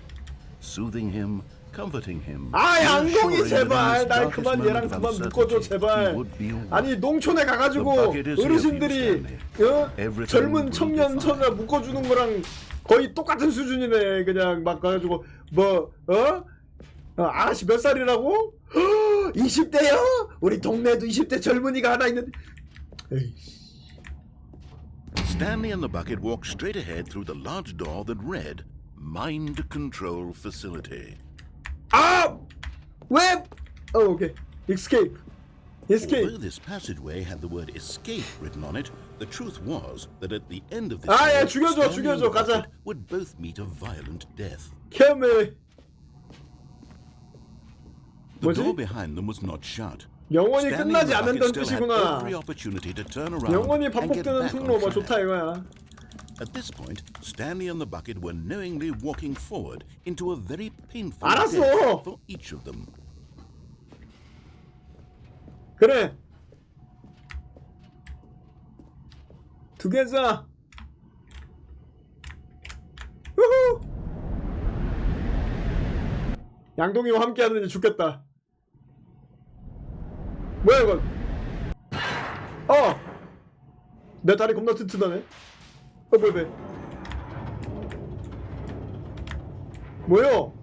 S8: soothing him, comforting him.
S1: 아 양동이
S8: reassuring
S1: 제발
S8: that in
S1: 날
S8: his
S1: 그만
S8: darkest
S1: 얘랑
S8: moment of
S1: 그만 묶어줘
S8: uncertainty,
S1: 제발.
S8: he would be all right.
S1: 아니 농촌에 가가지고
S8: The bucket is here for you,
S1: 어르신들이
S8: Everything
S1: 젊은
S8: will
S1: 청년
S8: be fine.
S1: 처자 묶어주는 거랑 거의 똑같은 수준이네. 그냥 막 가가지고 아가씨 몇 살이라고? 20대요? 우리 동네에도 20대 젊은이가 하나 있는데. 에이.
S6: Stanley and the bucket walked straight ahead through the large door that read Mind Control Facility.
S1: 아! 왜? 오케이. Escape.
S6: Although this passageway had the word escape written on it, the truth was that at the end of this
S1: 아, 야,
S6: door,
S1: 죽여줘,
S6: Stanley and
S1: 죽여줘,
S6: the
S1: 가자.
S6: bucket would both meet a violent death.
S1: 캠을.
S6: The
S1: 뭐지?
S6: door behind them was not shut.
S1: 영원히
S6: Stanley and
S1: 끝나지
S6: the bucket
S1: 않는다는
S6: still had
S1: 뜻이구나.
S6: every opportunity to turn around
S1: 영원히
S6: and get
S1: 반복되는
S6: back
S1: 통로
S6: on
S1: 뭐
S6: track.
S1: 좋다 이거야.
S6: At this point, Stanley and the bucket were knowingly walking forward into a very painful
S1: 알았어.
S6: death for each of them.
S1: 그래. Together. 우후. 양동이와 함께하는 이제 죽겠다. 뭐야 이건? 내 다리 겁나 튼튼하네. 뭐야? 뭐요?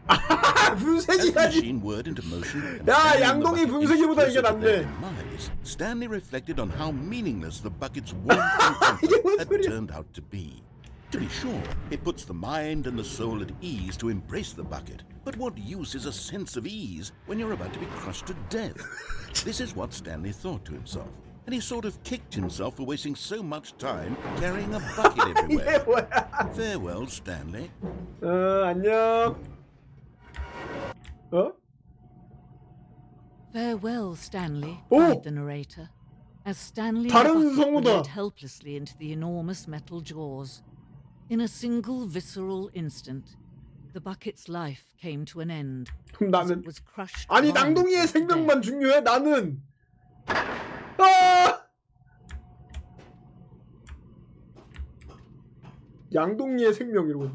S1: 아, 분쇄기까지.
S6: Machine whirred into motion, and
S1: 야,
S6: Stanley and the
S1: 양동이
S6: bucket
S1: 분쇄기보다
S6: inched
S1: 이게
S6: closer to their
S1: 낫네.
S6: demise. Stanley reflected on how meaningless the bucket's warmth and comfort had turned out to be. To be sure, it puts the mind and the soul at ease to embrace the bucket. But what use is a sense of ease when you're about to be crushed to death? This is what Stanley thought to himself. And he sort of kicked himself for wasting so much time carrying a bucket
S1: 이게
S6: everywhere.
S1: 뭐야?
S6: Farewell, Stanley.
S1: 안녕.
S12: Farewell, Stanley,
S1: Oh!
S12: cried the narrator, as Stanley the
S1: 다른
S12: bucket
S1: 성우다.
S12: led helplessly into the enormous metal jaws. In a single visceral instant, the bucket's life came to an end.
S1: 그럼
S12: as
S1: 나는
S12: it was crushed
S1: 아니
S12: violently
S1: 낭동이의
S12: to death.
S1: 생명만 중요해 나는. 양동이의 생명 이러고.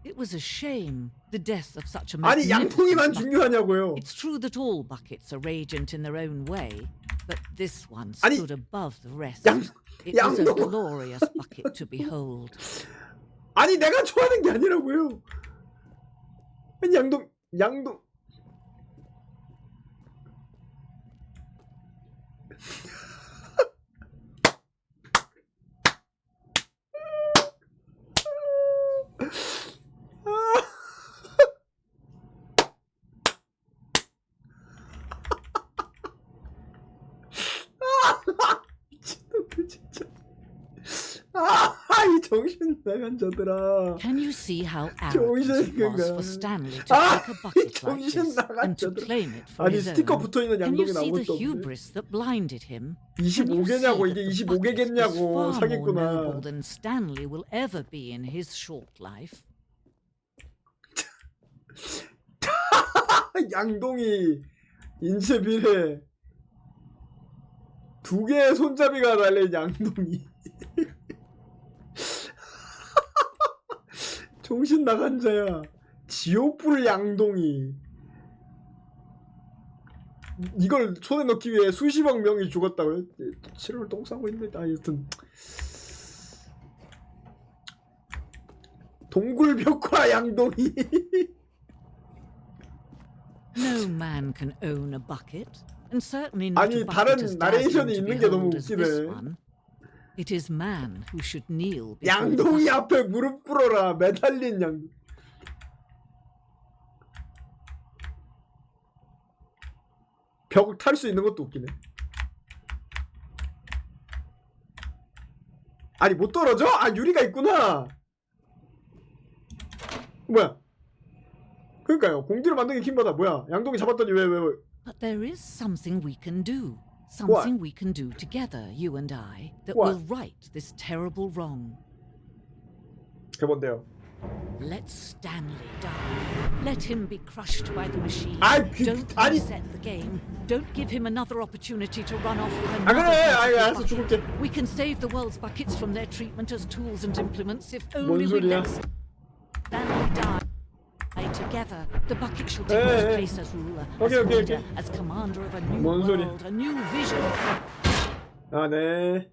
S12: It was a shame, the death of such a
S1: 아니
S12: magnificent
S1: 양동이만
S12: bucket.
S1: 중요하냐고요.
S12: It's true that all buckets are radiant in their own way, but this one
S1: 아니,
S12: stood above the rest.
S1: 양-
S12: It was a
S1: 양동-
S12: glorious bucket to behold.
S1: 아니 내가 좋아하는 게 아니라고요. 아니 양동 미친놈들 진짜. 이 정신 나간 자들아.
S12: Can you see how arrogant it was for Stanley to
S1: 아,
S12: take a bucket like
S1: 정신
S12: this
S1: 나간
S12: and to
S1: 자들아.
S12: claim it for
S1: 아니
S12: his
S1: 스티커
S12: own?
S1: 붙어 있는
S12: Can you
S1: 양동이는
S12: see the
S1: 아무것도 없네.
S12: hubris that blinded him? Can you see
S1: 25개냐고
S12: that
S1: 이게
S12: the bucket is
S1: 25개겠냐고
S12: far more
S1: 사기꾼아.
S12: noble than Stanley will ever be in his short life?
S1: 양동이 인체 비례 2개의 손잡이가 달린 양동이. 정신 나간 자야. 지옥불 양동이. 이걸 손에 넣기 위해 수십억 명이 죽었다고요? 7월 똥 싸고 있는데. 하여튼 동굴벽화 양동이.
S12: No man can own a bucket, and certainly not
S1: 아니
S12: a bucket
S1: 다른
S12: as
S1: 나레이션이
S12: dazzling to
S1: 있는 게 너무
S12: behold as this
S1: 웃기네.
S12: one. It is man who should kneel before the
S1: 양동이
S12: bucket.
S1: 앞에 무릎 꿇어라. 매달린 양. 벽 탈 수 있는 것도 웃기네. 아니 못 떨어져? 아 유리가 있구나. 뭐야? 그러니까요. 공지를 만든 게 킹받아. 뭐야? 양동이 잡았더니 왜?
S12: But there is something we can do. Something we can do together, you and I, that
S1: What?
S12: will right this terrible wrong.
S1: 그게 뭔데요?
S12: Let Stanley die. Let him be crushed by the machine. Don't
S1: 아니.
S12: reset the game. Don't give him another opportunity to run off with
S1: 아
S12: another
S1: 그래. 아이
S12: bucket.
S1: 알았어 죽을게.
S12: We can save the world's buckets from their treatment as tools and implements if
S1: 뭔
S12: only we
S1: 소리야?
S12: let Stanley die. Together, the bucket shall take his place as ruler, as
S1: Okay.
S12: leader, as commander of a new
S1: 뭔 소리?
S12: world, a new vision.
S1: 아 네.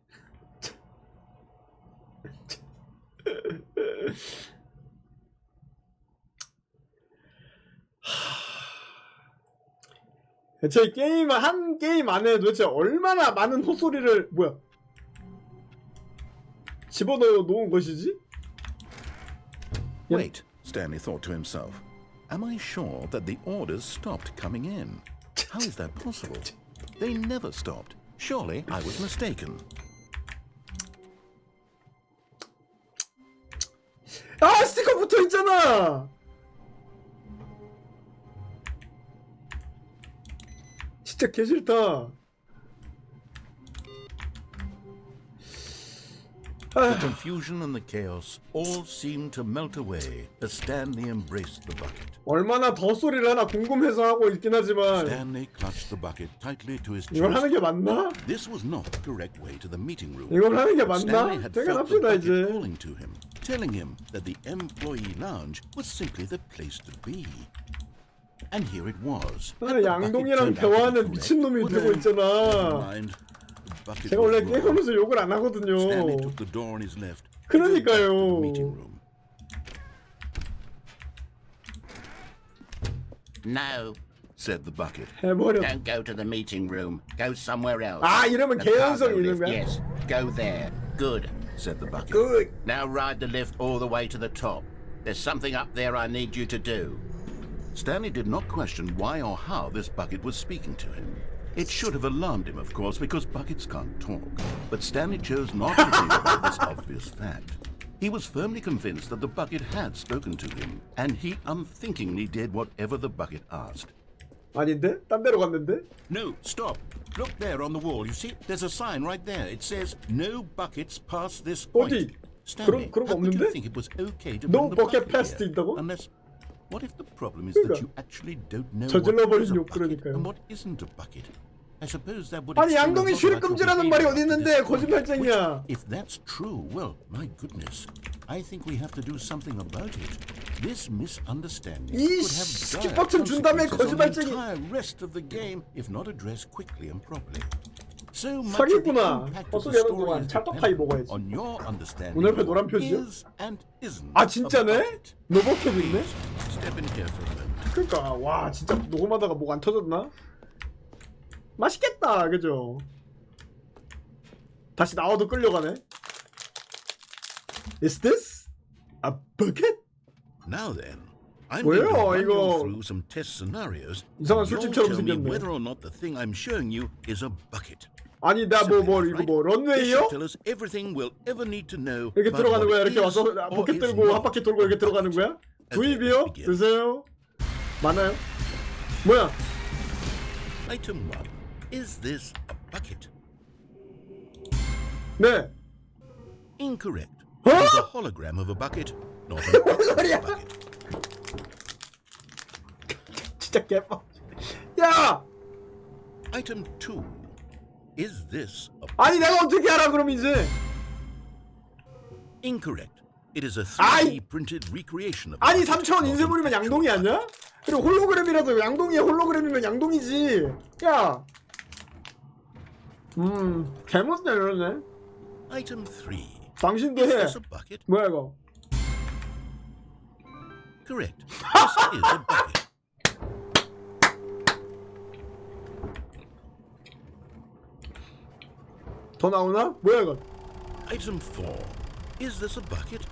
S1: 대체 게임 한 게임 안에 도대체 얼마나 많은 헛소리를 뭐야 집어넣어 놓은 것이지?
S6: Wait, Stanley thought to himself. Am I sure that the orders stopped coming in? How is that possible? They never stopped. Surely I was mistaken.
S1: 아 스티커 붙어 있잖아. 진짜 개 싫다.
S6: The confusion and the chaos all seemed to melt away as Stanley embraced the bucket.
S1: 얼마나 더 소리를 하나 궁금해서 하고 있긴 하지만
S6: Stanley clutched the bucket tightly to his
S1: 이걸 하는
S6: chest.
S1: 게 맞나?
S6: This was not the correct way to the meeting room.
S1: 이걸 하는 게
S6: Stanley
S1: 맞나?
S6: had felt the
S1: 퇴근합시다
S6: bucket
S1: 이제.
S6: calling to him, telling him that the employee lounge was simply the place to be. And here it was.
S1: 아, 양동이랑 대화하는 미친놈이 되고 있잖아. 제가 원래 게임하면서 욕을 안 하거든요.
S6: Stanley took the door on his left.
S1: 그러니까요.
S6: Meeting room.
S5: No,
S6: said the bucket.
S1: 해버려.
S5: don't go to the meeting room. Go somewhere else.
S1: 아 이러면
S5: The
S1: 개연성이
S5: cargo
S1: 있는
S5: lift,
S1: 거야?
S5: yes, go there. Good.
S6: Said the bucket.
S1: Good.
S5: Now ride the lift all the way to the top. There's something up there I need you to do.
S6: Stanley did not question why or how this bucket was speaking to him. It should have alarmed him, of course, because buckets can't talk. But Stanley chose not to deal with this obvious fact. He was firmly convinced that the bucket had spoken to him, and he unthinkingly did whatever the bucket asked.
S1: 아닌데? 딴 데로 갔는데?
S6: No, stop. Look there on the wall. You see, there's a sign right there. It says, no buckets past this point.
S1: 어디?
S6: Stanley,
S1: 그런 거
S6: how could you
S1: 없는데?
S6: think it was okay to
S1: No
S6: bring the
S1: bucket
S6: bucket
S1: past
S6: here?
S1: 있다고?
S6: Unless, what if the problem is
S1: 그러니까.
S6: that you actually don't know
S1: 저질러
S6: what is
S1: 버린
S6: a
S1: 욕
S6: bucket
S1: 그러니까요.
S6: and what isn't a bucket? I suppose that would
S1: 아니
S6: explain a
S1: 양동이
S6: lot
S1: 출입
S6: about your
S1: 금지라는 말이
S6: behavior
S1: 어디
S6: up to
S1: 있는데
S6: this point.
S1: 거짓말쟁이야.
S6: Which, if that's true, well, my goodness, I think we have to do something about it. This misunderstanding
S1: 이
S6: could have
S1: 스킵
S6: dire
S1: 버튼 준 다음에
S6: consequences on the
S1: 거짓말쟁이.
S6: entire rest of the game if not addressed quickly and properly. So much of the
S1: 사기구나.
S6: impact of the
S1: 헛소리 하는
S6: story
S1: 동안
S6: is
S1: 찰떡파이
S6: dependent
S1: 먹어야지.
S6: on your understanding
S1: 오늘 왜
S6: of
S1: 노란
S6: what
S1: 표지야?
S6: is and isn't
S1: 아
S6: a
S1: 진짜네?
S6: bucket.
S1: 로버캣 있네?
S6: Step in here for a moment.
S1: 그러니까 와 진짜 녹음하다가 목 안 터졌나? 맛있겠다 그죠? 다시 나와도 끌려가네. Is this a bucket?
S6: Now then, I'm
S1: 뭐예요,
S6: going to run
S1: 이거?
S6: you through some test scenarios.
S1: 이상한
S6: You'll
S1: 술집처럼
S6: tell me
S1: 생겼네.
S6: whether or not the thing I'm showing you is a bucket.
S1: 아니 나 뭐 이거 뭐
S8: This
S1: 런웨이요?
S8: should tell us everything we'll ever need to know
S1: 이렇게
S8: about
S1: 들어가는
S8: what
S1: 거야?
S8: it
S1: 이렇게
S8: is
S1: 와서
S8: or
S1: 포켓
S8: is
S1: 들고
S8: not
S1: 한 바퀴 돌고
S8: a
S1: 이렇게 들어가는
S8: bucket.
S1: 거야?
S8: Okay,
S1: 두입이요?
S8: let's begin.
S1: 드세요. 많아요? 뭐야?
S8: Item 1. Is this a bucket?
S1: 네.
S8: Incorrect.
S1: Huh?
S8: It is a hologram of a bucket, not an actual bucket.
S1: 진짜 개빡. 야!
S8: Item 2. Is this a
S1: 아니 내가 어떻게 알아 그럼 이제?
S8: Incorrect. It is a 3D
S1: 아이!
S8: printed recreation of
S1: 아니
S8: a bucket,
S1: 3차원
S8: not
S1: 인쇄물이면
S8: an
S1: 양동이
S8: actual
S1: 아니야? 그리고 홀로그램이라도 양동이에 홀로그램이면 양동이지. 야. 개못네 이러네.
S8: Item 3.
S1: 당신도
S8: Is
S1: 해.
S8: this a bucket?
S1: 뭐야 이거?
S8: Correct. This is a bucket.
S1: 더 나오나? 뭐야 이거?
S8: Item 4. Is this a bucket?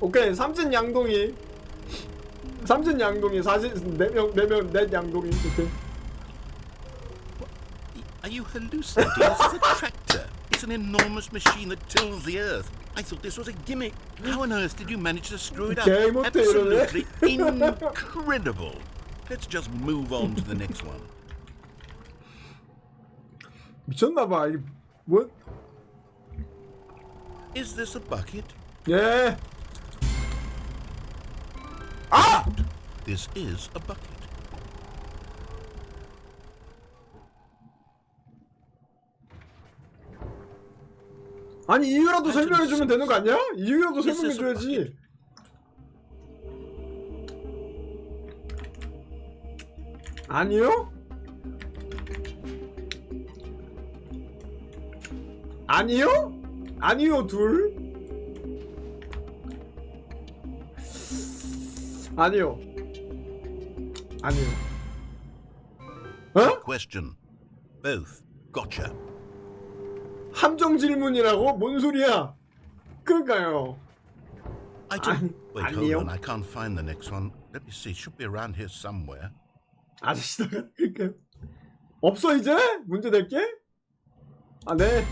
S1: 오케이 삼진 양동이 사진 4명 넷 양동이 오케이.
S8: Are you hallucinating? This is a tractor. It's an enormous machine that tills the earth. I thought this was a gimmick. How on earth did you manage to screw it up?
S1: Okay, 못해,
S8: Absolutely incredible. Let's just move on to the next one.
S1: 미쳤나봐 이게 뭐?
S8: Is this a bucket?
S1: 예. 아!
S8: This is a bucket.
S1: 아니 이유라도 설명해주면 되는 거 아니야? 이유라도 설명해줘야지. 아니요? 아니요? 아니요 둘? 아니요. 아니요. 어?
S8: Question. Both. Gotcha.
S1: 함정 질문이라고? 뭔 소리야? 그러니까요.
S8: Item. Wait, hold
S1: 아니요.
S8: on. I can't find the next one. Let me see. It should be around here somewhere.
S1: 아저씨다가 그러니까요. 없어 이제? 문제 낼게? 아 네.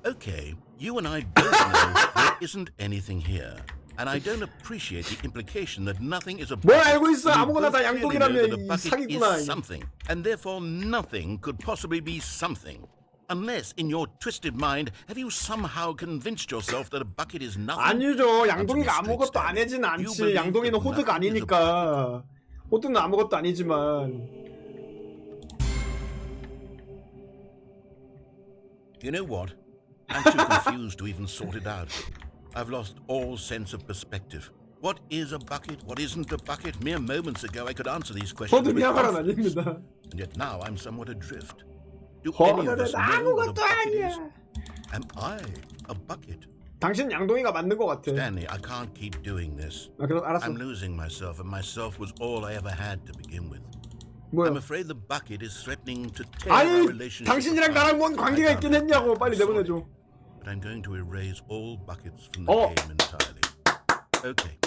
S8: Okay, you and I both know there isn't anything here. And I don't appreciate the implication that nothing is a
S1: 뭘
S8: bucket.
S1: 알고 있어?
S8: We
S1: 아무거나
S8: both
S1: 다
S8: clearly know
S1: 양동이라며
S8: that a
S1: 이
S8: bucket
S1: 사기구나.
S8: is something, and therefore nothing could possibly be something. Unless, in your twisted mind, have you somehow convinced yourself that a bucket is nothing?
S1: 아니죠.
S8: That's a
S1: 양동이가
S8: mistake,
S1: 아무것도 안
S8: Stanley.
S1: 해진
S8: You
S1: 않지.
S8: believe
S1: 양동이는
S8: that
S1: 호드가
S8: nothing is a
S1: 아니니까. 호드는 아무것도 아니지만.
S8: You know what? I'm too confused to even sort it out. I've lost all sense of perspective. What is a bucket? What isn't a bucket? Mere moments ago I could answer these questions
S1: 호드는
S8: with
S1: 야말은
S8: confidence.
S1: 아닙니다.
S8: And yet now I'm somewhat adrift. Do any of
S1: 호드는
S8: us know what a
S1: 아무것도
S8: bucket is?
S1: 아니야.
S8: Am I a bucket?
S1: 당신 양동이가 맞는 것 같아.
S8: Stanley, I can't keep doing this.
S1: 아, 그럼 알았어.
S8: I'm losing myself, and myself was all I ever had to begin with.
S1: 뭐야?
S8: I'm afraid the bucket is threatening to tear our
S1: 아니,
S8: relationship
S1: 당신이랑
S8: apart.
S1: 나랑 뭔 관계가
S8: I
S1: 있긴
S8: can't
S1: 했냐고. 빨리
S8: sort it.
S1: 내보내줘.
S8: But I'm going to erase all buckets from the
S1: Oh.
S8: game entirely. Okay,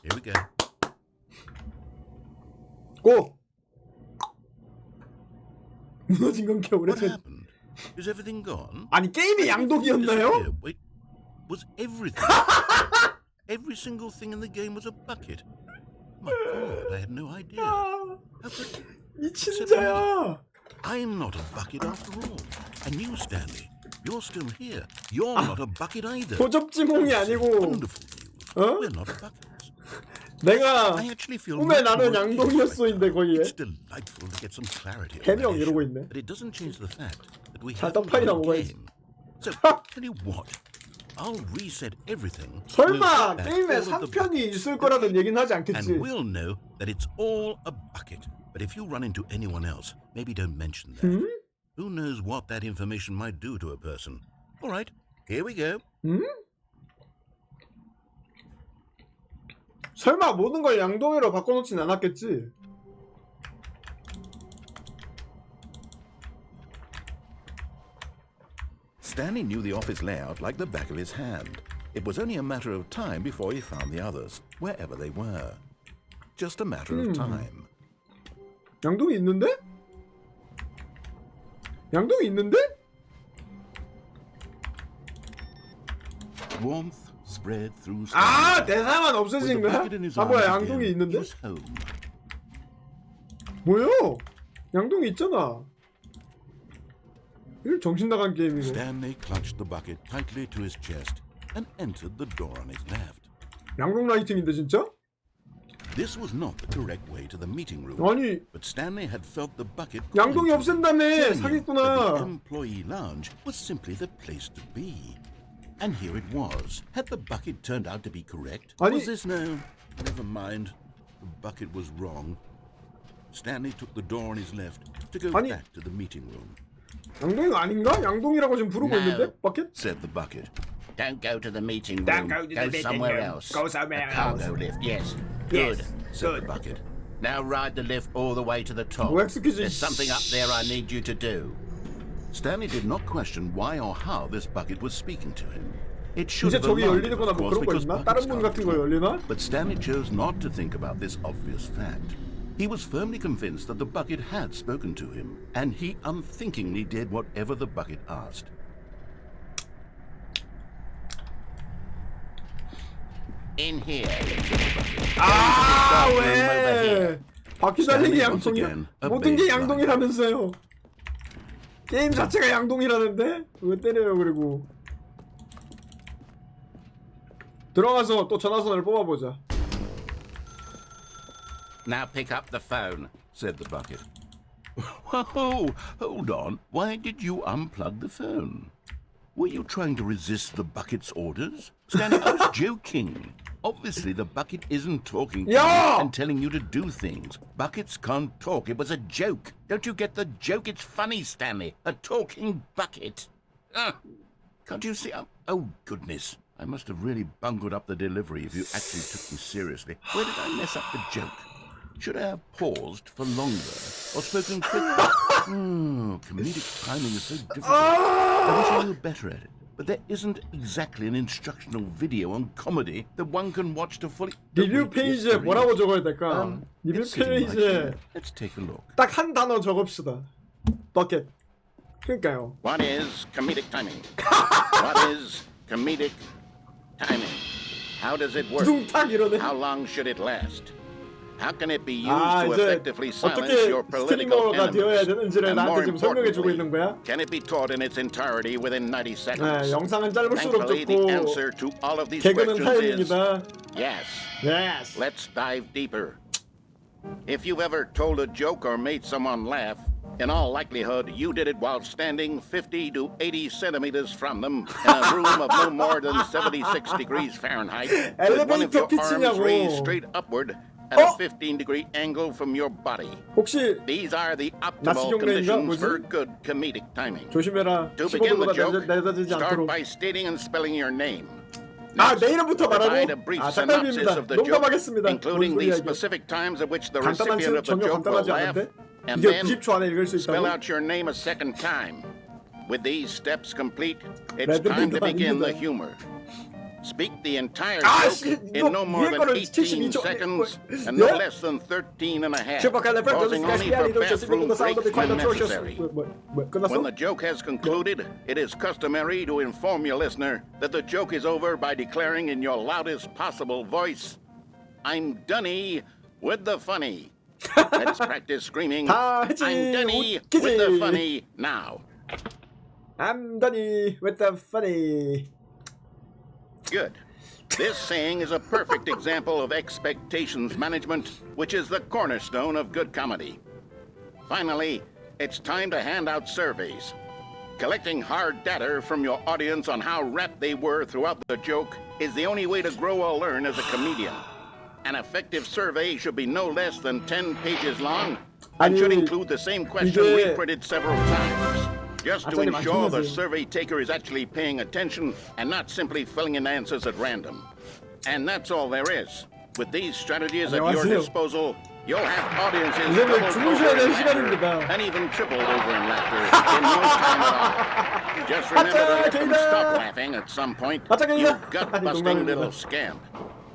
S8: here we go.
S1: 고! 무너진 건
S8: What
S1: 겨울에
S8: happened? Is everything gone?
S1: 아니 게임이 양동이었나요?
S8: Disappeared. Wait, was everything? Every single thing in the game was a bucket. My God, I had no idea. How could
S1: 미친 자야.
S8: I'm not a bucket after all. And you, Stanley, you're still here. You're not a bucket either.
S1: 도접지몽이 아니고
S8: Wonderful news.
S1: 어?
S8: We're not buckets.
S1: 내가
S8: I actually feel
S1: 꿈에
S8: much
S1: 나는
S8: more at ease
S1: 양동이었어인데 거기에
S8: It's delightful to get some clarity on
S1: 해명
S8: that
S1: 이러고
S8: issue,
S1: 있네.
S8: but it doesn't change the fact that we
S1: 잘
S8: haven't
S1: 떡파이나
S8: got a
S1: 먹어야지.
S8: game. So tell you what, I'll reset everything.
S1: 설마
S8: We'll put back
S1: 게임에
S8: all of the
S1: 3편이
S8: buckets
S1: 있을 거라는 얘기는 하지
S8: and
S1: 않겠지.
S8: we'll know that it's all a bucket. But if you run into anyone else, maybe don't mention that.
S1: 음?
S8: Who knows what that information might do to a person? All right, here we go.
S1: 음? 설마 모든 걸 양동이로 바꿔놓진 않았겠지?
S6: Stanley knew the office layout like the back of his hand. It was only a matter of time before he found the others, wherever they were. Just a matter of time.
S1: 양동이 있는데? 양동이 있는데?
S6: Warmth spread through
S1: 아,
S6: Stanley's
S1: 대사만
S6: With
S1: 없어진
S6: the
S1: 거야?
S6: bucket in his
S1: 아 뭐야,
S6: arms
S1: 양동이
S6: again,
S1: 있는데?
S6: he was home.
S1: 뭐야? 양동이 있잖아. 이거 정신 나간 게임이고.
S6: Stanley clutched the bucket tightly to his chest and entered the door on his left.
S1: 양동 라이팅인데 진짜?
S6: This was not the correct way to the meeting room.
S1: 아니,
S6: But Stanley had felt the bucket
S1: 양동이
S6: calling to him,
S1: 없앤다며.
S6: telling him that the
S1: 사기꾼아.
S6: employee lounge was simply the place to be. And here it was. Had the bucket turned out to be correct?
S1: 아니-
S6: Was this no? Never mind. The bucket was wrong. Stanley took the door on his left to go
S1: 아니-
S6: back to the meeting room.
S1: 양동이가 아닌가? 양동이라고 지금 부르고
S5: No.
S1: 있는데? 버켓?
S6: Said the bucket.
S5: Don't go to the meeting room.
S1: Don't go to the meeting
S5: somewhere
S1: room.
S5: else.
S1: Go somewhere
S5: the cargo
S1: else.
S5: lift, yes.
S1: Yes.
S5: Good.
S6: Said the bucket.
S5: Now ride the lift all the way to the top.
S1: OX 퀴즈.
S5: There's something up there I need you to do.
S6: Stanley did not question why or how this bucket was speaking to him. It should
S1: 이제
S6: have
S1: 저기
S6: alarmed him,
S1: 열리거나
S6: of
S1: 뭐
S6: course,
S1: 그런 거
S6: because
S1: 있나?
S6: buckets
S1: 다른 문
S6: can't
S1: 같은 거
S6: talk.
S1: 열리나?
S6: But Stanley chose not to think about this obvious fact. He was firmly convinced that the bucket had spoken to him, and he unthinkingly did whatever the bucket asked.
S5: In here.
S1: 아,
S5: Dark room over here.
S1: 왜? 바퀴 달리기
S6: Stanley once
S1: 양동이야?
S6: again
S1: 모든 게
S6: obeyed
S1: 양동이라면서요. 게임 자체가 양동이라는데? 왜 때려요, 그리고. 들어가서 또 전화선을 뽑아보자.
S5: Now pick up the phone.
S6: Said the bucket. Whoa, hold on. Why did you unplug the phone? Were you trying to resist the bucket's orders? Stanley, I was joking. Obviously, the bucket isn't talking to
S1: Yeah!
S6: you and telling you to do things. Buckets can't talk. It was a joke.
S5: Don't you get the joke? It's funny, Stanley. A talking bucket.
S6: Can't you see? Oh, goodness. I must have really bungled up the delivery if you actually took me seriously. Where did I mess up the joke? Should I have paused for longer or spoken quicker? Comedic timing is so difficult. I wish I knew better at it. But there isn't exactly an instructional video on comedy that one can watch to fully...
S1: 리뷰 페이지에 뭐라고 적어야 될까? 리뷰
S6: it's sitting right
S1: 페이지에
S6: here. Let's take a look.
S1: 딱 한 단어 적읍시다. 버켓. 그러니까요.
S9: What is comedic timing? What is comedic timing? How does it work?
S1: 둥탁 이러네.
S9: How long should it last? How can it be used
S1: 아,
S9: to
S1: 이제
S9: effectively silence
S1: 어떻게
S9: your political
S1: 스트리머가 되어야
S9: enemies?
S1: 되는지를
S9: And
S1: 나한테
S9: more
S1: 지금 설명해 주고 있는
S9: importantly,
S1: 거야?
S9: can it be taught in its entirety within 90 seconds?
S1: 네, 영상은 짧을수록
S9: Thankfully, the
S1: 좋고
S9: answer to all of these
S1: 개그는
S9: questions is
S1: 타임입니다.
S9: yes.
S1: Yes.
S9: Let's dive deeper. If you've ever told a joke or made someone laugh, in all likelihood, you did it while standing 50 to 80 centimeters from them in a room of no more than 76 degrees Fahrenheit, with one of your arms raised straight upward at a 15-degree angle from your body.
S1: 혹시
S9: These are the
S1: 나시경
S9: optimal
S1: 레인가?
S9: conditions
S1: 뭐지?
S9: for good comedic timing.
S1: 조심해라.
S9: To begin the
S1: 15도보다
S9: joke,
S1: 낮아지지
S9: start
S1: 않도록.
S9: by stating and spelling your name.
S1: 아, 내 이름부터
S9: Provide a
S1: 말하고?
S9: brief
S1: 아,
S9: synopsis
S1: 장난입니다.
S9: of the joke,
S1: 농담하겠습니다.
S9: including
S1: 뭔
S9: the
S1: 소리야, 이게.
S9: specific times at which the
S1: 간단한
S9: recipient of the
S1: 전혀
S9: joke will
S1: 간단하지
S9: laugh,
S1: 않은데?
S9: and
S1: 이게
S9: then
S1: 90초 안에 읽을 수
S9: spell
S1: 있다고?
S9: out your name a second time. With these steps complete, it's
S1: 레드
S9: time to
S1: 랜드가
S9: begin the
S1: 아닙니다.
S9: humor. Speak the entire
S1: 아,
S9: joke
S1: 씨,
S9: in no more
S1: 위에
S9: than
S1: 거를
S9: 18
S1: 72초.
S9: seconds and no
S1: 예?
S9: less than 13 and a half,
S1: 슈퍼칼리퍼
S9: pausing only for bathroom breaks when necessary.
S1: 끝났어?
S9: When the joke has concluded, it is customary to inform your listener that the joke is over by declaring in your loudest possible voice, I'm Dunny with the funny. Let's practice screaming,
S1: 다 했지,
S9: I'm Dunny
S1: 웃기지.
S9: with the funny now.
S1: I'm Dunny with the funny.
S9: Good. This saying is a perfect example of expectations management, which is the cornerstone of good comedy. Finally, it's time to hand out surveys. Collecting hard data from your audience on how rapt they were throughout the joke is the only way to grow or learn as a comedian. An effective survey should be no less than 10 pages long and should include the same question
S1: 이게-
S9: reprinted several times. Just to
S1: 아싸리
S9: ensure the
S1: 만들어야지.
S9: survey taker is actually paying attention and not simply filling in answers at random. And that's all there is. With these strategies at your
S1: 안녕하세요.
S9: disposal, you'll have audiences
S1: 이제는
S9: doubled
S1: 주무셔야
S9: over
S1: 될
S9: in laughter
S1: 시간입니다.
S9: and even tripled over in laughter in no time at all. Just remember to let them stop laughing at some point, you gut-busting little scamp.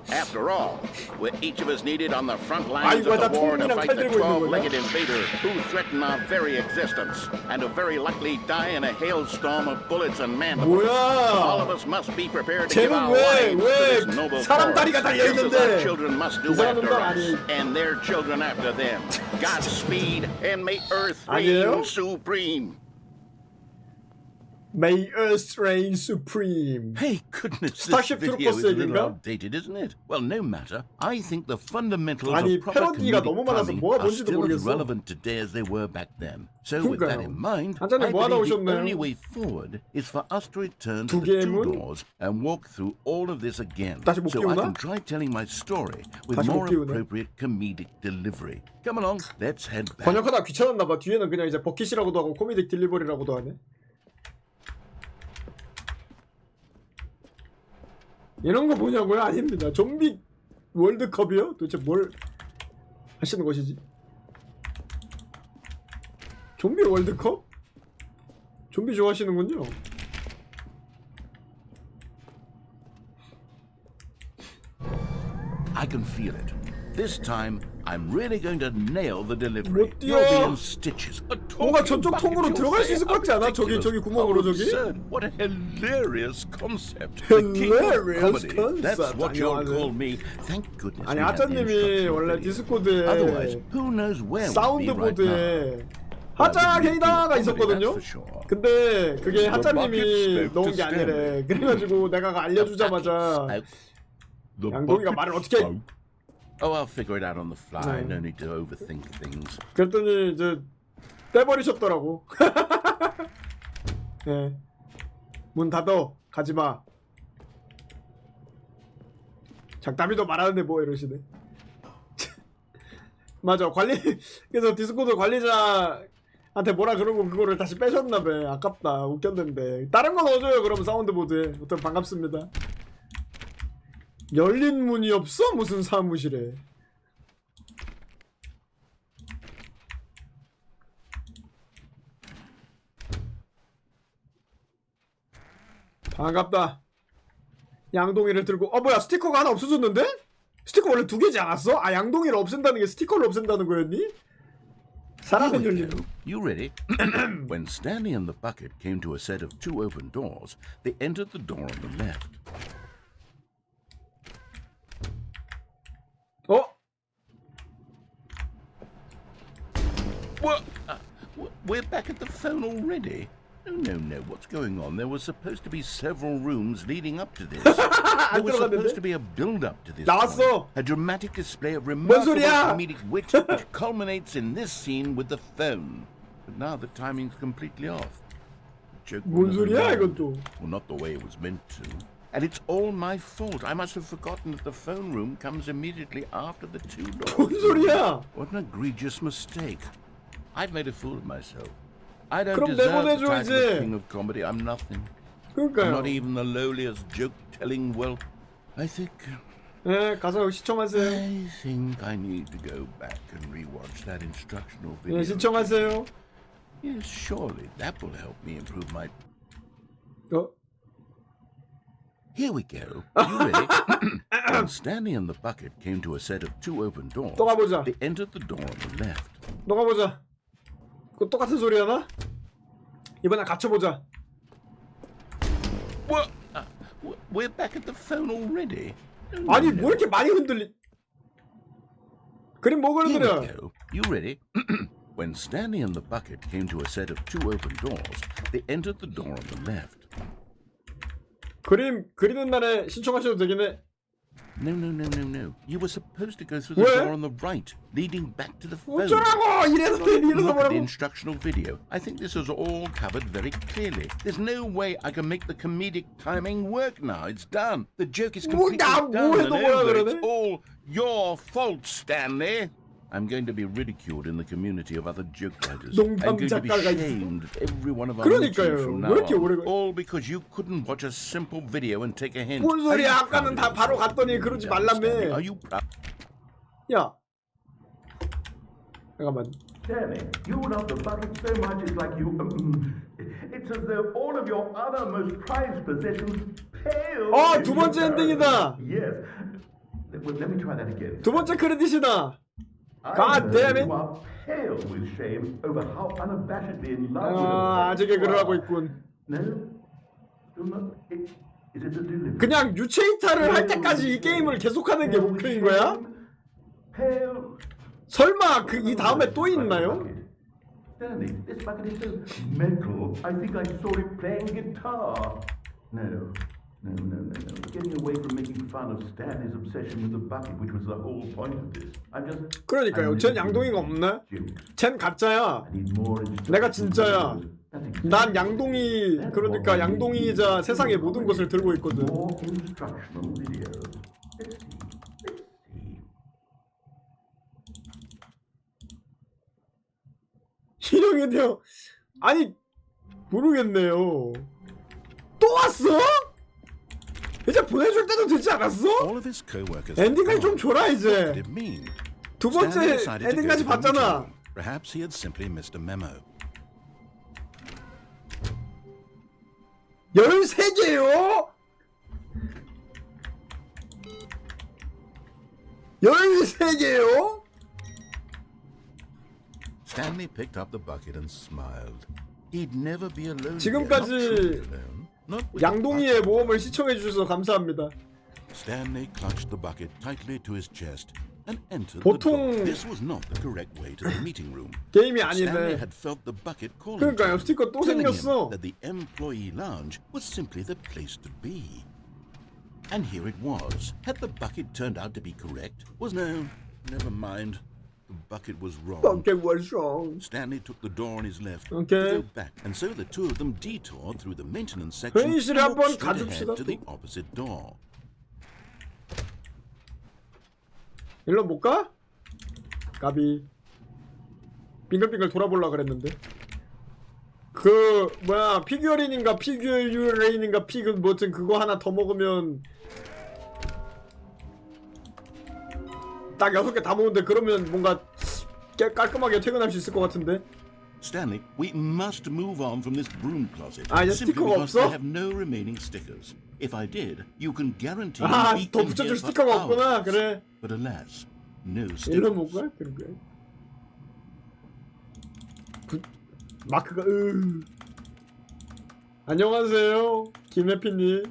S9: After all, we're each of us needed on the front lines of the war to fight the 12-legged invader who threaten our very existence and to very likely die in a hailstorm of bullets and mandibles. All of us must be prepared to give our lives to this noble cause, just as our children must do after us, and their children after them. Godspeed, and may Earth reign supreme.
S1: May Earth reign supreme.
S8: Hey, goodness, this
S1: Starship
S8: video is
S1: Troopers
S8: a little
S1: 얘기인가?
S8: outdated, isn't it? Well, no matter. I think the fundamentals
S1: 아니,
S8: of proper
S1: 패러디가 너무
S8: comedic
S1: 많아서
S8: timing
S1: 뭐가
S8: are
S1: 뭔지도
S8: still as
S1: 모르겠어.
S8: relevant today as they were back then. So with that
S1: 그러니까요.
S8: in mind, I
S1: 한자님 뭐 하다
S8: believe the
S1: 오셨나요?
S8: only way forward is for us to return
S1: 두
S8: to the
S1: 개의
S8: two
S1: 문?
S8: doors and walk through all of this again,
S1: 다시 못
S8: so I
S1: 끼우나?
S8: can try telling my story with
S1: 다시 못
S8: more
S1: 끼우네.
S8: appropriate comedic delivery. Come along, let's head back.
S1: 번역하다 귀찮았나봐. 뒤에는 그냥 이제 버킷이라고도 하고 코미딕 딜리버리라고도 하네. 이런 거 뭐냐고요? 아닙니다. 좀비 월드컵이요? 도대체 뭘 하시는 것이지? 좀비 월드컵? 좀비 좋아하시는군요.
S8: I can feel it. This time, I'm really going to nail the delivery.
S1: 못
S8: You'll be
S1: 뛰어.
S8: in stitches. A
S1: 뭔가
S8: talking
S1: 저쪽
S8: bucket,
S1: 통으로
S8: you'll
S1: 들어갈 수
S8: say?
S1: 있을 것 같지 않아? 저기
S8: Ridiculous.
S1: 구멍으로
S8: How
S1: 저기?
S8: absurd. What a hilarious concept. The king of
S1: Hilarious
S8: comedy. That's
S1: concept.
S8: what you'll
S1: 안녕하세요.
S8: call me. Thank goodness.
S1: 아니
S8: we have the
S1: 하짜님이
S8: instructional
S1: 원래
S8: video.
S1: 디스코드에
S8: Otherwise, who knows where we'd be right now.
S1: 사운드보드에 하짜 게이다가 있었거든요. 근데 그게 하짜님이 넣은 게 아니래. 그래가지고 내가 알려주자마자 양동이가 말을 어떻게 해?
S8: Oh, I'll figure it out on the fly.
S1: 네.
S8: No need to overthink things.
S1: 그랬더니 이제 떼버리셨더라고. 네. 문 닫어. 가지마. 작담이도 말하는데 뭐 이러시네. 맞아. 그래서 디스코드 관리자한테 뭐라 그러고 그거를 다시 빼셨나봐. 아깝다. 웃겼는데. 다른 거 넣어줘요. 그럼 사운드보드에. 어떤 반갑습니다. 열린 문이 없어? 무슨 사무실에. 반갑다. 양동이를 들고 뭐야 스티커가 하나 없어졌는데? 스티커 원래 2개지 않았어? 아 양동이를 없앤다는 게 스티커를 없앤다는 거였니? 사람은 열린 문.
S8: You ready? When Stanley and the bucket came to a set of 2 open doors, they entered the door on the left. What? We're back at the phone already? No. What's going on? There was supposed to be several rooms leading up to this. There was supposed to be a build-up to this point, a dramatic display of remarkable comedic wit which culminates in this scene with the phone. But now the timing's completely off. The joke will never land. Well, not the way it was meant to. And it's all my fault. I must have forgotten that the phone room comes immediately after the 2 doors. What an egregious mistake. I've made a fool of myself. I don't deserve the title of king of comedy. I'm nothing. I'm not even the lowliest joke-telling whelp. I think...
S1: 가서 시청하세요.
S8: I think I need to go back and rewatch that instructional video.
S1: 네, 시청하세요.
S8: Yes, surely that will help me improve my... Here we go. You ready? When Stanley and the bucket came to a set of 2 open doors, they entered the door on the left.
S1: 너가 보자. 그 똑같은 소리 하나? 이번엔 갇혀보자.
S8: What? We're back at the phone already?
S1: 아니 뭐 이렇게 많이 흔들리? 그림 뭐 그려드려?
S8: Here we go. You ready? When Stanley and the bucket came to a set of 2 open doors, they entered the door on the left.
S1: 그림 그리는 날에 신청하셔도 되긴 해.
S8: No. You were supposed to go through the door on the right, leading back to the phone.
S1: 어쩌라고!
S8: Look at the instructional video. I think this is all covered very clearly. There's no way I can make the comedic timing work now. It's done. The joke is completely done and over. It's all your fault, Stanley. I'm going to be ridiculed in the community of other joke writers.
S1: 농담
S8: I'm going to be
S1: 작가가 있어.
S8: shamed at every one of our
S1: 그러니까요.
S8: meetings from
S1: 왜
S8: now
S1: 이렇게 오래
S8: on. All because you couldn't watch a simple video and take a hint.
S1: 뭔 소리야? 아까는 다 바로 갔더니 그러지 말라며.
S8: Are you proud?
S1: 야. 잠깐만.
S13: Stanley, you love the bucket so much it's like you. It's as though all of your other most prized possessions pale.
S1: 두 번째 엔딩이다.
S13: Yes. Well, let me try that again.
S1: 두 번째 크레딧이다.
S13: I
S1: God
S13: know
S1: damn it.
S13: You are pale with shame over how unabashedly in love with
S1: 아직 개그를 하고 있군.
S13: No, still not. Is it a delivery?
S1: 그냥 유체이탈을 할 때까지 이 게임을 계속하는 게 목표인 거야?
S13: Pale.
S1: 설마 이 다음에 또 있나요?
S13: Stanley, this bucket is so metal. I think I saw it playing guitar. No. We're getting away from making fun of Stanley's obsession with the bucket, which was the whole point of this.
S1: 그러니까요. 쟨 양동이가 없네? 쟨 가짜야. 내가 진짜야. 난 양동이, 그러니까 양동이이자 세상의 모든 것을 들고 있거든. 희룡이네요. 아니 모르겠네요. 또 왔어? 이제 보내줄 때도 되지 않았어? 엔딩을 좀 줘라 이제. 두 번째 엔딩까지 봤잖아.
S6: Perhaps he had simply missed a memo.
S1: 13개요? 13개요?
S6: Stanley picked up the bucket and smiled. He'd never be alone.
S1: 지금까지 양동이의 모험을 시청해 주셔서 감사합니다.
S6: Stanley clutched the bucket tightly to his chest and entered
S1: 보통
S6: the door. This was not the correct way to the meeting room.
S1: 게임이
S6: Stanley
S1: 아니네.
S6: had felt the bucket calling
S1: 그러니까요.
S6: to him,
S1: 스티커 또
S6: telling
S1: 생겼어.
S6: him that the employee lounge was simply the place to be. And here it was. Had the bucket turned out to be correct? Never mind. The bucket was wrong.
S1: Bucket was wrong.
S6: Stanley took the door on his left
S1: Okay.
S6: to go back, and so the two of them detoured through the maintenance section
S1: 회의실에
S6: and
S1: 한번
S6: walked straight
S1: 가줍시다,
S6: ahead to
S1: 또.
S6: the opposite door.
S1: 일로 못 가? 까비. 빙글빙글 돌아보려 그랬는데. 그 뭐야 피규어린인가 피규어레인인가 피그 뭐든 그거 하나 더 먹으면 딱 6개 다 먹는데 그러면 뭔가 깔끔하게 퇴근할 수 있을 것 같은데.
S6: Stanley, we must move on from this broom closet.
S1: 아, 이제
S6: simply
S1: 스티커가
S6: because I
S1: 없어?
S6: have no remaining stickers. If I did, you can guarantee
S1: 아,
S6: we
S1: 더
S6: can
S1: 붙여줄
S6: get
S1: 스티커가
S6: out.
S1: 없구나. 그래.
S6: But alas, no
S1: 일로
S6: stickers.
S1: 못 가? 그런 거야. 마크가 안녕하세요, 김해피님.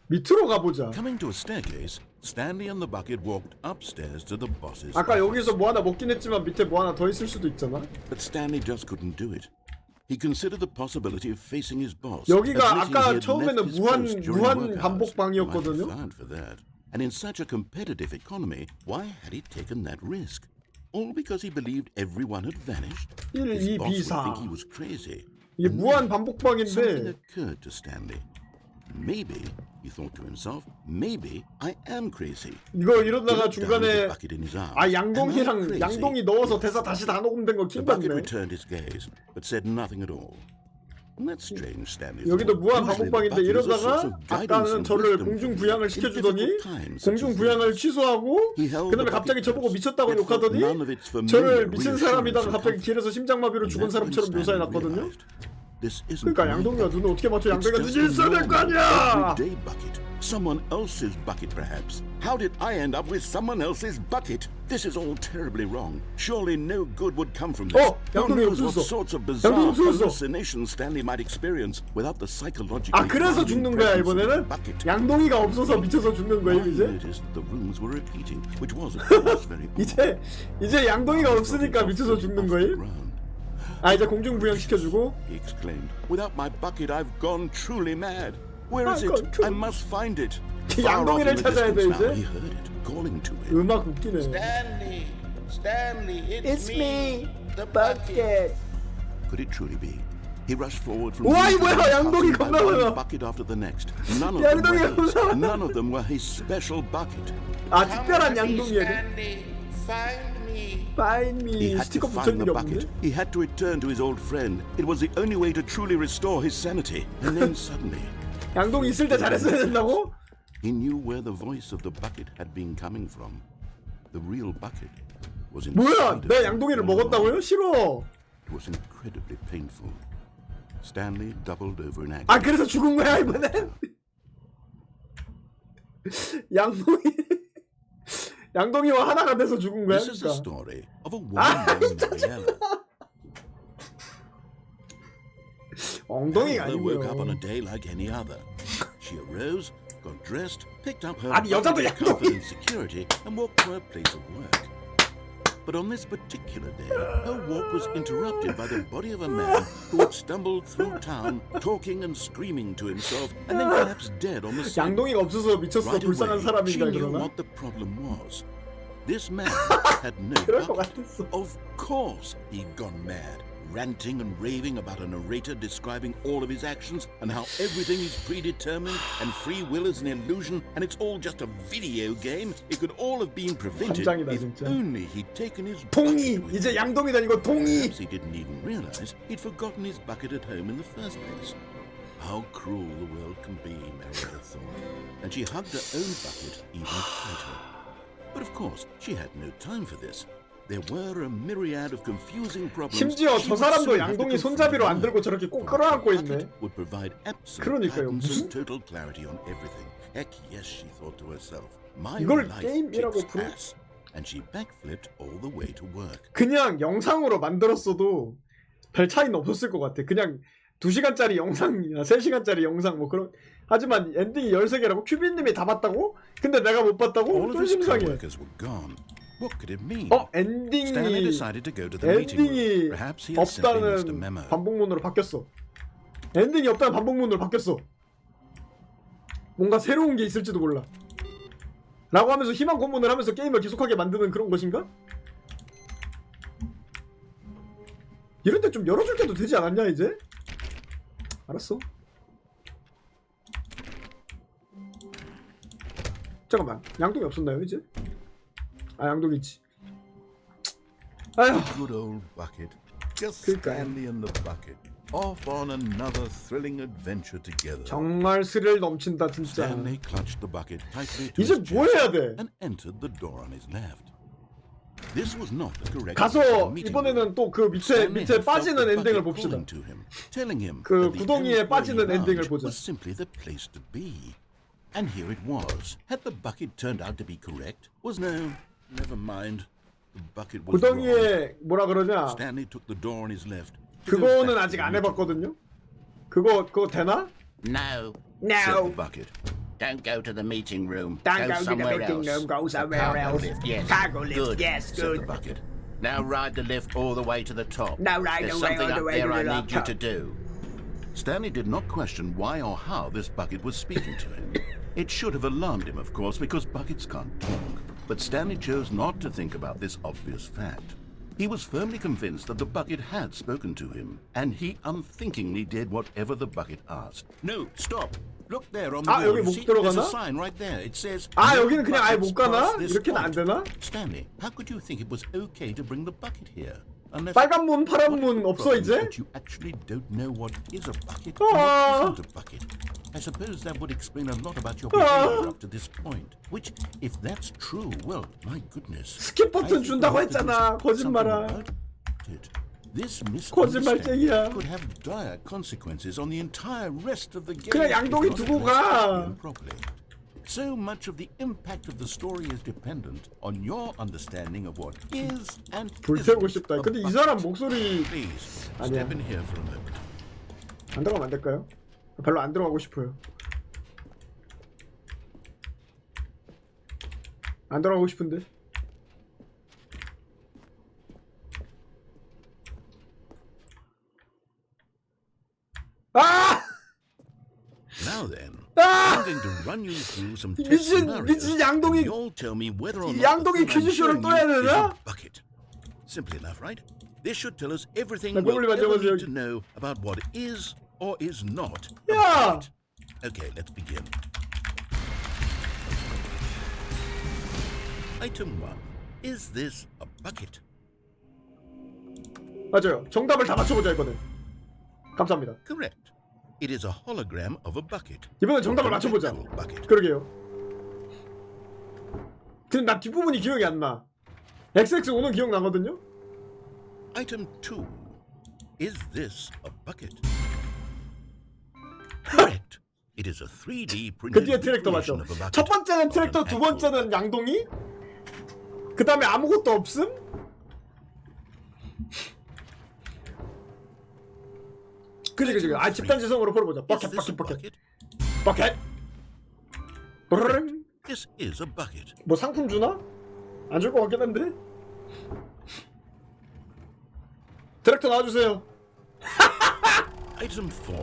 S1: 밑으로 가보자.
S6: Coming to a staircase, Stanley and the bucket walked upstairs to the boss's
S1: 아까
S6: office.
S1: 여기서 뭐 하나 먹긴 했지만 밑에 뭐 하나 더 있을 수도 있잖아.
S6: But Stanley just couldn't do it. He considered the possibility of facing his boss.
S1: 여기가
S6: admitting
S1: 아까
S6: he had
S1: 처음에는
S6: left his post during
S1: 무한
S6: work hours.
S1: 반복방이었거든요.
S6: He might have fired for that. And in such a competitive economy, why had he taken that risk? All because he believed everyone had vanished?
S1: 1,
S6: His
S1: 2,
S6: boss
S1: B,
S6: would
S1: 4.
S6: think he was crazy.
S1: 이게 무한
S6: Something
S1: 반복방인데
S6: occurred to Stanley. Maybe, he thought to himself, maybe I am crazy.
S1: 이거 이러다가
S6: He looked down at the
S1: 중간에
S6: bucket in his arms.
S1: 아
S6: Am I
S1: 양동이랑
S6: crazy?
S1: 양동이 넣어서 대사 다시 다 녹음된 거
S6: The bucket
S1: 킹받네.
S6: returned his gaze, but said nothing at all. That's strange, Stanley.
S1: 여기도 무한
S6: Usually the
S1: 반복방인데
S6: bucket is a
S1: 이러다가
S6: source of guidance
S1: 아까는
S6: and
S1: 저를
S6: wisdom
S1: 공중
S6: for
S1: 부양을
S6: you in
S1: 시켜주더니
S6: difficult times such
S1: 공중
S6: as
S1: 부양을
S6: these.
S1: 취소하고
S6: He held
S1: 그다음에
S6: the
S1: 갑자기
S6: bucket
S1: 저보고
S6: close,
S1: 미쳤다고
S6: yet felt
S1: 욕하더니
S6: none of its familiar
S1: 저를 미친
S6: reassurance
S1: 사람이다가
S6: and
S1: 갑자기
S6: comfort.
S1: 길에서 심장마비로 죽은
S6: And that's when
S1: 사람처럼
S6: Stanley
S1: 묘사해놨거든요.
S6: realized, this isn't
S1: 그러니까
S6: my
S1: 양동이가
S6: bucket.
S1: 눈을 어떻게 맞춰?
S6: It's
S1: 양동이가
S6: just
S1: 눈이
S6: a
S1: 있어야 될 거
S6: normal,
S1: 아니야.
S6: everyday bucket. Someone else's bucket, perhaps. How did I end up with someone else's bucket? This is all terribly wrong. Surely no good would come from this. Who
S1: 양동이
S6: knows what
S1: 없어졌어.
S6: sorts of bizarre
S1: 양동이 없어졌어.
S6: hallucinations Stanley might experience without the psychological.
S1: 아 그래서 죽는 거야 이번에는? 양동이가 없어서 미쳐서 죽는 거예요 이제?
S6: The rooms were repeating, which was of course very odd.
S1: 이제 양동이가 없으니까 미쳐서 죽는 거예요? 아 이제 공중 부양 시켜주고.
S6: He exclaimed, "Without my bucket, I've gone truly mad. Where is it? I must find it." Far off in
S1: 양동이를
S6: the
S1: 찾아야 돼
S6: distance now,
S1: 이제.
S6: he heard it calling to him.
S1: 음악 웃기네.
S5: Stanley,
S1: It's me, the bucket.
S6: Could it truly be? He rushed forward from
S1: 와, 이
S6: room to
S1: 뭐야?
S6: room,
S1: 양동이
S6: passing by
S1: 겁나
S6: one
S1: 많아.
S6: bucket after the next. None of
S1: 양동이
S6: them were his.
S1: 겁나 많아.
S6: None of them were his special bucket.
S1: 아, 특별한 양동이에요. Find
S6: He
S1: me.
S6: had to
S1: 스티커
S6: find
S1: 붙여있는
S6: the
S1: 게
S6: bucket.
S1: 없는데?
S6: He had to return to his old friend. It was the only way to truly restore his sanity. And then suddenly,
S1: 양동이 있을 때 잘했어야 된다고?
S6: he knew where the voice of the bucket had been coming from. The real bucket was inside
S1: 뭐야?
S6: of
S1: 내가
S6: him
S1: 양동이를
S6: all along.
S1: 먹었다고요? 싫어.
S6: It was incredibly painful. Stanley doubled over in agony.
S1: 아, 그래서 죽은 거야 이번엔? 양동이와 하나가 돼서 죽은 거야?
S6: This is the
S1: 그러니까.
S6: story of a woman named Mariella.
S1: 엉덩이가
S6: Mariella woke up on a
S1: 아니고요.
S6: day like any other. She arose, got dressed, picked up her
S1: 아니, 여자도
S6: bucket of comfort
S1: 양동이.
S6: and security, and walked to her place of work. But on this particular day, her walk was interrupted by the body of a man who had stumbled through town, talking and screaming to himself, and then collapsed dead on the scene.
S1: 양동이가 없어서 미쳤어.
S6: Right
S1: 불쌍한
S6: away, she
S1: 사람인가
S6: knew
S1: 그러나?
S6: what the problem was. This man had no
S1: 그럴 것
S6: bucket.
S1: 같았어.
S6: Of course he'd gone mad, ranting and raving about a narrator describing all of his actions and how everything is predetermined and free will is an illusion and it's all just a video game. It could all have been prevented
S1: 환장이다,
S6: if
S1: 진짜.
S6: only he'd taken his
S1: 동이!
S6: bucket with
S1: 이제
S6: him.
S1: 양동이다 이거 동이!
S6: Perhaps he didn't even realize he'd forgotten his bucket at home in the first place. How cruel the world can be, Mariella thought, and she hugged her own bucket even tighter. But of course, she had no time for this. There were a myriad of confusing problems.
S1: 심지어
S6: she
S1: 저
S6: would
S1: 사람도
S6: soon have to
S1: 양동이
S6: confront
S1: 손잡이로 안
S6: her.
S1: 들고 저렇게 꼭 끌어안고
S6: The
S1: 있네.
S6: bucket would provide absolute
S1: 그러니까요.
S6: guidance
S1: 무슨-
S6: and total clarity on everything. Heck yes, she thought to herself. My
S1: 이걸
S6: life
S1: 게임이라고
S6: kicks
S1: 부르-
S6: ass. And she backflipped all the way to work.
S1: 그냥 영상으로 만들었어도 별 차이는 없었을 것 같아. 그냥 2시간짜리 영상이나 3시간짜리 영상 뭐 그런. 하지만 엔딩이 13개라고? 큐빈님이 다 봤다고? 근데 내가 못 봤다고?
S6: All of his
S1: 쫄심상해.
S6: co-workers were gone. What could it mean?
S1: 엔딩이
S6: Stanley decided to go to the meeting room.
S1: 엔딩이
S6: Perhaps he had simply missed a
S1: 없다는
S6: memo.
S1: 반복문으로 바뀌었어. 엔딩이 없다는 반복문으로 바뀌었어. 뭔가 새로운 게 있을지도 몰라. 라고 하면서 희망 고문을 하면서 게임을 계속하게 만드는 그런 것인가? 이럴 때 좀 열어줄 때도 되지 않았냐 이제? 알았어. 잠깐만, 양동이 없었나요 이제? 아, 양동이 있지. 아휴.
S6: Good old bucket. Just
S1: 그러니까요.
S6: Stanley and the bucket. Off on another thrilling adventure together.
S1: 정말 스릴 넘친다 진짜.
S6: Stanley clutched the bucket tightly to
S1: 이제
S6: his
S1: 뭐
S6: chest
S1: 해야 돼?
S6: and entered the door on his left. This was not the correct
S1: 가서
S6: meeting room.
S1: 이번에는 또 그 밑에
S6: Stanley had felt
S1: 빠지는
S6: the
S1: 엔딩을
S6: bucket
S1: 봅시다.
S6: calling to him, telling him
S1: 그
S6: that the
S1: 구덩이에
S6: employee
S1: 빠지는 엔딩을
S6: lounge
S1: 보자.
S6: was simply the place to be. And here it was. Had the bucket turned out to be correct? Was no, never mind. The bucket was wrong.
S1: 구덩이에 뭐라 그러냐?
S6: Stanley took the door on his left. to go
S1: 그거는
S6: back
S1: 아직
S6: to
S1: 안
S6: the meeting
S1: 해봤거든요. 그거 되나?
S5: No.
S6: said the
S1: No.
S6: bucket.
S5: Don't go to the meeting room.
S1: Don't
S5: go
S1: go to the
S5: somewhere
S1: meeting
S5: else.
S1: room, go
S5: A
S1: somewhere
S5: cargo
S1: else.
S5: Lift, yes.
S1: Cargo lift,
S5: Good,
S1: yes,
S6: Said
S1: good.
S6: the bucket.
S5: Now ride the lift all the way to the top.
S1: Now ride
S5: There's
S1: the way
S5: something
S1: all the
S5: up
S1: way
S5: there
S1: to
S5: I
S1: the
S5: need you
S1: top.
S5: to do.
S6: Stanley did not question why or how this bucket was speaking to him. It should have alarmed him, of course, because buckets can't talk. But Stanley chose not to think about this obvious fact. He was firmly convinced that the bucket had spoken to him, and he unthinkingly did whatever the bucket asked. No, stop! Look there on the
S1: 아,
S6: wall.
S1: 여기
S6: You
S1: 못
S6: see, there's a
S1: 들어가나?
S6: sign right there. It says.
S1: 아,
S6: "No
S1: 여기는 그냥 아예
S6: buckets
S1: 못 가나?
S6: past this
S1: 이렇게는 안
S6: point."
S1: 되나?
S6: Stanley, how could you think it was okay to bring the bucket here? Unless
S1: 빨간 문, 파란
S6: what
S1: 문
S6: if the
S1: 없어
S6: problem is
S1: 이제?
S6: that you actually don't know what is a bucket
S1: 아.
S6: and what isn't a bucket. I suppose that would explain a lot about your behavior up to this point. Which, if that's true, well, my goodness.
S1: 스킵 버튼
S6: I think
S1: 준다고
S6: we have to do
S1: 했잖아. 거짓말아.
S6: something about it. This
S1: 거짓말쟁이야.
S6: misunderstanding could have dire consequences on the entire rest of the game.
S1: 그냥 양동이
S6: if not
S1: 두고
S6: addressed
S1: 가.
S6: properly. So much of the impact of the story is dependent on your understanding of what is and
S1: 불태우고
S6: isn't
S1: 싶다.
S6: a
S1: 근데 이
S6: bucket.
S1: 사람 목소리
S6: Please
S1: 아니야.
S6: step in here for a moment.
S1: 안 들어가면 안 될까요? 별로 안 들어가고 싶어요. 안 들어가고 싶은데. 아!
S6: Now then,
S1: 아!
S6: I'm going to run you through some test
S1: 미친
S6: scenarios.
S1: 양동이
S6: You'll tell me whether or not
S1: 양동이
S6: the thing I'm
S1: 퀴즈쇼를
S6: showing
S1: 또 해야
S6: you is
S1: 되나?
S6: a bucket. Simple enough, right? This should tell us everything
S1: 나
S6: we'll
S1: 꼬물리면
S6: ever
S1: 안녕하세요.
S6: need to know about what is or is not a
S1: 야!
S6: bucket. Okay, let's begin. Item 1. Is this a bucket?
S1: 맞아요. 정답을 다 맞춰보자 이거는. 감사합니다.
S6: Correct. It is a hologram of a bucket.
S1: 이번엔 정답을 맞춰보자.
S6: Bucket.
S1: 그러게요. 근데 나 뒷부분이 기억이 안 나. XX5는 기억나거든요?
S6: Item 2. Is this a bucket? Correct. It is a 3D
S1: 그
S6: printed
S1: 뒤에 트랙터 맞죠?
S6: recreation of a bucket.
S1: 첫 번째는 트랙터, 두 번째는 양동이, 그 다음에 아무것도 없음? 그지. 아, 집단지성으로 풀어보자. 버켓. 브르릉.
S6: This is a bucket.
S1: 뭐 상품 주나? 안 줄 것 같긴 한데. 트랙터 나와주세요.
S6: Item 4.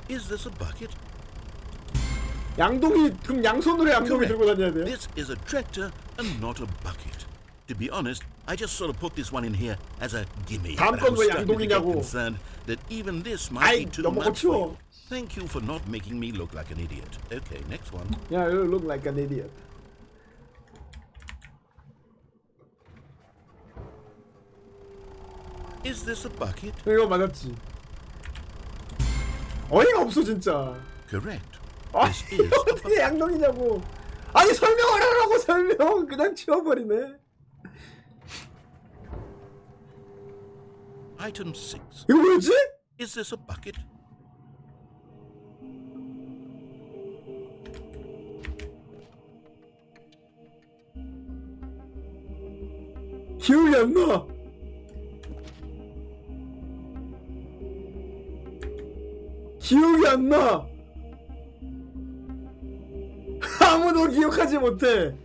S6: Is this a bucket?
S1: 양동이, 그럼 양손으로 양동이 들고 다녀야 돼요?
S6: This is a tractor and not a bucket. To be honest, I just sort of put this one in here as a gimme.
S1: 다음
S6: But I
S1: 건
S6: was
S1: 왜
S6: starting to get
S1: 양동이냐고.
S6: concerned that even this might
S1: 아이,
S6: be too
S1: 너무
S6: much for
S1: 고치워.
S6: you. Thank you for not making me look like an idiot. Okay, next one.
S1: Yeah, you look like an idiot.
S6: Is this a bucket?
S1: 이거 맞았지. 어이가 없어 진짜.
S6: Correct.
S1: 아,
S6: This is a
S1: 어떻게
S6: bucket.
S1: 양동이냐고. 아니 설명을 하라고 설명. 그냥 치워버리네.
S6: Item 6.
S1: 이거 뭐지?
S6: Is this a bucket?
S1: 기억이 안 나. 기억이 안 나. 아무도 기억하지 못해.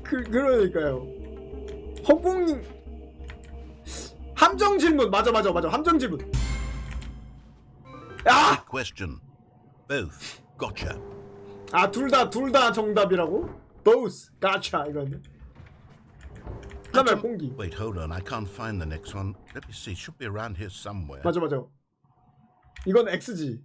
S1: 그러니까요. 허공님 함정 질문 맞아. 함정 질문. 야!
S6: Question. Both. Gotcha.
S1: 아, 둘 다 정답이라고? Both. Gotcha 이거는. 그다음에 공기.
S6: Wait, hold on. I can't find the next one. Let me see. Should be around here somewhere.
S1: 맞아. 이건 X지.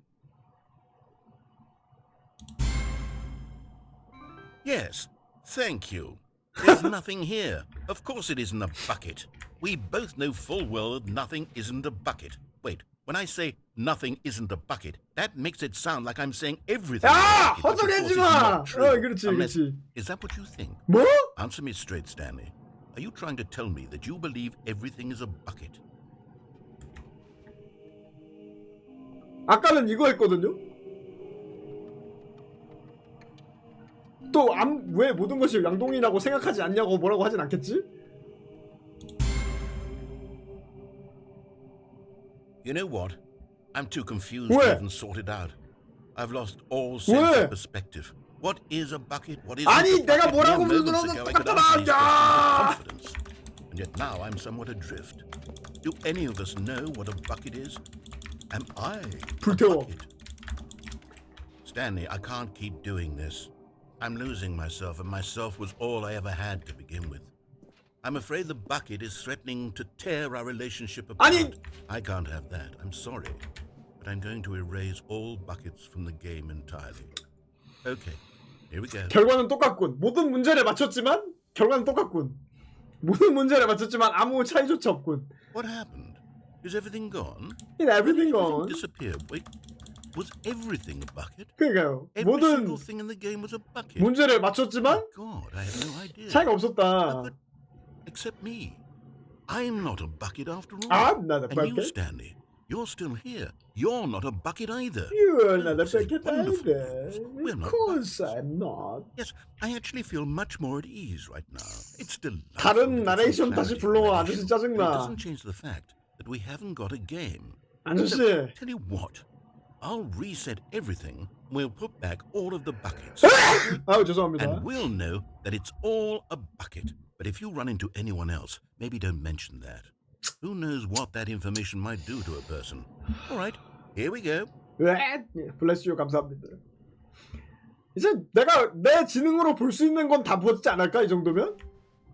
S6: Yes. Thank you. There's nothing here. Of course it isn't a bucket. We both know full well that nothing isn't a bucket. Wait, when I say nothing isn't a bucket, that makes it sound like I'm saying everything.
S1: 야!
S6: is a bucket, which of course
S1: 헛소리하지
S6: is
S1: 마!
S6: not true.
S1: 그렇지.
S6: Is that what you think?
S1: 뭐?
S6: Answer me straight, Stanley. Are you trying to tell me that you believe everything is a bucket?
S1: 아까는 이거 했거든요? 또 왜 모든 것이 양동이라고 생각하지 않냐고 뭐라고 하진 않겠지?
S6: You know what? I'm too confused
S1: 왜?
S6: to even sort it out. I've lost all sense
S1: 왜?
S6: of perspective. What is a bucket? What is
S1: 아니,
S6: a
S1: 내가
S6: bucket?
S1: 뭐라고
S6: Mere moments
S1: 물어도
S6: ago, I could
S1: 똑같잖아.
S6: answer these questions
S1: 야!
S6: with confidence. And yet now I'm somewhat adrift. Do any of us know what a bucket is? Am I a
S1: 불태워.
S6: bucket? Stanley, I can't keep doing this. I'm losing myself, and myself was all I ever had to begin with. I'm afraid the bucket is threatening to tear our relationship apart.
S1: 아니!
S6: I can't have that. I'm sorry. But I'm going to erase all buckets from the game entirely. Okay, here we go.
S1: 결과는 똑같군. 모든 문제를 맞췄지만 결과는 똑같군. 모든 문제를 맞췄지만 아무 차이조차 없군.
S6: What happened? Is everything gone?
S1: Is everything gone?
S6: Disappeared. Wait, was everything a bucket?
S1: 그러니까요.
S6: Every
S1: 모든
S6: single thing in the game was a bucket.
S1: 문제를 맞췄지만
S6: God, I had no idea.
S1: 차이가 없었다.
S6: Except me. I'm not a bucket after all.
S1: I'm not a
S6: And you,
S1: bucket.
S6: Stanley, you're still here. You're not a bucket either.
S1: You're not a
S6: This is
S1: bucket
S6: wonderful
S1: either.
S6: news. We're
S1: Of
S6: not
S1: course I'm not.
S6: Yes, I actually feel much more at ease right now. It's delightful.
S1: 다른
S6: to get
S1: 나레이션
S6: some
S1: 다시
S6: clarity
S1: 불러와.
S6: from
S1: 아저씨
S6: narration,
S1: 짜증나.
S6: but it doesn't change the fact that we haven't got a game.
S1: 아저씨.
S6: So, tell you what, I'll reset everything. We'll put back all of the buckets.
S1: 아유 죄송합니다.
S6: And we'll know that it's all a bucket. But if you run into anyone else, maybe don't mention that. Who knows what that information might do to a person. All right, here we go.
S1: 블레스유 감사합니다. 이제 내가 내 지능으로 볼 수 있는 건 다 보지 않을까 이 정도면?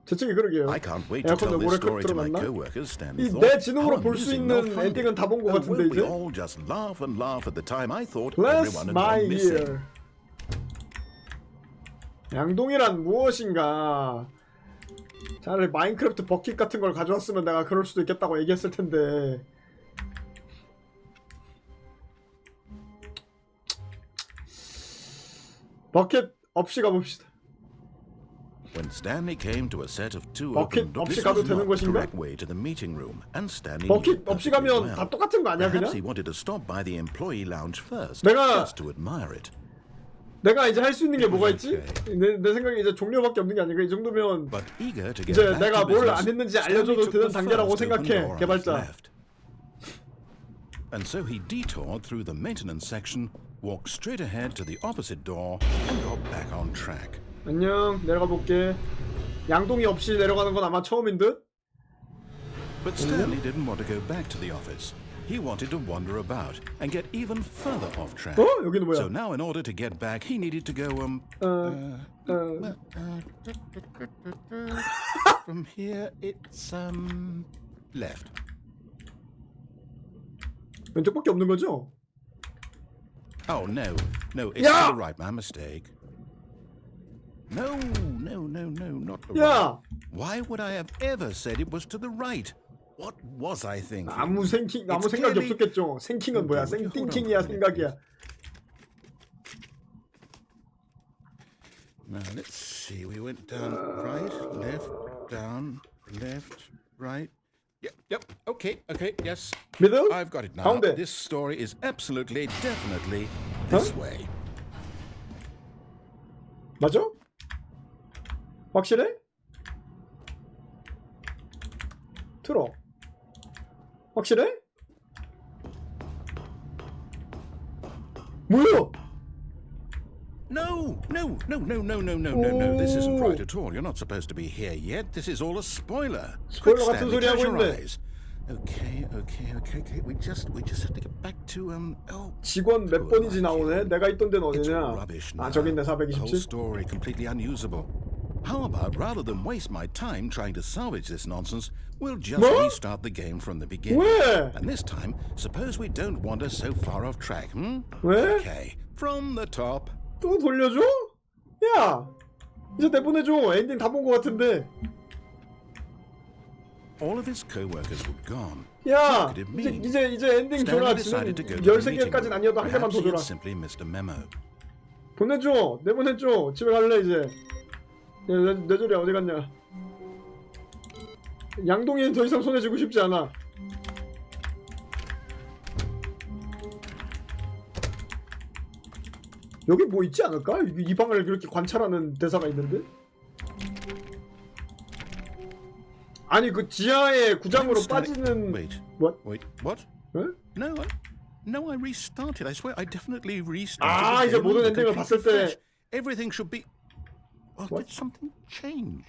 S1: 제 책이 그러게요.
S6: I can't wait to
S1: 에어컨도
S6: tell this
S1: 모래
S6: story to my
S1: 틀어놨나?
S6: co-workers, Stanley
S1: 이
S6: thought.
S1: 내 지능으로
S6: How
S1: 볼 수
S6: amusing, not
S1: 있는
S6: funny.
S1: 엔딩은 다 본 것
S6: Oh,
S1: 같은데
S6: will we
S1: 이제.
S6: all just laugh and laugh at the time? I thought
S1: Bless
S6: everyone had
S1: my
S6: gone missing.
S1: ear. 양동이란 무엇인가? 차라리 마인크래프트 버킷 같은 걸 가져왔으면 내가 그럴 수도 있겠다고 얘기했을 텐데. 버킷 없이 가봅시다.
S6: When Stanley came to a set of two
S1: 버킷
S6: open doors,
S1: 없이
S6: this
S1: 가도
S6: was
S1: 되는
S6: not the
S1: 것인가?
S6: correct way to the meeting room, and Stanley
S1: 버킷
S6: knew it
S1: 없이
S6: perfectly
S1: 가면
S6: well.
S1: 다 똑같은 거 아니야
S6: Perhaps he
S1: 그냥?
S6: wanted to stop by the employee lounge first,
S1: 내가-
S6: just to admire it.
S1: 내가 이제 할 수 있는 게 뭐가 있지? 내 생각에 이제 종료밖에 없는 게 아닌가? 이 정도면
S6: But eager to get
S1: 이제
S6: back
S1: 내가
S6: to
S1: 뭘
S6: business,
S1: 안 했는지
S6: Stanley
S1: 알려줘도
S6: took
S1: 되는
S6: the
S1: 단계라고
S6: first open door
S1: 생각해
S6: on his
S1: 개발자.
S6: left. And so he detoured through the maintenance section, walked straight ahead to the opposite door, and got back on track.
S1: 안녕, 내려가 볼게. 양동이 없이 내려가는 건 아마 처음인 듯?
S6: But Stanley didn't want to go back to the office. He wanted to wander about and get even further off track.
S1: 어? 여기는 뭐야?
S6: So now in order to get back, he needed to go from here it's left.
S1: 왼쪽밖에 없는 거죠?
S6: Oh no, it's
S1: Yeah!
S6: to the right, my mistake. No, not the
S1: Yeah!
S6: right. Why would I have ever said it was to the right? What was I thinking?
S1: 아무 생각이
S6: clearly-
S1: 없었겠죠. 생킹은 뭐야?
S6: Okay,
S1: 생띵킹이야, 생각이야.
S6: Now let's see. We went down right, left, down, left, right. Yep. Okay. Yes.
S1: 미들?
S6: I've got it now.
S1: 가운데.
S6: This story is absolutely, definitely this way.
S1: 맞아? 확실해? 틀어. 확실해? 뭐야?
S6: No. This isn't right at all. You're not supposed to be here yet. This is all a spoiler.
S1: 스포일러
S6: Quick,
S1: 같은
S6: Stanley,
S1: 소리 하고
S6: close your
S1: 있는데.
S6: eyes. Okay. We just have to get back to
S1: 직원 몇 번이지 나오네? 내가 있던 데는
S6: It's
S1: 어디냐?
S6: rubbish now.
S1: 아 저기 있네
S6: The whole
S1: 427.
S6: story completely unusable. How about rather than waste my time trying to salvage this nonsense, we'll just
S1: 뭐?
S6: restart the game from the beginning.
S1: 왜?
S6: And this time, suppose we don't wander so far off track,
S1: 왜?
S6: Okay, from the top.
S1: 또 돌려줘? 야! 이제 내보내줘. 엔딩 다 본 거 같은데.
S6: All of his co-workers were gone.
S1: 야!
S6: What could it mean?
S1: 이제 엔딩 줘라.
S6: Stanley decided to go
S1: 지금
S6: to the
S1: 13개까지는
S6: meeting
S1: 아니어도 한
S6: room.
S1: 개만
S6: Perhaps
S1: 더
S6: he had
S1: 줘라.
S6: simply missed a memo.
S1: 보내줘. 내보내줘. 집에 갈래 이제. 뇌절이 어디 갔냐? 양동이는 더 이상 손에 쥐고 싶지 않아. 여기 뭐 있지 않을까? 이 방을 그렇게 관찰하는 대사가 있는데? 아니 그 지하의 구장으로 빠지는
S6: Wait.
S1: What?
S6: Wait. What?
S1: 에?
S6: No, I restarted. I swear, I definitely restarted.
S1: 아,
S6: the
S1: 이제
S6: game.
S1: 모든
S6: The
S1: 엔딩을
S6: computer
S1: 봤을 때-
S6: crashed. Everything should be. Well,
S1: What?
S6: did something change?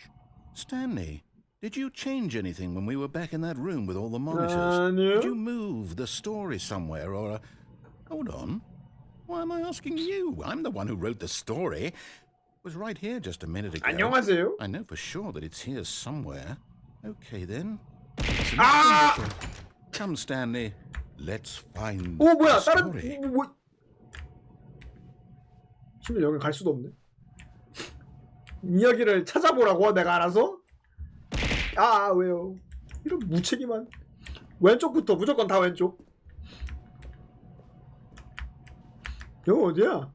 S6: Stanley, did you change anything when we were back in that room with all the monitors?
S1: 아니요.
S6: Did you move the story somewhere or? Hold on. Why am I asking you? I'm the one who wrote the story. It was right here just a minute ago.
S1: 안녕하세요.
S6: I know for sure that it's here somewhere. Okay then.
S1: 아!
S6: Come, Stanley. Let's find
S1: 오 뭐야
S6: the
S1: 다른
S6: story.
S1: 뭐 심지어 여기 갈 수도 없네. 이야기를 찾아보라고 내가 알아서? 아 왜요? 이런 무책임한. 왼쪽부터 무조건 다 왼쪽. 여기 어디야?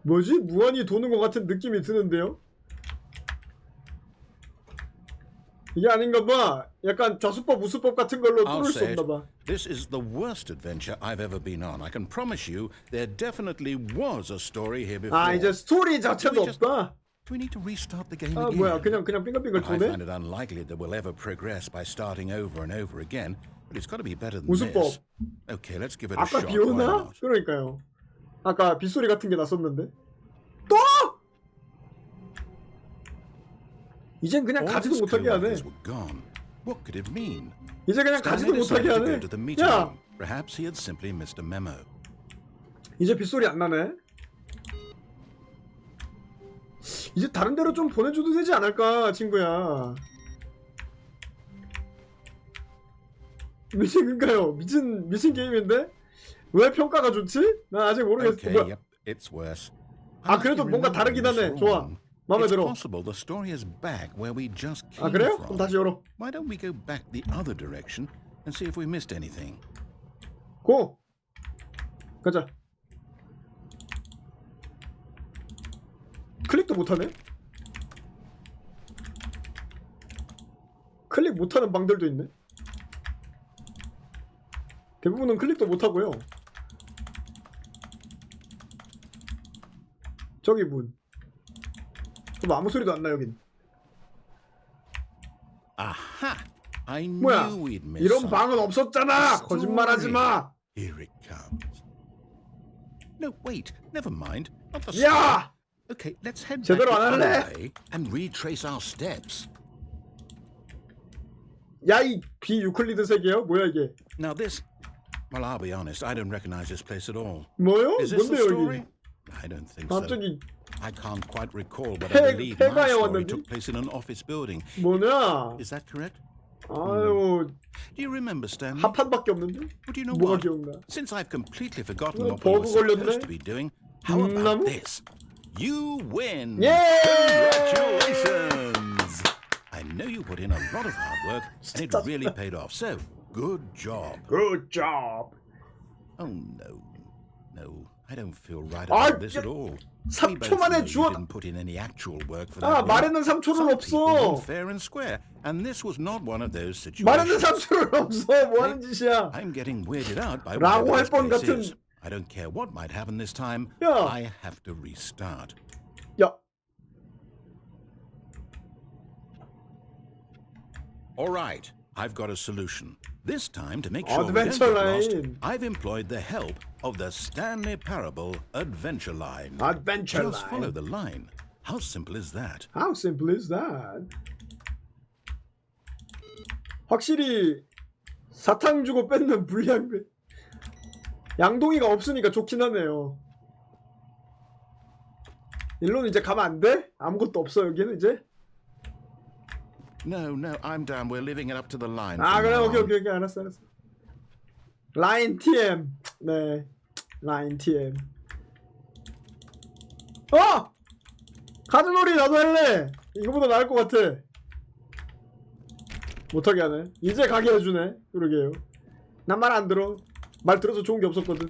S1: 뭐지? 무한히 도는 것 같은 느낌이 드는데요? 이게 아닌가 봐. 약간 좌수법 우수법 같은 걸로
S6: I'll
S1: 뚫을 수
S6: say it.
S1: 없나 봐.
S6: This is the worst adventure I've ever been on. I can promise you there definitely was a story here before.
S1: 아 이제 스토리 자체도 없다.
S6: Do we need to restart the game
S1: 아
S6: again?
S1: 뭐야 그냥 빙글빙글
S6: I
S1: 도네?
S6: find it unlikely that we'll ever progress by starting over and over again, but it's got to be better than
S1: 우수법.
S6: this. Okay, let's give it a
S1: 아까
S6: shot.
S1: 비
S6: Why
S1: 오나?
S6: not?
S1: 그러니까요. 아까 빗소리 같은 게 났었는데. 또? 이젠 그냥
S6: All of
S1: 가지도
S6: his
S1: 못하게 하네.
S6: co-workers were gone. What could it mean?
S1: 이제 그냥 가지도
S6: Stanley
S1: 못하게
S6: decided to
S1: 하네.
S6: go to the meeting
S1: 야,
S6: room. Perhaps he had simply missed a memo.
S1: 이제 빗소리 안 나네. 이제 다른 데로 좀 보내줘도 되지 않을까 친구야. 미친가요? 미친 게임인데 왜 평가가 좋지? 나 아직 모르겠어.
S6: Okay,
S1: 뭐야?
S6: yep, it's worse.
S1: 아 그래도 뭔가 다르긴 하네. 좋아. 마음에
S6: It's
S1: 들어.
S6: possible the story is back where we just
S1: 아
S6: came
S1: 그래요?
S6: from.
S1: 그럼 다시 열어.
S6: Why don't we go back the other direction and see if we missed anything?
S1: 고! 가자. 클릭도 못하네? 클릭 못하는 방들도 있네? 대부분은 클릭도 못하고요. 저기 문. 그럼 아무 소리도 안 나 여긴.
S6: Aha! I
S1: 뭐야?
S6: knew we'd miss
S1: 이런
S6: something.
S1: 방은 없었잖아! 거짓말하지 마!
S6: Here it comes. No, wait. Never mind. Not the
S1: 야!
S6: story. Okay, let's head back
S1: 제대로
S6: the
S1: 안
S6: other
S1: 할래?
S6: way and retrace our steps.
S1: 야, 이 비유클리드 세계요? 뭐야 이게?
S6: Now this, well, I'll be honest. I don't recognize this place at all.
S1: 뭐요?
S6: Is this the
S1: 뭔데요
S6: story?
S1: 여기?
S6: I don't think so.
S1: 갑자기
S6: I can't quite recall, but
S1: 폐-
S6: I believe my
S1: 폐가에
S6: story
S1: 왔는데?
S6: took place in an office building.
S1: 뭐냐?
S6: Is that correct?
S1: 아유,
S6: Do you remember, Stanley?
S1: 한 판밖에 없는데?
S6: Well, do you know
S1: 뭐가
S6: what?
S1: 기억나?
S6: Since I've completely forgotten
S1: 어,
S6: what we were
S1: 버그 걸렸네?
S6: supposed to be doing, how about
S1: 나무?
S6: this? You win!
S1: 예!
S6: Congratulations! I know you put in a lot of hard work, and it really paid off. So, good job.
S1: Good job.
S6: Oh no, no, I don't feel right
S1: 아,
S6: about this at all. We
S1: 3초
S6: both
S1: 만에
S6: know you
S1: 주워.
S6: didn't put in any actual work for
S1: 아,
S6: that.
S1: 말에는 3초는
S6: Some people
S1: 없어.
S6: want fair and square, and this was not one of those
S1: 말에는
S6: situations.
S1: 3초는 없어. 뭐 하는 짓이야?
S6: I'm getting weirded out by
S1: 라고
S6: whatever
S1: 할
S6: this
S1: 뻔
S6: place
S1: 같은.
S6: is. I don't care what might happen this time.
S1: 야.
S6: I have to restart.
S1: 야,
S6: All right, I've got a solution. This time, to make sure we don't
S1: Adventure
S6: get lost,
S1: Line.
S6: I've employed the help of the Stanley Parable Adventure Line.
S1: Adventure
S6: Just follow
S1: Line.
S6: the line. How simple is that?
S1: How simple is that? 확실히 사탕 주고 뺏는 불량배. 양동이가 없으니까 좋긴 하네요. 일로는 이제 가면 안 돼? 아무것도 없어 여기는 이제?
S6: No, no, I'm done. We're leaving it up to the line.
S1: 아
S6: from
S1: 그래
S6: now
S1: 오케이
S6: on.
S1: 오케이 알았어. 라인 TM. 네, 라인 TM. 가드놀이 나도 할래. 이거보다 나을 것 같아. 못하게 하네. 이제 가게 해주네. 그러게요. 난 말 안 들어. 말 들어서 좋은 게 없었거든.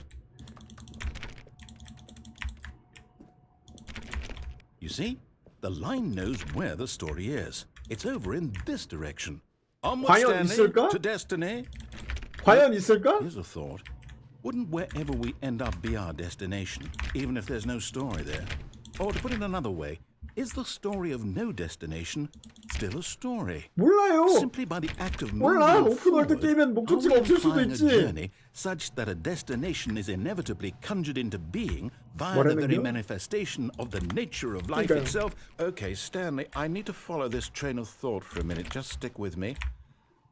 S6: You see, the line knows where the story is. It's over in this direction. Onward,
S1: 과연
S6: Stanley,
S1: 있을까?
S6: to destiny.
S1: 과연 있을까?
S6: Here's a thought. Wouldn't wherever we end up be our destination, even if there's no story there? Or to put it another way, is the story of no destination still a story?
S1: 몰라요.
S6: Simply by the act of
S1: 몰라.
S6: moving
S1: 오픈월드
S6: forward,
S1: 게임엔 목적지가 없을 수도
S6: occupying a
S1: 있지.
S6: journey such that a destination is inevitably conjured into being via the very
S1: 뭐라는겨?
S6: manifestation of the nature of life
S1: 그러니까요.
S6: itself. Okay, Stanley, I need to follow this train of thought for a minute. Just stick with me.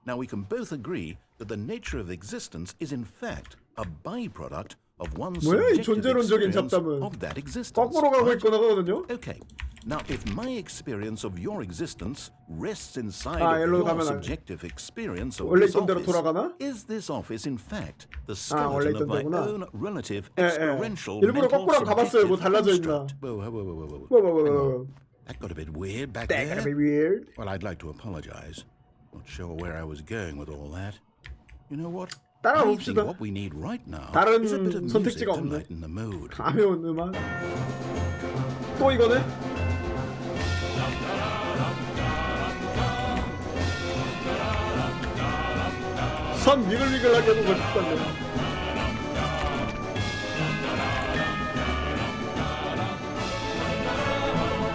S6: Now, we can both agree that the nature of existence is in fact a byproduct of one's
S1: 뭐야 이
S6: subjective
S1: 존재론적인
S6: experience
S1: 잡담은.
S6: of that existence.
S1: 거꾸로 가고
S6: right?
S1: 있거나 하거든요.
S6: Okay. Now, if my experience of your existence rests inside
S1: 아,
S6: of
S1: 일로
S6: your
S1: 가면 안-
S6: subjective experience of
S1: 원래
S6: this
S1: 있던 대로
S6: office,
S1: 돌아가나?
S6: is this office in fact the
S1: 원래
S6: skeleton
S1: 있던
S6: of my
S1: 데구나.
S6: own relative
S1: 예, 예.
S6: experiential
S1: 일부러
S6: mental
S1: 거꾸로 가봤어요. 뭐
S6: subjective
S1: 달라져 있나?
S6: construct? Whoa, whoa, whoa, whoa, whoa, whoa.
S1: Whoa.
S6: Hang on. That got a bit weird back
S1: That
S6: there.
S1: gotta be weird.
S6: Well, I'd like to apologize. Not sure where I was going with all that. You know what?
S1: 따라가
S6: I think
S1: 봅시다.
S6: what we need right now
S1: 다른
S6: is a bit of music
S1: 선택지가
S6: to
S1: 없네.
S6: lighten the mood.
S1: 가벼운 음악. 또 이거네? 선 위글위글하게 하는 거 싶던데.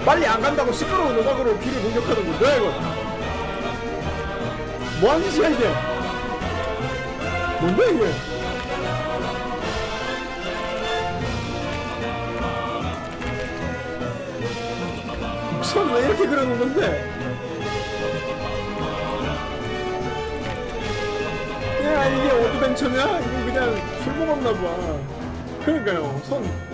S1: 빨리 안 간다고 시끄러운 음악으로 귀를 공격하는 거 뭐야 이거? 뭐하는 짓이야 이게? 뭔데 이게? 선 왜 이렇게 그려놓은 건데? 야 이게 어드벤처냐? 이거 그냥 술 먹었나봐. 그러니까요. 선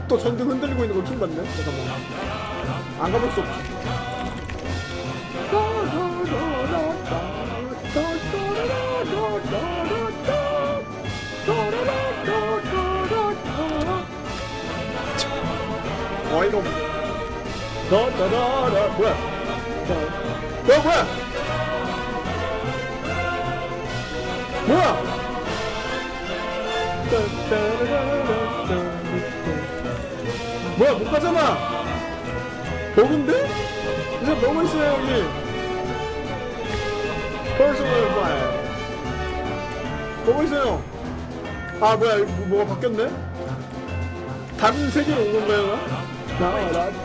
S1: 또 전등 흔들리고 있는 거 킹 받네. 잠깐만. 안 가볼 수 없지. 이놈. 뭐야? 뭐야? 뭐야 못 가잖아. 버그인데? 이제 뭐고 있어요 여기? Personal file. 뭐고 있어요? 아 뭐야 이거 뭐가 바뀌었네? 다른 세계로 온 건가요?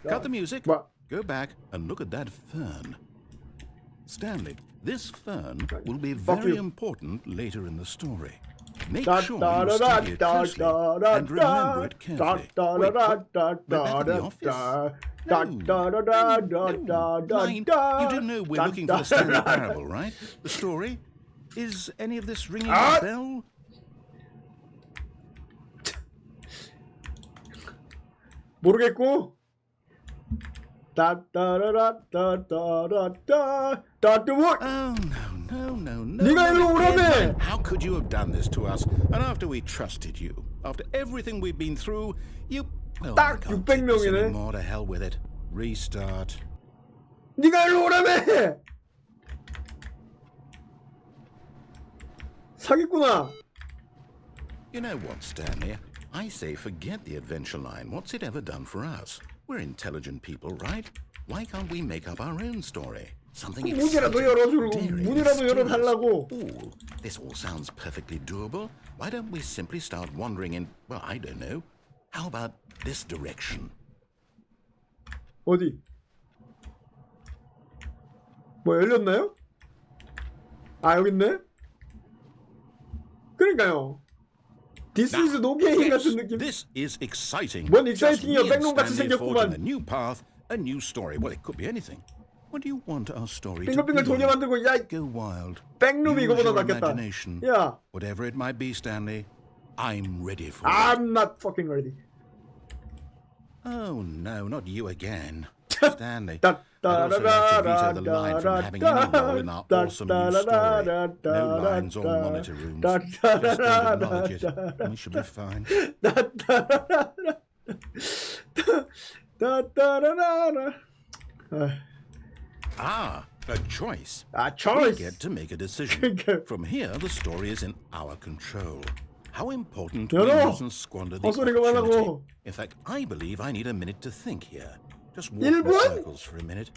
S6: Cut the music. Go back and look at that fern. Stanley, this fern will be very important later in the story. Make sure you study it closely and remember it carefully. Wait, we're back at the office. Mind, you do know we're looking for the Stanley Parable, right? The story? Is any of this ringing a bell?
S1: 모르겠고.
S6: Oh no.
S1: 네가 일로 오라며.
S6: How could you have done this to us? And after we trusted you, after everything we've been through, you. Well,
S1: 딱 600명이네.
S6: More to hell with it. Restart.
S1: 네가 일로 오라며. 사기꾼아.
S6: You know what, Stanley? I say forget the adventure line. What's it ever done for us? We're intelligent people, right? Why can't we make up our own story? Something
S1: 문이라도 열어주고 문이라도 열어달라고.
S6: Ooh, this all sounds perfectly doable. Why don't we simply start wandering in, well, I don't know. How about this direction?
S1: 어디? 뭐 열렸나요? 아 여기 있네? 그러니까요. This is no game 같은 느낌.
S6: This is exciting.
S1: 뭔 exciting이야? 백놈 같이
S6: A
S1: 생겼구만.
S6: new path, a new story. Well, it could be anything. What do you want our story to
S1: 빙글빙글 돌게
S6: be?
S1: 만들고 야
S6: Go wild.
S1: 백놈이
S6: Use
S1: 이거보다
S6: your
S1: 낫겠다.
S6: imagination.
S1: 야.
S6: Whatever it might be, Stanley, I'm ready for it.
S1: I'm not fucking ready.
S6: Oh no, not you again. Stanley, I'd also like to veto the line from having any role in our awesome new story. No lines or monitor rooms. Just don't acknowledge it. We should be fine. Ah, a choice.
S1: A choice.
S6: We get to make a decision. From here, the story is in our control. How important we
S1: 열어.
S6: mustn't squander the
S1: 헛소리 그만하고.
S6: opportunity. In fact, I believe I need a minute to think here. Just walk in
S1: 1분?
S6: circles for a minute.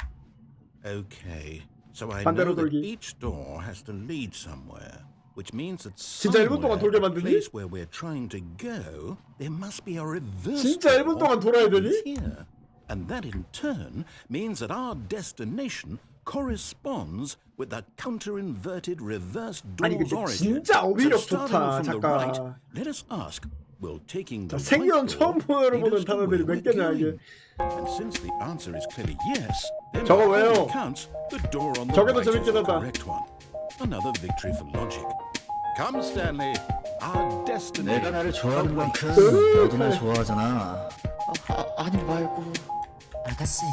S6: Okay, so I
S1: 반대로
S6: know that
S1: 돌기.
S6: each door has to lead somewhere, which means that
S1: 진짜 1분 동안 돌게
S6: somewhere, the
S1: 만드니?
S6: place where we're trying to go, there must be a reverse
S1: 진짜 1분 동안 돌아야 되니?
S6: here. And that in turn means that our destination corresponds with the counter-inverted reverse
S1: 아니
S6: door's
S1: 근데
S6: origin.
S1: 진짜 어휘력
S6: So starting
S1: 좋다.
S6: from the right,
S1: 잠깐.
S6: let us ask, will taking the
S1: 생전
S6: right
S1: 처음
S6: door lead
S1: 보는
S6: us to
S1: 단어들이
S6: where
S1: 몇 개냐
S6: we're
S1: 이게.
S6: going? And since the answer is clearly yes, then
S1: 저거
S6: by all
S1: 왜요?
S6: accounts, the door on the
S1: 저게도
S6: right is the
S1: 재밌겠다.
S6: correct one. Another victory for logic. Come, Stanley. Our destination.
S14: 내가 나를 좋아하는 만큼 너도 날 좋아하잖아. 아니 말고.
S15: 아가씨,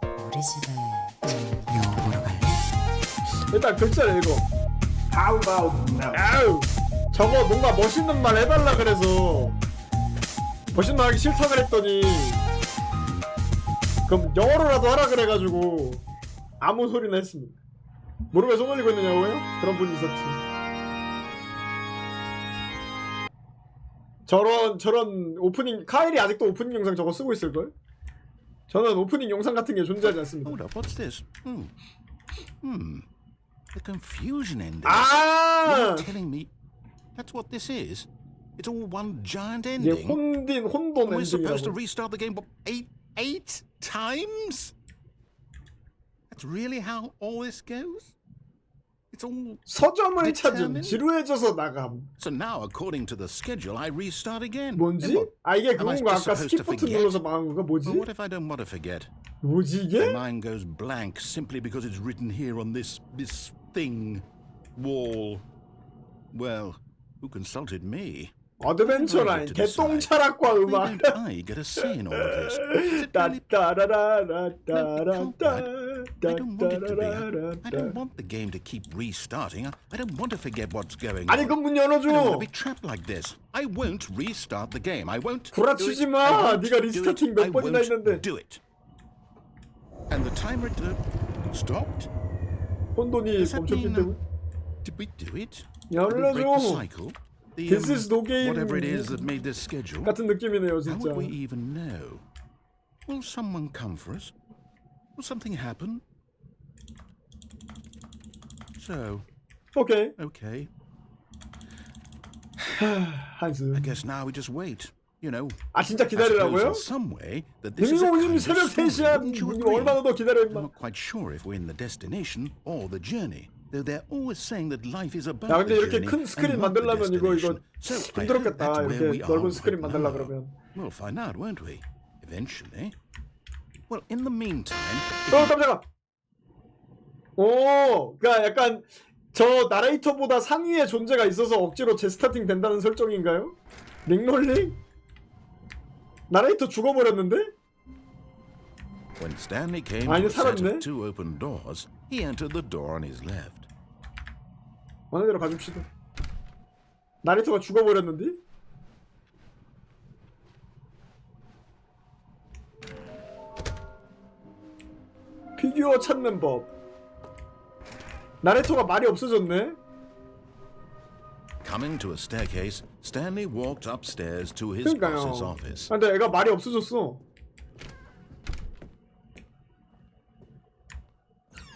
S15: 우리 집에 영화 보러 갈래?
S1: 일단 글자를 읽어. How about now? 아우, 저거 뭔가 멋있는 말 해달라 그래서 멋있는 말 하기 싫다 그랬더니 그럼 영어로라도 하라 그래가지고 아무 소리나 했습니다. 무릎에 손 올리고 있느냐고요? 그런 분이 있었지. 저런 오프닝 카일이 아직도 오프닝 영상 저거 쓰고 있을걸? 저는 오프닝 영상 같은 게 존재하지 않습니다.
S6: Hold up, what's this? The confusion ending.
S1: Ah!
S6: You're telling me that's what this is? It's all one giant
S1: 이게
S6: ending.
S1: 혼돈
S6: We're supposed to
S1: 엔딩이라고.
S6: restart the game what, eight times? That's really how all this goes? It's all
S1: 서점을 찾음
S6: determined?
S1: 지루해져서 나감.
S6: So now, according to the schedule, I restart again.
S1: 뭔지?
S6: Then what?
S1: 아 이게
S6: Am I
S1: 그건가?
S6: just
S1: 아까
S6: supposed to
S1: 스킵 버튼
S6: forget?
S1: 눌러서 망한 건가? 뭐지?
S6: Well, what if I don't want to forget?
S1: 뭐지
S6: My
S1: 이게?
S6: mind goes blank simply because it's written here on this thing wall. Well, who consulted me?
S1: 어드벤처 라인 개똥철학과 음악.
S8: Why don't I get a say in all of this? Is it really... I don't want it to be. I don't want the game to keep restarting. I don't want to forget what's going on.
S1: 아니 그 문
S8: I don't want
S1: 열어줘.
S8: to be trapped like this. I won't restart the game. I won't.
S1: 구라치지
S8: do it. I
S1: 마.
S8: won't
S1: 네가
S8: do it.
S1: 리스타팅 몇
S8: I
S1: 번이나
S8: won't
S1: 했는데.
S8: do it. And the timer stopped.
S1: 혼돈이
S8: Does that
S1: 멈췄기
S8: mean,
S1: 때문에.
S8: Did we do it?
S1: 열어줘.
S8: Did we break the cycle? The,
S1: This is no game.
S8: whatever it is that made this schedule.
S1: 같은 느낌이네요
S8: How
S1: 진짜.
S8: would we even know? Will someone come for us? Will something happen? So,
S1: 오케이.
S8: okay.
S1: 한숨.
S8: I guess now we just wait. You know.
S1: 아 진짜
S8: I suppose
S1: 기다리라고요?
S8: in some way that this is a
S1: 님이 오님
S8: kind of
S1: 새벽
S8: story,
S1: 3시야.
S8: wouldn't you
S1: 님
S8: agree?
S1: 얼마나 더 기다려
S8: I'm
S1: 임마.
S8: not quite sure if we're in the destination or the journey. Though they're always saying that life is about
S1: 야 근데
S8: the
S1: 이렇게
S8: journey
S1: 큰 스크린
S8: and not the
S1: 만들려면 이거
S8: destination. So I hope
S1: 힘들었겠다.
S8: that's where we
S1: 이렇게
S8: are
S1: 넓은 스크린
S8: right
S1: 만들려
S8: now.
S1: 그러면.
S8: We'll find out, won't we? Eventually. Well, in the meantime.
S1: 깜짝아. 오, 그러니까 약간 저 나레이터보다 상위의 존재가 있어서 억지로 재스타팅 된다는 설정인가요? 링롤링? 나레이터 죽어버렸는데?
S8: When Stanley came
S1: 아니,
S8: to a set
S1: 살았네?
S8: of two open doors, he entered the door on his left.
S1: 어느 대로 가줍시다. 나레이터가 죽어버렸는데? 피규어 찾는 법. 나레이터가 말이 없어졌네?
S8: Coming to a staircase, Stanley walked upstairs to his
S1: 그러니까요.
S8: boss's office.
S1: 아, 근데 애가 말이 없어졌어.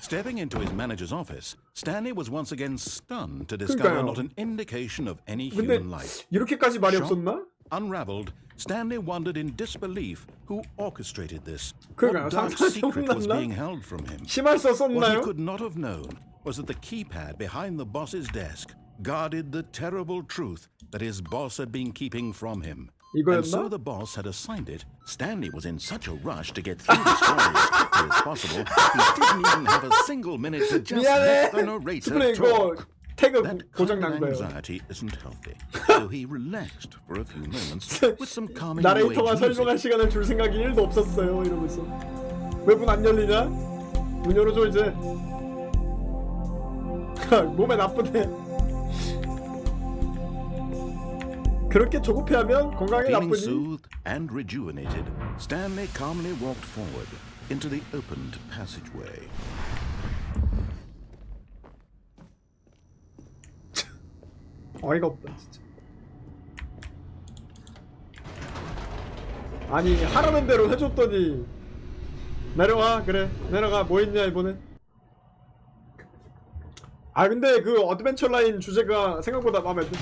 S8: Stepping into his manager's office, Stanley was once again stunned to discover
S1: 그러니까요.
S8: not an indication of any
S1: 근데
S8: human life.
S1: 이렇게까지 말이
S8: Shocked,
S1: 없었나?
S8: unraveled, Stanley wondered in disbelief who orchestrated this.
S1: 그러니까요.
S8: What dark
S1: 상상이
S8: secret was
S1: 혼났나?
S8: being held from him?
S1: 심할 써
S8: What he
S1: 썼나요?
S8: could not have known was that the keypad behind the boss's desk guarded the terrible truth that his boss had been keeping from him. And so
S1: 이거였나?
S8: the boss had assigned it. Stanley was in such a rush to get through the story as quickly as possible, he didn't even have a single minute to just let the narrator
S1: 스프레이 이거
S8: talk.
S1: 태그
S8: That
S1: 고장
S8: kind
S1: 난
S8: of
S1: 거예요.
S8: anxiety isn't healthy. So he relaxed for a few moments with some calming
S1: 나레이터가
S8: wage music.
S1: 설명할 시간을 줄 생각이 1도 없었어요. 이러면서 왜 문 안 열리냐? 문 열어줘 이제. 몸에 나쁘네. 그렇게 조급해하면 건강에
S8: Feeling
S1: 나쁘니?
S8: soothed and rejuvenated, Stanley calmly walked forward into the opened passageway.
S1: 어이가 없다 진짜. 아니 하라는 대로 해줬더니 내려와. 그래 내려가. 뭐 했냐 이번에. 아 근데 그 어드벤처 라인 주제가 생각보다 마음에 들.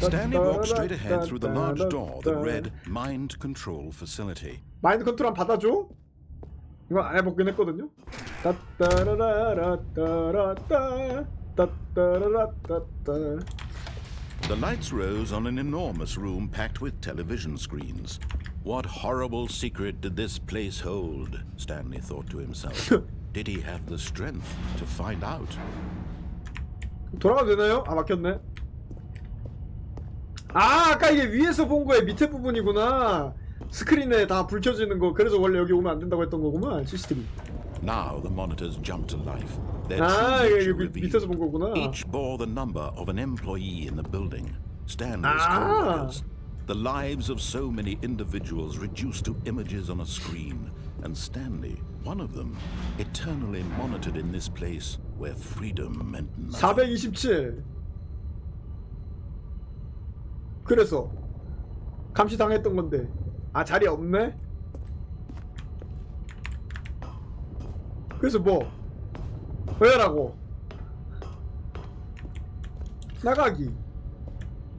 S8: Stanley walked straight ahead through the large door that read Mind Control Facility.
S1: 마인드 컨트롤 한번 받아줘? 이건 안 해보긴 했거든요.
S8: The lights rose on an enormous room packed with television screens. What horrible secret did this place hold? Stanley thought to himself. Did he have the strength to find out?
S1: 돌아가도 되나요? 아 막혔네. 아 아까 이게 위에서 본 거의 밑에 부분이구나. 스크린에 다 불 켜지는 거. 그래서 원래 여기 오면 안 된다고 했던 거구만 시스템이.
S8: Now the monitors jumped to life. Their
S1: 아
S8: true
S1: 이게
S8: nature
S1: 밑에서 본
S8: revealed.
S1: 거구나.
S8: Each bore the number of an employee in the building. Stanley's
S1: Ah.
S8: co-workers. The lives of so many individuals reduced to images on a screen. And Stanley, one of them, eternally monitored in this place where freedom meant nothing.
S1: 427. 그래서 감시 당했던 건데. 아 자리 없네? 그래서 뭐? 왜라고? 나가기.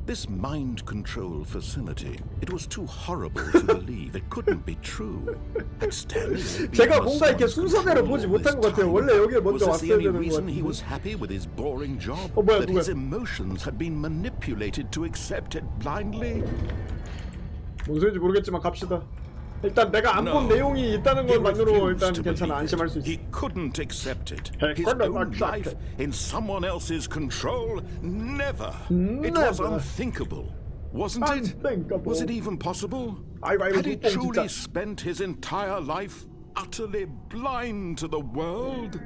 S8: This mind control facility, it was too horrible to believe. It couldn't be true. Had Stanley been
S1: 제가
S8: under
S1: 뭔가 이렇게
S8: someone's
S1: 순서대로
S8: control
S1: 보지
S8: all this
S1: 못한 것 같아요.
S8: time?
S1: 원래 여기에
S8: Was
S1: 먼저
S8: this the
S1: 왔어야
S8: only
S1: 되는 것
S8: reason he
S1: 같은데.
S8: was happy with his boring job?
S1: 뭐야,
S8: That
S1: 누구야?
S8: his emotions had been manipulated to accept it blindly?
S1: 뭔 소리인지 모르겠지만 갑시다. 일단 내가 안 본
S6: No.
S1: 내용이 있다는
S6: He
S1: 것만으로
S6: refused
S1: 일단
S6: to
S1: 괜찮아.
S6: believe
S1: 안심할
S6: it.
S1: 수 있어.
S6: He couldn't accept it.
S1: He
S6: His
S1: couldn't
S6: own
S1: accept
S6: life
S1: it.
S6: in someone else's control? Never. It was
S1: Never.
S6: unthinkable, wasn't it?
S1: Unthinkable.
S6: Was it even possible?
S1: 아이고,
S6: Had he
S1: 똥
S6: truly
S1: 진짜.
S6: spent his entire life utterly blind to the world?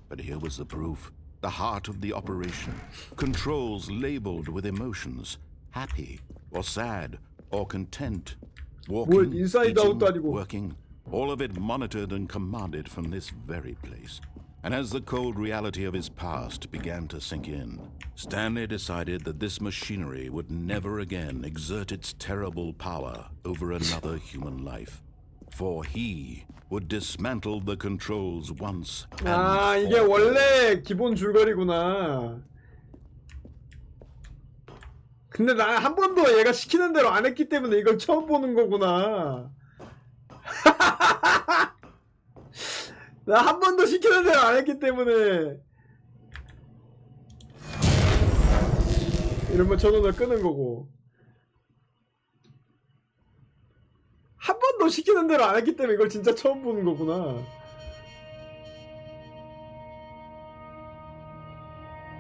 S6: But here was the proof. The heart of the operation. Controls labeled with emotions. Happy or sad or content. Walking,
S1: inside
S6: eating,
S1: out도 아니고.
S6: working. All of it monitored and commanded from this very place. And as the cold reality of his past began to sink in, Stanley decided that this machinery would never again exert its terrible power over another human life. For he would dismantle the controls once and
S1: 아, 이게
S6: for all.
S1: 원래 기본 줄거리구나. 근데 나 한 번도 얘가 시키는 대로 안 했기 때문에 이걸 처음 보는 거구나. 나 한 번도 시키는 대로 안 했기 때문에 이러면 전원을 끄는 거고, 한 번도 시키는 대로 안 했기 때문에 이걸 진짜 처음 보는 거구나.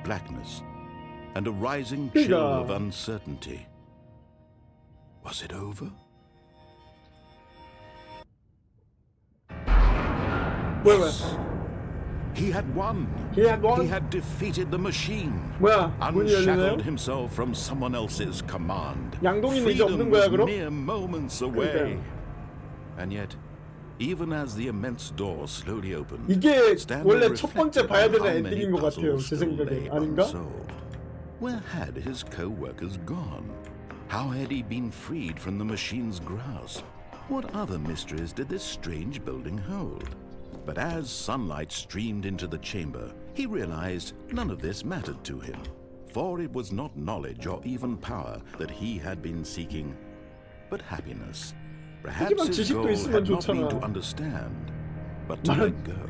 S6: Blackness and a rising chill
S1: 그러니까.
S6: of uncertainty. Was it over?
S1: 왜?
S6: He had won.
S1: He had won?
S6: He had defeated the machine.
S1: 뭐야? 문이 열리나요?
S6: Unshackled himself from someone else's command.
S1: 양동이는 이제 없는
S6: Freedom
S1: 거야,
S6: was
S1: 그럼?
S6: mere moments away.
S1: 그러니까요.
S6: And yet, even as the immense door slowly opened,
S1: 이게
S6: Stanley
S1: 원래 첫 번째
S6: reflected
S1: 봐야
S6: on
S1: 되는
S6: how many
S1: 엔딩인 것 같아요,
S6: puzzles
S1: 제
S6: still
S1: 생각에.
S6: lay
S1: 아닌가?
S6: unsolved. Where had his co-workers gone? How had he been freed from the machine's grasp? What other mysteries did this strange building hold? But as sunlight streamed into the chamber, he realized none of this mattered to him. For it was not knowledge or even power that he had been seeking, but happiness. Perhaps
S1: 하지만
S6: his
S1: 지식도
S6: goal
S1: 있으면
S6: had not been to
S1: 좋잖아.
S6: understand, but to let go.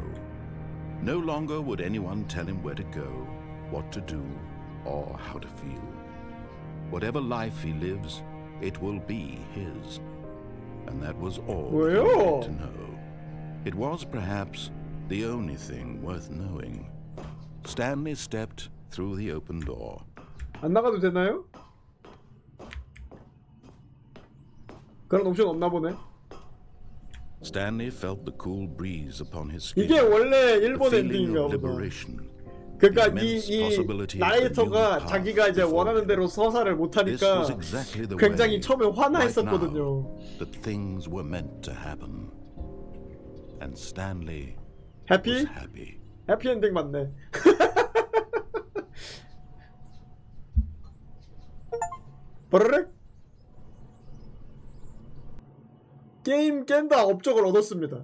S6: No longer would anyone tell him where to go, what to do, or how to feel. Whatever life he lives, it will be his. And that was all he
S1: 왜요?
S6: needed to know. It was perhaps the only thing worth knowing. Stanley stepped through the open door.
S1: 안 나가도 되나요? 그런 옵션 없나 보네.
S6: Stanley felt the cool breeze upon his skin.
S1: 이게 원래
S6: The
S1: 일본
S6: feeling
S1: 엔딩인가
S6: of
S1: 보다.
S6: liberation.
S1: 그러니까
S6: The immense possibilities that
S1: 나레이터가
S6: new path
S1: 자기가 이제
S6: before
S1: 원하는
S6: him.
S1: 대로 서사를
S6: This
S1: 못하니까
S6: was exactly the
S1: 굉장히
S6: way,
S1: 처음에
S6: right
S1: 화나했었거든요.
S6: now, that things were meant to happen. And Stanley
S1: 해피?
S6: was happy.
S1: 해피 엔딩 맞네. 버르륵 게임 깬다 업적을 얻었습니다.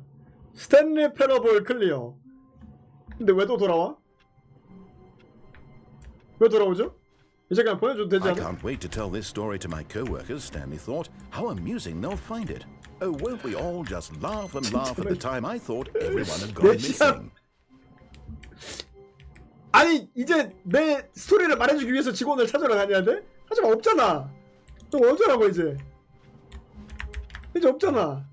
S1: 스탠리 패러블 클리어. 근데 왜 또 돌아와? 왜 돌아오죠? 이제 그냥 보내줘도 되지
S6: I
S1: 않아?
S6: can't wait to tell this story to my co-workers, Stanley thought. How amusing they'll find it. Oh, won't we all just laugh and laugh at the time I thought everyone had gone missing.
S1: 아니 이제 내 스토리를 말해주기 위해서 직원을 찾으러 다녀야 돼? 하지만 없잖아. 또 어쩌라고 이제 없잖아.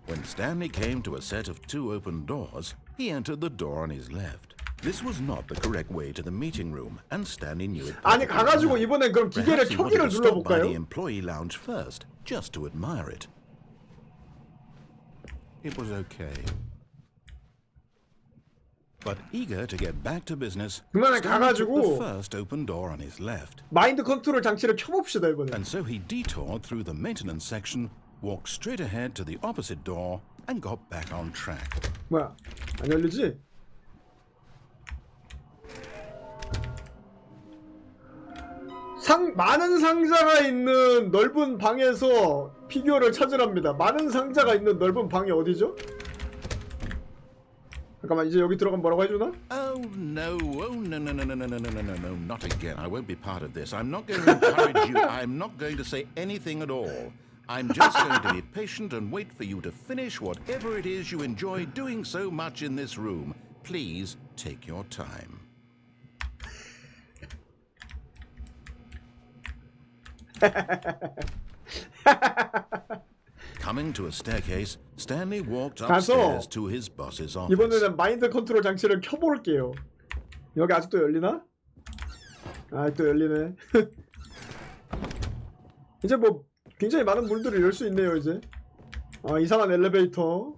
S6: When Stanley came to a set of 2 open doors, he entered the door on his left. This was not the correct way to the meeting room, and Stanley knew it.
S1: 아니 가가지고 이번엔 그럼 기계를
S6: Perhaps he wanted
S1: 켜기를
S6: to stop by the
S1: 눌러볼까요?
S6: employee lounge first, just to admire it. It was okay. But eager to get back to business,
S1: 그만에
S6: Stanley took the
S1: 가가지고
S6: first open door on his left.
S1: 마인드 컨트롤 장치를 켜봅시다 이번에.
S6: And so he detoured through the maintenance section, walked straight ahead to the opposite door, and got back on track.
S1: 뭐야? 안 열리지? 많은 상자가 있는 넓은 방에서 피규어를 찾으랍니다. 많은 상자가 있는 넓은 방이 어디죠? 잠깐만 이제 여기 들어가면 뭐라고 해주나?
S6: Oh no, no, not again. I won't be part of this. I'm not going to encourage you. I'm not going to say anything at all. I'm just going to be patient and wait for you to finish whatever it is you enjoy doing so much in this room. Please take your time. Coming to a staircase, Stanley walked
S1: 가서
S6: upstairs to his boss's office.
S1: 이번에는 마인드 컨트롤 장치를 켜볼게요. 여기 아직도 열리나? 아, 또 열리네. 이제 뭐 굉장히 많은 문들을 열 수 있네요 이제. 아, 이상한 엘리베이터.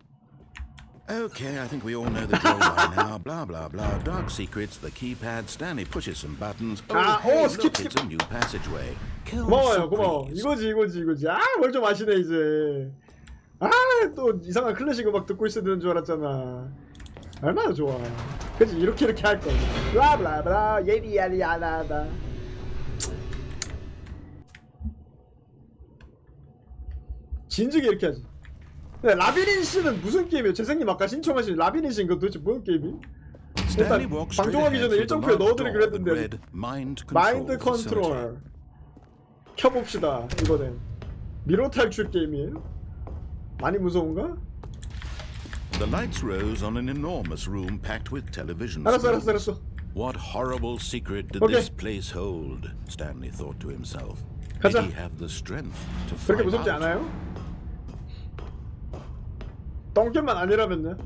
S6: Okay, I think we all know the drill by now. Blah blah blah. Dark secrets. The keypad. Stanley pushes some buttons. Hey, look, it's a new passageway.
S1: 고마워요, 고마워. 이거지. 아, 뭘 좀 아시네 이제. 아, 또 이상한 클래식 음악 듣고 있어야 되는 줄 알았잖아. 얼마나 좋아. 그치, 이렇게 할 거야. 블라블라블라 예리야리야라다. 진즉에 이렇게 하지. 근데 라비린스는 무슨 게임이에요? 재생님 아까 신청하신 라비린스 이거 도대체 무슨 게임이? 일단 방송하기 전에 1.9에 넣어드리기로 했는데 마인드 컨트롤 켜봅시다. 이거는 미로 탈출 게임이에요? 많이 무서운가?
S6: The lights rose on an enormous room packed with television
S1: 알았어.
S6: What horrible secret did
S1: Okay.
S6: this place hold? Stanley thought to himself.
S1: 가자.
S6: Did he have the strength to
S1: 그렇게
S6: find
S1: 무섭지
S6: out?
S1: 않아요? 똥겜만 아니라면요?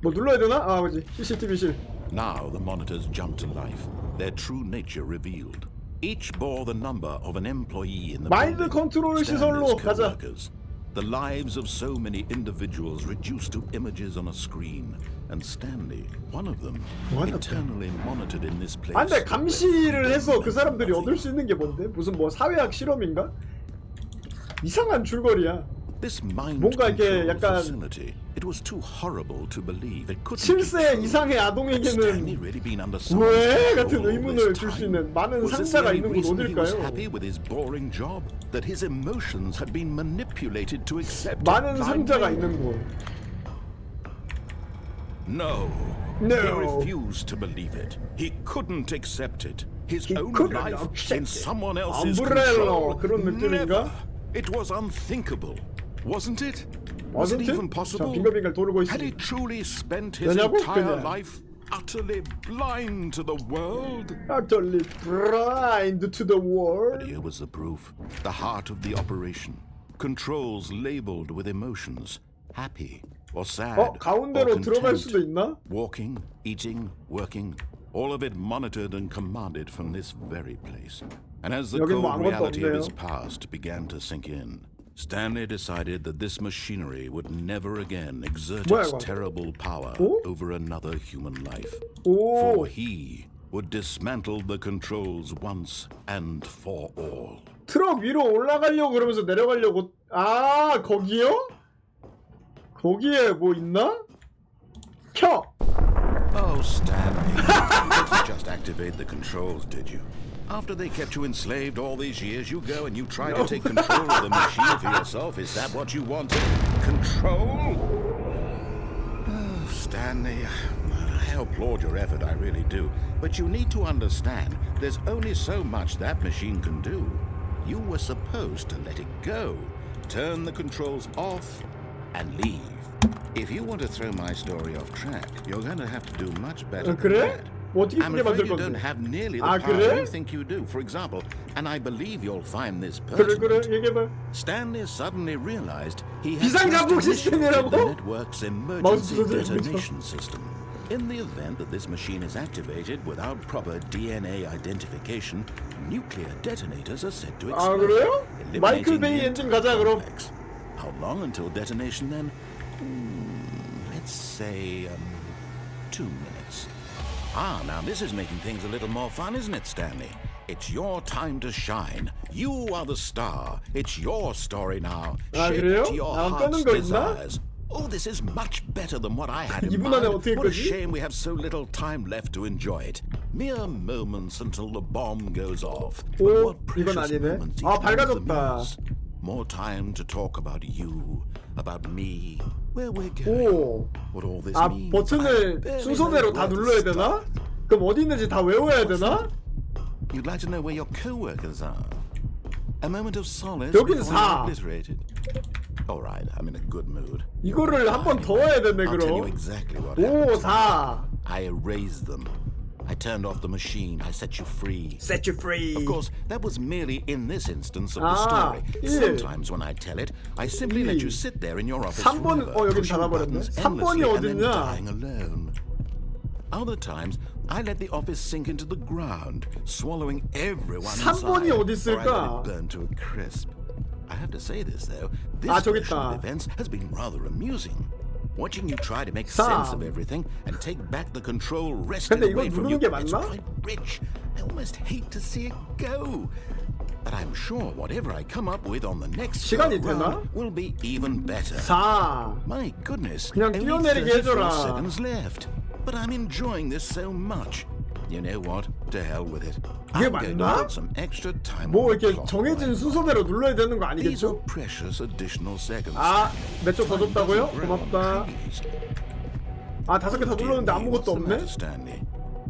S1: 뭐 눌러야 되나? 아, 그지. CCTV실.
S6: Now the monitors jumped to life, their true nature revealed. Each bore the number of an employee in the
S1: 마인드
S6: building.
S1: 컨트롤 시설로
S6: Stanley's
S1: 가자.
S6: co-workers. The lives of so many individuals reduced to images on a screen, and Stanley, one of them, eternally monitored in this place.
S1: 아, 근데 감시를 해서 그 사람들이 얻을 수 있는 게 뭔데? 무슨 뭐 사회학 실험인가? 이상한 줄거리야.
S6: This mind
S1: 뭔가 이게
S6: control
S1: 약간
S6: facility, it was too horrible to believe it couldn't
S1: 7세
S6: be
S1: 이상의
S6: true.
S1: 아동에게는
S6: Really been under some
S1: 왜
S6: control
S1: 같은
S6: all
S1: 의문을
S6: this
S1: 줄 수
S6: time?
S1: 있는 많은
S6: Was this
S1: 상자가
S6: the
S1: 있는
S6: only
S1: 곳
S6: reason he was
S1: 어딜까요?
S6: happy with his boring job? That his emotions had been manipulated to accept
S1: 많은
S6: it
S1: 상자가
S6: blindly?
S1: 있는 곳.
S6: No.
S1: No.
S6: He refused to believe it. He couldn't accept it. His own
S1: couldn't
S6: life
S1: accept
S6: in
S1: it.
S6: someone else's
S1: Umbrella,
S6: control.
S1: 그런 느낌인가?
S6: Never. It was unthinkable, wasn't it? Was it
S1: Wasn't
S6: even
S1: it?
S6: possible?
S1: 자, 빙글빙글 돌고
S6: Had he
S1: 있으니.
S6: truly spent his
S1: 되냐고?
S6: entire
S1: 그냥.
S6: life utterly blind to the world?
S1: Utterly blind to the world.
S6: But here was the proof. The heart of the operation. Controls labeled with emotions. Happy or sad
S1: 가운데로
S6: or
S1: 들어갈
S6: content.
S1: 수도 있나?
S6: Walking, eating, working. All of it monitored and commanded from this very place. And as the
S1: 여긴 뭐
S6: cold
S1: 아무것도
S6: reality of his
S1: 없네요.
S6: past began to sink in, Stanley decided that this machinery would never again exert
S1: 뭐야,
S6: its
S1: 이거?
S6: terrible power
S1: 오?
S6: over another human life.
S1: 오.
S6: For he would dismantle the controls once and for all.
S1: 트럭 위로 올라가려고 그러면서 내려가려고. 아, 거기요? 거기에 뭐 있나? 켜!
S6: Oh, Stanley. You didn't just activate the controls, did you? After they kept you enslaved all these years, you go and you try to take control of the machine for yourself. Is that what you wanted? Control? Oh, Stanley, I applaud your effort, I really do. But you need to understand, there's only so much that machine can do. You were supposed to let it go, turn the controls off, and leave. If you want to throw my story off track, you're going to have to do much better than
S1: 그래?
S6: that.
S1: 뭐 어떻게
S6: I'm
S1: 크게
S6: afraid
S1: 만들
S6: you don't
S1: 건데?
S6: have nearly the
S1: 아,
S6: power
S1: 그래?
S6: you think you do. For example, and I believe you'll find this
S1: 그래,
S6: pertinent.
S1: 얘기해봐.
S6: Stanley suddenly realized he had
S1: 비상자국
S6: just initiated
S1: 시스템이라고?
S6: the network's emergency
S1: 마우스 조절
S6: detonation system. In the event that this machine is activated without proper DNA identification, nuclear detonators are said to
S1: 아,
S6: explode,
S1: 그래요? 마이클
S6: eliminating
S1: 베이
S6: the
S1: 엔진 가자 그럼.
S6: complex. How long until detonation then? Let's say 2 minutes. Ah, now this is making things a little more fun, isn't it, Stanley? It's your time to shine. You are the star. It's your story now.
S1: 아,
S6: Shape
S1: 그래요?
S6: to your
S1: 안
S6: heart's
S1: 끄는 거 있나?
S6: desires. Oh, this is much better than what I had in
S1: 2분
S6: mind.
S1: 안에 어떻게
S6: What a
S1: 끄지?
S6: shame we have so little time left to enjoy it. Mere moments until the bomb goes off. But
S1: 오,
S6: what
S1: 이건
S6: precious
S1: 아니네.
S6: moments
S1: 아,
S6: each one of them
S1: 밝아졌다.
S6: is. More time to talk about you, about me, where we're going,
S1: 오.
S6: what all this
S1: 아,
S6: means.
S1: 버튼을
S6: I barely
S1: 순서대로
S6: know
S1: 다
S6: where to
S1: 눌러야 되나?
S6: start.
S1: 그럼 어디 있는지 다 외워야 되나?
S6: You'd like to know where your co-workers are. A moment of solace
S1: 여긴
S6: before
S1: 4.
S6: you're obliterated. All right, I'm in a good mood.
S1: 이거를 한 번 더 해야 되네
S6: I'll tell you
S1: 그럼.
S6: exactly what
S1: 5,
S6: happened.
S1: 4.
S6: I erased them. I turned off the machine. I set you free.
S1: Set you free.
S6: Of course, that was merely in this instance of the
S1: Ah,
S6: story.
S1: 일.
S6: Sometimes when I tell it, I simply let you sit there in your office forever,
S1: 3번, 여긴
S6: pushing
S1: 닫아버렸네.
S6: buttons
S1: 3번이
S6: endlessly and then
S1: 어딨냐?
S6: dying alone. Other times, I let the office sink into the ground, swallowing everyone
S1: 3번이
S6: inside,
S1: 어디
S6: or I
S1: 있을까?
S6: let it burn to a crisp. I have to say this though, this
S1: 아, 저기
S6: version
S1: 있다.
S6: of events has been rather amusing. Watching you try to make sense of
S1: 3.
S6: everything and take back the control wrested
S1: 근데 이거
S6: away from
S1: 누르는
S6: you,
S1: 게
S6: it's
S1: 맞나?
S6: quite rich. I almost hate to see it go. But I'm sure whatever I come up with on the next
S1: 시간이
S6: go
S1: 되나?
S6: round will be even better.
S1: 4.
S6: My goodness,
S1: 그냥
S6: only
S1: 뛰어내리게
S6: 34
S1: 해줘라.
S6: seconds left. But I'm enjoying this so much. You know what? To hell with it.
S1: 이게
S6: I'm going to
S1: 맞나?
S6: put some extra time
S1: 뭐
S6: on the
S1: 이렇게
S6: clock.
S1: 정해진 순서대로 눌러야 되는 거
S6: These are
S1: 아니겠죠?
S6: precious additional seconds.
S1: 아, 몇 초 더
S6: Time
S1: 줬다고요?
S6: doesn't grow on
S1: 고맙다.
S6: trees.
S1: 아, 5개 더 눌렀는데 아무것도
S6: What's the
S1: 없네?
S6: matter, Stanley?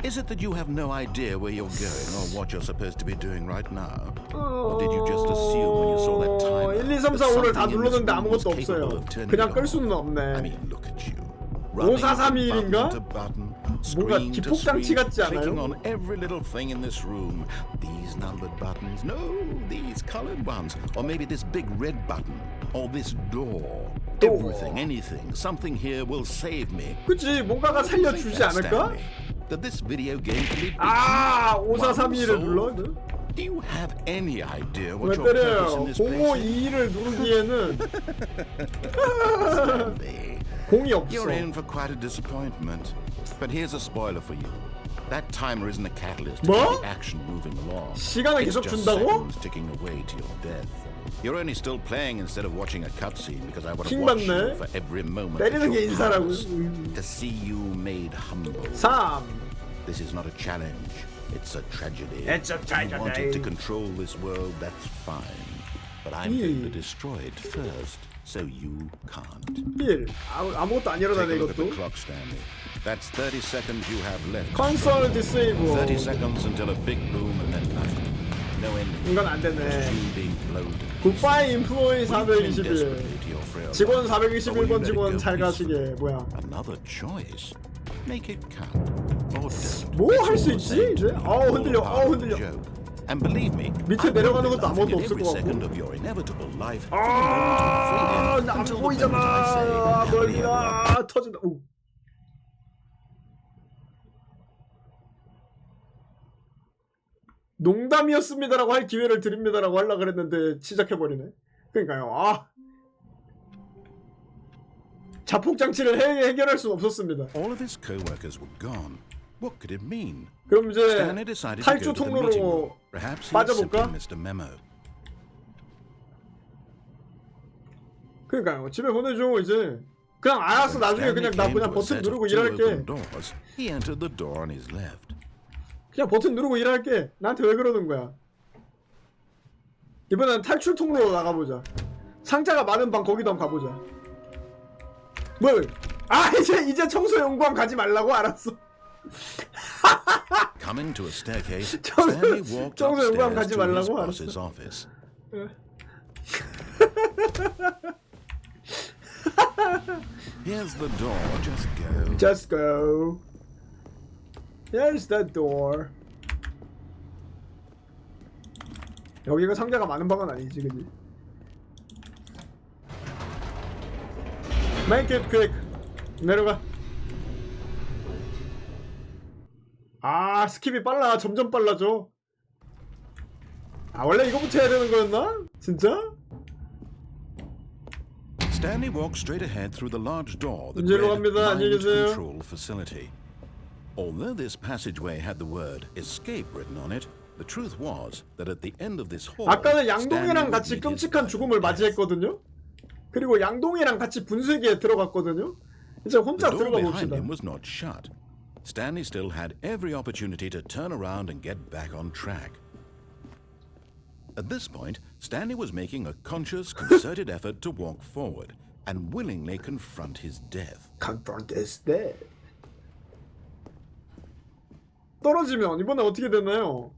S6: Is it that you have no idea where you're going or what you're supposed to be doing right now? Or did you just assume when you saw that timer
S1: 1, 2, 3, 4, 5를 다
S6: that something in this
S1: 눌렀는데
S6: room was
S1: 아무것도
S6: capable
S1: 없어요.
S6: of turning
S1: 그냥
S6: it
S1: 끌
S6: on?
S1: 수는
S6: I
S1: 없네.
S6: mean, look at you.
S1: 5431인가? 뭔가
S6: Screen to
S1: 기폭장치
S6: screen,
S1: 같지
S6: clicking
S1: 않아요?
S6: on every little thing in this room. These numbered buttons, no, these colored ones, or maybe this big red button, or this door. Everything, anything, something here will save me.
S1: 그치, 뭔가가 살려주지 않을까?
S6: That this video game can be beaten.
S1: 아,
S6: One
S1: 5431을
S6: soul.
S1: 눌러?
S6: Do you have any idea
S1: 왜
S6: what your purpose in
S1: 때려요?
S6: this place is?
S1: 052를 누르기에는
S6: Stanley,
S1: 공이 없어.
S6: you're in for quite a disappointment. But here's a spoiler for you. That timer isn't a catalyst to
S1: 뭐?
S6: keep the action moving along.
S1: 시간을
S6: It's
S1: 계속
S6: just
S1: 준다고?
S6: seconds ticking away to your death. You're only still playing instead of watching a cutscene because I would have
S1: 킹
S6: watched
S1: 받네.
S6: you for every moment
S1: 때리는
S6: of
S1: 게
S6: your
S1: 인사라고.
S6: powers, to see you made humble.
S1: 3.
S6: This is not a challenge. It's a tragedy.
S1: It's a
S6: You wanted
S1: tragedy.
S6: to control this world, that's fine. But I'm going to destroy it first, so you can't.
S1: 1. 아무것도 안
S6: Take
S1: 일어나네
S6: a look at the
S1: 이것도.
S6: clock, Stanley. That's 30 seconds you have left.
S1: 컨솔 디세이브.
S6: 30 seconds until a big boom and then nothing. No ending.
S1: 이건 안 되네.
S6: Just you being blown to pieces.
S1: 굿바이 인플로이
S6: Will you cling
S1: 421.
S6: desperately to your frail
S1: 직원
S6: life, or will you
S1: 421번
S6: let it
S1: 직원
S6: go
S1: 잘
S6: peacefully?
S1: 가시게. 뭐야?
S6: Another choice. Make it count. Or don't.
S1: 뭐
S6: It's
S1: 할 수
S6: all the
S1: 있지?
S6: same to
S1: 이제?
S6: me.
S1: 어우,
S6: All
S1: 흔들려.
S6: part
S1: 어우,
S6: of the
S1: 흔들려.
S6: joke. And believe me,
S1: 밑에
S6: I will
S1: 내려가는
S6: be
S1: 것도
S6: laughing
S1: 아무것도
S6: at
S1: 없을
S6: every
S1: 것 같고.
S6: second of your inevitable life from the
S1: 아,
S6: moment
S1: 나 안
S6: you fade in until the moment I
S1: 보이잖아.
S6: say happily ever after.
S1: 멀리가 터진다. 오. 농담이었습니다라고 할 기회를 드립니다라고 하려고 그랬는데 시작해버리네. 그러니까요. 아, 자폭장치를 해결할 수는 없었습니다.
S6: All of his co-workers were gone. What could it mean?
S1: 그럼 이제
S6: Stanley decided to
S1: 탈주
S6: go to the meeting room.
S1: 통로로
S6: Perhaps he had simply
S1: 빠져볼까?
S6: missed a memo.
S1: 그러니까요. 집에 보내줘 이제. 그냥 알았어. 나중에 그냥 나 그냥 버튼 누르고 일할게.
S6: Doors, he entered the door on his left.
S1: 그냥 버튼 누르고 일할게. 나한테 왜 그러는 거야? 이번엔 탈출 통로로 나가보자. 상자가 많은 방 거기도 한번 가보자. 뭐야? 아, 이제 청소 연구원 가지 말라고? 알았어.
S6: Coming to a staircase, Stanley walked
S1: 청소 연구원 가지
S6: upstairs to his
S1: 말라고?
S6: boss's
S1: 알았어.
S6: office. Here's the door. Just go.
S1: Just go. Here's the door. 여기가 상자가 많은 방은 아니지, 그지? Make it quick. 내려가. 아, 스킵이 빨라. 점점 빨라져. 아, 원래 이거부터 해야 되는 거였나? 진짜?
S6: Stanley walked straight ahead through the large door that
S1: 이제로
S6: read
S1: 갑니다. 안녕히
S6: Mind
S1: 계세요.
S6: Control Facility. Although this passageway had the word escape written on it, the truth was that at the end of this hall,
S1: 아까는
S6: Stanley
S1: 양동이랑
S6: would
S1: 같이
S6: meet his
S1: 끔찍한 죽음을 맞이했거든요. 그리고 양동이랑 같이 분쇄기에 들어갔거든요. 이제 혼자
S6: The door
S1: 들어가
S6: behind
S1: 봅시다.
S6: him was not shut. Stanley still had every opportunity to turn around and get back on track. At this point, Stanley was making a conscious, concerted effort to walk forward and willingly confront his death.
S1: Confront his death. 떨어지면 이번에 어떻게 되나요?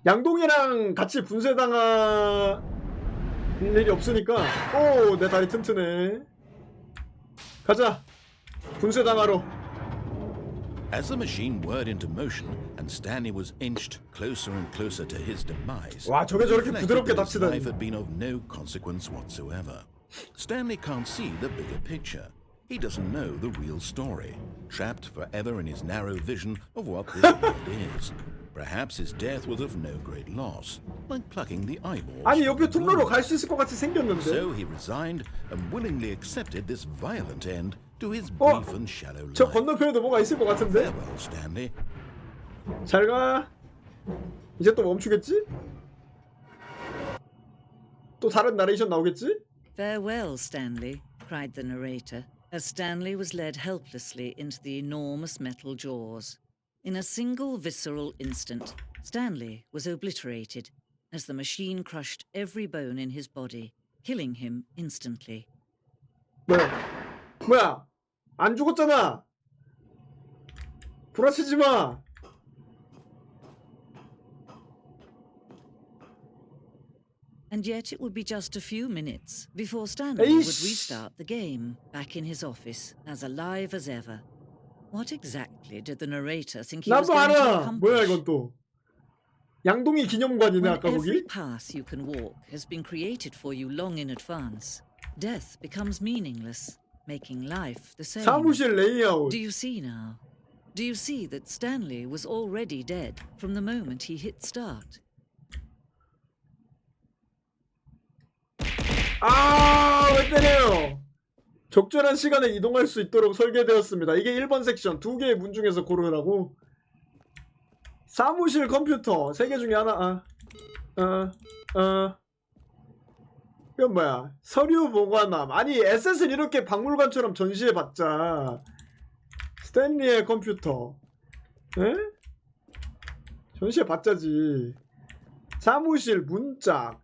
S1: 양동이랑 같이 분쇄당할 일이 없으니까. 오, 내 다리 튼튼해. 가자. 분쇄당하러.
S6: As the machine whirred into motion and Stanley was inched closer and closer to his demise,
S1: 와, 저게 저렇게
S6: he
S1: 부드럽게
S6: reflected that his
S1: 다치다니.
S6: life had been of no consequence whatsoever. Stanley can't see the bigger picture. He doesn't know the real story, trapped forever in his narrow vision of what this world is. Perhaps his death was of no great loss, like plucking the eyeballs.
S1: 아니,
S6: from
S1: 옆에
S6: the
S1: 통로로
S6: globe.
S1: 갈 수 있을 것 같이 생겼는데.
S6: So he resigned and willingly accepted this violent end to his brief and shallow
S1: 저
S6: life.
S1: 건너편에도 뭐가 있을 것 같은데.
S6: Farewell, Stanley.
S1: 잘 가. 이제 또 멈추겠지? 또 다른 나레이션 나오겠지?
S12: Farewell, Stanley, cried the narrator, as Stanley was led helplessly into the enormous metal jaws. In a single visceral instant, Stanley was obliterated as the machine crushed every bone in his body, killing him instantly.
S1: 뭐야? 안 죽었잖아. 부라치지 마.
S12: And yet it would be just a few minutes before Stanley would
S1: 에이씨.
S12: restart the game, back in his office, as alive as ever. What exactly did the narrator think he was
S1: 나도
S12: going to
S1: 알아. 뭐야
S12: accomplish?
S1: 이건 또. 양동이 기념관이네
S12: When
S1: 아까
S12: every
S1: 거기.
S12: path you can walk has been created for you long in advance, death becomes meaningless, making life the same.
S1: 사무실 레이아웃.
S12: Do you see now? Do you see that Stanley was already dead from the moment he hit start?
S1: 아, 왜 때려요? 적절한 시간에 이동할 수 있도록 설계되었습니다. 이게 1번 섹션. 두 개의 문 중에서 고르라고. 사무실 컴퓨터. 세 개 중에 하나. 이건 뭐야? 서류 보관함. 아니, 에셋을 이렇게 박물관처럼 전시해봤자. 스탠리의 컴퓨터. 에? 전시해봤자지. 사무실 문짝.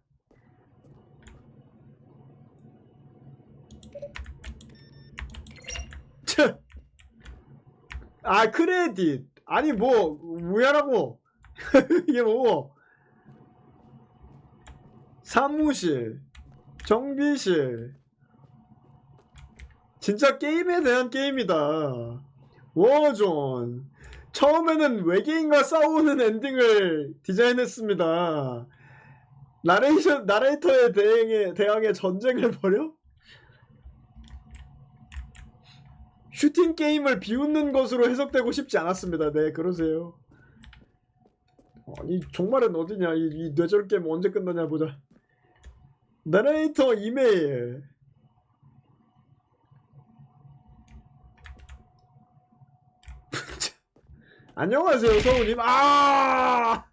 S1: 아, 크레딧. 아니 뭐 왜 하라고. 이게 뭐고. 사무실, 정비실. 진짜 게임에 대한 게임이다. 워존. 처음에는 외계인과 싸우는 엔딩을 디자인했습니다. 나레이터에 대항해 전쟁을 벌여? 슈팅 게임을 비웃는 것으로 해석되고 싶지 않았습니다. 네, 그러세요. 이 종말은 어디냐? 이 뇌절 게임 언제 끝나냐 보자. 나레이터 이메일. 안녕하세요, 성우님. 아!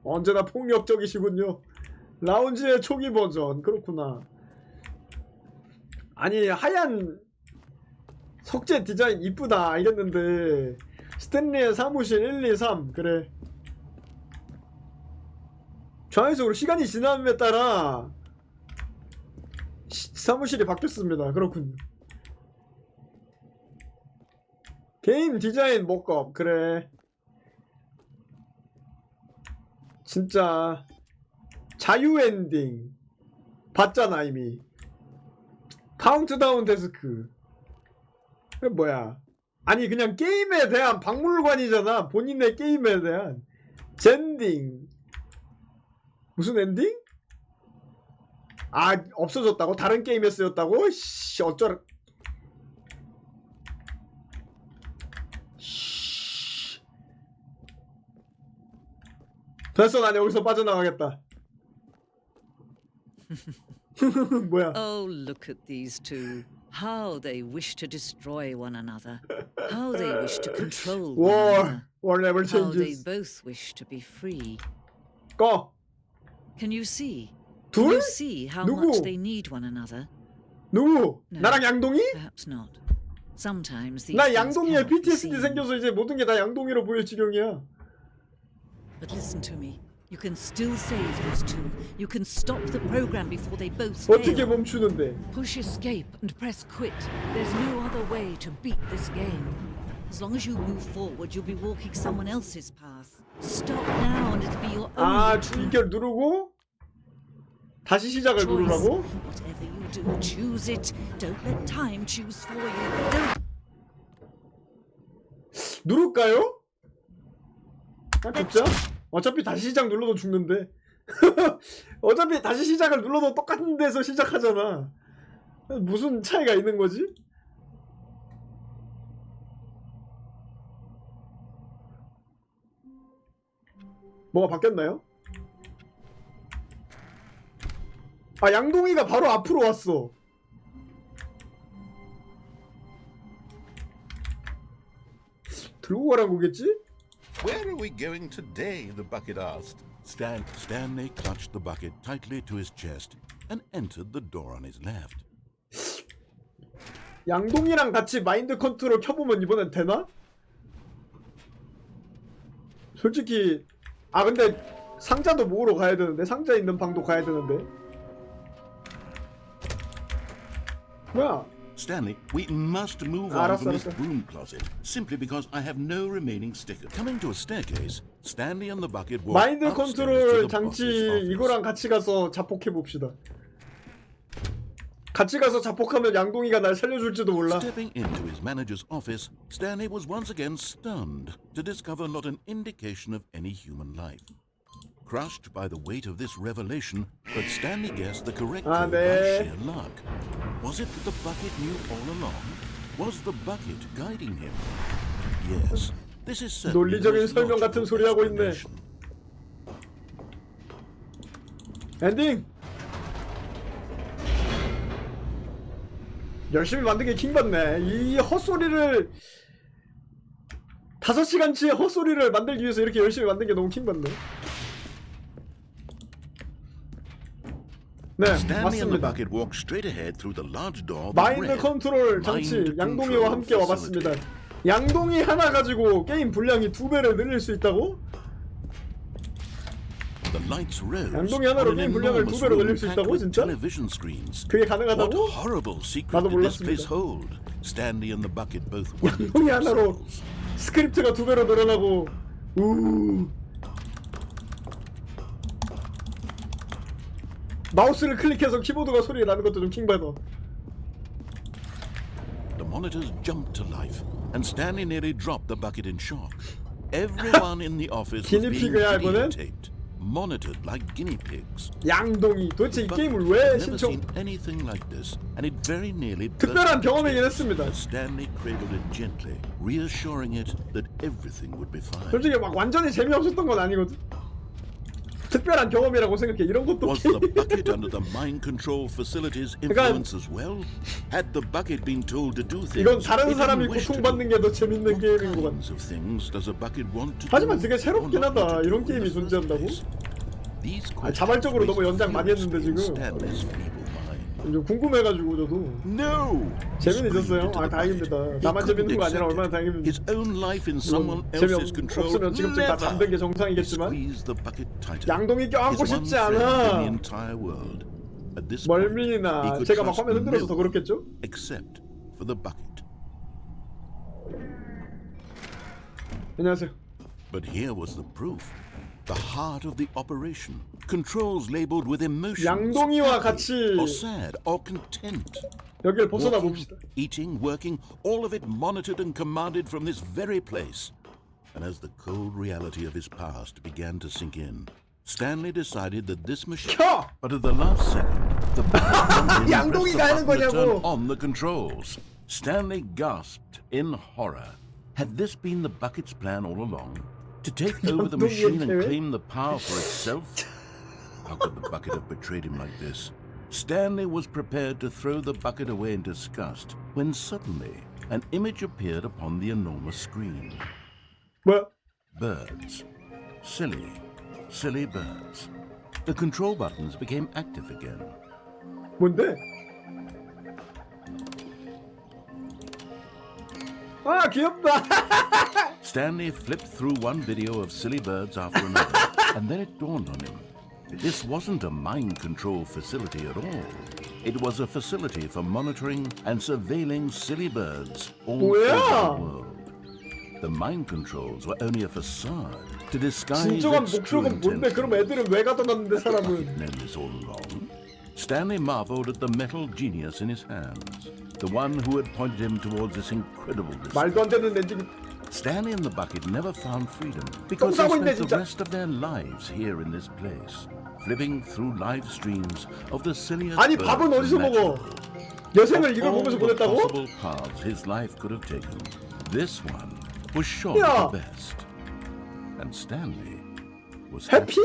S1: 언제나 폭력적이시군요. 라운지의 초기 버전. 그렇구나. 아니, 하얀 석재 디자인 이쁘다 알겠는데 스탠리의 사무실 1, 2, 3 그래. 좌회적으로 시간이 지남에 따라 사무실이 바뀌었습니다. 그렇군요. 게임 디자인 모컵 그래. 진짜 자유 엔딩 봤잖아 이미. 카운트다운 데스크. 그 뭐야? 아니 그냥 게임에 대한 박물관이잖아. 본인의 게임에 대한 젠딩. 무슨 엔딩? 아 없어졌다고? 다른 게임에 쓰였다고? 씨 어쩌라. 됐어, 난 여기서 빠져나가겠다. 뭐야?
S12: Oh, look at these two. How they wish to destroy one another. How they wish to control one another.
S1: War never
S12: How they
S1: changes.
S12: both wish to be free.
S1: 꺼.
S12: Can you see?
S1: 둘?
S12: Can you see how
S1: 누구?
S12: much they need one another?
S1: 누구?
S12: No,
S1: 나랑 양동이?
S12: Perhaps not. Sometimes these
S1: 나
S12: things
S1: 양동이에
S12: cannot be
S1: PTSD
S12: seen.
S1: 생겨서 이제 모든 게 다 양동이로 보일 지경이야.
S12: But listen to me. You can still save those two. You can stop the program before they both
S1: 어떻게
S12: fail.
S1: 멈추는데?
S12: Push escape and press quit. There's no other way to beat this game. As long as you move forward, you'll be walking someone else's path. Stop now and it'll be your own.
S1: 아,
S12: victory.
S1: 주의결 누르고 다시 시작을
S12: Choice.
S1: 누르라고?
S12: Whatever you do, choose it. Don't let time choose for you. Don't.
S1: 누를까요? 아 진짜? 어차피 다시 시작 눌러도 죽는데. 어차피 다시 시작을 눌러도 똑같은 데서 시작하잖아. 무슨 차이가 있는 거지? 뭐가 바뀌었나요? 아 양동이가 바로 앞으로 왔어. 들고 가라고 오겠지?
S6: Where are we going today? The bucket asked. Stanley clutched the bucket tightly to his chest and entered the door on his left.
S1: 양동이랑 같이 마인드 컨트롤 켜보면 이번엔 되나? 솔직히 아 근데 상자도 모으러 가야 되는데 상자 있는 방도 가야 되는데 뭐야?
S6: Stanley, we must move on from this broom closet simply because I have no remaining stickers. Coming to a staircase, Stanley and the bucket walked
S1: 마인드
S6: upstairs to
S1: 컨트롤
S6: the
S1: 장치
S6: boss's office.
S1: 이거랑 같이 가서 자폭해 봅시다. 같이 가서 자폭하면 양동이가 날 살려줄지도 몰라.
S6: Stepping into his manager's office, Stanley was once again stunned to discover not an indication of any human life. Crushed by the weight of this revelation, but Stanley guessed the correct code by sheer luck. Was it that the bucket knew all along? Was the bucket guiding him? Yes, this is certainly
S1: 논리적인 설명 같은 소리 하고 있네. 엔딩. 열심히 만든 게 킹받네. 이 헛소리를 5시간치의 헛소리를 만들기 위해서 이렇게 열심히 만든 게 너무 킹받네. 네, 맞습니다. 마인드 컨트롤 장치 양동이와 함께 와봤습니다. 양동이 하나 가지고 게임 분량이 2배를 늘릴 수 있다고? 양동이 하나로 게임 분량을 2배로 늘릴 수 있다고? 진짜? 그게 가능하다고? 나도 몰랐습니다. 양동이 하나로 스크립트가 2배로 늘어나고 마우스를 클릭해서 키보드가 소리가 나는 것도 좀 킹받아.
S6: The monitors jumped to life, and Stanley nearly dropped the bucket in shock. Everyone in the office was being videotaped, monitored like guinea pigs.
S1: 양동이 도대체 이 게임을 왜 신청?
S6: Never seen anything like this, and it very nearly.
S1: 특별한 경험이긴 했습니다.
S6: Stanley cradled it gently, reassuring it that everything would be fine.
S1: 솔직히 막 완전히 재미없었던 건 아니거든. 특별한 경험이라고 생각해. 이런 것도
S6: Was the bucket under the mind control facility's influence as well? Had the bucket been told to do things?
S1: 이건 다른 사람이 고통받는 게 더 재밌는 게임인 것 같아. 하지만 되게 새롭긴 하다. 이런 게임이 존재한다고? 아, 자발적으로 너무 연장 많이 했는데 지금 좀 궁금해가지고 저도 재미는 있었어요. 아 다행입니다. 나만 재밌는 거 아니라 얼마나 다행입니다. 재미없으면 지금쯤 다 잠든 게 정상이겠지만 양동이 껴안고 싶지 않아. 멀미나 제가 막 화면 흔들어서 더 그렇겠죠? 안녕하세요.
S6: But here was the proof. The heart of the operation. Controls labeled with emotions.
S1: 양동이와 같이
S6: or sad or content.
S1: 여기를 벗어나 봅시다.
S6: Eating, working, all of it monitored and commanded from this very place. And as the cold reality of his past began to sink in, Stanley decided that this machine. But at the last second, the
S1: 양동이가 하는
S6: button to turn
S1: 거냐고.
S6: on the controls. Stanley gasped in horror. Had this been the bucket's plan all along? To take over the machine and claim the power for itself? How could the bucket have betrayed him like this? Stanley was prepared to throw the bucket away in disgust when suddenly an image appeared upon the enormous screen.
S1: What?
S6: Birds. Silly birds. The control buttons became active again.
S1: 뭔데? 아 귀엽다.
S6: Stanley flipped through one video of silly birds after another, and then it dawned on him. This wasn't a mind control facility at all. It was a facility for monitoring and surveilling silly birds all over the world. The mind controls were only a facade to disguise
S1: 진정한
S6: its true
S1: 목표가 뭔데?
S6: intent.
S1: 그럼 애들은 왜 가둬놨는데 사람은?
S6: Known this all along. Stanley marveled at the metal genius in his hands, the one who had pointed him towards this incredible discovery.
S1: 말도 안 되는 엔딩.
S8: Stanley and the bucket never found freedom because they spent the rest of their lives here in this place, flipping through live streams of the silliest
S1: 아니
S8: birds
S1: 밥은 어디서 먹어?
S8: imaginable.
S1: 여생을 이걸
S8: Of all
S1: 보면서
S8: the
S1: 보냈다고?
S8: possible paths his life could have taken, this one was surely
S1: 야.
S8: the best. And Stanley was
S1: 해피?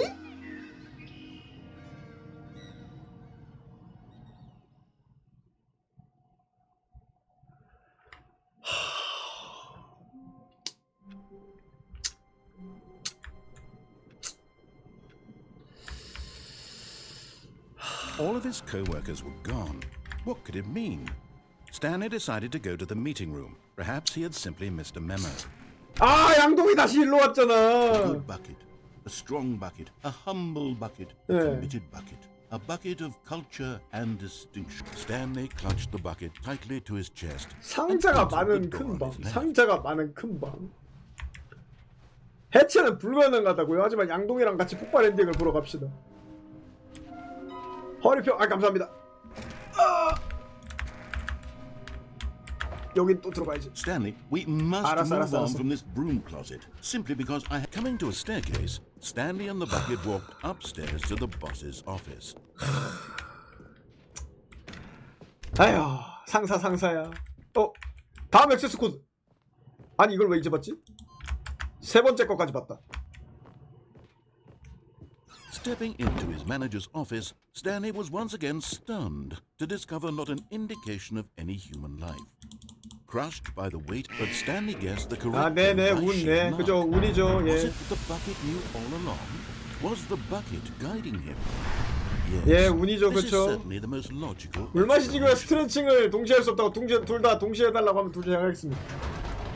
S8: All of his co-workers were gone. What could it mean? Stanley decided to go to the meeting room. Perhaps he had simply missed a memo.
S1: 아 양동이 다시 일로
S8: A
S1: 왔잖아.
S8: good bucket, a strong bucket, a humble bucket, a
S1: 네.
S8: committed bucket, a bucket of culture and distinction. Stanley clutched the bucket tightly to his chest.
S1: 상자가 많은 큰 방. 상자가 많은 큰 방. 해체는 불가능하다고요. 하지만 양동이랑 같이 폭발 엔딩을 보러 갑시다. 허리표 아 감사합니다. 여긴 또 들어가야지.
S8: Stanley, we must
S1: 알았어,
S8: move
S1: 알았어,
S8: on
S1: 알았어.
S8: from this broom closet. Simply because coming to a staircase, Stanley and the bucket walked upstairs to the boss's office.
S1: 아휴 상사야. 다음 액세스 코드. 아니 이걸 왜 이제 봤지? 세 번째 거까지 봤다.
S8: Stepping into his manager's office, Stanley was once again stunned to discover not an indication of any human life. Crushed by the weight, but Stanley guessed the correct.
S1: 아 네네 운 네 그죠 운이죠
S8: Was
S1: 예.
S8: it the bucket knew all along? Was the bucket guiding him?
S1: 예 운이죠
S8: This is
S1: 그쵸.
S8: certainly the most logical.
S1: 물 마시지고요 스트레칭을 동시에 할 수 없다고 둘 다 동시에 해달라고 하면 둘 다 하겠습니다.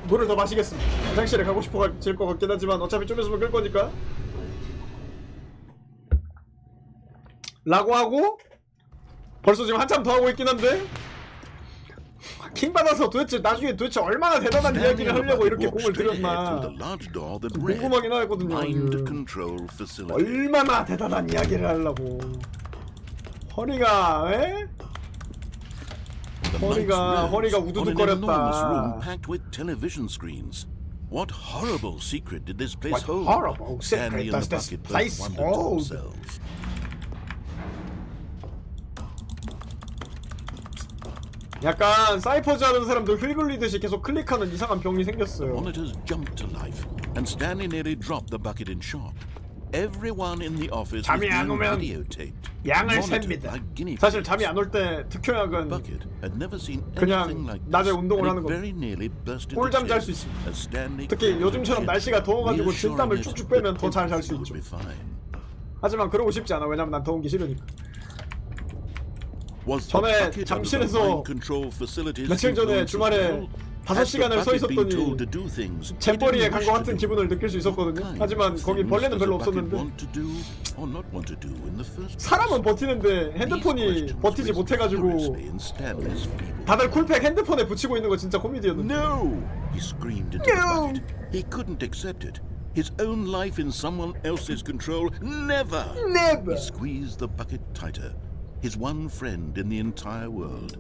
S1: 물을 더 마시겠습니다. 화장실에 가고 싶어질 것 같긴 하지만 어차피 좀 있으면 끌 거니까. 라고 하고 벌써 지금 한참 더 하고 있긴 한데 킹 받아서 나중에 도대체 얼마나 대단한 이야기를 하려고 이렇게 공을 들였나 궁금하긴 하거든요. 얼마나 대단한 이야기를 하려고 허리가 에? 허리가 우두둑거렸다.
S8: What horrible secret did this place
S1: What
S8: hold?
S1: horrible
S8: Stanley
S1: secret
S8: and the
S1: does this
S8: bucket both
S1: place
S8: wondered to
S1: hold?
S8: themselves.
S1: 약간 사이퍼즈 하는 사람들 휠 굴리듯이 계속 클릭하는 이상한 병이 생겼어요.
S8: Monitors jumped to life, and Stanley nearly dropped the bucket in shock. Everyone in the office was
S1: 잠이 안
S8: being
S1: 오면
S8: videotaped.
S1: 양을
S8: monitored
S1: 셉니다.
S8: like guinea
S1: 사실
S8: pigs.
S1: 잠이 안 올 때 특효약은
S8: Bucket had never seen
S1: 그냥
S8: anything like
S1: 낮에
S8: this,
S1: 운동을
S8: and
S1: 하는
S8: it
S1: 거.
S8: very nearly burst into
S1: 꿀잠 잘
S8: tears
S1: 수 있습니다.
S8: as Stanley
S1: 특히
S8: called
S1: 요즘처럼
S8: the
S1: 날씨가 더워가지고
S8: reassuring
S1: 진땀을
S8: it
S1: 쭉쭉
S8: that
S1: 빼면 더 잘 잘 수
S8: everything
S1: 있죠.
S8: would be fine.
S1: 하지만 그러고 싶지 않아. 왜냐면 난 더운 게 싫으니까.
S8: Was the
S1: 전에
S8: bucket
S1: 잠실에서
S8: under the mind control facilities
S1: 며칠 전에
S8: influence as
S1: 주말에
S8: well?
S1: 5시간을 서 있었더니 잼버리에 간 것 같은 기분을 느낄 수 있었거든요. 하지만 거기 벌레는 별로 없었는데 사람은 버티는데 핸드폰이 버티지 못해가지고 다들 쿨팩 핸드폰에 붙이고 있는 거 진짜 코미디였는데.
S8: No! He screamed into the bucket. He couldn't accept it. His own life in someone else's control. Never!
S1: Never!
S8: He squeezed the bucket tighter. His one friend in the entire world.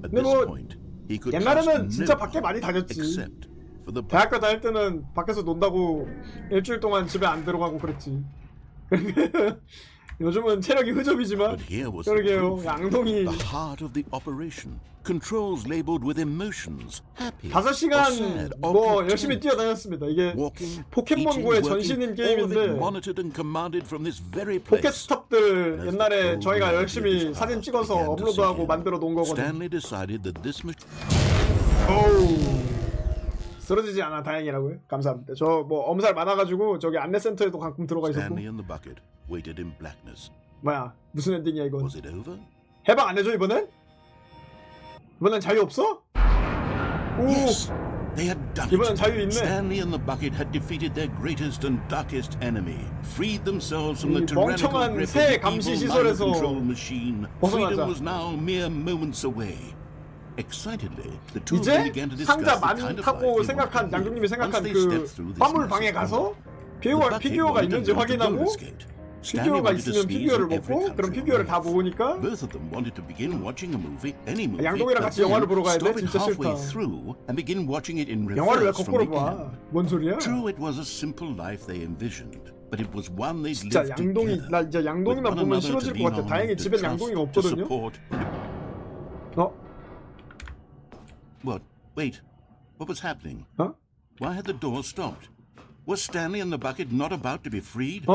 S8: At
S1: 근데
S8: this
S1: 뭐
S8: point, he could
S1: 옛날에는
S8: trust
S1: 진짜
S8: no
S1: 밖에 많이 다녔지.
S8: except for the
S1: 대학교 다닐 때는 밖에서 논다고 일주일 동안 집에 안 들어가고 그랬지. 요즘은 체력이 흐접이지만 그러게요. 양동이
S8: the heart of the operation. Controls labeled with emotions. Happy,
S1: 5시간
S8: or sad, or
S1: 뭐
S8: content.
S1: 열심히 뛰어다녔습니다. 이게
S8: Walking,
S1: 포켓몬고의
S8: eating,
S1: 전신인
S8: working, all of it
S1: 게임인데
S8: monitored and commanded from this very place.
S1: 포켓스톱들 옛날에 저희가 열심히 사진 찍어서 업로드하고 만들어 놓은 거거든요.
S8: Stanley decided that this machine.
S1: 오우 쓰러지지 않아 다행이라고요? 감사합니다. 저 뭐 엄살 많아가지고 저기 안내센터에도 가끔 들어가 있었고.
S8: Stanley and the bucket waited in blackness.
S1: 뭐야 무슨 엔딩이야 이건?
S8: Was it over?
S1: 해방 안 해줘 이번엔? 이번엔 자유 없어? 오
S8: Yes, they had done
S1: 이번엔
S8: it.
S1: 자유 있네.
S8: Stanley and the bucket had defeated their greatest and darkest enemy, freed themselves from the
S1: 이
S8: tyrannical
S1: 멍청한
S8: grip of
S1: 새
S8: the
S1: 감시
S8: evil
S1: 시설에서
S8: mind control machine.
S1: 벗어나자.
S8: Freedom was now mere moments away. Excitedly, the two of
S1: 이제
S8: them began to discuss
S1: 상자
S8: the kind of life
S1: 많다고
S8: they wanted
S1: 생각한
S8: to live
S1: 양동님이 생각한
S8: once they
S1: 그
S8: stepped through this
S1: 화물
S8: massive
S1: 방에 가서
S8: door. The bucket
S1: 피규어가
S8: wanted to
S1: 있는지
S8: go to the
S1: 확인하고
S8: roller skate.
S1: 피규어가 있으면 피규어를 먹고 그럼 피규어를 다 모으니까
S8: Both of them wanted to begin watching a movie, any movie,
S1: 양동이랑 같이 영화를 보러 가야 돼?
S8: stop it
S1: 진짜
S8: halfway
S1: 싫다.
S8: through and begin watching it in
S1: 영화를 왜
S8: reverse from
S1: 거꾸로
S8: the
S1: 봐?
S8: end.
S1: 뭔 소리야?
S8: True, it was a simple life they envisioned, but it was one they'd
S1: 진짜
S8: lived
S1: 양동이
S8: together.
S1: 나 진짜 양동이만
S8: with one
S1: 보면
S8: another
S1: 싫어질
S8: to
S1: 것 같아.
S8: lean on,
S1: 다행히
S8: to
S1: 집엔
S8: trust,
S1: 양동이가
S8: to
S1: 없거든요.
S8: support. What? Wait. What was happening?
S1: Huh?
S8: Why had the door stopped? Was Stanley and the bucket not about to be freed?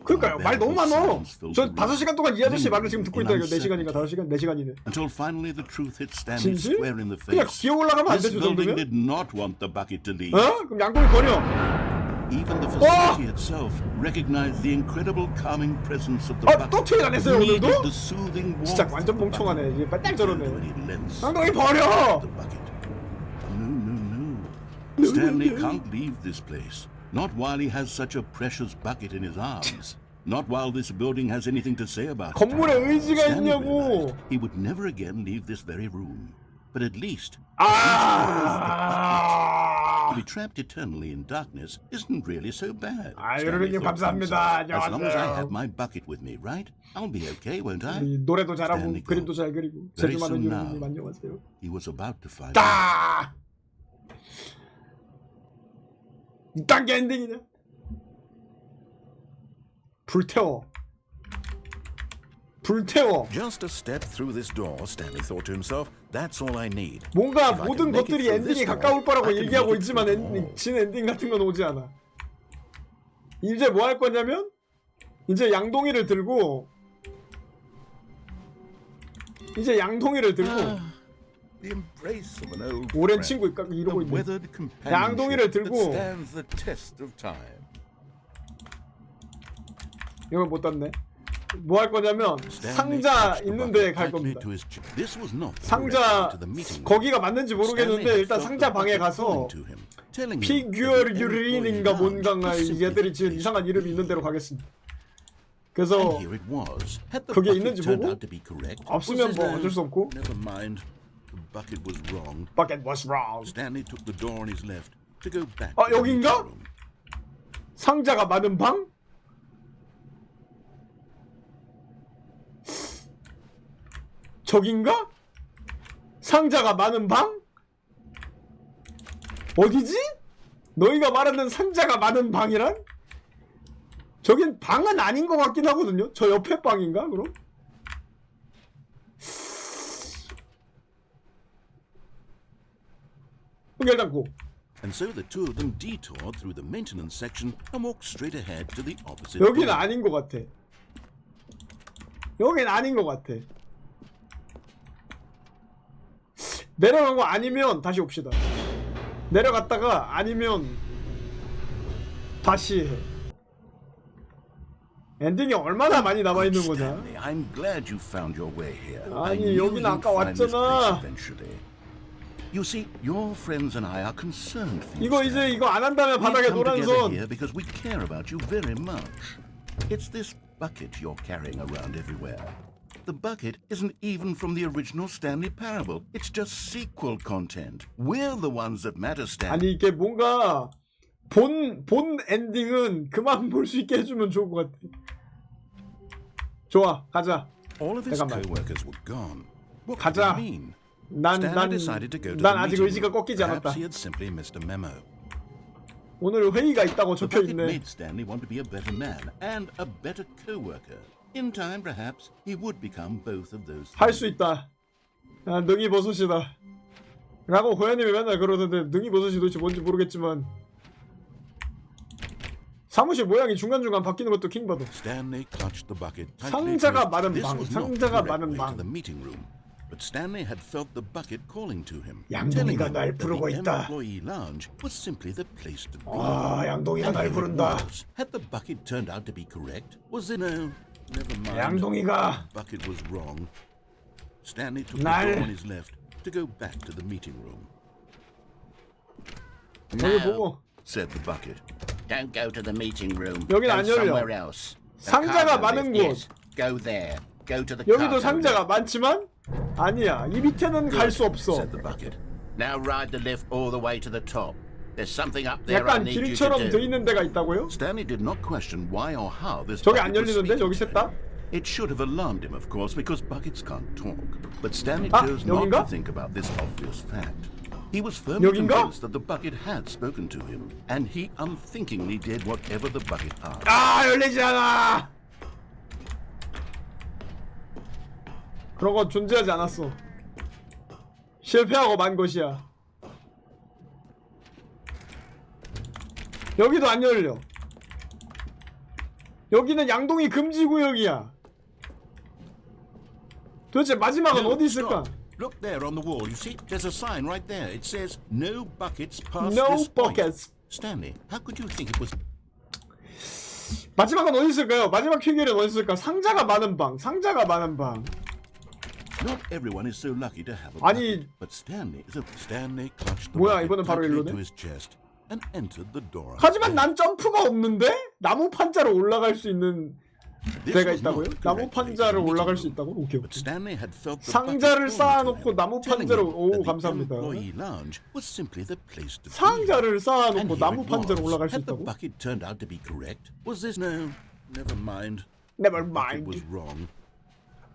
S1: 그러니까요. 말 너무 많어. 저 5시간 동안 이 아저씨 말을 지금 듣고 있다. 이거 4시간인가 5시간? 4시간이네.
S8: Until finally the truth hit Stanley
S1: 진실?
S8: square in the
S1: 그냥
S8: face.
S1: 기어 올라가면 안
S8: This
S1: 되죠,
S8: building
S1: 정도면?
S8: did not want the bucket to leave.
S1: 그럼 양동이 버려.
S8: Even the facility itself recognized the incredible calming presence of the bucket.
S1: 또 퇴근 안 했어요,
S8: Needed
S1: 오늘도?
S8: the soothing warmth
S1: 진짜
S8: of
S1: 완전
S8: the bucket.
S1: 멍청하네. 이제 빨리 저러네.
S8: No,
S1: 양동이 버려.
S8: Stanley can't leave this place. Not while he has such a precious bucket in his arms. Not while this building has anything to say about it.
S1: 건물에 의지가
S8: Stanley
S1: 있냐고.
S8: realized he would never again leave this very room. But at least to be trapped eternally in darkness isn't really so bad. Stanley
S1: 여러분님
S8: thought to
S1: 감사합니다.
S8: himself. As long as I
S1: 안녕하세요.
S8: have my bucket with me, right? I'll be okay, won't I?
S1: 노래도 잘하고
S8: Stanley
S1: 그림도 잘 그리고
S8: Very
S1: 재주 많은
S8: soon
S1: 여러분님
S8: now,
S1: 안녕하세요.
S8: he was about to find
S1: 따! 이딴 게 엔딩이냐? 불태워. 불태워.
S6: Just a step through this door, Stanley thought to himself. That's all I need.
S1: 뭔가
S6: If I
S1: 모든
S6: can make it
S1: 것들이
S6: through this
S1: 엔딩에
S6: door,
S1: 가까울 거라고
S6: I can
S1: 얘기하고
S6: make it
S1: 있지만
S6: through them all.
S1: 진 엔딩 같은 건 오지 않아. 이제 뭐 할 거냐면 이제 양동이를 들고
S6: The embrace of an old
S1: 오랜
S6: friend,
S1: 친구 이러고
S6: a
S1: 있네.
S6: weathered
S1: 양동이를
S6: companionship that
S1: 들고
S6: stands the test of time.
S1: 이걸 못 땄네. 뭐 할 거냐면 상자 있는 데에 갈 겁니다.
S6: This was not
S1: 상자
S6: to the meeting room.
S1: 거기가 맞는지 모르겠는데 일단 상자 방에 가서 피규어류린인가 뭔가가 얘들이 지은 이상한 이름이 있는 데로 가겠습니다. 그래서 그게 있는지 보고 없으면 뭐 어쩔 수 없고
S8: Never mind. The bucket was wrong.
S1: Bucket was wrong.
S8: Stanley took the door on his left to go back.
S1: 여긴가? 상자가 많은 방? 저긴가? 상자가 많은 방? 어디지? 너희가 말하는 상자가 많은 방이란? 저긴 방은 아닌 것 같긴 하거든요. 저 옆에 방인가 그럼? 일단 고.
S8: And so the two of them detoured through the maintenance section and walked straight ahead to the opposite.
S1: 여긴
S8: door.
S1: 아닌 것 같아. 여긴 아닌 것 같아. 내려간 거 아니면 다시 옵시다. 내려갔다가 아니면 다시 해. 엔딩이 얼마나 많이 남아 있는 거냐?
S8: I'm glad you found your way here.
S1: 아니 여긴 아까 왔잖아.
S8: You see, your friends and I are concerned for you.
S1: 이거 이제 이거 안 한다면 바닥에
S8: We've come
S1: 노란
S8: together
S1: 선.
S8: here because we care about you very much. It's this bucket you're carrying around everywhere. The bucket isn't even from the original Stanley Parable. It's just sequel content. We're the ones that matter, Stanley.
S1: 아니 이게 뭔가 본 엔딩은 그만 볼 수 있게 해주면 좋을 것 같아. 좋아, 가자.
S8: All of his
S1: 잠깐만.
S8: co-workers were gone. What
S1: 가자.
S8: could it mean?
S1: 난
S8: Stanley decided to go to
S1: 난
S8: the
S1: 아직
S8: meeting
S1: 의지가
S8: room.
S1: 꺾이지 않았다.
S8: Perhaps he had simply missed a memo.
S1: 오늘 회의가 있다고
S8: The
S1: 적혀
S8: bucket
S1: 있네.
S8: made Stanley want to be a better man and a better co-worker. In time, perhaps, he would become both of those
S1: 할 수 있다. 아, 능이 버섯이다. 라고 고현님이 맨날 그러던데 능이 버섯이 도대체 뭔지 모르겠지만 사무실 모양이 중간중간 바뀌는 것도 킹받아.
S8: Stanley clutched the bucket tightly
S1: 상자가
S8: to his-
S1: 많은
S8: This
S1: 방,
S8: was not
S1: 상자가
S8: the correct
S1: 많은
S8: way
S1: 방.
S8: to the meeting room. But Stanley had felt the bucket calling to him.
S1: 양동이가
S8: telling him
S1: 날
S8: that
S1: 부르고
S8: the
S1: 있다.
S8: employee lounge was simply the place to be.
S1: 양동이가
S8: And
S1: 날
S8: here it
S1: 부른다.
S8: was. Had the bucket turned out to be correct? Was it no? Never mind.
S1: 양동이가
S8: The bucket was wrong. Stanley took the
S1: 날-
S8: door on his left to go back to the meeting room.
S1: 여기 보고
S8: said the bucket.
S5: Don't go to the meeting room.
S1: 여긴
S5: Go
S1: 안 열려.
S5: somewhere else. The
S1: 상자가
S5: cargo
S1: 많은
S5: lift,
S1: 곳.
S5: yes. Go there. Go to the
S1: 여기도
S5: cargo
S1: 상자가
S5: lift.
S1: 많지만 아니야. 이 밑에는 갈 수 없어.
S5: Now ride the lift all the way to the top. There's something up there I
S1: 약간
S5: need you to
S1: 길처럼 돼
S5: do.
S1: 있는 데가 있다고요?
S8: Stanley did not question why or how this
S1: 저게 안
S8: bucket was
S1: 열리는데?
S8: speaking
S1: 여기
S8: to
S1: 셋 다?
S8: him. It should have alarmed him, of course, because buckets can't talk. But Stanley
S1: 아,
S8: chose not
S1: 여긴가?
S8: to think about this obvious fact. He was firmly
S1: 여긴가?
S8: convinced that the bucket had spoken to him, and he unthinkingly did whatever the bucket asked.
S1: 아, 열리지 않아. 그런 건 존재하지 않았어. 실패하고 만 것이야. 여기도 안 열려. 여기는 양동이 금지 구역이야. 도대체 마지막은
S8: No,
S1: 어디 있을까?
S8: stop. Look there on the wall. You see, there's a sign right there. It says "No buckets past
S1: No
S8: this point."
S1: buckets.
S8: Stanley, how could you think it was?
S1: 마지막은 어디 있을까요? 마지막 해결은 어디 있을까? 상자가 많은 방. 상자가 많은 방.
S8: Not everyone is so lucky to have a
S1: 아니,
S8: bucket, but Stanley clutched the
S1: 뭐야,
S8: bucket
S1: 이번엔 바로
S8: tightly
S1: 일로네?
S8: to his chest and entered the door.
S1: 하지만 난 점프가 없는데? 나무 판자로 올라갈 수 있는 데가 있다고요? 나무 판자를 올라갈 수 있다고? 오케이, 오케이.
S8: Stanley had felt the
S1: 상자를
S8: bucket
S1: 쌓아놓고
S8: falling to him,
S1: 나무
S8: telling
S1: 판자로
S8: him
S1: 오
S8: that the
S1: 감사합니다.
S8: employee lounge was simply the place to be.
S1: 상자를
S8: And
S1: 쌓아놓고
S8: here
S1: 나무
S8: it
S1: 판자로
S8: was.
S1: 올라갈 수
S8: Had the
S1: 있다고?
S8: bucket turned out to be correct? Was this no? Never mind.
S1: Never
S8: It
S1: mind.
S8: was wrong.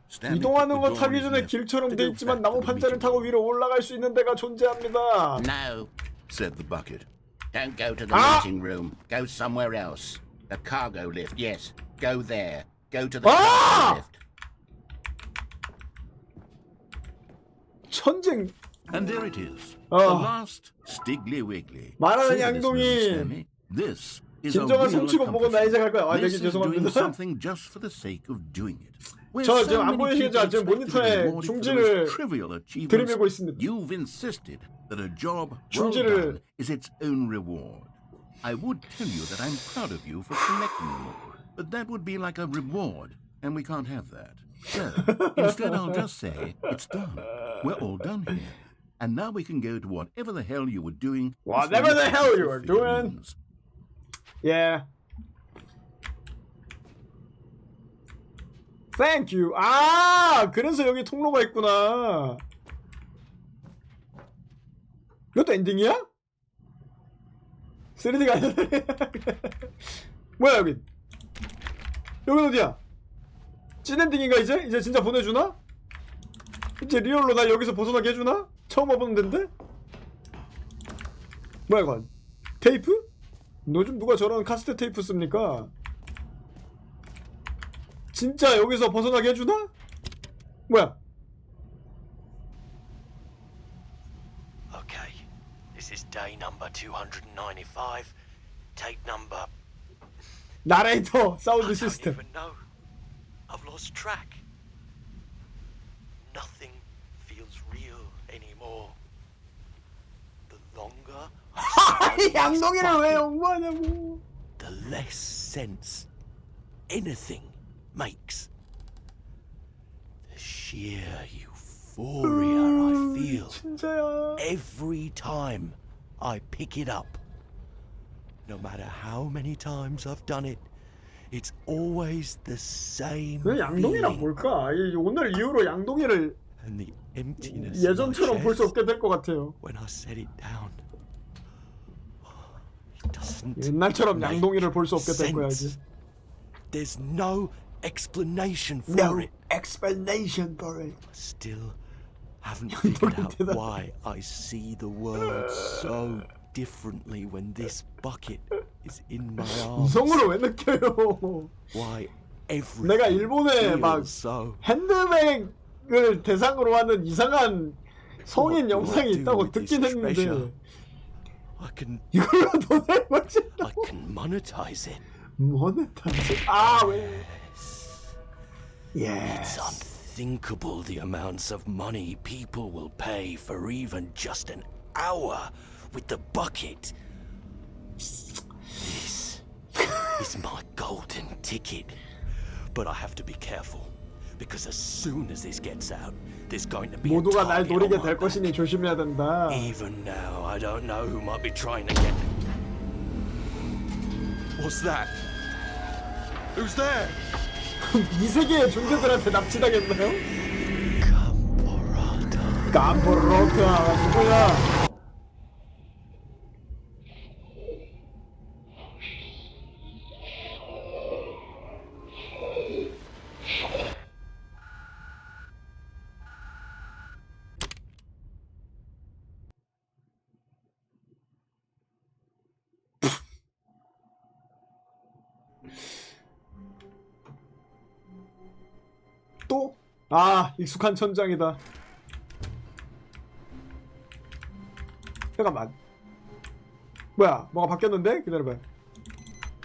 S8: Stanley
S1: 이동하는
S8: put
S1: 거
S8: the door
S1: 타기
S8: in his
S1: 전에
S8: left
S1: 길처럼
S8: to
S1: 돼
S8: go
S1: 있지만
S8: back
S1: 나무
S8: to the
S1: 판자를
S8: meeting
S1: 타고
S8: room.
S1: 위로 올라갈 수 있는 데가 존재합니다.
S5: No,
S8: said the bucket.
S5: don't go to the
S1: Ah!
S5: meeting room. Go somewhere else. The cargo lift, yes. Go there. Go to the
S1: Ah!
S5: cargo lift.
S1: 천쟁.
S8: And there it is.
S1: Oh.
S8: The last Stiggly Wiggly.
S1: 말하는
S8: Say this,
S1: 양동이.
S8: Stanley. This is a
S1: 진정한
S8: real
S1: 성취고 뭐고 나 이제 갈 거야. 아,
S8: This
S1: 내기
S8: is doing
S1: 죄송합니다.
S8: something just for the sake of doing it. Where
S1: 저
S8: so
S1: 지금 안
S8: many
S1: 보이시겠지만
S8: people
S1: 지금
S8: expect to be
S1: 모니터에
S8: rewarded for the
S1: 중지를
S8: most trivial achievements,
S1: 들이밀고 있습니다.
S8: You've insisted that a job well
S1: 중지를-
S8: done is its own reward. I would tell you that I'm proud of you for collecting them all, but that would be like a reward, and we can't have that. So, instead I'll just say, it's done. We're all done here. And now we can go to whatever the hell you were doing.
S1: Whatever the hell you were doing. Yeah. Thank you. 아, 그래서 여기 통로가 있구나. 이것도 엔딩이야? 3D가 아니라. 뭐야 여기? 여긴 어디야? 찐 엔딩인가 이제? 이제 진짜 보내주나? 이제 리얼로 날 여기서 벗어나게 해주나? 처음 와보는 데인데? 뭐야 이건? 테이프? 요즘 누가 저런 카세트 테이프 씁니까? 진짜 여기서 벗어나게 해주나? 뭐야?
S16: Okay, this is day number 295. Tape number.
S1: 나레이터 사운드
S16: I don't
S1: 시스템.
S16: even know. I've lost track. Nothing feels real anymore. The longer I spend
S1: 양동이를 왜
S16: this bucket,
S1: 연구하냐고.
S16: the less sense anything makes. The sheer euphoria I feel
S1: 진짜야.
S16: every time I pick it up. No matter how many times I've done it, it's always the same
S1: 왜 양동이랑
S16: feeling.
S1: 볼까? 오늘 이후로 양동이를
S16: And the emptiness in my
S1: 예전처럼 볼 수
S16: chest
S1: 없게 될 것 같아요.
S16: when I set it down. It doesn't
S1: 옛날처럼
S16: make
S1: 양동이를 볼 수 없게 될 거야 이제.
S16: sense. There's no explanation for
S1: No
S16: it.
S1: explanation for it.
S16: I still haven't figured out why I see the world so differently when this bucket is in my arms.
S1: 이성으로 왜 느껴요?
S16: Why everything
S1: 내가 일본에 막
S16: feels so.
S1: 핸드백을 대상으로 하는 이상한 성인 영상이 있다고 듣긴 했는데
S16: I can
S1: 이걸로 돈을 벌지?
S16: I can monetize it.
S1: 모네타이즈? 아 왜?
S16: It's unthinkable the amounts of money people will pay for even just an hour with the bucket. This is my golden ticket. But I have to be careful. Because as soon as this gets out, there's going to be a
S1: 모두가 날
S16: target on
S1: 노리게
S16: my
S1: 될 것이니 조심해야 된다.
S16: Even now, I don't know who might be trying to get. What's that? Who's there?
S1: 이 세계의 존재들한테 납치당했나요? 깜보로타 누구야? 또? 아 익숙한 천장이다. 잠깐만. 뭐야 뭐가 바뀌었는데? 기다려봐.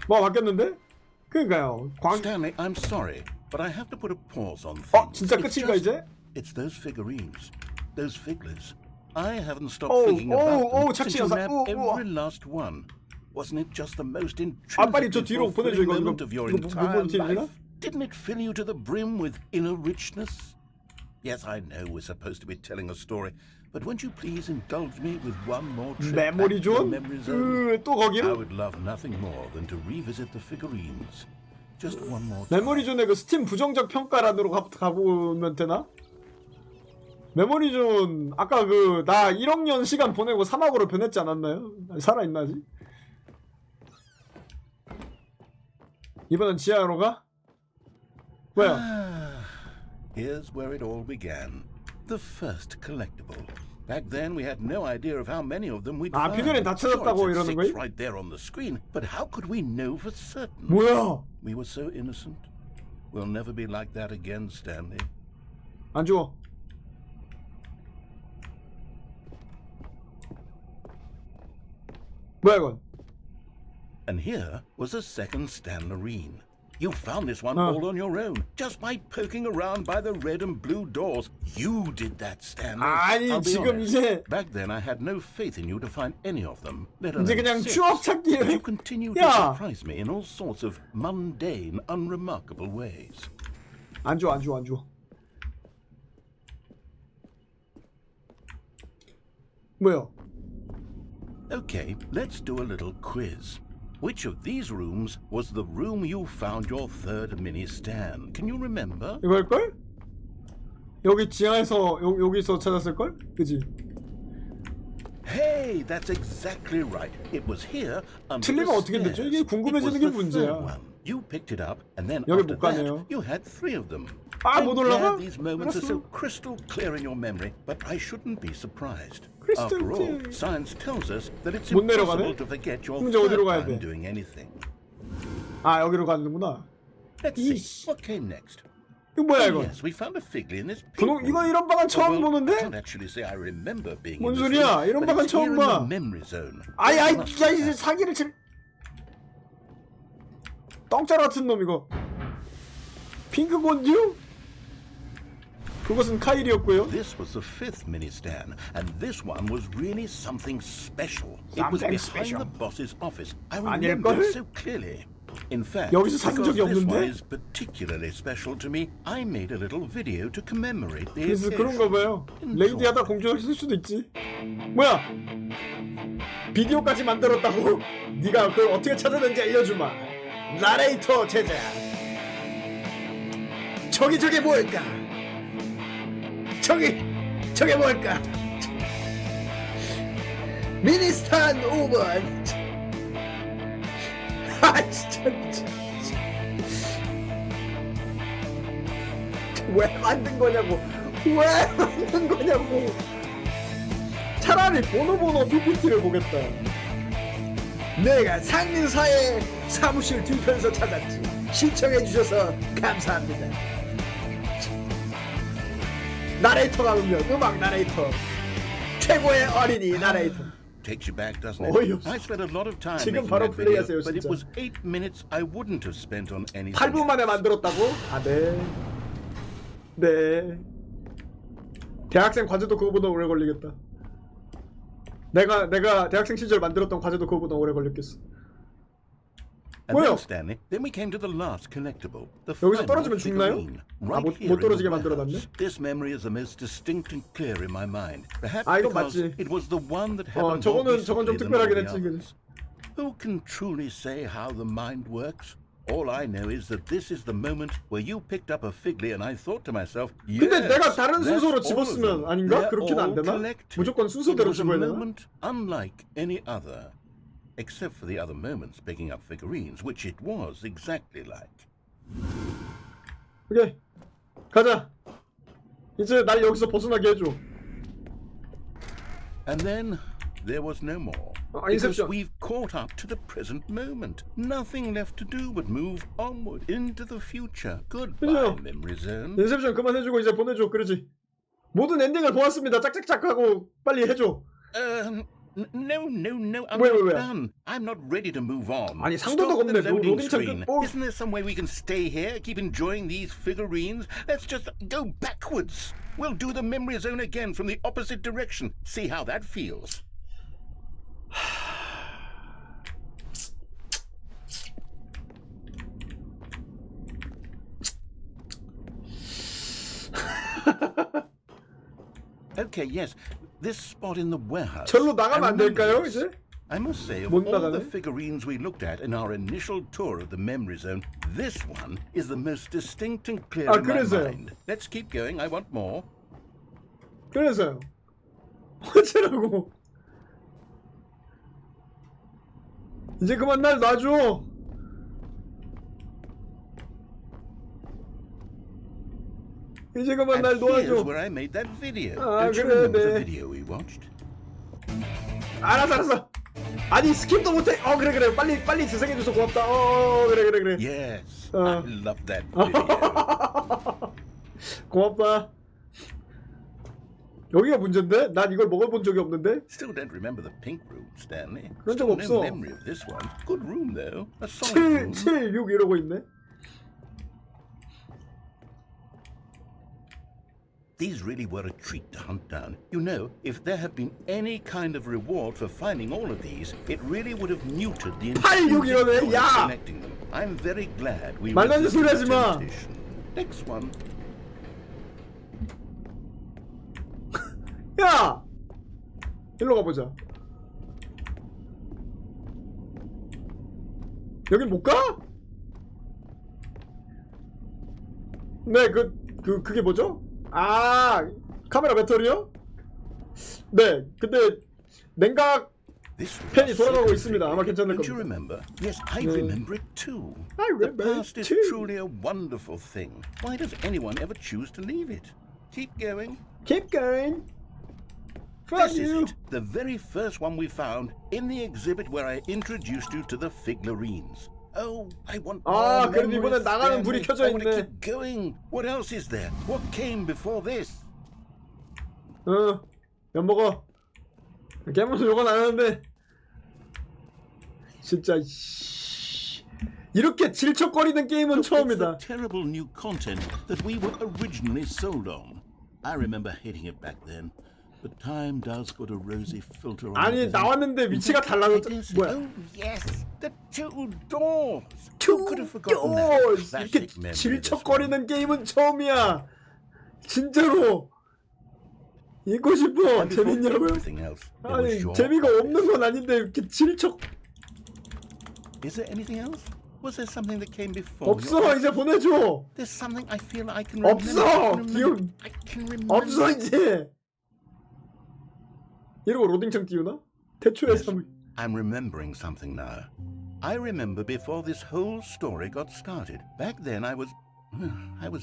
S1: 뭐가 바뀌었는데? 그러니까요.
S6: Stanley, I'm sorry, but I have to put a pause on things.
S1: 진짜
S6: It's
S1: 끝인가
S6: just-
S1: 이제?
S6: It's those figurines, those figglers. I haven't stopped
S1: Oh,
S6: thinking
S1: oh,
S6: about
S1: oh,
S6: them since
S1: 착시
S6: you
S1: 영상.
S6: nabbed
S1: Oh,
S6: every last one. Wasn't it just the most
S1: 빨리 저
S6: intrinsically
S1: 뒤로 보내줘,
S6: fulfilling
S1: 이거.
S6: moment of your
S1: 이거 못
S6: entire
S1: 보내지, 되나?
S6: life? Didn't it fill you to the brim with inner richness? Yes, I know we're supposed to be telling a story, but won't you please indulge me with one more trip back
S1: 메모리
S6: to the
S1: 존?
S6: memory zone?
S1: 또
S6: I
S1: 거기로?
S6: would love nothing more than to revisit the figurines. Just one more time.
S1: 메모리 존의 그 스팀 부정적 평가란으로 가보면 되나? 메모리 존 아까 그 나 1억 년 시간 보내고 사막으로 변했지 않았나요? 살아있나 아직? 이번엔 지하로 가? 뭐야?
S6: Here's where it all began. The first collectible. Back then we had no idea of how many of them we'd
S1: 아,
S6: find.
S1: 피규어는 다 찾았다고
S6: Sure, it
S1: 이러는
S6: said
S1: 거임?
S6: 6 right there on the screen, but how could we know for certain?
S1: 뭐야?
S6: We were so innocent. We'll never be like that again, Stanley.
S1: 안 주워. 뭐야 이건?
S6: And here was a second Stanlerine. You found this one all on your own, just by poking around by the red and blue doors. You did that, Stanley.
S1: 아니,
S6: I'll be
S1: 지금
S6: honest.
S1: 이제-
S6: Back then I had no faith in you to find any of them. Let alone
S1: 이제 그냥
S6: 6.
S1: 추억 찾기를
S6: But you continue to
S1: 야!
S6: surprise me in all sorts of mundane, unremarkable ways.
S1: 안 줘, 안 줘, 안 줘. 뭐야?
S6: Okay, let's do a little quiz. Which of these rooms was the room you found your third mini stand? Can you remember?
S1: 이걸걸? 여기 지하에서 여기서 찾았을걸? 그지?
S6: Hey, that's exactly right. It was here under
S1: 틀리면
S6: the
S1: 어떻게 되죠?
S6: stairs.
S1: 이게 궁금해지는
S6: It
S1: 게
S6: was the
S1: 문제야.
S6: third one. You picked it up, and then
S1: 여기
S6: after
S1: 못 가네요.
S6: that, you had 3 of them.
S1: 아,
S6: I'm
S1: 못
S6: glad
S1: 올라가?
S6: these moments are so
S1: 알았어.
S6: crystal clear in your memory, but I shouldn't be surprised.
S1: Crystal
S6: After all,
S1: clear.
S6: science tells us that it's
S1: 못 내려가네?
S6: impossible to forget your
S1: 그럼 이제
S6: third
S1: 어디로 가야
S6: time
S1: 돼?
S6: doing anything.
S1: 아 여기로 가는구나.
S6: Let's see. What came next?
S1: 이거 뭐야
S6: Oh,
S1: 이거?
S6: yes, we found a figly in this pink
S1: 분홍 이거
S6: room.
S1: 이런 방안 처음
S6: Well, I
S1: 보는데?
S6: can't actually say I remember being
S1: 뭔
S6: in this
S1: 소리야?
S6: room,
S1: 이런
S6: but
S1: 방안
S6: it's here
S1: 처음
S6: in the
S1: 봐.
S6: memory zone.
S1: 아이
S6: It
S1: 아이
S6: must
S1: 야
S6: be
S1: 이제
S6: that.
S1: 사기를 칠. 똥자루 같은 놈 이거. 핑크 곤듀? 그것은 카일이었고요.
S6: This was the 5th mini stand, and this one was really something special. It was
S1: Something
S6: behind
S1: special.
S6: the boss's office. I
S1: 아닐걸?
S6: remember it so clearly. In fact,
S1: 여기서 찾은
S6: because
S1: 적이
S6: this one
S1: 없는데?
S6: is particularly special to me, I made a little video to commemorate the
S1: 그래서
S6: occasion.
S1: 그런가 봐요. 레이디 하다 공주가 쓸 수도 있지. 뭐야? 비디오까지 만들었다고? 네가 그걸 어떻게 찾았는지 알려주마. 나레이터 제자. 저게 뭘까? 저게 뭘까? 미니스탄 5번. 아 진짜 미쳐. 왜 만든 거냐고. 왜 만든 거냐고. 차라리 보노보노 PPT를 보겠다. 내가 상민사의 사무실 뒤편서 찾았지. 신청해주셔서 감사합니다. 나레이터가 울려. 음악 나레이터. 최고의 어린이 나레이터.
S6: Takes you back, doesn't it?
S1: 어이없어.
S6: I spent a lot of time
S1: 지금
S6: making
S1: 바로
S6: that video,
S1: 플레이하세요,
S6: but it
S1: 진짜.
S6: was 8 minutes I wouldn't have spent on anything.
S1: 8분 만에 만들었다고? 아, 네. 네. 대학생 과제도 그거보다 오래 걸리겠다. 내가 대학생 시절 만들었던 과제도 그거보다 오래 걸렸겠어.
S6: And
S1: 뭐요?
S6: then, Stanley, then we came to the last collectible, the
S1: 여기서
S6: final
S1: 떨어지면 죽나요?
S6: figurine,
S1: 아,
S6: right
S1: 못
S6: here in
S1: 떨어지게
S6: the
S1: 만들어놨네.
S6: warehouse. This memory is the most distinct and clear in my mind. Perhaps
S1: 아, 이건
S6: because
S1: 맞지.
S6: it was the one that happened more
S1: 저건 좀
S6: recently than all
S1: 특별하긴
S6: the
S1: 했지,
S6: others. Who can truly say how the mind works? All I know is that this is the moment where you picked up a figly and I thought to myself, yes,
S1: 근데 내가 다른
S6: that's
S1: 순서로
S6: all of
S1: 집었으면
S6: them.
S1: 아닌가?
S6: They're
S1: 그렇게는 안
S6: all
S1: 되나?
S6: collected.
S1: 무조건
S6: It
S1: 순서대로
S6: was a
S1: 집어야 되나?
S6: moment unlike any other. Except for the other moments picking up figurines, which it was exactly like.
S1: 오케이. 가자. 이제 날 여기서 벗어나게 해줘.
S6: And then
S8: there was no more.
S1: Inception.
S8: Because we've caught up to the present moment. Nothing left to do but move onward into the future. Goodbye, memory zone.
S1: 인셉션 그만해주고 이제 보내줘. 그러지. 모든 엔딩을 보았습니다. 짝짝짝 하고 빨리 해줘.
S8: No, I'm
S1: wait,
S8: not
S1: wait.
S8: done. I'm not ready to move on.
S1: 아니 상도덕
S8: Stop the
S1: 없네.
S8: loading
S1: 로딩창
S8: screen.
S1: 끝.
S8: Isn't there some way we can stay here, keep enjoying these figurines? Let's just go backwards. We'll do the memory zone again from the opposite direction. See how that feels. Okay, yes. This spot in the warehouse.
S1: 절로 나가면 안 될까요, 이제?
S8: I must say, of
S1: 못
S8: all the
S1: 나가네?
S8: figurines we looked at in our initial tour of the memory zone, this one is the most distinct and clear in my
S1: 그래서요.
S8: mind. Let's keep going. I want more.
S1: 그래서요. 어쩌라고. 이제 그만 날 놔줘. 이제 그만 날
S8: And here's
S1: 놓아줘.
S8: where I made that video.
S1: 아,
S8: Don't you
S1: 그래,
S8: remember the
S1: 네.
S8: video we watched?
S1: 알았어. 아니 스킵도 못해. 그래. 빨리 재생해줘서 고맙다. 그래.
S8: Yes, I love that video.
S1: 고맙다. 여기가 문제인데? 난 이걸 먹어본 적이 없는데?
S8: Still don't remember the pink room, Stanley.
S1: 그런 적
S8: Still
S1: 없어.
S8: no memory of this one. Good room though. A solid
S1: 7,
S8: room.
S1: 7, 6 이러고 있네.
S8: These really were a treat to hunt down. You know, if there had been any kind of reward for finding all of these, it really would have neutered the
S1: 8, 6 이러네.
S8: joy of
S1: 야!
S8: connecting them. I'm very glad we
S1: 말도 안 되는 소리 하지
S8: resisted
S1: 마.
S8: temptation. Next one.
S1: 야! 일로 가보자. 여긴 못 가? 네, 그게 뭐죠? 카메라 배터리요? 네, 근데 냉각 팬이 돌아가고 있습니다. 아마 괜찮을
S8: Don't you
S1: 겁니다.
S8: remember? Yes, I
S1: 네.
S8: remember it too.
S1: I
S8: The
S1: remember
S8: past
S1: it
S8: is
S1: too.
S8: truly a wonderful thing. Why does anyone ever choose to leave it? Keep going.
S1: Keep going. Fuck
S8: This is
S1: you.
S8: it, the very first one we found in the exhibit where I introduced you to the figurines. Oh, I want more
S1: 그래도 이번엔
S8: memories,
S1: 나가는 불이
S8: Stanley.
S1: 켜져
S8: I want to
S1: 있네.
S8: keep going. What else is there? What came before this?
S1: 면 먹어. 깨물어서 욕은 안 하는데. 진짜 이렇게 질척거리는 게임은
S8: It's the
S1: 처음이다.
S8: terrible new content that we were originally sold on. I remember hating it back then. But time does put a rosy filter on
S1: 아니
S8: everything.
S1: 나왔는데 위치가 달라졌. 뭐야?
S8: Oh yes, the two doors.
S1: Two
S8: Who could have forgotten that?
S1: doors. 이렇게
S8: Classic memory, this one.
S1: 질척거리는 게임은 처음이야. 진짜로. 읽고 싶어.
S8: And before
S1: 재밌냐고요?
S8: everything else, there was
S1: 아니
S8: your
S1: 재미가 없는 건 아닌데 이렇게 질척.
S8: Is there anything else? Was there something that came before?
S1: 없어.
S8: your-
S1: 이제 보내줘.
S8: There's something I feel I can remember.
S1: 없어. 기억
S8: I can remember.
S1: 없어 이제. 이러고 로딩창 띄우나? 태초의 삶을.
S8: I'm remembering something now. I remember before this whole story got started. Back then I was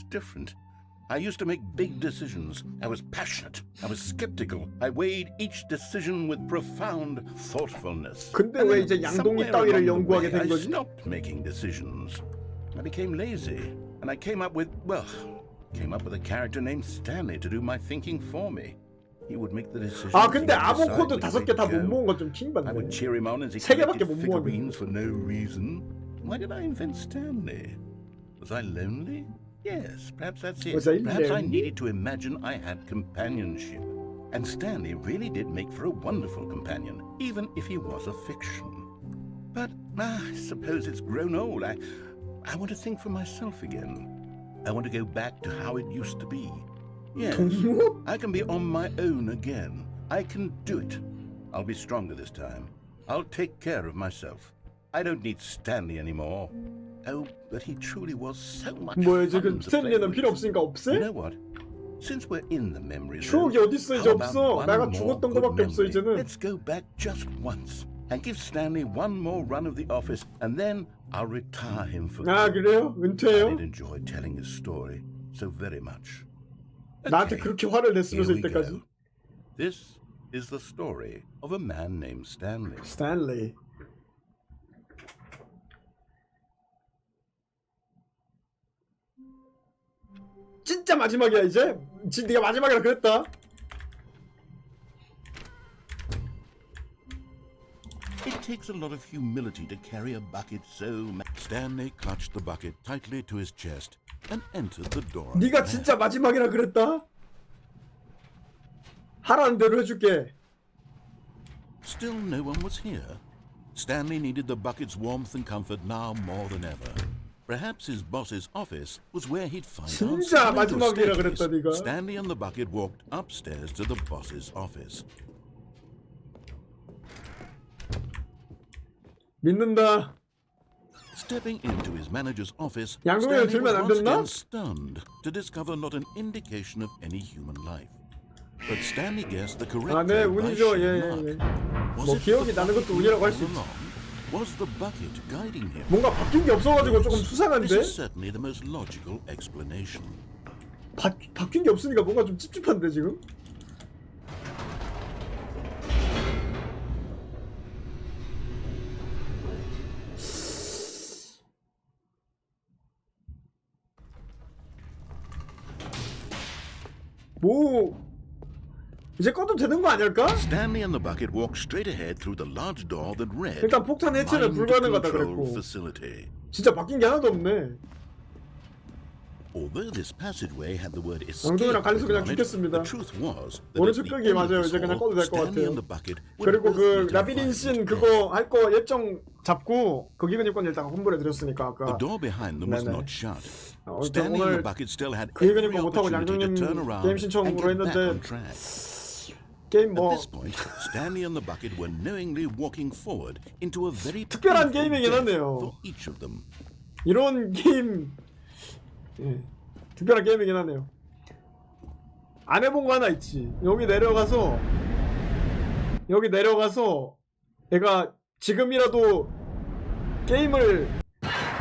S8: different. I used to make big decisions. I was passionate. I was skeptical. I weighed each decision with profound thoughtfulness.
S1: 근데
S8: And
S1: 왜
S8: then
S1: 이제 양동이
S8: somewhere
S1: 따위를
S8: along the
S1: 연구하게
S8: way,
S1: 된
S8: I
S1: 거지?
S8: stopped making decisions. I became lazy. And I came up with a character named Stanley to do my thinking for me. He would make the decisions.
S1: 근데
S8: he would decide
S1: 아보코드
S8: which
S1: 5개
S8: way
S1: 다
S8: to
S1: 못
S8: go.
S1: 모은 건 좀
S8: I would
S1: 킹받네.
S8: cheer him on as he
S1: 3개밖에
S8: collected
S1: 못 모았네.
S8: figurines for no reason. Why did I invent Stanley? Was I lonely? Yes, perhaps that's it.
S1: Was I
S8: Perhaps I
S1: lonely?
S8: needed to imagine I had companionship. And Stanley really did make for a wonderful companion, even if he was a fiction. But I suppose it's grown old. I want to think for myself again. I want to go back to how it used to be. Yes, I can be on my own again. I can do it. I'll be stronger this time. I'll take care of myself. I don't need Stanley anymore. Oh, but he truly was so much
S1: 뭐야
S8: fun
S1: 지금
S8: to play
S1: 스탠리는
S8: with.
S1: 필요 없으니까
S8: You
S1: 없애?
S8: know what? Since we're in the memory
S1: 추억이
S8: zone,
S1: 어딨어 이제
S8: how about
S1: 없어.
S8: one
S1: 내가
S8: more
S1: 죽었던
S8: good
S1: 거밖에 없어
S8: memory?
S1: 이제는.
S8: Let's go back just once and give Stanley one more run of the office, and then I'll retire him for good.
S1: 그래요?
S8: I
S1: 은퇴해요?
S8: did enjoy telling his story so very much.
S1: 나한테
S8: Okay,
S1: 그렇게 화를 냈으면서
S8: here we
S1: 이때까지.
S8: go. This
S6: is the story of a man named Stanley.
S1: 스탠리. 진짜 마지막이야 이제. 지금 네가 마지막이라 그랬다.
S6: It takes a lot of humility to carry a bucket so Stanley clutched the bucket tightly to his chest and entered the door.
S1: 네가 진짜 마지막이라 그랬다. 하라는 대로 해줄게.
S6: Still no one was here. Stanley needed the bucket's warmth and comfort now more than ever. Perhaps his boss's office was where he'd find
S1: 진짜 마지막이라 그랬다 네가.
S6: Stanley and the bucket walked upstairs to the boss's office.
S1: 믿는다.
S6: Stepping into his manager's office,
S1: 양동이를
S6: Stanley
S1: 들면 안
S6: was once
S1: 됐나?
S6: again stunned to discover not an indication of any human life. But Stanley guessed the correct
S1: 아, 네,
S6: code by
S1: 운이죠.
S6: sheer
S1: 예,
S6: luck.
S1: 예.
S6: Was
S1: 뭐
S6: it
S1: 기억이
S6: the
S1: 나는
S6: bucket
S1: 것도 운이라고 할 수
S6: all
S1: 있지.
S6: along? Was the bucket guiding him?
S1: 뭔가 바뀐 게 없어가지고 조금
S6: This
S1: 수상한데.
S6: is certainly the most logical explanation.
S1: 바뀐 게 없으니까 뭔가 좀 찝찝한데 지금. 뭐 이제 꺼도 되는 거 아닐까?
S6: Stanley and the bucket walked straight ahead through the large door that read
S1: 일단 폭탄 해체는
S6: Mind
S1: 불가능하다
S6: Control
S1: 그랬고.
S6: Facility.
S1: 진짜 바뀐 게 하나도 없네.
S6: Although this passageway had the word escape
S1: 양동이랑 갈래서
S6: written on
S1: 그냥
S6: it,
S1: 죽겠습니다.
S6: the truth was that
S1: 오른쪽
S6: at the
S1: 끄기
S6: end of
S1: 맞아요.
S6: this
S1: 이제 그냥
S6: hall,
S1: 꺼도 될 것
S6: Stanley
S1: 같아요.
S6: and the bucket would
S1: 그리고
S6: both
S1: 그
S6: meet a
S1: 라비린신
S6: violent
S1: 그거 할 거 일정 잡고 그 기근입권 일단 홍보를 드렸으니까 아까.
S6: The door behind them was
S1: 네네.
S6: not shut.
S1: 일단
S6: Stanley and
S1: 오늘
S6: the bucket still had
S1: 그
S6: every
S1: 기근입권 못하고
S6: opportunity to
S1: 양동님
S6: turn around
S1: 게임
S6: and
S1: 신청으로
S6: get back
S1: 했는데
S6: on track.
S1: 게임
S6: At
S1: 뭐
S6: this point, Stanley and the bucket were knowingly walking forward into a very
S1: 특별한
S6: painful
S1: 게임이긴
S6: death
S1: 하네요.
S6: for each of them.
S1: 이런 게임 예, 특별한 게임이긴 하네요. 안 해본 거 하나 있지. 여기 내려가서 얘가 지금이라도 게임을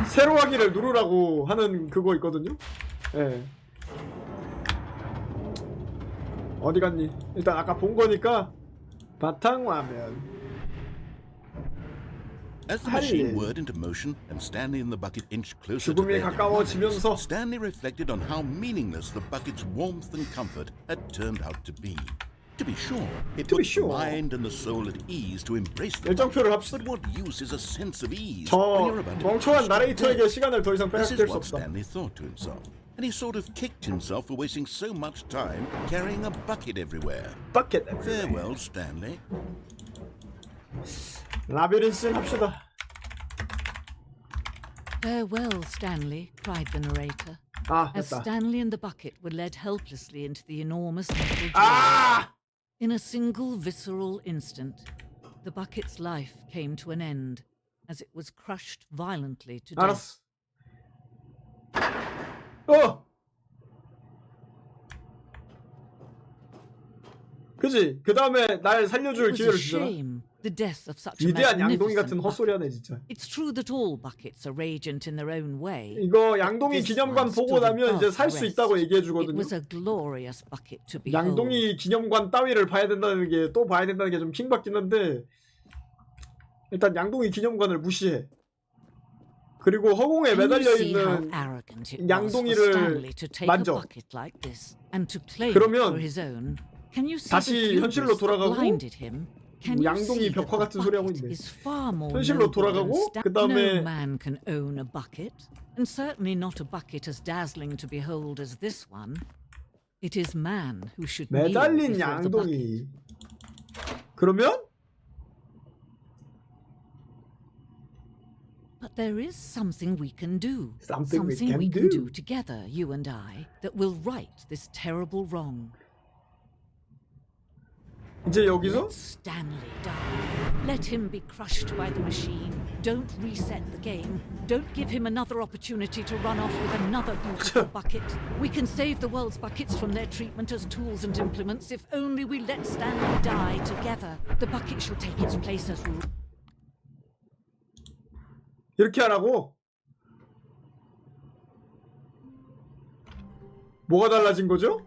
S1: 새로 하기를 누르라고 하는 그거 있거든요. 예. 어디 갔니? 일단 아까 본 거니까 바탕화면.
S6: As the machine whirred into motion and Stanley and the bucket inched closer to
S1: 죽음이
S6: their
S1: 가까워지면서
S6: demise, Stanley reflected on how meaningless the bucket's warmth and comfort had turned out to be. To be sure, it put the mind and the soul at ease to embrace the
S1: 일정표를
S6: bucket,
S1: 합시다.
S6: but what use is a sense of ease
S1: 저
S6: when you're about to be
S1: 멍청한
S6: crushed to
S1: 나레이터에게
S6: death?
S1: 시간을 더 이상
S6: This is
S1: 빼앗길 수
S6: what
S1: 없다.
S6: Stanley thought to himself, and he sort of kicked himself for wasting so much time carrying a bucket everywhere.
S1: Bucket
S6: Farewell, Stanley.
S1: 라비린신 합시다.
S12: Farewell, Stanley, cried the narrator. As
S1: 됐다.
S12: Stanley and the bucket were led helplessly into the enormous metal
S1: 아!
S12: In a single visceral instant, the bucket's life came to an end as it was crushed violently to death.
S1: 알았어. 그지? 그 다음에 날 살려줄
S12: It was a
S1: 기회를 주잖아.
S12: shame, the death of such a
S1: 위대한 양동이
S12: magnificent
S1: 같은 헛소리 하네 진짜.
S12: It's true that all buckets are radiant in their own way.
S1: 이거 양동이 기념관 보고 나면 이제 살 수 있다고 얘기해
S12: It
S1: 주거든요.
S12: was a glorious bucket to behold.
S1: 양동이 기념관 따위를 봐야 된다는 게 또 봐야 된다는 게 좀 킹받긴 한데 일단 양동이 기념관을 무시해. 그리고 허공에 매달려 있는 양동이를 만져. 그러면 다시 현실로 돌아가고 양동이 벽화 같은 소리 하고 있네. 현실로 돌아가고 그 다음에
S12: And certainly not a bucket as dazzling to behold as this one. It is man who should kneel
S1: 매달린
S12: before the bucket.
S1: 양동이. 그러면
S12: But there is something we can do.
S1: Something we
S12: we
S1: can
S12: can
S1: do.
S12: do together, you and I, that will right this terrible wrong.
S1: 이제 여기서
S12: Stanley die. Let him be crushed by the machine. Don't reset the game. Don't give him another opportunity to run off with another beautiful bucket. We can save the world's buckets from their treatment as tools and implements if only we let Stanley die together. The bucket shall take its place as rule.
S1: 이렇게 하라고? 뭐가 달라진 거죠?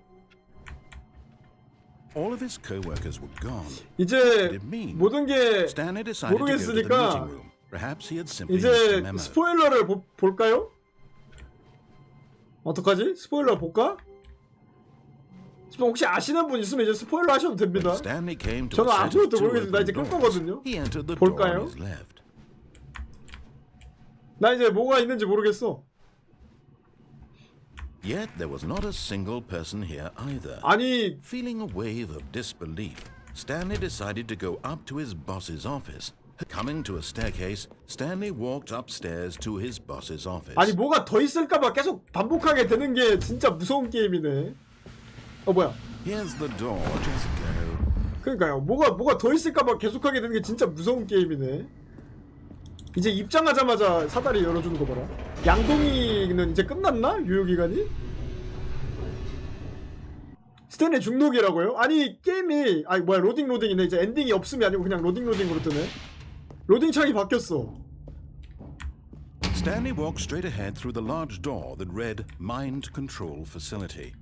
S6: All of his co-workers were gone.
S1: 이제 모든 게
S6: Stanley decided to go to the meeting
S1: 모르겠으니까
S6: room. Perhaps he had simply missed the
S1: 이제
S6: memo.
S1: 스포일러를 볼까요? 어떡하지? 스포일러 볼까? 혹시 아시는 분 있으면 이제 스포일러 하셔도 됩니다.
S6: Stanley came to
S1: 저는
S6: a set of
S1: 아무것도
S6: two
S1: 모르겠습니다. 이제
S6: open
S1: 끌
S6: doors.
S1: 거거든요.
S6: He entered the door on
S1: 볼까요?
S6: his left.
S1: 나 이제 뭐가 있는지 모르겠어.
S6: Yet there was not a single person here either.
S1: 아니,
S6: feeling a wave of disbelief, Stanley decided to go up to his boss's office. Coming to a staircase, Stanley walked upstairs to his boss's office.
S1: 아니 뭐가 더 있을까봐 계속 반복하게 되는 게 진짜 무서운 게임이네. 뭐야?
S6: Here's the door. Just go.
S1: 그러니까요. 뭐가 더 있을까봐 계속하게 되는 게 진짜 무서운 게임이네. 이제 입장하자마자 사다리 열어주는 거 봐라. 양동이는 이제 끝났나? 유효기간이? 스탠리 중독이라고요? 아니 게임이 뭐야 로딩이네. 이제 엔딩이 없음이 아니고 그냥 로딩으로 뜨네. 로딩 창이 바뀌었어.
S6: Stanley walked straight ahead through the large door that read Mind Control Facility.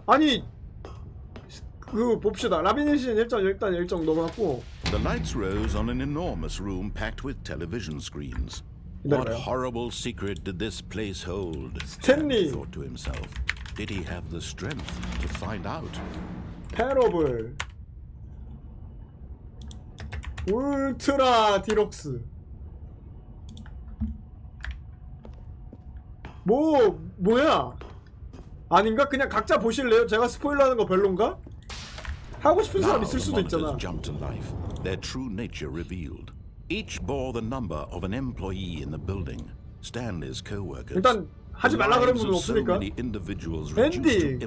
S1: 아니 그 봅시다. 라비네신 일단 일정 넘어갔고.
S6: The lights rose on an enormous room packed with television screens. What horrible secret did this place hold? Stanley thought to himself. Did he have the strength to find out?
S1: 패러블 울트라 디럭스 뭐야? 아닌가? 그냥 각자 보실래요? 제가 스포일러 하는 거 별론가? 하고 싶은 사람 있을 수도 있잖아.
S6: Jumped to life, their true nature revealed. Each bore the number of an employee in the building. Stanley's co-workers.
S1: 일단 하지 말라 그런 분은 없으니까. 엔딩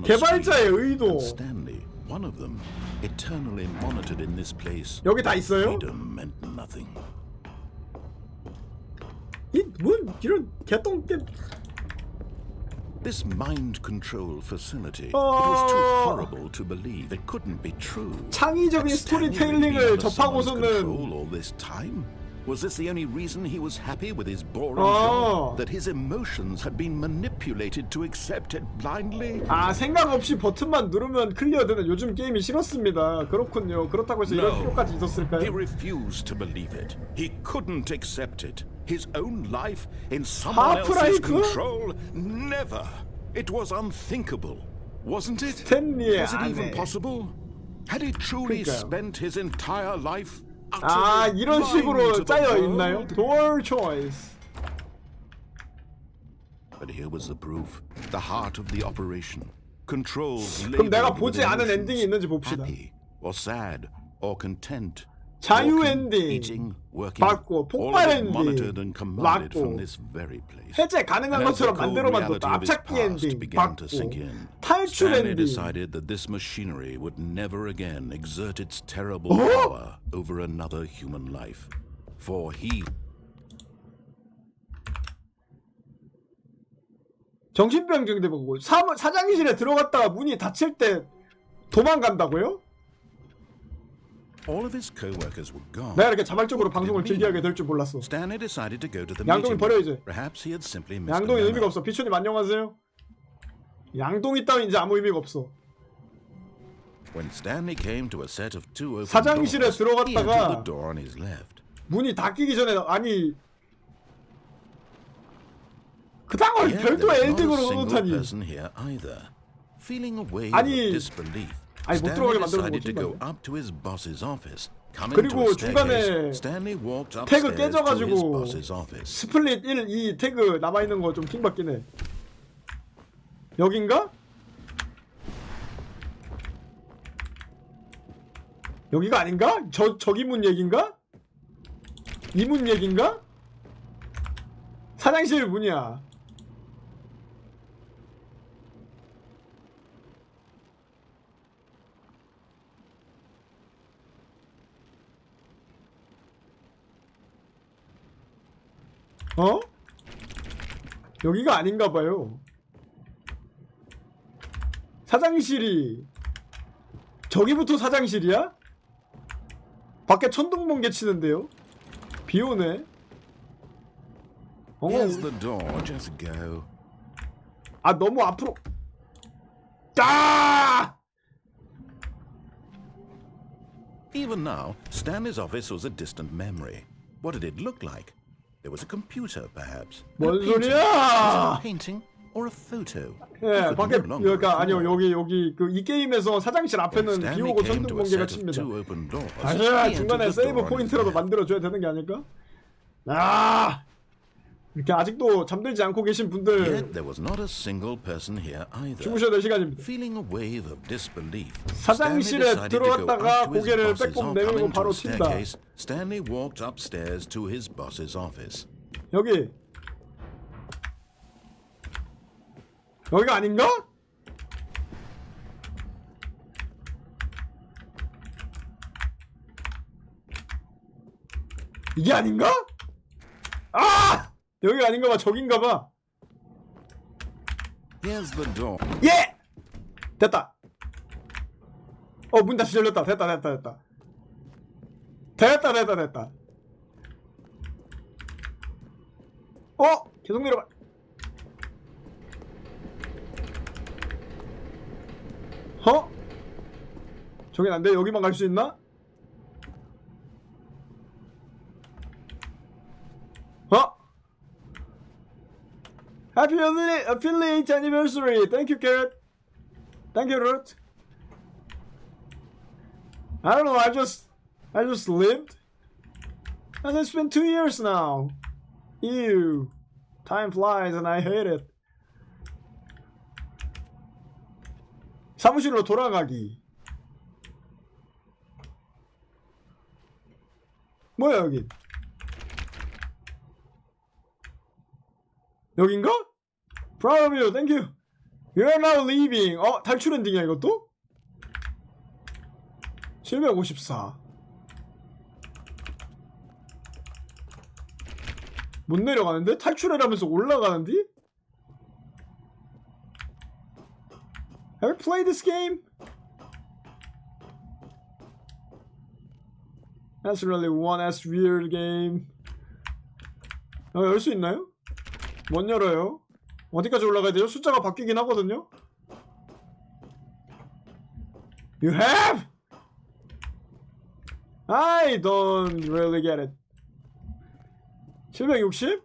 S1: 개발자의 의도.
S6: Stanley, one of them, eternally monitored in this place.
S1: 여기 다 있어요?
S6: Freedom meant nothing.
S1: 이런 개똥 게임.
S6: This mind control facility, it was too horrible to believe. It couldn't be true.
S1: 창의적인 스토리텔링을 접하고서는
S6: all this time? Was this the only reason he was happy with his boring job? That his emotions had been manipulated to accept it blindly?
S1: 생각 없이 버튼만 누르면 클리어되는 요즘 게임이 싫었습니다. 그렇군요. 그렇다고 해서 이런 필요까지 있었을까요?
S6: He refused to believe it. He couldn't accept it. His own life in someone else's control? Never. It was unthinkable. Wasn't it? Was it even possible? Had he truly spent his entire life
S1: 이런 식으로 짜여 있나요? Door choice.
S6: But here was the proof. The heart of the operation. Controls.
S1: 그럼 내가 보지 않은 엔딩이 있는지 봅시다.
S6: Happy or sad or content.
S1: 자유 엔딩 맞고 폭발 엔딩 맞고 해제 가능한 것처럼 만들어만뒀다. 압착기 엔딩 맞고 탈출 엔딩.
S6: decided that this machinery would never again exert its terrible power over another human life. For he
S1: 정신병 되고 사장실에 들어갔다가 문이 닫힐 때 도망간다고요?
S6: All of his co-workers were gone.
S1: 내가 이렇게 자발적으로 방송을 즐기게 될 줄 몰랐어.
S6: Stanley decided to go to the
S1: 양동이
S6: meeting.
S1: 버려 이제.
S6: Perhaps he had simply missed
S1: 양동이
S6: the
S1: 의미가
S6: memo.
S1: 없어. 피초님 안녕하세요. 양동이 따윈 이제 아무 의미가 없어.
S6: When Stanley came to a set of two open
S1: 사장실에
S6: doors, he entered the
S1: 들어갔다가
S6: door on his left.
S1: 문이 닫히기 전에 그딴 걸 별도의 엔딩으로 넣다니. 아니 못 들어가게 만들어놓은 그리고 중간에 태그 깨져가지고 스플릿 1, 2 태그 남아있는 거 좀 킹받긴 해. 여긴가? 여기가 아닌가? 저기 문 얘긴가? 이 문 얘긴가? 사장실 문이야. 여기가 아닌가 봐요. 사장실이 저기부터 사장실이야? 밖에 천둥번개 치는데요? 비 오네.
S6: Here's the door. Just go.
S1: 너무 앞으로. 아!
S6: Even now, Stanley's office was a distant memory. What did it look like? There was a computer, perhaps.
S1: 뭔
S6: A painting.
S1: 소리야?
S6: Was it a painting or a photo?
S1: 예,
S6: He could
S1: 밖에
S6: no longer
S1: 그러니까 아니요
S6: recall.
S1: 여기 그 이 게임에서 사장실 앞에는 비
S6: Stanley
S1: 오고
S6: came
S1: 천둥
S6: to a
S1: 번개가
S6: set of
S1: 칩니다.
S6: two open doors.
S1: 아니야
S6: He entered
S1: 중간에
S6: the
S1: 세이브
S6: door on his
S1: 포인트라도
S6: left.
S1: 만들어 줘야 되는 게 아닐까? 아 이렇게 아직도 잠들지 않고 계신 분들
S6: Yet there was not a single person here either.
S1: 주무셔야 될 시간입니다.
S6: Feeling a wave of disbelief,
S1: 사장실에
S6: Stanley decided to go
S1: 들어갔다가
S6: up to his
S1: 고개를
S6: boss's
S1: 빼꼼
S6: office.
S1: 내밀고
S6: Coming to
S1: 바로
S6: a
S1: 튄다.
S6: staircase, Stanley walked upstairs to his boss's office.
S1: 여기가 아닌가? 이게 아닌가? 아! 여기가 아닌가 봐. 저긴가 봐.
S6: Here's the door.
S1: 예! 됐다. 문 다시 열렸다. 됐다. 계속 내려가. 저긴 안 돼. 여기만 갈 수 있나? Happy affiliate anniversary. Thank you, Carrot. Thank you, Root. I don't know. I just lived, and it's been 2 years now. Ew. Time flies, and I hate it. 사무실로 돌아가기. 뭐야 여기? 여긴가? Proud of you, thank you. You're now leaving. 탈출 엔딩이야 이것도? 754. 못 내려가는데? 탈출해라면서 올라가는데? Have you played this game? That's really one ass weird game. 열 수 있나요? 못 열어요. 어디까지 올라가야 돼요? 숫자가 바뀌긴 하거든요. You have? I don't really get it. 760?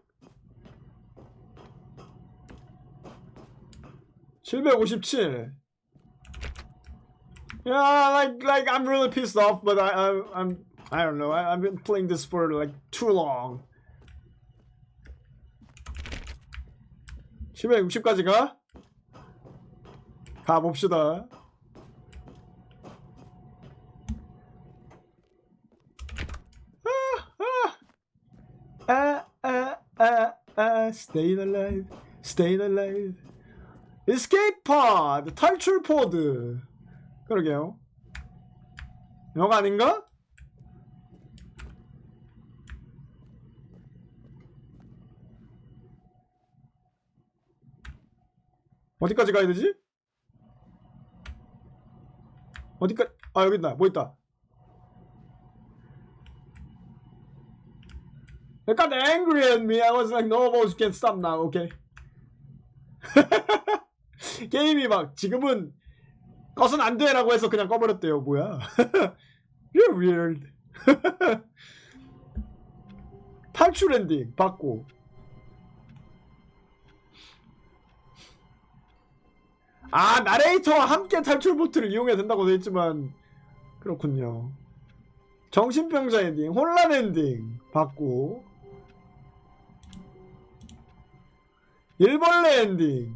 S1: 757. Yeah, like I'm really pissed off, but I don't know. I've been playing this for like too long. 760까지 가? 가봅시다. Staying alive, staying alive. Escape pod, 탈출 포드. 그러게요. 이거 아닌가? 어디까지 가야 되지? 어디까지? 여기 있다. 뭐 있다. They got angry at me. I was like, no, boss, you can't stop now, okay? 게임이 막 지금은 꺼선 안 돼라고 해서 그냥 꺼버렸대요. 뭐야? You're weird. 탈출 엔딩 받고. 나레이터와 함께 탈출 보트를 이용해야 된다고 되어 있지만 그렇군요. 정신병자 엔딩, 혼란 엔딩 받고. 일벌레 엔딩.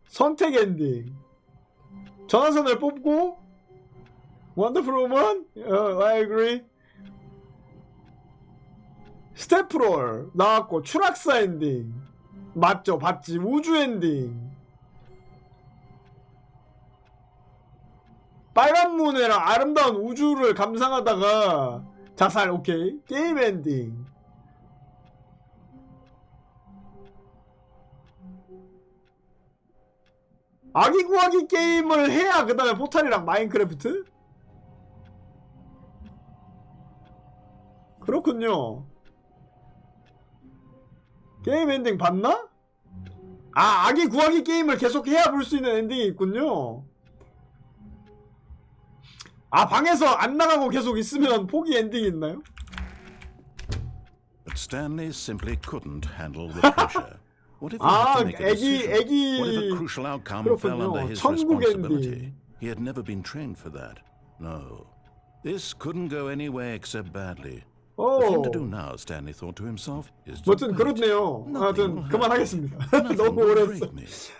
S1: 선택 엔딩. 전화선을 뽑고. Wonderful woman? I agree. 스태프롤 나왔고. 추락사 엔딩 맞죠? 봤지. 우주 엔딩. 빨간 문해랑 아름다운 우주를 감상하다가 자살. 오케이. 게임 엔딩. 아기 구하기 게임을 해야 그 다음에 포탈이랑 마인크래프트? 그렇군요. 게임 엔딩 봤나? 아, 아기 구하기 게임을 계속 해야 볼 수 있는 엔딩이 있군요. 아, 방에서 안 나가고 계속 있으면 포기 엔딩이 있나요?
S6: But Stanley simply couldn't handle the pressure. What if he
S1: 아,
S6: had to make a decision?
S1: 애기
S6: What if a crucial outcome fell under
S1: 그렇군요.
S6: his
S1: 천국
S6: responsibility?
S1: 엔딩.
S6: He had never been trained for that. No. This couldn't go anywhere except badly. The thing to do now, Stanley thought to himself, is to
S1: 뭐든 그렇네요. 하여튼 그만하겠습니다. 너무 오래 했어.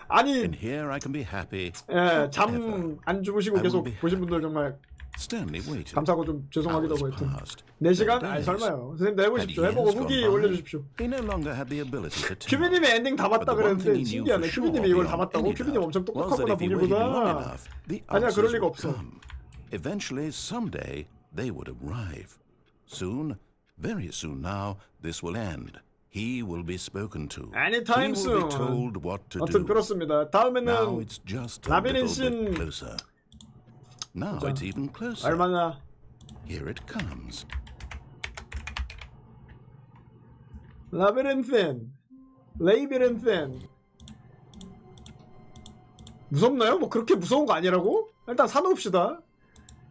S1: 아니,
S6: And here I can be happy.
S1: 예, 잠 안 주무시고 계속 보신 분들 정말
S6: Stanley waited.
S1: 감사하고 좀 죄송하기도 하고 했던 4시간? 아니 설마요. 선생님도 해보십시오. 해보고 후기 올려주십시오.
S6: He no longer had the ability to tell.
S1: 큐비님의 엔딩 다 봤다
S6: But the one
S1: 그랬는데
S6: thing he knew
S1: 신기하네.
S6: for sure
S1: 큐비님이 이걸 다
S6: beyond
S1: 봤다고?
S6: any
S1: 큐비님
S6: doubt
S1: 엄청
S6: was that
S1: 똑똑하구나
S6: if he waited long
S1: 보기보다.
S6: enough, the
S1: 아니야, 그럴
S6: answers
S1: 리가
S6: would
S1: 없어.
S6: come. Eventually, someday, they would arrive. Soon, very soon now, this will end. He will be spoken to.
S1: Anytime
S6: he will
S1: soon.
S6: be told what to
S1: 아무튼
S6: do.
S1: 그렇습니다.
S6: Now
S1: 다음에는
S6: it's just a little bit
S1: 라비린신
S6: closer. Now it's even closer.
S1: 얼마나
S6: Here it comes.
S1: 라비린신 레이비린신 무섭나요? 뭐 그렇게 무서운 거 아니라고? 일단 사놓읍시다.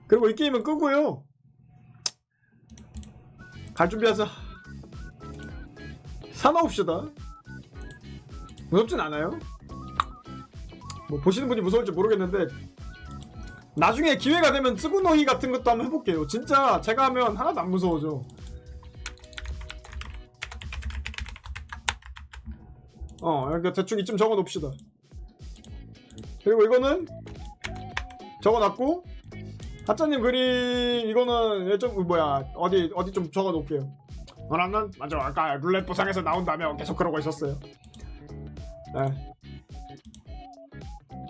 S1: 그리고 이 게임은 끄고요. 갈 준비하자. 사놓읍시다. 무섭진 않아요. 뭐 보시는 분이 무서울지 모르겠는데 나중에 기회가 되면 쯔구노히 같은 것도 한번 해볼게요. 진짜 제가 하면 하나도 안 무서워져. 이렇게 대충 이쯤 적어놓읍시다. 그리고 이거는 적어놨고 하짜님 그림 이거는 좀 뭐야 어디 좀 적어놓을게요. 나는 맞아 아까 룰렛 보상에서 나온다며 계속 그러고 있었어요. 네.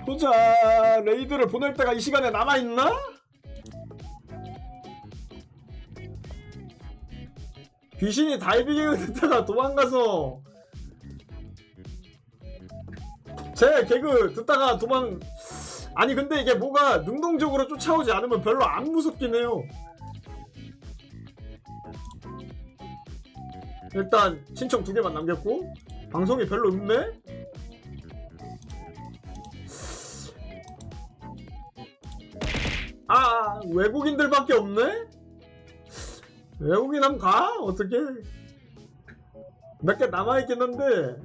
S1: 보자 레이드를 보낼 때가 이 시간에 남아있나? 귀신이 다이빙을 듣다가 도망가서 제 개그 듣다가 아니 근데 이게 뭐가 능동적으로 쫓아오지 않으면 별로 안 무섭긴 해요. 일단 신청 2개만 남겼고 방송이 별로 없네? 아 외국인들밖에 없네? 외국인 한번 가? 어떻게? 몇 개 남아있긴 한데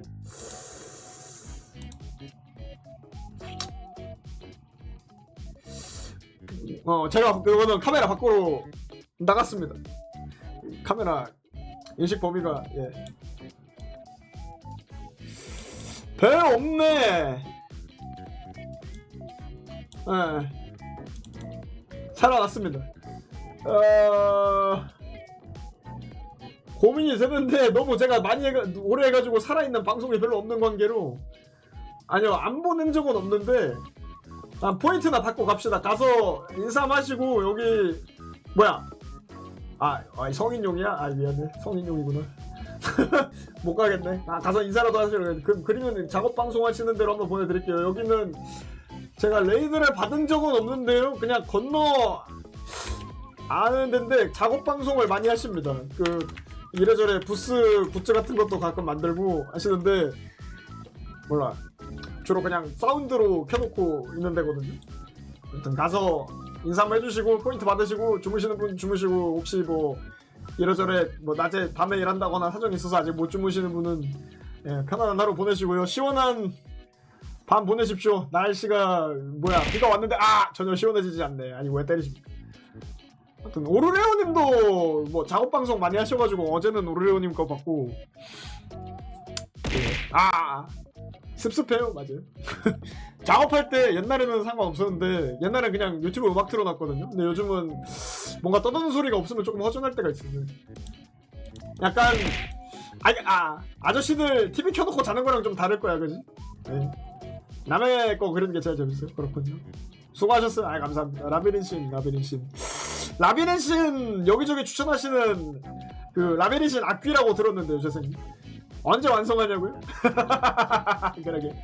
S1: 제가 그거는 카메라 밖으로 나갔습니다. 카메라 인식 범위가 배 없네. 살아났습니다. 고민이 되는데 너무 제가 오래 해가지고 살아있는 방송이 별로 없는 관계로 아니요 안 보낸 적은 없는데 포인트나 받고 갑시다. 가서 인사 마시고 여기 뭐야 성인용이야? 미안해 성인용이구나. 못 가겠네. 가서 인사라도 하시려. 그러면 작업 방송 하시는 대로 한번 보내드릴게요. 여기는 제가 레이드를 받은 적은 없는데요. 그냥 건너 아는 데인데 작업 방송을 많이 하십니다. 이래저래 부스 굿즈 같은 것도 가끔 만들고 하시는데 몰라. 주로 그냥 사운드로 켜놓고 있는 데거든요. 아무튼 가서 인사 한번 해주시고 포인트 받으시고 주무시는 분 주무시고 혹시 뭐 이래저래 뭐 낮에 밤에 일한다거나 사정이 있어서 아직 못 주무시는 분은 편안한 하루 보내시고요. 시원한 밤 보내십시오. 날씨가 비가 왔는데 전혀 시원해지지 않네. 아니 왜 때리십니까? 하여튼 오르레오님도 뭐 작업방송 많이 하셔가지고 어제는 오르레오님 거 봤고 습습해요. 맞아요. 작업할 때 옛날에는 상관없었는데 옛날엔 그냥 유튜브 음악 틀어놨거든요. 근데 요즘은 뭔가 떠드는 소리가 없으면 조금 허전할 때가 있어요. 약간 아저씨들 TV 켜놓고 자는 거랑 좀 다를 거야, 그지? 네. 남의 거 그리는 게 제일 재밌어요. 그렇군요. 수고하셨어요. 감사합니다. 라비린신 여기저기 추천하시는 라비린신 악귀라고 들었는데요, 선생님. 언제 완성하냐고요? 그러게.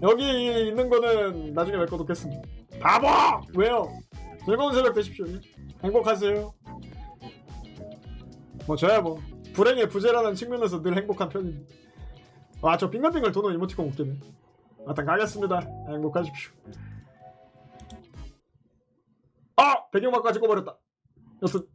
S1: 여기 있는 거는 나중에 몇 거 놓겠습니다. 바보! 왜요? 즐거운 새벽 되십시오. 행복하세요. 저야 불행의 부재라는 측면에서 늘 행복한 편입니다. 와, 저 빙글빙글 도는 이모티콘 웃기네. 일단 가겠습니다. 행복하십시오. 아! 배경막까지 꺼버렸다. 여튼